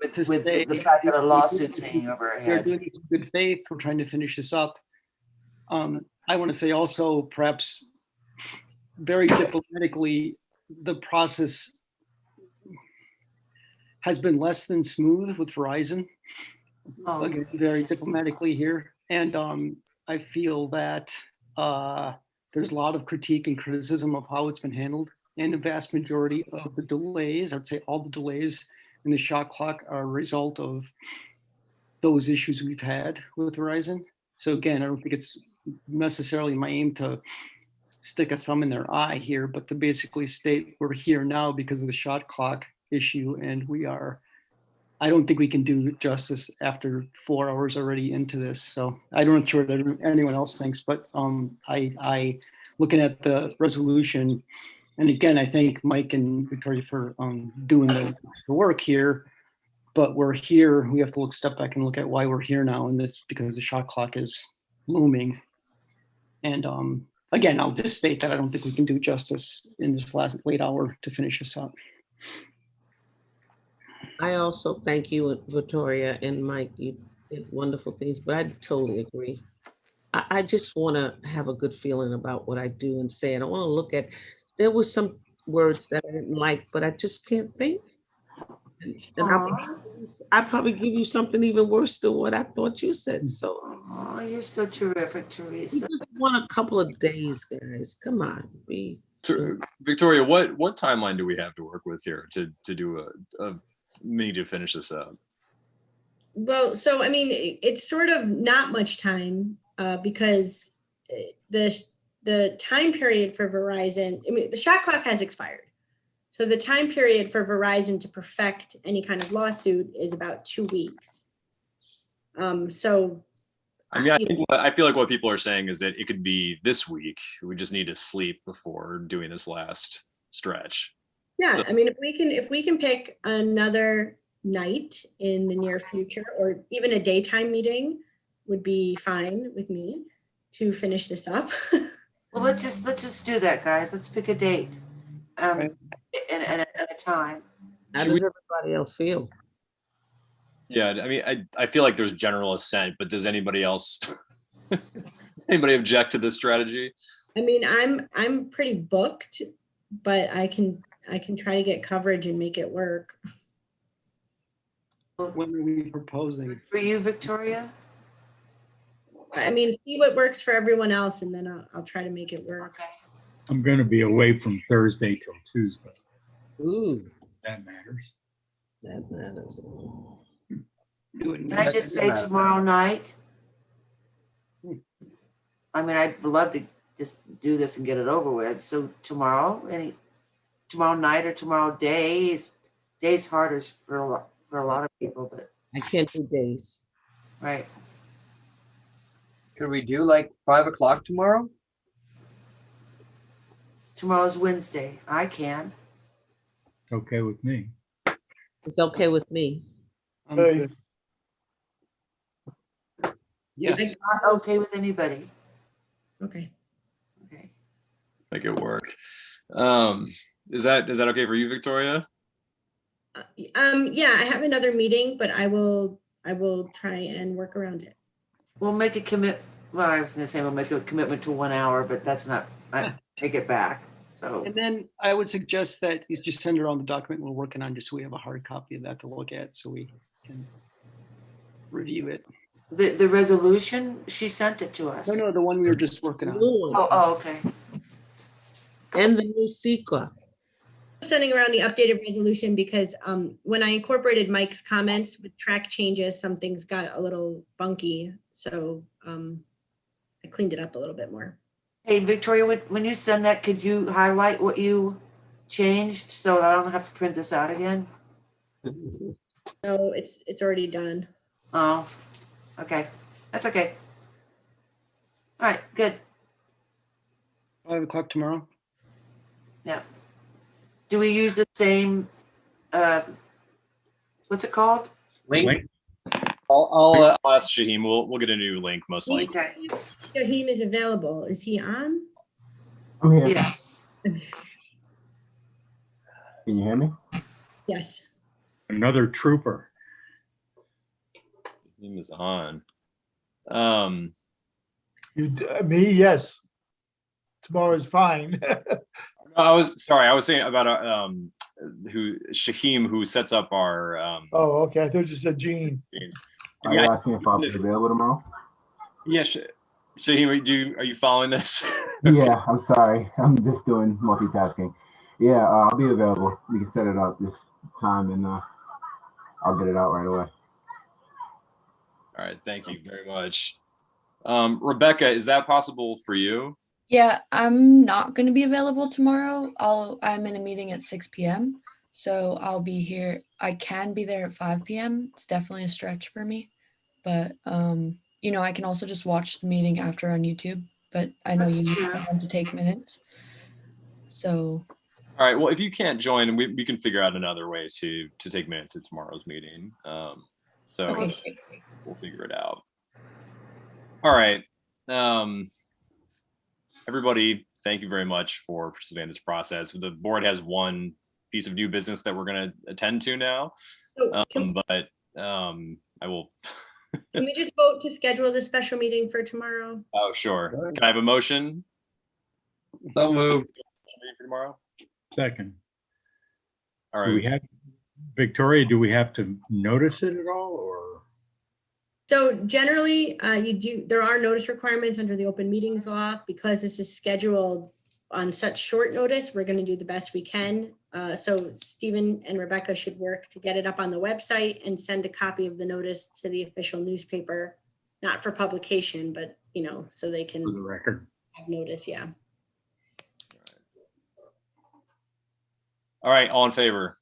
S10: with
S4: to
S10: the
S4: say
S10: fact that a lawsuit's hanging over our
S4: We're
S10: head.
S4: doing it in good faith. We're trying to finish this up. I want to say also, perhaps very diplomatically, the process has been less than smooth with Verizon.
S10: Oh.
S4: Again, very diplomatically here. And I feel that there's a lot of critique and criticism of how it's been handled. And the vast majority of the delays, I'd say all the delays in the shot clock are a result of those issues we've had with Verizon. So again, I don't think it's necessarily my aim to stick a thumb in their eye here, but to basically state we're here now because of the shot clock issue. And I don't think we can do justice after 4 hours already into this. So I don't know sure what anyone else thinks, but I looking at the resolution, and again, I thank Mike and Victoria for doing the work here, but we're here, we have to step back and look at why we're here now, and this because the shot clock is looming. And again, I'll just state that I don't think we can do justice in this late hour to finish this up.
S3: I also thank you, Victoria and Mike. You did wonderful things, but I totally agree. I just want to have a good feeling about what I do and say. And I want to look at, there was some words that I didn't like, but I just can't think. And I'll probably give you something even worse than what I thought you said. So.
S10: Oh, you're so terrific, Teresa.
S3: We just want a couple of days, guys. Come on.
S1: Victoria, what timeline do we have to work with here to do a meeting to finish this up?
S5: Well, so I mean, it's sort of not much time because the time period for Verizon, I mean, the shot clock has expired. So the time period for Verizon to perfect any kind of lawsuit is about 2 weeks. So
S1: I mean, I feel like what people are saying is that it could be this week. We just need to sleep before doing this last stretch.
S5: Yeah,
S1: So,
S5: I mean, if we can pick another night in the near future, or even a daytime meeting would be fine with me to finish this up.
S10: Well, let's just do that, guys. Let's pick a date and a time.
S3: How does everybody else feel?
S1: yeah, I mean, I feel like there's general assent, but does anybody else, anybody object to this strategy?
S5: I mean, I'm pretty booked, but I can try to get coverage and make it work.
S4: When are we proposing?
S10: For you, Victoria?
S5: I mean, see what works for everyone else and then I'll try to make it work.
S10: Okay.
S11: I'm gonna be away from Thursday till Tuesday.
S3: Ooh,
S11: That matters.
S3: that matters.
S4: Do it.
S10: Can I just say tomorrow night? I mean, I'd love to just do this and get it over with. So tomorrow night or tomorrow day's harder for a lot of people, but,
S3: I can't do days.
S10: right.
S8: Could we do like 5 o'clock tomorrow?
S10: Tomorrow's Wednesday. I can.
S11: Okay with me.
S3: It's okay with me.
S4: I'm
S2: Hey.
S4: good. Yes,
S10: Is it not okay with anybody?
S5: Okay.
S10: Okay.
S1: Make it work. Is that okay for you, Victoria?
S5: Yeah, I have another meeting, but I will try and work around it.
S10: We'll make a well, I was gonna say we'll make a commitment to 1 hour, but that's not, I take it back. So,
S4: and then I would suggest that you just send around the document we're working on, just so we have a hard copy of that to look at, so we can review it.
S10: the resolution, she sent it to us.
S4: No, the one we were just working on.
S3: New one.
S10: Oh, okay.
S3: And the new seeker.
S5: Sending around the updated resolution because when I incorporated Mike's comments with track changes, some things got a little funky. So I cleaned it up a little bit more.
S10: Hey, Victoria, when you send that, could you highlight what you changed so that I don't have to print this out again?
S5: So it's already done.
S10: Oh, okay. That's okay. All right, good.
S4: 5 o'clock tomorrow.
S10: Yeah. Do we use the same, what's it called?
S1: Link. I'll ask Shaheem. We'll get a new link most likely.
S10: Okay.
S5: Shaheem is available. Is he on?
S12: I'm here.
S10: Yes.
S12: Can you hear me?
S5: Yes.
S11: Another trooper.
S1: Shaheem is on.
S2: Me, yes. Tomorrow is fine.
S1: I was saying about Shaheem, who sets up our
S2: Oh, okay. I thought you said Gene.
S1: meetings.
S12: Are you asking if I'll be available tomorrow?
S1: Yeah, Shaheem, are you following this?
S12: Yeah, I'm sorry. I'm just doing multitasking. Yeah, I'll be available. We can set it up this time and I'll get it out right away.
S1: All right, thank you very much. Rebecca, is that possible for you?
S13: Yeah, I'm not going to be available tomorrow. I'm in a meeting at 6 p.m. So I'll be here. I can be there at 5 p.m. It's definitely a stretch for me. But, I can also just watch the meeting after on YouTube. But I know
S10: That's
S13: you need
S10: true.
S13: someone to take minutes. So,
S1: All right, well, if you can't join, we can figure out another way to take minutes at tomorrow's meeting. So
S13: okay.
S1: we'll figure it out. All right. Everybody, thank you very much for participating in this process. The board has one piece of new business that we're going to attend to now,
S5: So can
S1: I will.
S5: we just vote to schedule the special meeting for tomorrow?
S1: Oh, sure. Can I have a motion?
S8: So moved.
S1: For tomorrow.
S11: Second.
S1: All
S11: Do we
S1: right.
S11: have, Victoria, do we have to notice it at all or?
S5: So generally, there are notice requirements under the open meetings law. Because this is scheduled on such short notice, we're going to do the best we can. So Stephen and Rebecca should work to get it up on the website and send a copy of the notice to the official newspaper, not for publication, but, so they
S11: For the
S5: can
S11: record.
S5: have notice, yeah.
S1: All right. All in favor?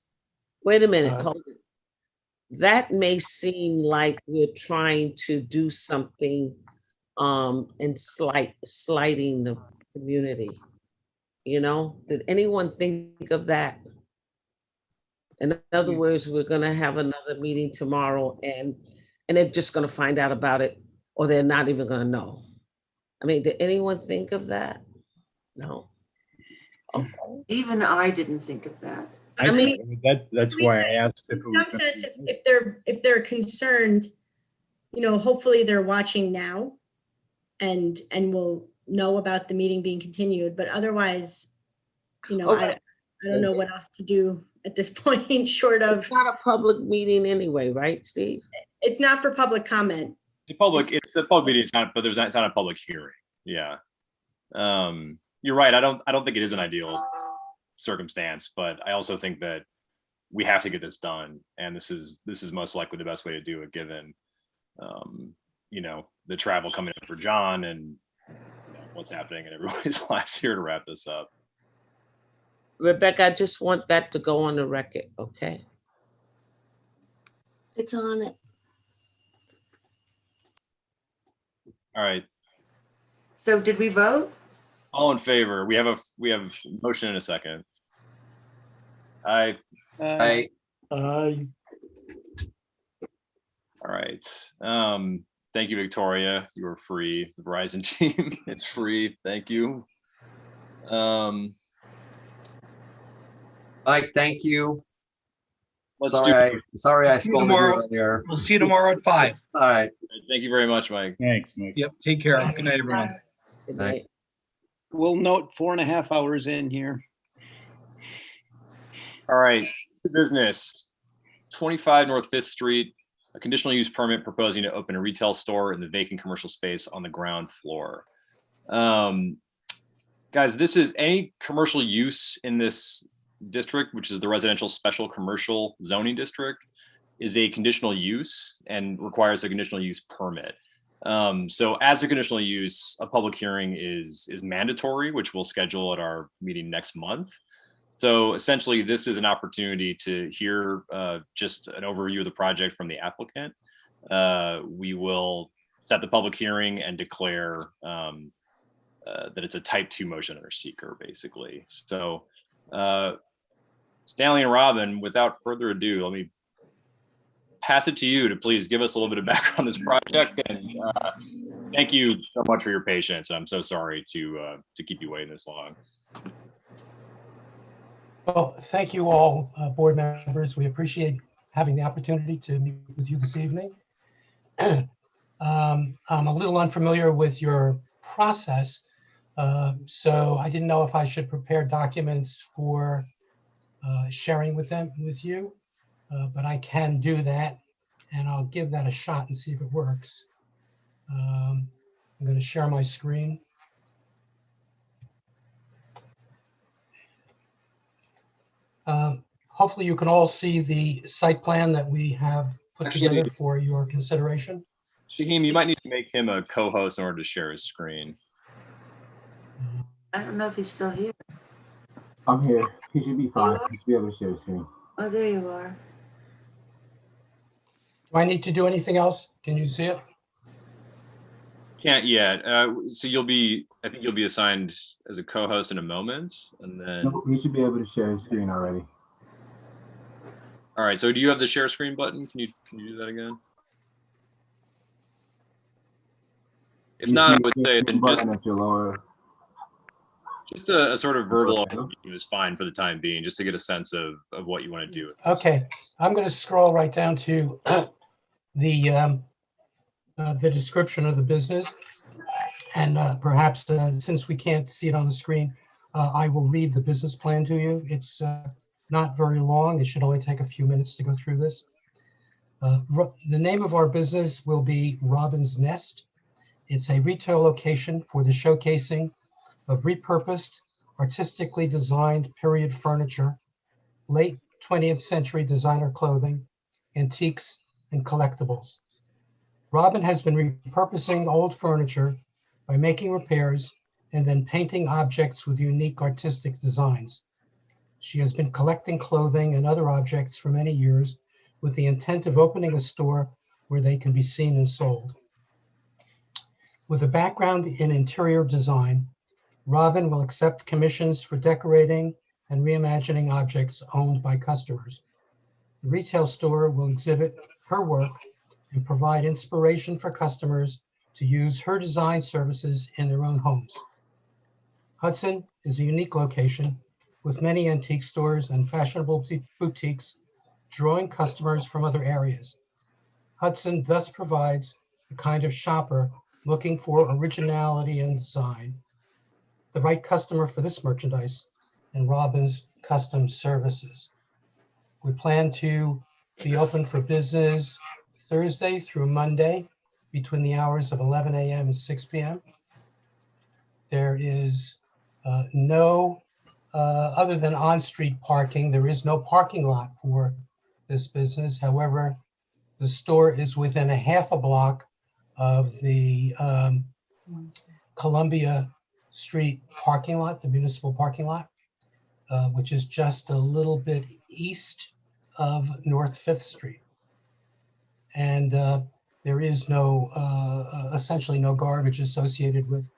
S3: Wait a minute, hold it. That may seem like we're trying to do something and slighting the community. Did anyone think of that? In other words, we're gonna have another meeting tomorrow and they're just gonna find out about it, or they're not even gonna know. I mean, did anyone think of that? No. Okay.
S10: Even I didn't think of that.
S5: I mean,
S11: That's why I asked if it
S5: in
S11: was.
S5: some sense, if they're concerned, hopefully they're watching now and will know about the meeting being continued, but otherwise,
S3: Okay.
S5: I don't know what else to do at this point, short of,
S3: It's not a public meeting anyway, right, Steve?
S5: it's not for public comment.
S1: It's a public meeting, it's not, but it's not a public hearing. Yeah. You're right. I don't think it is an ideal circumstance, but I also think that we have to get this done. And this is most likely the best way to do it, given, the travel coming in for John and what's happening in everybody's lives here to wrap this up.
S3: Rebecca, I just want that to go on the record, okay?
S13: It's on it.
S1: All right.
S10: So did we vote?
S1: All in favor? We have a motion in a second. Aye.
S8: I,
S2: Aye.
S1: All right. Thank you, Victoria. You are free. The Verizon team, it's free. Thank you.
S8: Mike, thank you.
S1: Let's
S8: Sorry I
S7: See you
S8: scolded
S7: tomorrow.
S8: you earlier.
S7: We'll see you tomorrow at 5.
S8: All right.
S1: Thank you very much, Mike.
S11: Thanks, Mike.
S7: Yep, take care. Good night, everyone.
S3: Good
S8: Night.
S3: night.
S4: We'll note 4.5 hours in here.
S1: All right. Business. 25 North 5th Street. A conditional use permit proposing to open a retail store in the vacant commercial space on the ground floor. Guys, this is any commercial use in this district, which is the residential special commercial zoning district, is a conditional use and requires a conditional use permit. So as a conditional use, a public hearing is mandatory, which we'll schedule at our meeting next month. So essentially, this is an opportunity to hear just an overview of the project from the applicant. We will set the public hearing and declare that it's a type 2 motion under seeker, basically. So Stanley and Robin, without further ado, let me pass it to you to please give us a little bit of background on this project. And thank you so much for your patience. I'm so sorry to keep you waiting this long.
S14: Well, thank you all, board members. We appreciate having the opportunity to meet with you this evening. I'm a little unfamiliar with your process, so I didn't know if I should prepare documents for sharing with you, but I can do that, and I'll give that a shot and see if it works. I'm going to share my screen. Hopefully you can all see the site plan that we have put together for your consideration.
S1: Shaheem, you might need to make him a co-host in order to share his screen.
S10: I don't know if he's still here.
S12: I'm here. He should be fine. He should be able to share the screen.
S10: Oh, there you are.
S14: Do I need to do anything else? Can you see it?
S1: Can't yet. So I think you'll be assigned as a co-host in a moment, and then.
S12: No, he should be able to share his screen already.
S1: All right. So do you have the share screen button? Can you do that again? If not, I would say then just a sort of verbal overview is fine for the time being, just to get a sense of what you want to do.
S14: Okay, I'm going to scroll right down to the description of the business, and perhaps since we can't see it on the screen, I will read the business plan to you. It's not very long. It should only take a few minutes to go through this. The name of our business will be Robin's Nest. It's a retail location for the showcasing of repurposed, artistically designed period furniture, late 20th century designer clothing, antiques, and collectibles. Robin has been repurposing old furniture by making repairs and then painting objects with unique artistic designs. She has been collecting clothing and other objects for many years with the intent of opening a store where they can be seen and sold. With a background in interior design, Robin will accept commissions for decorating and reimagining objects owned by customers. The retail store will exhibit her work and provide inspiration for customers to use her design services in their own homes. Hudson is a unique location with many antique stores and fashionable boutiques drawing customers from other areas. Hudson thus provides the kind of shopper looking for originality and design, the right customer for this merchandise, and Robin's custom services. We plan to be open for business Thursday through Monday, between the hours of 11 a.m. and 6 p.m. There is no, other than on-street parking, there is no parking lot for this business. However, the store is within a half a block of the Columbia Street parking lot, the municipal parking lot, which is just a little bit east of North Fifth Street. And there is no, essentially no garbage associated with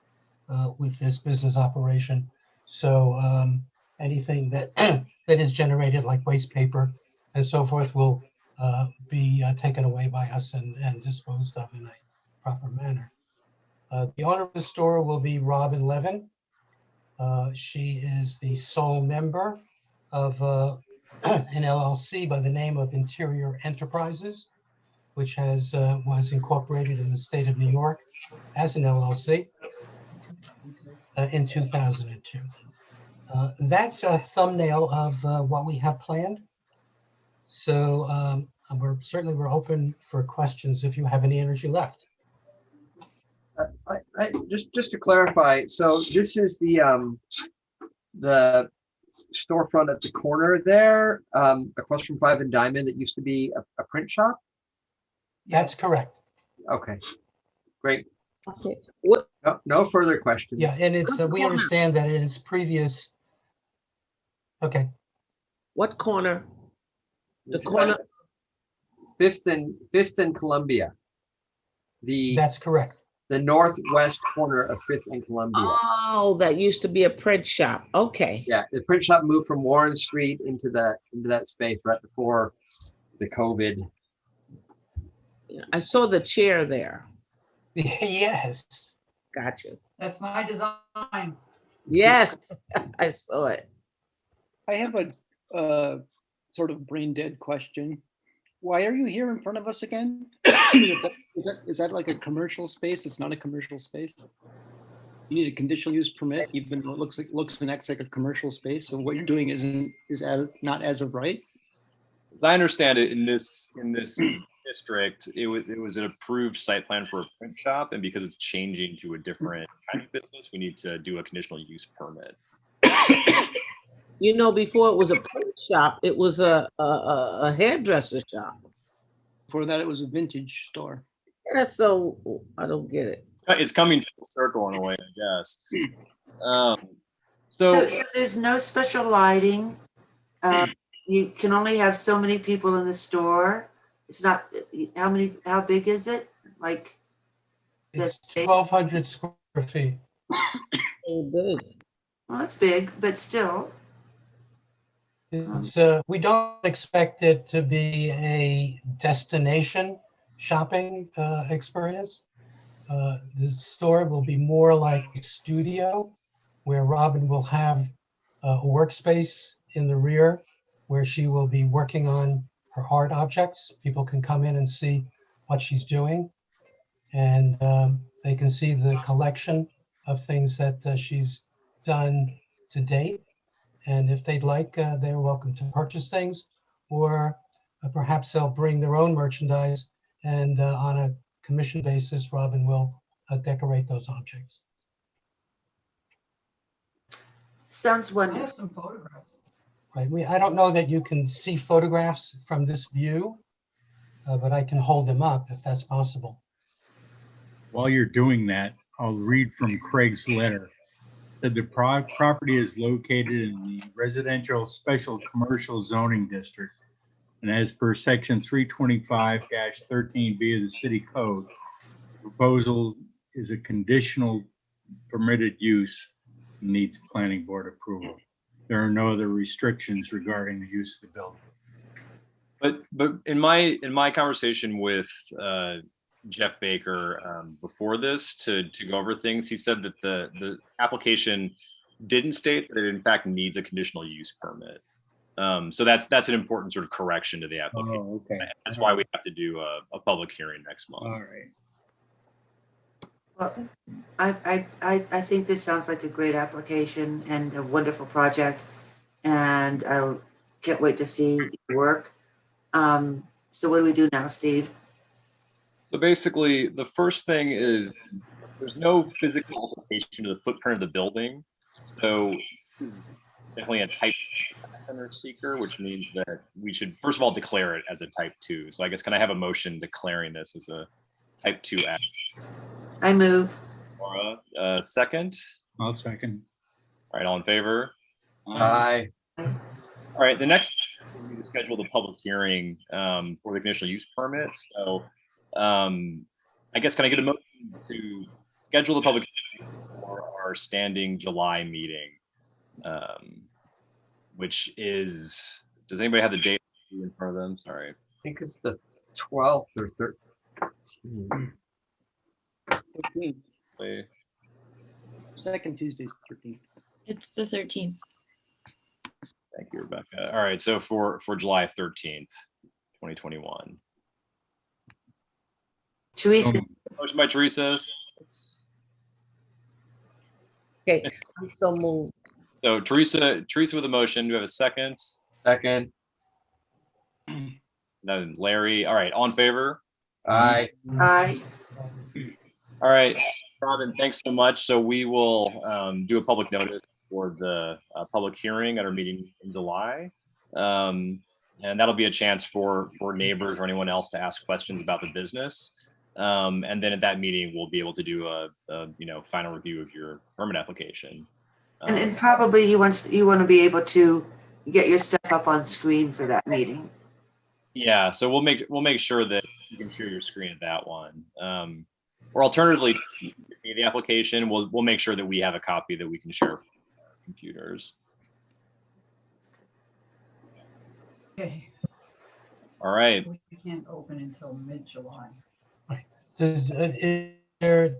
S14: this business operation. So anything that that is generated, like waste paper and so forth, will be taken away by us and disposed of in a proper manner. The owner of the store will be Robin Levin. She is the sole member of an LLC by the name of Interior Enterprises, which was incorporated in the state of New York as an LLC in 2002. That's a thumbnail of what we have planned. So we're open for questions if you have any energy left.
S8: Just to clarify, so this is the storefront at the corner there, across from Five and Diamond, that used to be a print shop?
S14: That's correct.
S8: Okay, great.
S3: Okay. What,
S8: No further questions.
S14: Yeah, and it's, we understand that in its previous, okay,
S3: what corner? The corner,
S8: Fifth and Columbia.
S14: that's correct.
S8: The northwest corner of Fifth and Columbia.
S3: oh, that used to be a print shop. Okay.
S8: Yeah, the print shop moved from Warren Street into that space right before the COVID.
S3: I saw the chair there.
S14: Yes.
S3: Gotcha.
S15: That's my design.
S3: Yes, I saw it.
S4: I have a sort of brain dead question. Why are you here in front of us again? Is that like a commercial space? It's not a commercial space. You need a conditional use permit, even though it looks and acts like a commercial space. So what you're doing not as of right.
S1: As I understand it, in this district, it was an approved site plan for a print shop, and because it's changing to a different kind of business, we need to do a conditional use permit.
S3: You know, before it was a print shop, it was a hairdresser shop.
S4: Before that, it was a vintage store.
S3: That's so, I don't get it.
S1: It's coming full circle in a way, I guess.
S10: So there's no special lighting. You can only have so many people in the store. It's not, how big is it? Like,
S14: It's 1,200 square feet.
S3: So big.
S10: well, it's big, but still.
S14: It's, we don't expect it to be a destination shopping experience. The store will be more like a studio where Robin will have a workspace in the rear where she will be working on her art objects. People can come in and see what she's doing, and they can see the collection of things that she's done to date. And if they'd like, they're welcome to purchase things, or perhaps they'll bring their own merchandise, and on a commission basis, Robin will decorate those objects.
S10: Sounds
S15: I
S10: wonderful.
S15: have some photographs.
S14: Right. I don't know that you can see photographs from this view, but I can hold them up if that's possible.
S11: While you're doing that, I'll read from Craig's letter. That the property is located in the residential special commercial zoning district. And as per section 325-13B of the city code, the proposal is a conditional permitted use and needs planning board approval. There are no other restrictions regarding the use of the building.
S1: But in my conversation with Jeff Baker before this to go over things, he said that the application didn't state that it in fact needs a conditional use permit. So that's an important sort of correction to the application.
S11: Oh, okay.
S1: That's why we have to do a public hearing next month.
S11: All right.
S10: Well, I think this sounds like a great application and a wonderful project, and I can't wait to see your work. So what do we do now, Steve?
S1: So basically, the first thing is there's no physical alteration to the footprint of the building. So this is definitely a type center seeker, which means that we should first of all declare it as a type 2. So I guess can I have a motion declaring this as a type 2 act?
S10: I move.
S1: Laura, second.
S11: I'll second.
S1: All right, all in favor?
S8: Aye.
S1: All right, the next we need to schedule the public hearing for the conditional use permit. So I guess can I get a motion to schedule the public hearing for our standing July meeting, which is, does anybody have the date in front of them? Sorry.
S8: I think it's the 12th or 13th.
S4: 13th.
S1: Wait.
S4: Second Tuesday's 13th.
S13: It's the 13th.
S1: Thank you, Rebecca. All right, so for July 13th, 2021.
S10: Teresa,
S1: Motion by Teresa.
S3: Okay, I'm so moved.
S1: So Teresa with a motion. Do we have a second?
S8: Second.
S1: Then Larry. All right, all in favor?
S8: Aye.
S10: aye.
S1: All right, Robin, thanks so much. So we will do a public notice for the public hearing at our meeting in July. And that'll be a chance for neighbors or anyone else to ask questions about the business. And then at that meeting, we'll be able to do a final review of your permit application.
S10: And probably you want to be able to get your stuff up on screen for that meeting.
S1: Yeah, so we'll make sure that you can share your screen at that one. Or alternatively, the application, we'll make sure that we have a copy that we can share with our computers.
S15: Okay,
S1: All right.
S15: we can't open until mid-July.
S14: Is there,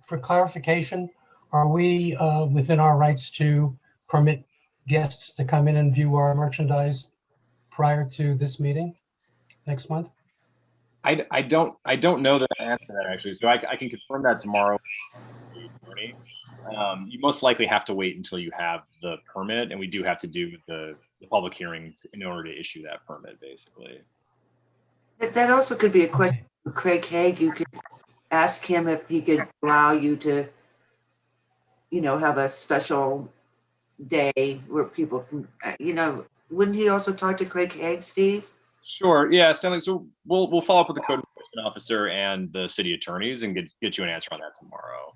S14: for clarification, are we within our rights to permit guests to come in and view our merchandise prior to this meeting next month?
S1: I don't know the answer to that actually, so I can confirm that tomorrow. You most likely have to wait until you have the permit, and we do have to do the public hearings in order to issue that permit, basically.
S10: That also could be a question for Craig Haig. You could ask him if he could allow you to, have a special day where people can, wouldn't he also talk to Craig Haig, Steve?
S1: Sure. Yeah, Stanley. So we'll follow up with the code enforcement officer and the city attorneys and get you an answer on that tomorrow.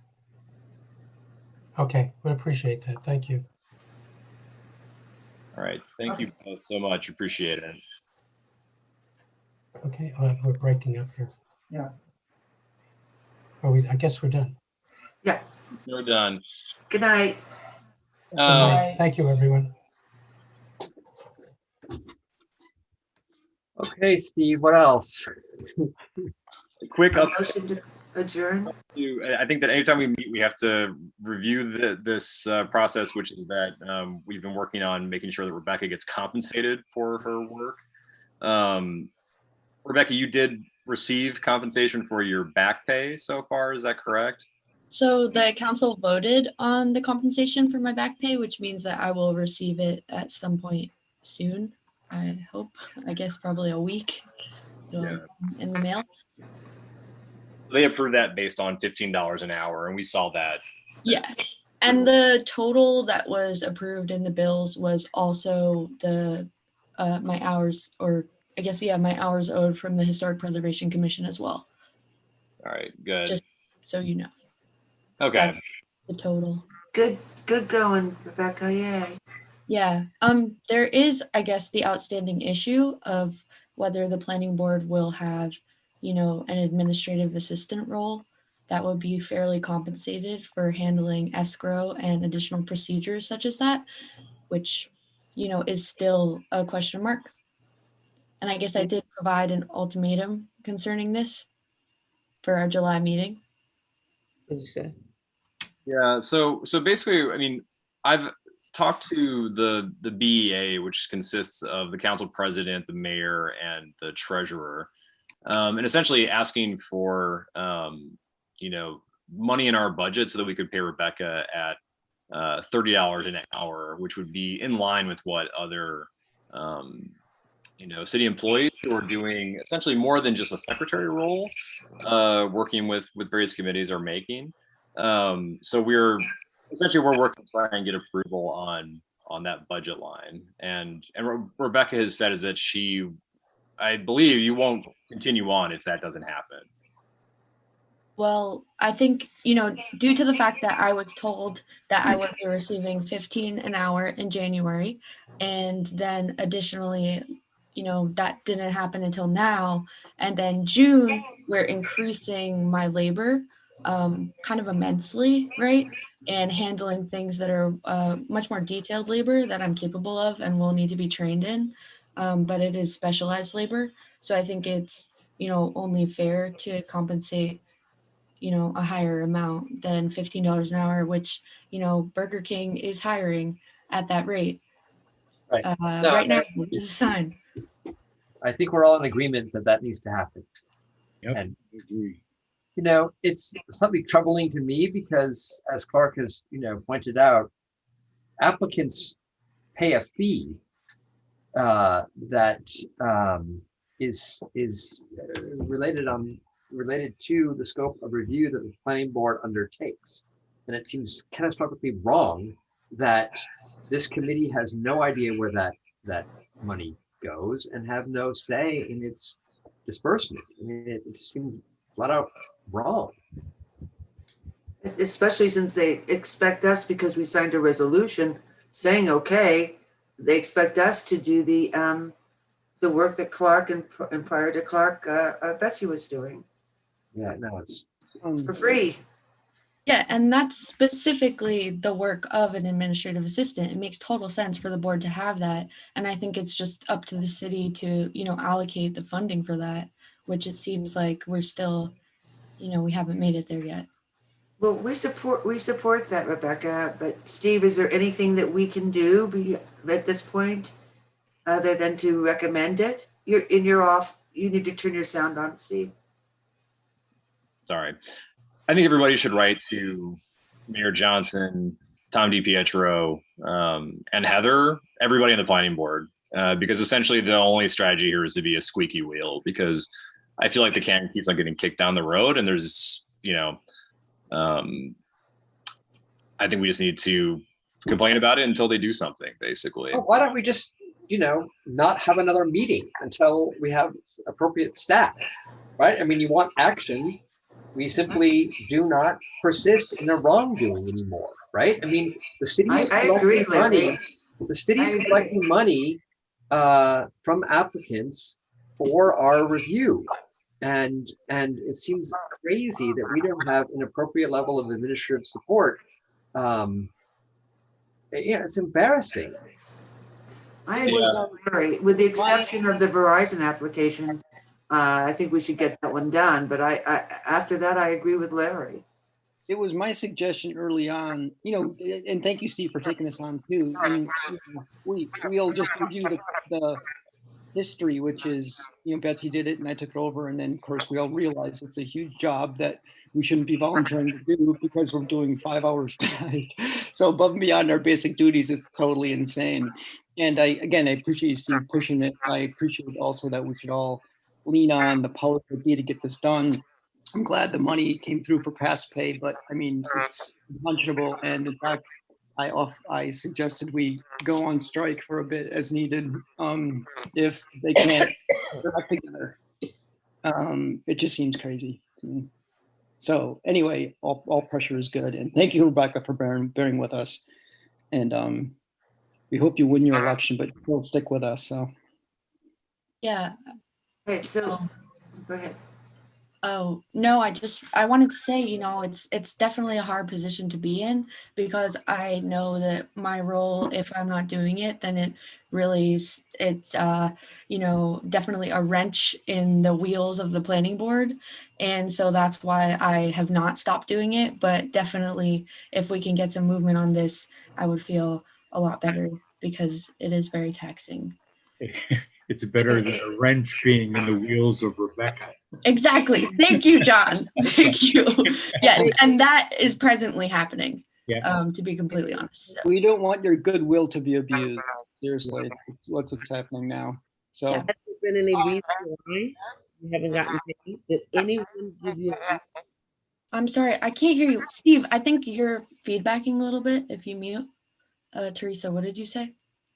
S14: Okay, would appreciate that. Thank you.
S1: All right. Thank you both so much. Appreciate it.
S14: Okay, we're breaking up here.
S15: Yeah.
S14: I guess we're done.
S10: Yeah.
S1: We're done.
S10: Good night.
S14: Good night. Thank you, everyone.
S8: Okay, Steve, what else?
S1: Quick
S10: Motion to adjourn.
S1: I think that anytime we meet, we have to review this process, which is that we've been working on making sure that Rebecca gets compensated for her work. Rebecca, you did receive compensation for your back pay so far, is that correct?
S13: So the council voted on the compensation for my back pay, which means that I will receive it at some point soon. I hope, I guess probably a week in the mail.
S1: They approved that based on $15 an hour, and we saw that.
S13: Yeah. And the total that was approved in the bills was also the my hours, or I guess, my hours owed from the Historic Preservation Commission as well.
S1: All right, good.
S13: Just so you know.
S1: Okay.
S13: The total.
S10: Good going, Rebecca. Yay.
S13: Yeah. There is, I guess, the outstanding issue of whether the planning board will have, an administrative assistant role that would be fairly compensated for handling escrow and additional procedures such as that, which, is still a question mark. And I guess I did provide an ultimatum concerning this for our July meeting.
S3: What did you say?
S1: Yeah, so basically, I've talked to the BEA, which consists of the council president, the mayor, and the treasurer, and essentially asking for money in our budget so that we could pay Rebecca at $30 an hour, which would be in line with what other city employees who are doing essentially more than just a secretary role, working with various committees are making. So we're working to try and get approval on that budget line. And Rebecca has said is that I believe you won't continue on if that doesn't happen.
S13: Well, I think, due to the fact that I was told that I would be receiving 15 an hour in January, and then additionally, that didn't happen until now. And then June, we're increasing my labor kind of immensely, right? And handling things that are much more detailed labor that I'm capable of and will need to be trained in. But it is specialized labor. So I think it's, only fair to compensate a higher amount than $15 an hour, which, Burger King is hiring at that rate.
S8: Right.
S13: Right now, which is a sign.
S8: I think we're all in agreement that needs to happen.
S11: Yep,
S8: And
S11: agree.
S8: it's slightly troubling to me because, as Clark has pointed out, applicants pay a fee that is related to the scope of review that the planning board undertakes. And it seems catastrophically wrong that this committee has no idea where that money goes and have no say in its disbursement. I mean, it seems flat out wrong.
S10: Especially since they expect us, because we signed a resolution saying, okay, they expect us to do the work that Clark and prior to Clark, Betsy was doing.
S8: Yeah, no, it's
S10: for free.
S13: Yeah, and that's specifically the work of an administrative assistant. It makes total sense for the board to have that. And I think it's just up to the city to, allocate the funding for that, which it seems like we're still, we haven't made it there yet.
S10: Well, we support that, Rebecca. But Steve, is there anything that we can do at this point other than to recommend it? You're off. You need to turn your sound on, Steve.
S1: Sorry. I think everybody should write to Mayor Johnson, Tom DiPietro, and Heather, everybody on the planning board, because essentially the only strategy here is to be a squeaky wheel, because I feel like the can keeps on getting kicked down the road, and there's, I think we just need to complain about it until they do something, basically.
S8: Well, why don't we just, not have another meeting until we have appropriate staff, right? I mean, you want action. We simply do not persist in the wrongdoing anymore, right? I mean, the city is collecting money. The city is collecting money from applicants for our review, and it seems crazy that we don't have an appropriate level of administrative support. It's embarrassing.
S10: I agree with Larry, with the exception of the Verizon application. I think we should get that one done, but I after that, I agree with Larry.
S4: It was my suggestion early on, and thank you, Steve, for taking this on too. And we'll just review the history, which is, Betsy did it and I took it over. And then of course we all realize it's a huge job that we shouldn't be volunteering to do because we're doing 5 hours tonight. So above and beyond our basic duties, it's totally insane. And I appreciate you, Steve, pushing it. I appreciate also that we should all lean on the powers that be to get this done. I'm glad the money came through for past pay, but I mean, it's unconscionable. And in fact, I suggested we go on strike for a bit as needed if they can't get back together. It just seems crazy to me. So anyway, all pressure is good. And thank you, Rebecca, for bearing with us. And we hope you win your election, but you'll stick with us. So.
S13: Yeah.
S10: Okay, so go ahead.
S13: Oh, no, I wanted to say, it's definitely a hard position to be in, because I know that my role, if I'm not doing it, then it really is, it's, definitely a wrench in the wheels of the planning board. And so that's why I have not stopped doing it. But definitely, if we can get some movement on this, I would feel a lot better, because it is very taxing.
S11: It's better than a wrench being in the wheels of Rebecca.
S13: Exactly. Thank you, John. Thank you. Yes, and that is presently happening.
S11: Yeah.
S13: To be completely honest. So.
S4: We don't want your goodwill to be abused. Seriously, what's happening now. So
S3: Has there been any reason why you haven't gotten paid? Did anyone give you?
S13: I'm sorry, I can't hear you. Steve, I think you're feedbacking a little bit if you mute. Teresa, what did you say?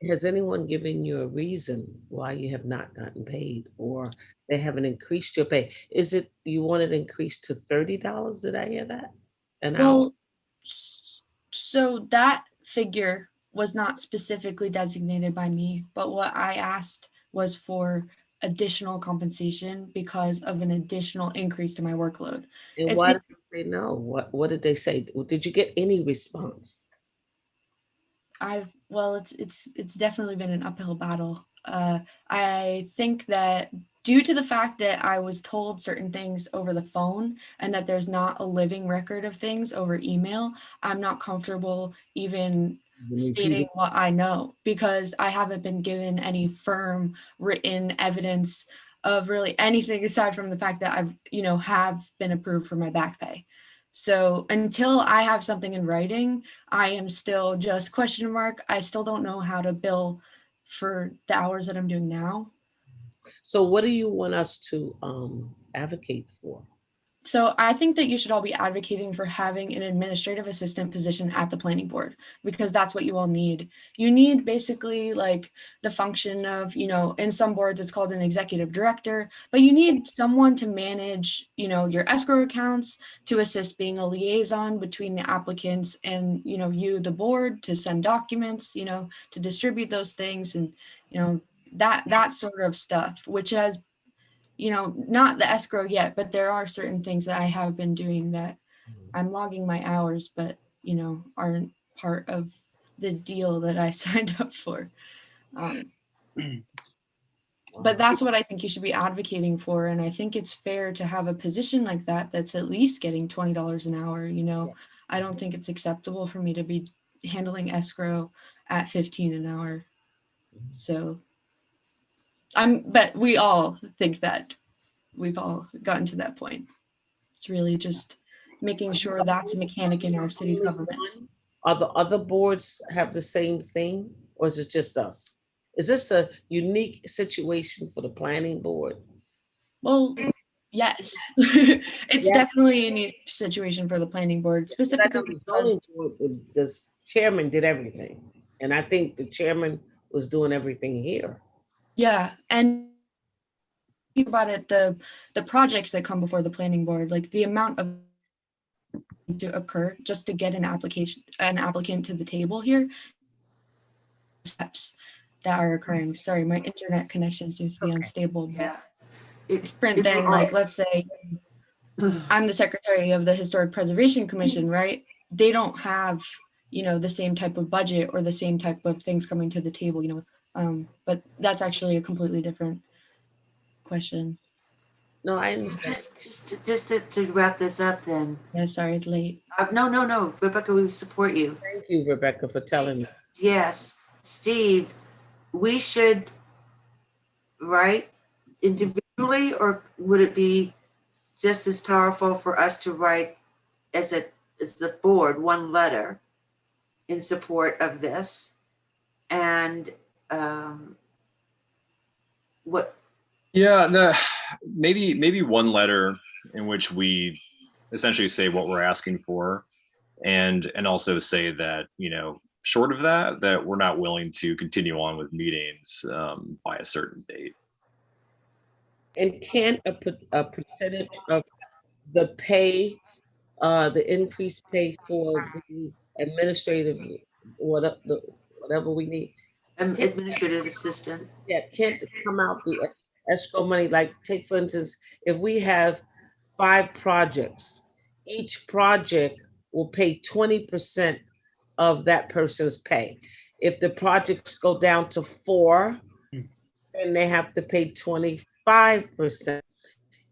S3: Has anyone given you a reason why you have not gotten paid, or they haven't increased your pay? Is it you want it increased to $30? Did I hear that? An hour?
S13: Well, so that figure was not specifically designated by me, but what I asked was for additional compensation because of an additional increase to my workload.
S3: And
S13: It's
S3: why did they say no? What did they say? Did you get any response?
S13: Well, it's definitely been an uphill battle. I think that due to the fact that I was told certain things over the phone and that there's not a living record of things over email, I'm not comfortable even stating what I know because I haven't been given any firm written evidence of really anything aside from the fact that I've, have been approved for my back pay. So until I have something in writing, I am still just question mark. I still don't know how to bill for the hours that I'm doing now.
S3: So what do you want us to advocate for?
S13: So I think that you should all be advocating for having an administrative assistant position at the planning board, because that's what you all need. You need basically like the function of, in some boards it's called an executive director, but you need someone to manage, your escrow accounts, to assist being a liaison between the applicants and, you, the board, to send documents, to distribute those things and, that sort of stuff, which has not the escrow yet, but there are certain things that I have been doing that I'm logging my hours, but, aren't part of the deal that I signed up for. But that's what I think you should be advocating for. And I think it's fair to have a position like that that's at least getting $20 an hour. I don't think it's acceptable for me to be handling escrow at 15 an hour. So but we all think that we've all gotten to that point. It's really just making sure that's a mechanic in our city's government.
S3: Are the other boards have the same thing, or is it just us? Is this a unique situation for the planning board?
S13: Well, yes, it's definitely a new situation for the planning board, specifically because
S3: the chairman did everything. And I think the chairman was doing everything here.
S13: Yeah, and think about it, the projects that come before the planning board, like the amount of to occur just to get an applicant to the table here, steps that are occurring. Sorry, my internet connection seems to be unstable.
S10: Yeah.
S13: It's different than like, let's say I'm the secretary of the Historic Preservation Commission, right? They don't have, the same type of budget or the same type of things coming to the table, but that's actually a completely different question.
S3: No, I
S10: just to wrap this up then.
S13: Yeah, sorry, it's late.
S10: No, Rebecca, we support you.
S3: Thank you, Rebecca, for telling me.
S10: Yes, Steve, we should write individually, or would it be just as powerful for us to write as the board one letter in support of this? And what?
S1: Yeah, maybe one letter in which we essentially say what we're asking for, and also say that, short of that we're not willing to continue on with meetings by a certain date.
S3: And can a percentage of the pay, the increased pay for the administrative, whatever we need,
S10: administrative assistant?
S3: Yeah, can't come out the escrow money? Like, take for instance, if we have 5 projects, each project will pay 20% of that person's pay. If the projects go down to 4, then they have to pay 25%.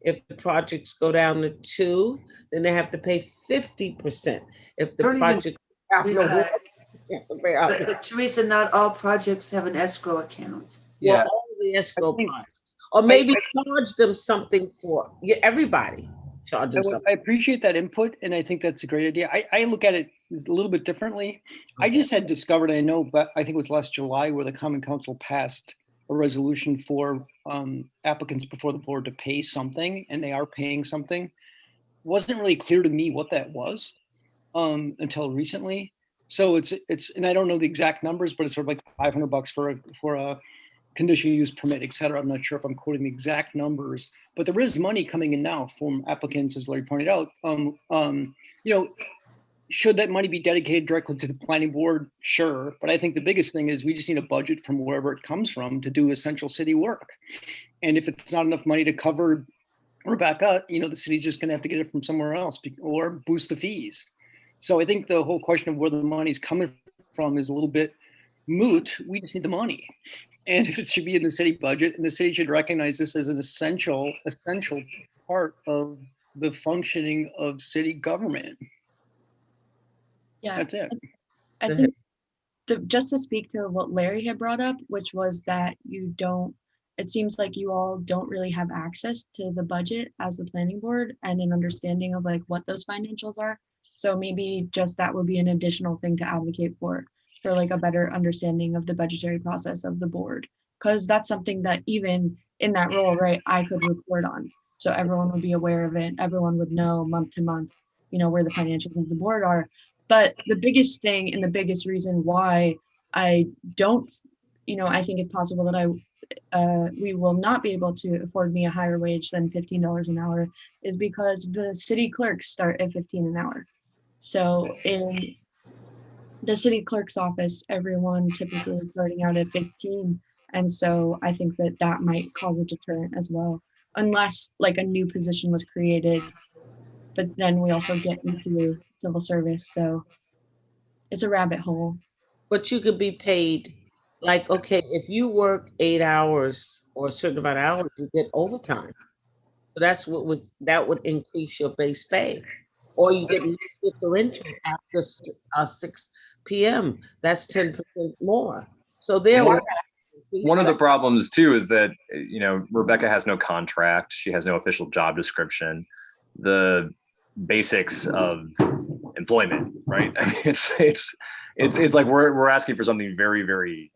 S3: If the projects go down to 2, then they have to pay 50%. If the project
S10: but Teresa, not all projects have an escrow account.
S3: Yeah, all the escrow projects, or maybe charge them something for everybody. Charge them something.
S4: I appreciate that input, and I think that's a great idea. I look at it a little bit differently. I just had discovered, I know, but I think it was last July, where the Common Council passed a resolution for applicants before the board to pay something, and they are paying something. Wasn't really clear to me what that was until recently. So it's, and I don't know the exact numbers, but it's sort of like $500 for a conditional use permit, et cetera. I'm not sure if I'm quoting the exact numbers, but there is money coming in now from applicants, as Larry pointed out. Should that money be dedicated directly to the planning board? Sure. But I think the biggest thing is we just need a budget from wherever it comes from to do essential city work. And if it's not enough money to cover Rebecca, the city's just going to have to get it from somewhere else or boost the fees. So I think the whole question of where the money's coming from is a little bit moot. We just need the money. And if it should be in the city budget, and the city should recognize this as an essential part of the functioning of city government.
S13: Yeah,
S4: That's it.
S13: I think just to speak to what Larry had brought up, which was that it seems like you all don't really have access to the budget as the planning board and an understanding of like what those financials are. So maybe just that would be an additional thing to advocate for like a better understanding of the budgetary process of the board. Because that's something that even in that role, right, I could report on. So everyone would be aware of it. Everyone would know month to month, where the financials of the board are. But the biggest thing and the biggest reason why I don't, I think it's possible that we will not be able to afford me a higher wage than $15 an hour is because the city clerks start at 15 an hour. So in the city clerk's office, everyone typically is starting out at 15. And so I think that might cause a deterrent as well, unless like a new position was created. But then we also get into civil service. So it's a rabbit hole.
S3: But you could be paid like, okay, if you work 8 hours or a certain amount of hours, you get overtime. So that would increase your base pay. Or you get differential after 6 p.m. That's 10% more. So
S1: one of the problems too is that Rebecca has no contract. She has no official job description. The basics of employment, right? I mean, it's like we're asking for something very, very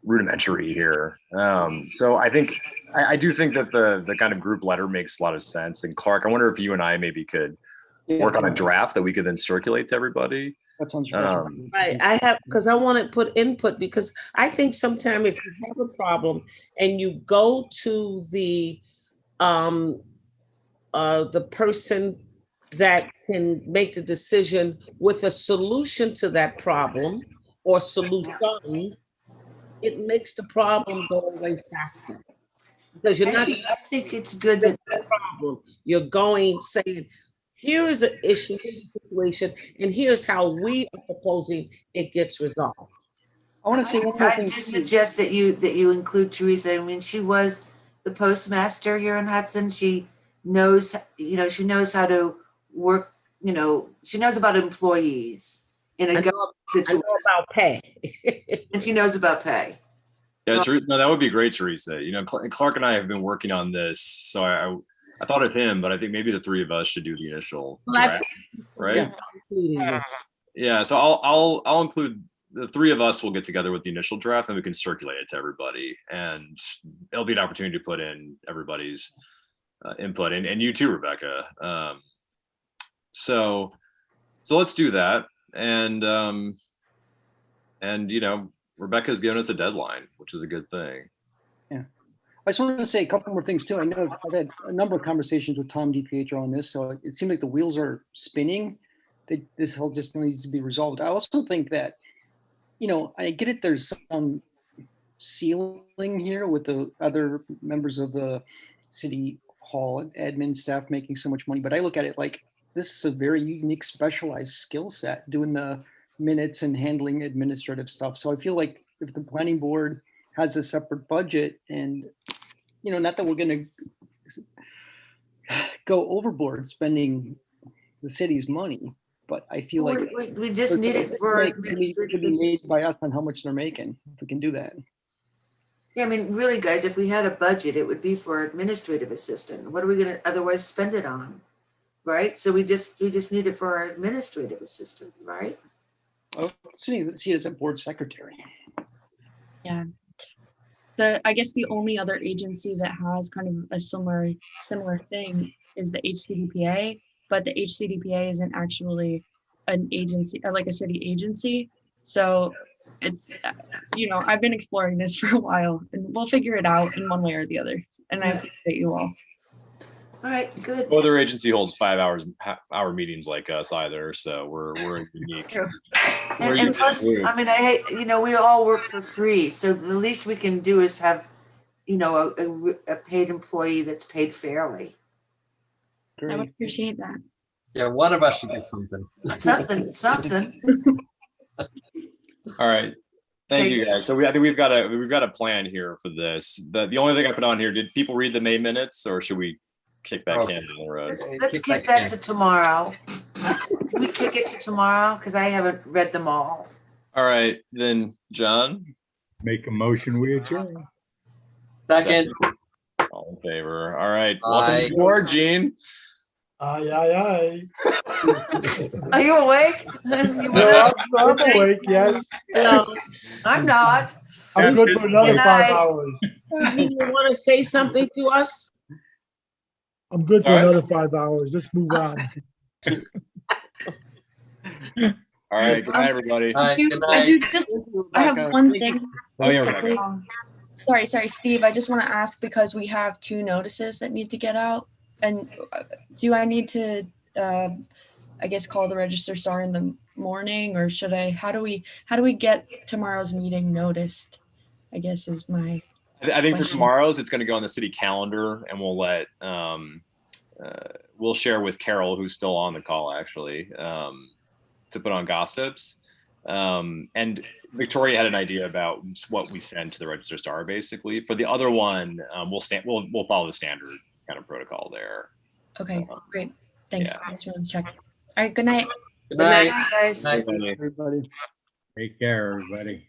S1: rudimentary here. So I do think that the kind of group letter makes a lot of sense. And Clark, I wonder if you and I maybe could work on a draft that we could then circulate to everybody.
S4: That sounds
S3: I have, because I want to put input, because I think sometimes if you have a problem and you go to the person that can make the decision with a solution to that problem or solutions, it makes the problem go away faster. Because you're not.
S10: I think it's good that
S3: problem. You're going saying, here is an issue, here's a situation, and here's how we are proposing it gets resolved.
S4: I want to say one more thing.
S10: I just suggest that you include Teresa. I mean, she was the postmaster here in Hudson. She knows, how to work. She knows about employees in a government situation.
S3: I know about pay,
S10: and she knows about pay.
S1: Yeah, no, that would be great, Teresa. Clark and I have been working on this, so I thought of him, but I think maybe the three of us should do the initial draft, right? Yeah. So I'll include the three of us. Will get together with the initial draft, and we can circulate it to everybody, and it'll be an opportunity to put in everybody's input, and you too, Rebecca. So let's do that, and Rebecca's given us a deadline, which is a good thing.
S4: Yeah. I just wanted to say a couple more things too. I know I've had a number of conversations with Tom DiPietro on this, so it seems like the wheels are spinning. This whole just needs to be resolved. I also think that, I get it. There's some ceiling here with the other members of the city hall admin staff making so much money, but I look at it like this is a very unique, specialized skill set doing the minutes and handling administrative stuff. So I feel like if the planning board has a separate budget and, not that we're going to go overboard spending the city's money, but I feel like
S10: we just need it for
S4: administrative made by us on how much they're making, if we can do that.
S10: Yeah, I mean, really, guys, if we had a budget, it would be for administrative assistant. What are we going to otherwise spend it on? Right? So we just need it for our administrative assistant, right?
S4: Oh, see it as a board secretary.
S13: Yeah. I guess the only other agency that has kind of a similar thing is the HCDPA, but the HCDPA isn't actually an agency, like a city agency. So it's, I've been exploring this for a while, and we'll figure it out in one way or the other. And I appreciate you all.
S10: All right, good.
S1: No other agency holds 5 hour meetings like us either, so we're unique.
S10: And plus, I mean, I hate, we all work for free, so the least we can do is have, a paid employee that's paid fairly.
S13: I would appreciate that.
S8: Yeah, one of us should get something.
S10: Something.
S1: All right. Thank you guys. So I think we've got a plan here for this. The only thing I put on here, did people read the May minutes, or should we kick that can down the road?
S10: Let's kick that to tomorrow. Can we kick it to tomorrow? Because I haven't read them all.
S1: All right, then John.
S11: Make a motion, we adjourn.
S8: Second.
S1: All in favor. All right. Welcome to board, Gene.
S2: Aye, aye, aye.
S10: Are you awake?
S2: No, I'm awake, yes.
S10: No, I'm not.
S2: I'm good for another
S10: Good
S2: 5
S10: night.
S2: hours.
S3: You want to say something to us?
S2: I'm good for
S1: All right.
S2: another 5 hours. Let's move on.
S1: All right. Good night, everybody.
S13: I have one thing.
S1: Oh, yeah,
S13: quickly.
S1: Rebecca.
S13: Sorry, Steve. I just want to ask, because we have 2 notices that need to get out. And do I need to, I guess, call the Register Star in the morning, or should I? How do we get tomorrow's meeting noticed? I guess is my.
S1: I think for
S13: question.
S1: tomorrow's, it's going to go on the city calendar, and we'll share with Carol, who's still on the call actually, to put on gossips. And Victoria had an idea about what we send to the Register Star. Basically, for the other one, we'll follow the standard kind of protocol there.
S13: Okay, great. Thanks.
S1: Yeah.
S13: I just wanted to check. All right. Good night.
S8: Good night.
S10: Guys.
S8: Night, everybody.
S11: Take care, everybody.